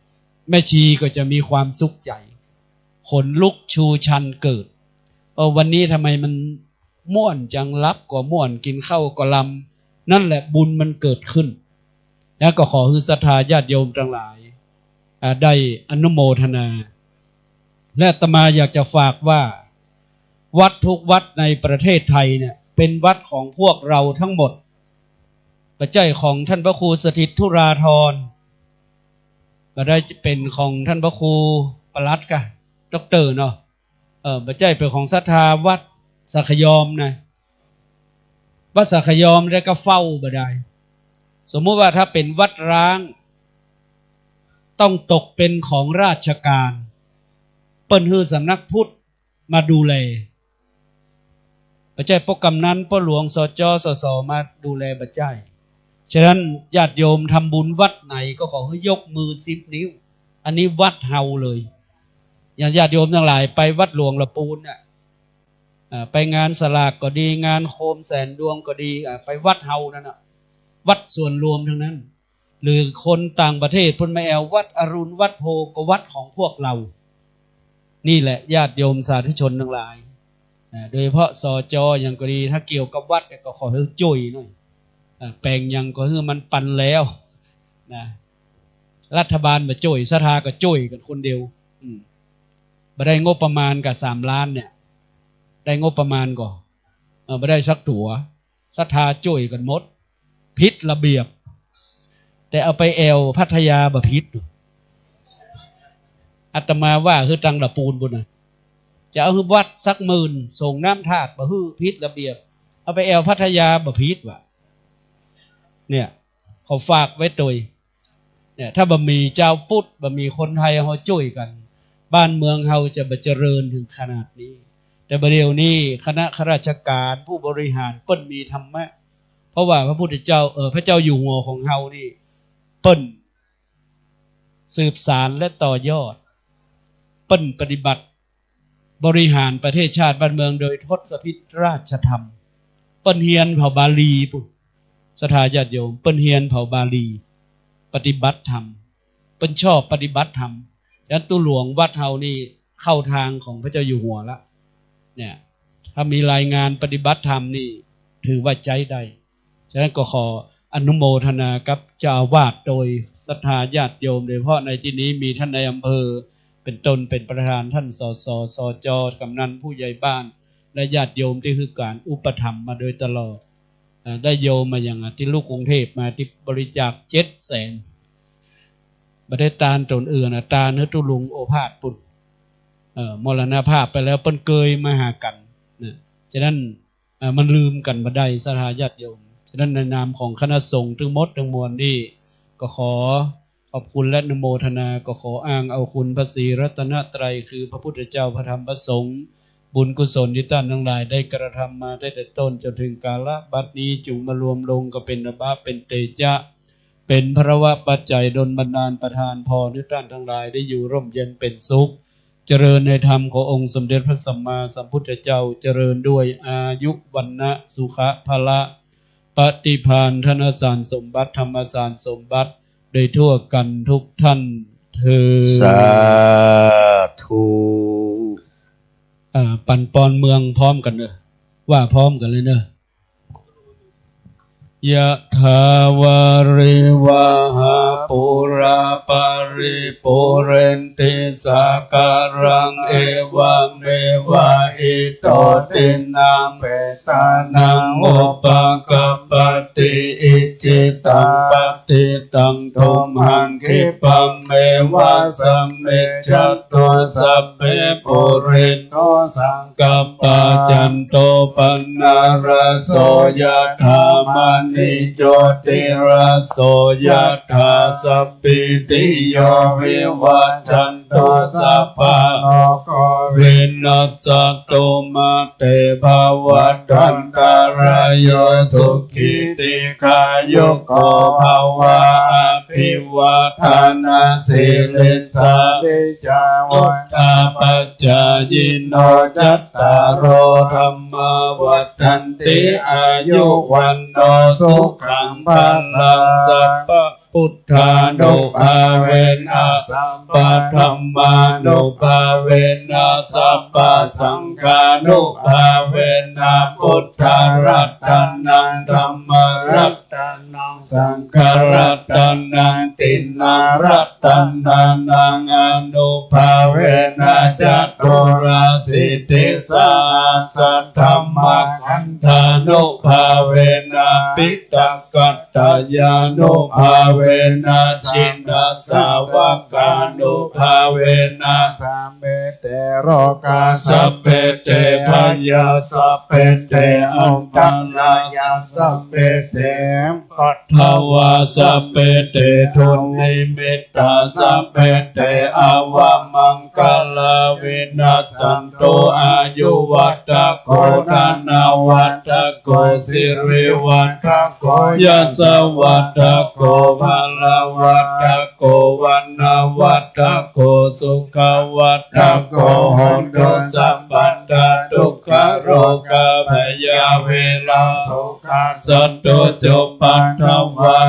แม่ชีก็จะมีความสุขใจขนลุกชูชันเกิดวันนี้ทำไมมันม่วนจังรับก็ม่วนกินข้าวก็ลำนั่นแหละบุญมันเกิดขึ้นแล้วก็ขอให้ศรัทธาญาติโยมทั้งหลายได้อนุโมทนาและอาตมาอยากจะฝากว่าวัดทุกวัดในประเทศไทยเนี่ยเป็นวัดของพวกเราทั้งหมดปัจจัยของท่านพระครูสถิตธุราธรก็ได้เป็นของท่านพระครูปลัดกะดร.เนาะปัจจัยเป็นของศรัทธาวัดสักยอมนะวัดสักยอมได้ก็เฝ้าบ่ได้สมมุติว่าถ้าเป็นวัดร้างต้องตกเป็นของราชการเปิ้นฮือสำนักพุทธมาดูแลปัจจัยพวกกำนันพ่อหลวงสจสสมาดูแลปัจจัยฉะนั้นญาติโยมทำบุญวัดไหนก็ขอให้ยกมือ10 นิ้วอันนี้วัดเฮาเลยอย่างญาติโยมทั้งหลายไปวัดหลวงละปูนเนี่ยไปงานสลากก็ดีงานโคมแสนดวงก็ดีไปวัดเฮานั่นน่ะวัดส่วนรวมทั้งนั้นหรือคนต่างประเทศเพิ่นมาแอววัดอรุณวัดโพก็วัดของพวกเรานี่แหละญาติโยมสาธุชนทั้งหลายโดยเฉพาะสจอย่างก็ดีถ้าเกี่ยวกับวัดก็ขอให้ช่วยหน่อยแปลงยังก็คือมันปันแล้วนะรัฐบาลมาช่วยศรัทธาก็ช่วยกันคนเดียวบ่ได้งบประมาณกับ3 ล้านเนี่ยได้งบประมาณก็บ่ได้สักตัวศรัทธาช่วยกันหมดผิดระเบียบแต่เอาไปแอวพัทยาบ่ผิดอาตมาว่าคือตังละปูนพุ่นน่ะจะเอาวัดสัก10,000ส่งน้ำธาตุบ่ฮือผิดระเบียบเอาไปแอวพัทยาบ่ผิดว่ะเนี่ยเขาฝากไว้ตัวเนี่ยถ้าบ่มีเจ้าพุทธบ่มีคนไทยเฮาช่วยกันบ้านเมืองเฮาจะเจริญถึงขนาดนี้แต่บัดเดี๋ยวนี้คณะข้าราชการผู้บริหารเปิ้นมีธรรมะเพราะว่าพระพุทธเจ้าพระเจ้าอยู่หัวของเฮานี่เปิ้นสืบสานและต่อยอดเปิ้นปฏิบัติ บริหารประเทศชาติบ้านเมืองโดยทศพิธราชธรรมเปิ้นเฮียนเผ่าบาลีปุ๊ศรัทธาญาติโยมเปิ้นเฮียนเผ่าบาลีปฏิบัติธรรมเปิ้นชอบปฏิบัติธรรมฉะนั้นตู้หลวงวัดเฮานี่เข้าทางของพระเจ้าอยู่หัวละเนี่ยถ้ามีรายงานปฏิบัติธรรมนี่ถือว่าใจได้ฉะนั้นก็ขออนุโมทนากับเจ้าอาวาสโดยศรัทธาญาติโยมโดยเฉพาะในที่นี้มีท่านในอำเภอเป็นตนเป็นประธานท่านสสสจกำนันผู้ใหญ่บ้านและญาติโยมที่คือการอุปถัมภ์มาโดยตลอดได้โยมมาอย่างที่ลูกกรุงเทพมาที่บริจาค700,000ประเทศตาลตนอื่นตาเนื้อตุลุงโอภาสปุ่นมรณภาพไปแล้วเปิ้นเกยมาหากันนะฉะนั้นมันลืมกันมาได้ศรัทธาญาติโยมฉะนั้นในนามของคณะสงฆ์ทั้งหมดทั้งมวลนี่ก็ขอขอบคุณและอนุโมทนาก็ขออ้างเอาคุณพระศรีรัตนตรัยคือพระพุทธเจ้าพระธรรมพระสงฆ์บุญกุศลที่ท่านทั้งหลายได้กระทำมาได้แต่ต้นจนถึงกาลบัดนี้จุงมารวมลงก็เป็นบาเป็นเตจาเป็นพระวะปัจจัยดลบันดาลประทานพรที่ท่านทั้งหลายได้อยู่ร่มเย็นเป็นสุขเจริญในธรรมขององค์สมเด็จพระสัมมาสัมพุทธเจ้าเจริญด้วยอายุวันนะสุขะพละปฏิภาณธนสารสมบัติธรรมสารสมบัติโดยทั่วกันทุกท่านเถิดสาธุปันปอนเมืองพร้อมกันเนอะว่าพร้อมกันเลยเนอะยะถาวาริวาหาปุราปาริปุเรนติสาการังเอวะเมวะอิโตตินังเปตานังอุปกัปปติอิจิตังปฏิตังทุมหังคิปังเมวะสัมเมจัตโตสัพเพปุเรนโตสังกัปปะจันโตปนะระโสยถามณิโยติระโสยถาสัพพิติโยวิวัจจันโตสัพพะโลกวินัสสตุมาเตภวัตวันตารายโยสุขิติขายุโกภวะอภิวาทานาสิริสานิจาวุฒาปัจจายโนจัตตารโอธรรมวัฏันติอายุวันโนสุขังพลังสัพพพุทธานุภาเวนะสัพพธรรมานุภาเวนะสัพพสังฆานุภาเวนะพุทธรัตนังธัมมรัตนังสังฆรัตนังตินารัตนังอนุภาเวนะจัตุราสิติสาสัทธัมมขันธานุภาเวนะปิตกัตตยานุภาเวนะชินสาวกานุภาเวนะสัมเมเตโรกาสัพเพเตพยาสัพเพเตอัมปัลายาสัพเพเตปัทวาสัพเพเตทุนนิมิตตาสัพเพเตอวมังคลาวินัสสันโตอายุวัตโกนานาวัตโกสิริวัตโกยะสวัตโกภลาวัตโกวันนาวัตโกสุขวัตโกโหตุสัพพันธทุกขโรคพยาเวลาทุกขสัตตุจุปัฏฐวา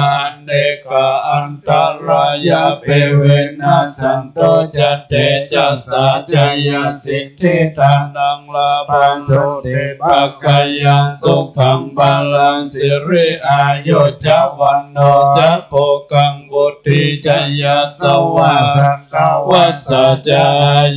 เนกอันตรายาเปเวนะสันโตจัตเตจัสสะจายสิทธิทานังลาภังสุติปักขยังสุขังบาลังสิริอายุจวันโนจะโภกังบุตติจยสวะสันตวัสสะจา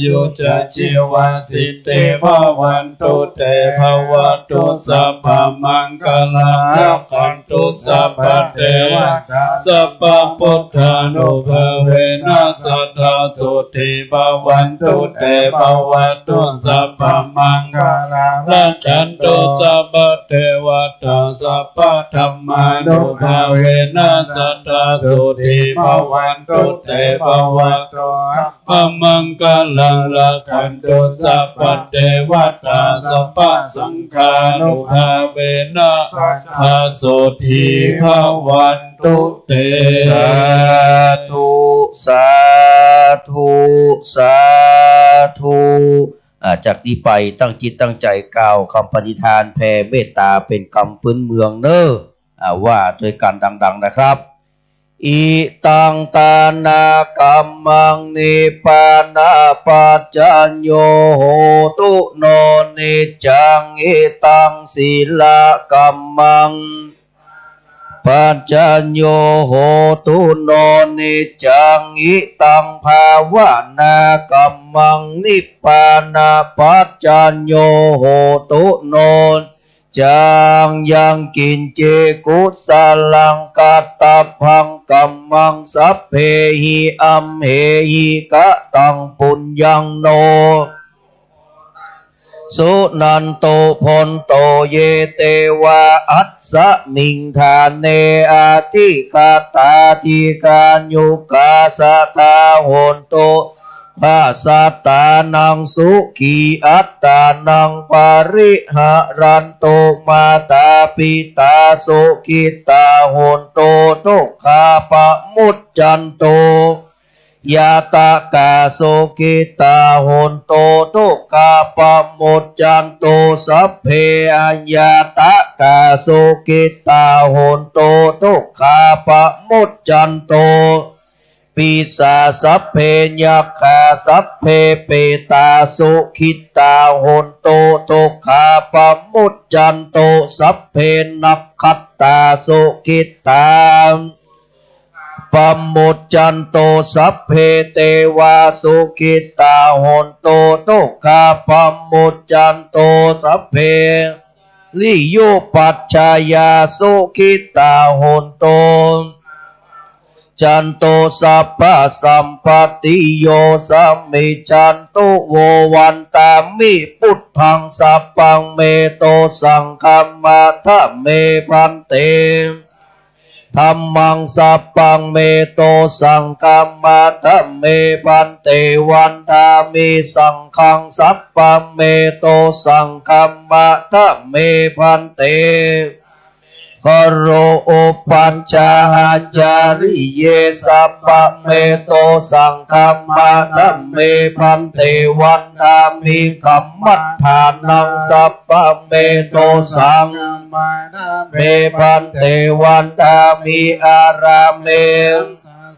ยุจะชีวสิทธิภวันตุเตภวตุสัพพมังคลังขันตุสัพพเทวตาสัพพพุทธานุภาเวนะสัทธาสุติภวันตุเตภวตุสัพพมังคลังรัจจันตุสัพพเทวตาสัพพธัมมานุภาเวนะสัทธาสุติภวันตุเตภวตุสัพพมังคลังรัจจันตุสัพพเทวตาสัพพสังฆานุภาเวนะสัทธาสุติภวันตุเตสาธุสาธุสาธุ จากนี้ไปตั้งจิตตั้งใจกล่าวคำปฏิทานแผ่เมตตาเป็นคำพื้นเมืองเนอว่าด้วยกันดังๆนะครับอิตังตานากัมมังนิปานาปัจจัญโยโหตุโนนิจังอิตังศีลกัมมังปัจจัญโยโหตุโนนิจังอิตังภาวนากัมมังนิปปานาปัจจัญโยโหตุโนจังยังกินเจกุสลังกัตตพังกัมมังสัพเพหิอัมเหหิกะตังปุญญังโนสุนันโตพนโตเยเตวะอัสสมิงทานเนอาทิคาตาทิกายุกาสตาโหนโตภาสัตตานังสุขีอัตตานังปาริหารันโตมาตาปิตาสุขิตาโหนโตทุกขาปะมุจจันโตยาตากาโสกิตาโหนโตทุกขาปะมุจจันโตสัพเพอัญญาตากาโสกิตาโหนโตทุกขาปะมุจจันโตปิสาสัพเพยัคขาสัพเพเปตาสุขิตาโหนโตทุกขาปะมุจจันโตสัพเพนักขัตตาสุขิตาปะมุจจันโตสัพเพเตวาสุขิตาโหนโตทุกขาปะมุจจันโตสัพเพลิโยปัจจายาสุขิตาโหนโตจันโตสัพพะสัมปติโยสัมมิจันโตโววันตามิพุทธังสัพพังเมโตสังฆัมมะทะเมพันเตธัมมังสัพพังเมโตสังฆัมมะทะเมพันเตวันตามิสังฆังสัพพังเมโตสังฆัมมะทะเมพันเตคโรโอปัญจหัจจาริเยสัพพะเมโตสังฆัมมะทะเมพันเตวันทามิคัมมัฏฐานังสัพพะเมโตสังฆัมมะทะเมพันเตวันทามิอาราเม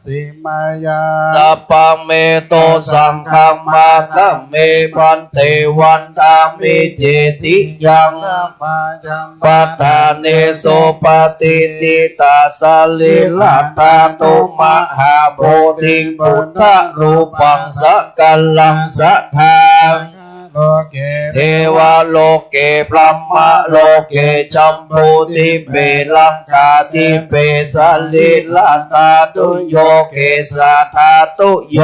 สิมายาสัพพะเมโตสังฆัมมะทะเมพันเตวันทามิเจติยังปัฏฐาเนโสปฏิทิตาสลิลัตตาตุมหาโพธิพุทธรูปังสักกัลลังสัทธาเทวโลเกพรหมโลเกจัมพูติเปลังกาติเปสลิลัตตาตุโยเกสัทธาตุโย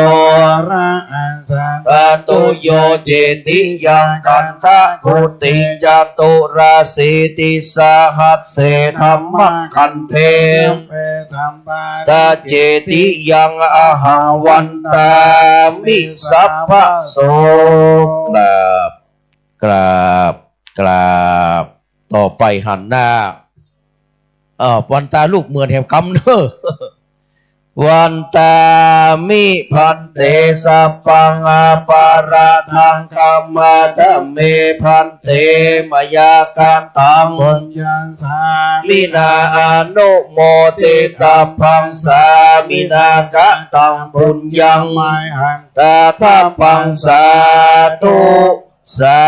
ระอันสัตตุโยเจติยังกันทะกุติจตุราสีติสหัสเสธัมมังคันเทตาเจติยังอาหาวันตามิสัพพะโสกราบต่อไปหันหน้าวันตาลูกเหมือนแถมคำเนอะวันตามิพันเตสัพพังอาปาราทังคัมมาทะเมพันเตมยาการตังบุญญาสามินาอนุโมติตาพังสามินากะตังบุญยังไมหันตาทัพพังสาธุสา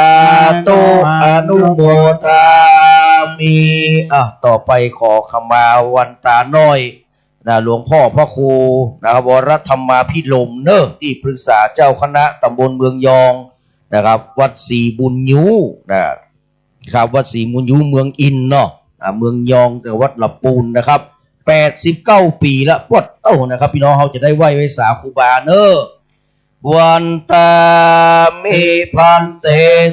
ธุอนุโมทามิต่อไปขอขมาวันตาน้อยหลวงพ่อพระครูนะครับวรธรรมาภิรมย์ที่ปรึกษาเจ้าคณะตำบลเมืองยองนะครับวัดศรีบุญยูนะครับวัดศรีบุญยูเมืองอินเนาะเมืองยองแต่วัดละปูนนะครับ89 ปีละปวดนะครับพี่น้องเขาจะได้ไหว้สาครูบาวันตามิพันเต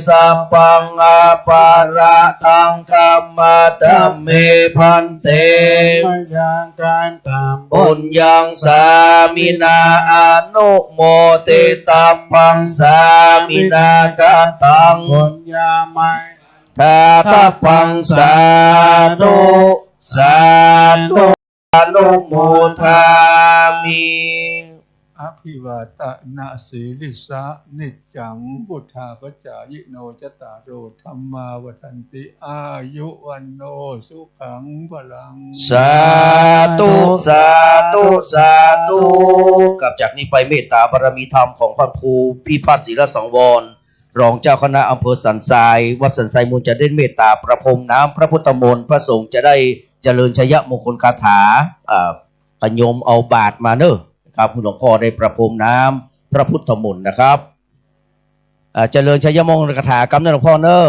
สัพพังอาปาราทังคัมมาทะเมพันเตมยังการตามบุญยังสามินาอนุโมติตาพังสามินากะตังบุญญาไมทาพังสาธุสาธุอนุโมทามิ อภิวาตนาสีลิสะนิจจังพุทธาปจายโนจตารโอธรรมาวันติอายุวันโนสุขังพลัง สาธุสาธุสาธุกับจากนี้ไปเมตตาบารมีธรรมของพระครูพิพัฒน์ศิลสังวรรองเจ้าคณะอำเภอสันทรายวัดสันทรายมูลจะได้เมตตาประพรมน้ำพระพุทธมนต์พระสงฆ์จะได้เจริญชยมงคลคาถาขยมเอาบาตรมาเนอะครับหลวงพ่อได้ประพรมน้ำพระพุทธมนต์นะครับเจริญชยมงคลคาถากำเนิดหลวงพ่อเนอะ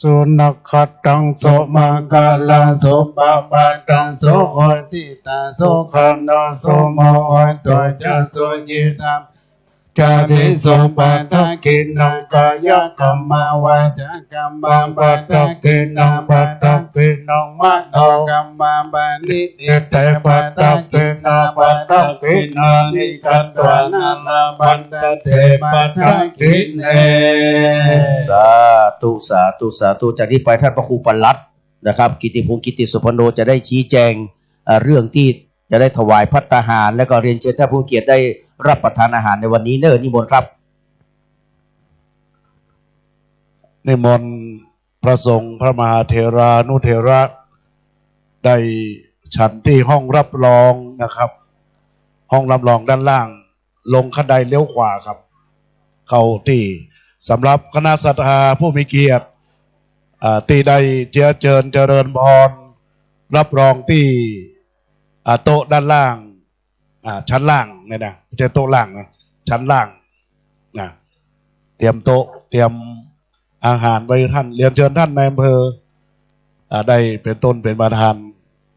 สุนัขตังโสมากาลาโสปะปะตังโสโอติตาโสขันโนโสโมโอตัวจะโสยิตัมจาริโสปัตตะกินังกายกัมมาวาจากัมมาปัตตะกินังปัตตะกินังมโนกัมมาปานิติเตปัตตะกินังปัตตะกินังนิกัตวานานาปัตตะเตปัตตะกินเอสาธุสาธุสาธุจากนี้ไปท่านพระครูปลัดนะครับกิติพงศ์กิติสุพรรณโนจะได้ชี้แจงเรื่องที่จะได้ถวายภัตตาหารและก็เรียนเชิญท่านผู้เกียรติได้รับประทานอาหารในวันนี้เนอะนิมนต์ครับนิมนต์พระสงฆ์พระมหาเถรานุเถระได้ฉันที่ห้องรับรองนะครับห้องรับรองด้านล่างลงคันไดเลี้ยวขวาครับเข้าที่สำหรับคณะศรัทธาผู้มีเกียรติที่ได้เจริญพรรับรองที่โต๊ะด้านล่างชั้นล่างเนี่ยนะไม่ใช่โต๊ะล่างนะชั้นล่างนะเตรียมโต๊ะเตรียมอาหารไว้ท่านเรียนเชิญท่านในอำเภอได้เป็นต้นเป็นประธาน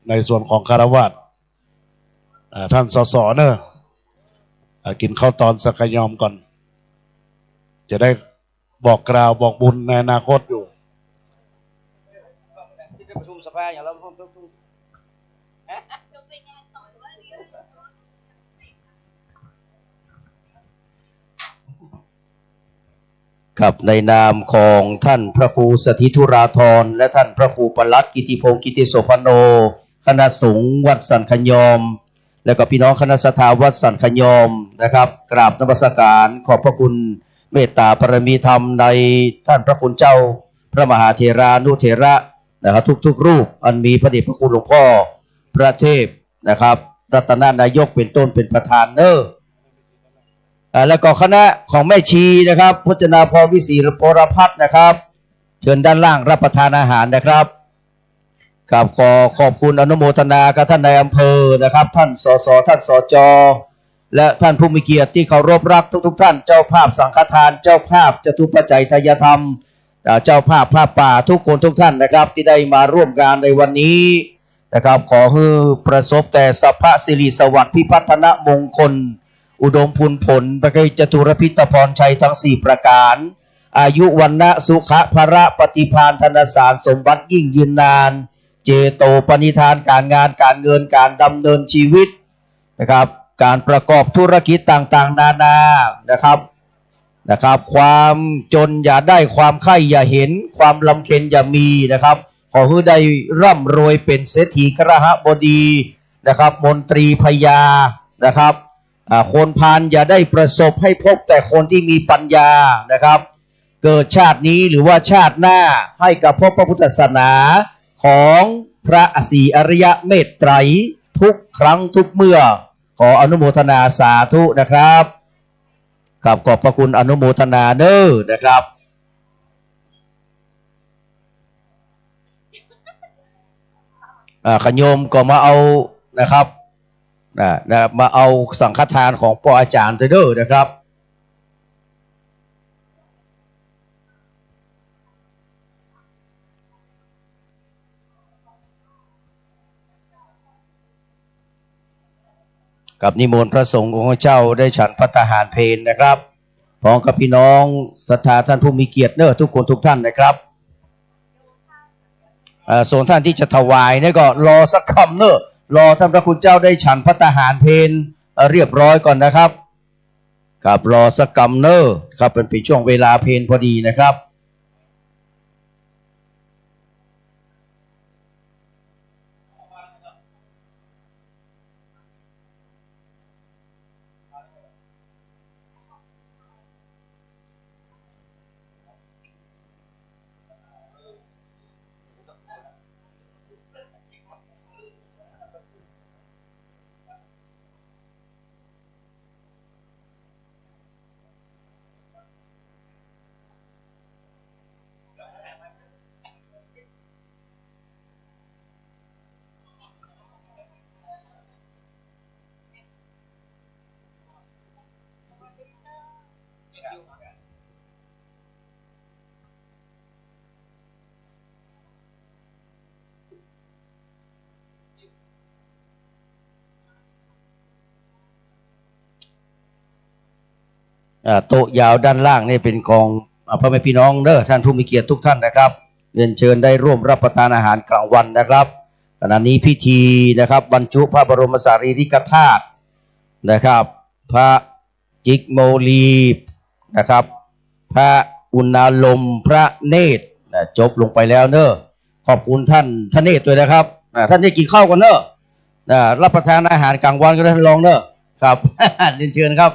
ในส่วนของคารวะท่านสสเนอะกินข้าวตอนสักยอมก่อนจะได้บอกกล่าวบอกบุญในอนาคตอยู่ประชุมสภาอย่างเราครับในนามของท่านพระครูสถิธุราธรและท่านพระครูปลัดกิติพงศ์กิติโสพโนคณะสงฆ์วัดสันขยอมและก็พี่น้องคณะศรัทธาวัดสันขยอมนะครับกราบนมัสการขอบพระคุณเมตตาปรมีธรรมในท่านพระคุณเจ้าพระมหาเถรานุเถระนะครับทุกๆรูปอันมีพระเดชพระคุณหลวงพ่อพระเทพนะครับรัตนานายกเป็นต้นเป็นประธานเนอะแล้วก็คณะของแม่ชีนะครับพจนาพรวิศีโพรพัฒน์นะครับเชิญด้านล่างรับประทานอาหารนะครับกับขอบคุณอนุโมทนากับท่านในอำเภอนะครับท่านสสท่านสจและท่านผู้มีเกียรติที่เคารพรักทุกท่านเจ้าภาพสังฆทานเจ้าภาพจตุปัจจัยทายธรรมเจ้าภาพผ้าป่าทุกคนทุกท่านนะครับที่ได้มาร่วมงานในวันนี้นะครับขอให้ประสบแต่สัพพสิริสวัสดิ์พิพัฒนมงคลอุดมพูนผลประกายจตุรพิธพรชัยทั้ง4ประการอายุวันนะสุขะภระปฏิภาณธนสารสมบัติยิ่งยืนนานเจโตปณิธานการงานการเงินการดำเนินชีวิตนะครับการประกอบธุรกิจต่างๆนานานะครับความจนอย่าได้ความไข่อย่าเห็นความลำเค็ญอย่ามีนะครับขอให้ได้ร่ำรวยเป็นเศรษฐีกระหบดีนะครับมนตรีพญานะครับคนพาลอย่าได้ประสบให้พบแต่คนที่มีปัญญานะครับเกิดชาตินี้หรือว่าชาติหน้าให้กับพบพระพุทธศาสนาของพระศรีอริยเมตไตรทุกครั้งทุกเมื่อขออนุโมทนาสาธุนะครับขอบพระคุณอนุโมทนาเด้อนะครับขโยมก็มาเอานะครับมาเอาสังฆทานของพ่ออาจารย์เด้อนะครับกับนิมนต์พระสงฆ์ของเจ้าได้ฉันภัตตาหารเพลนะครับพร้อมกับพี่น้องศรัทธาท่านผู้มีเกียรติเนอะทุกคนทุกท่านนะครับส่วนท่านที่จะถวายเนี่ยก็รอสักคำเนอะรอท่านพระคุณเจ้าได้ฉันภัตตาหารเพลเรียบร้อยก่อนนะครับครับรอสักคำเนอะครับเป็นช่วงเวลาเพลพอดีนะครับ โต๊ะยาวด้านล่างนี่เป็นของพ่อแม่พี่น้องเด้อท่านผู้มีเกียรติทุกท่านนะครับเรียนเชิญได้ร่วมรับประทานอาหารกลางวันนะครับขณะนี้พิธีนะครับบรรจุพระบรมสารีริกธาตุนะครับพระจิกโมลีนะครับพระอุณาลมพระเนตรจบลงไปแล้วเนอะขอบคุณท่านเนตรด้วยนะครับท่านได้กินข้าวกันเนอะรับประทานอาหารกลางวันก็ได้ลองเนอะครับ เรียนเชิญครับ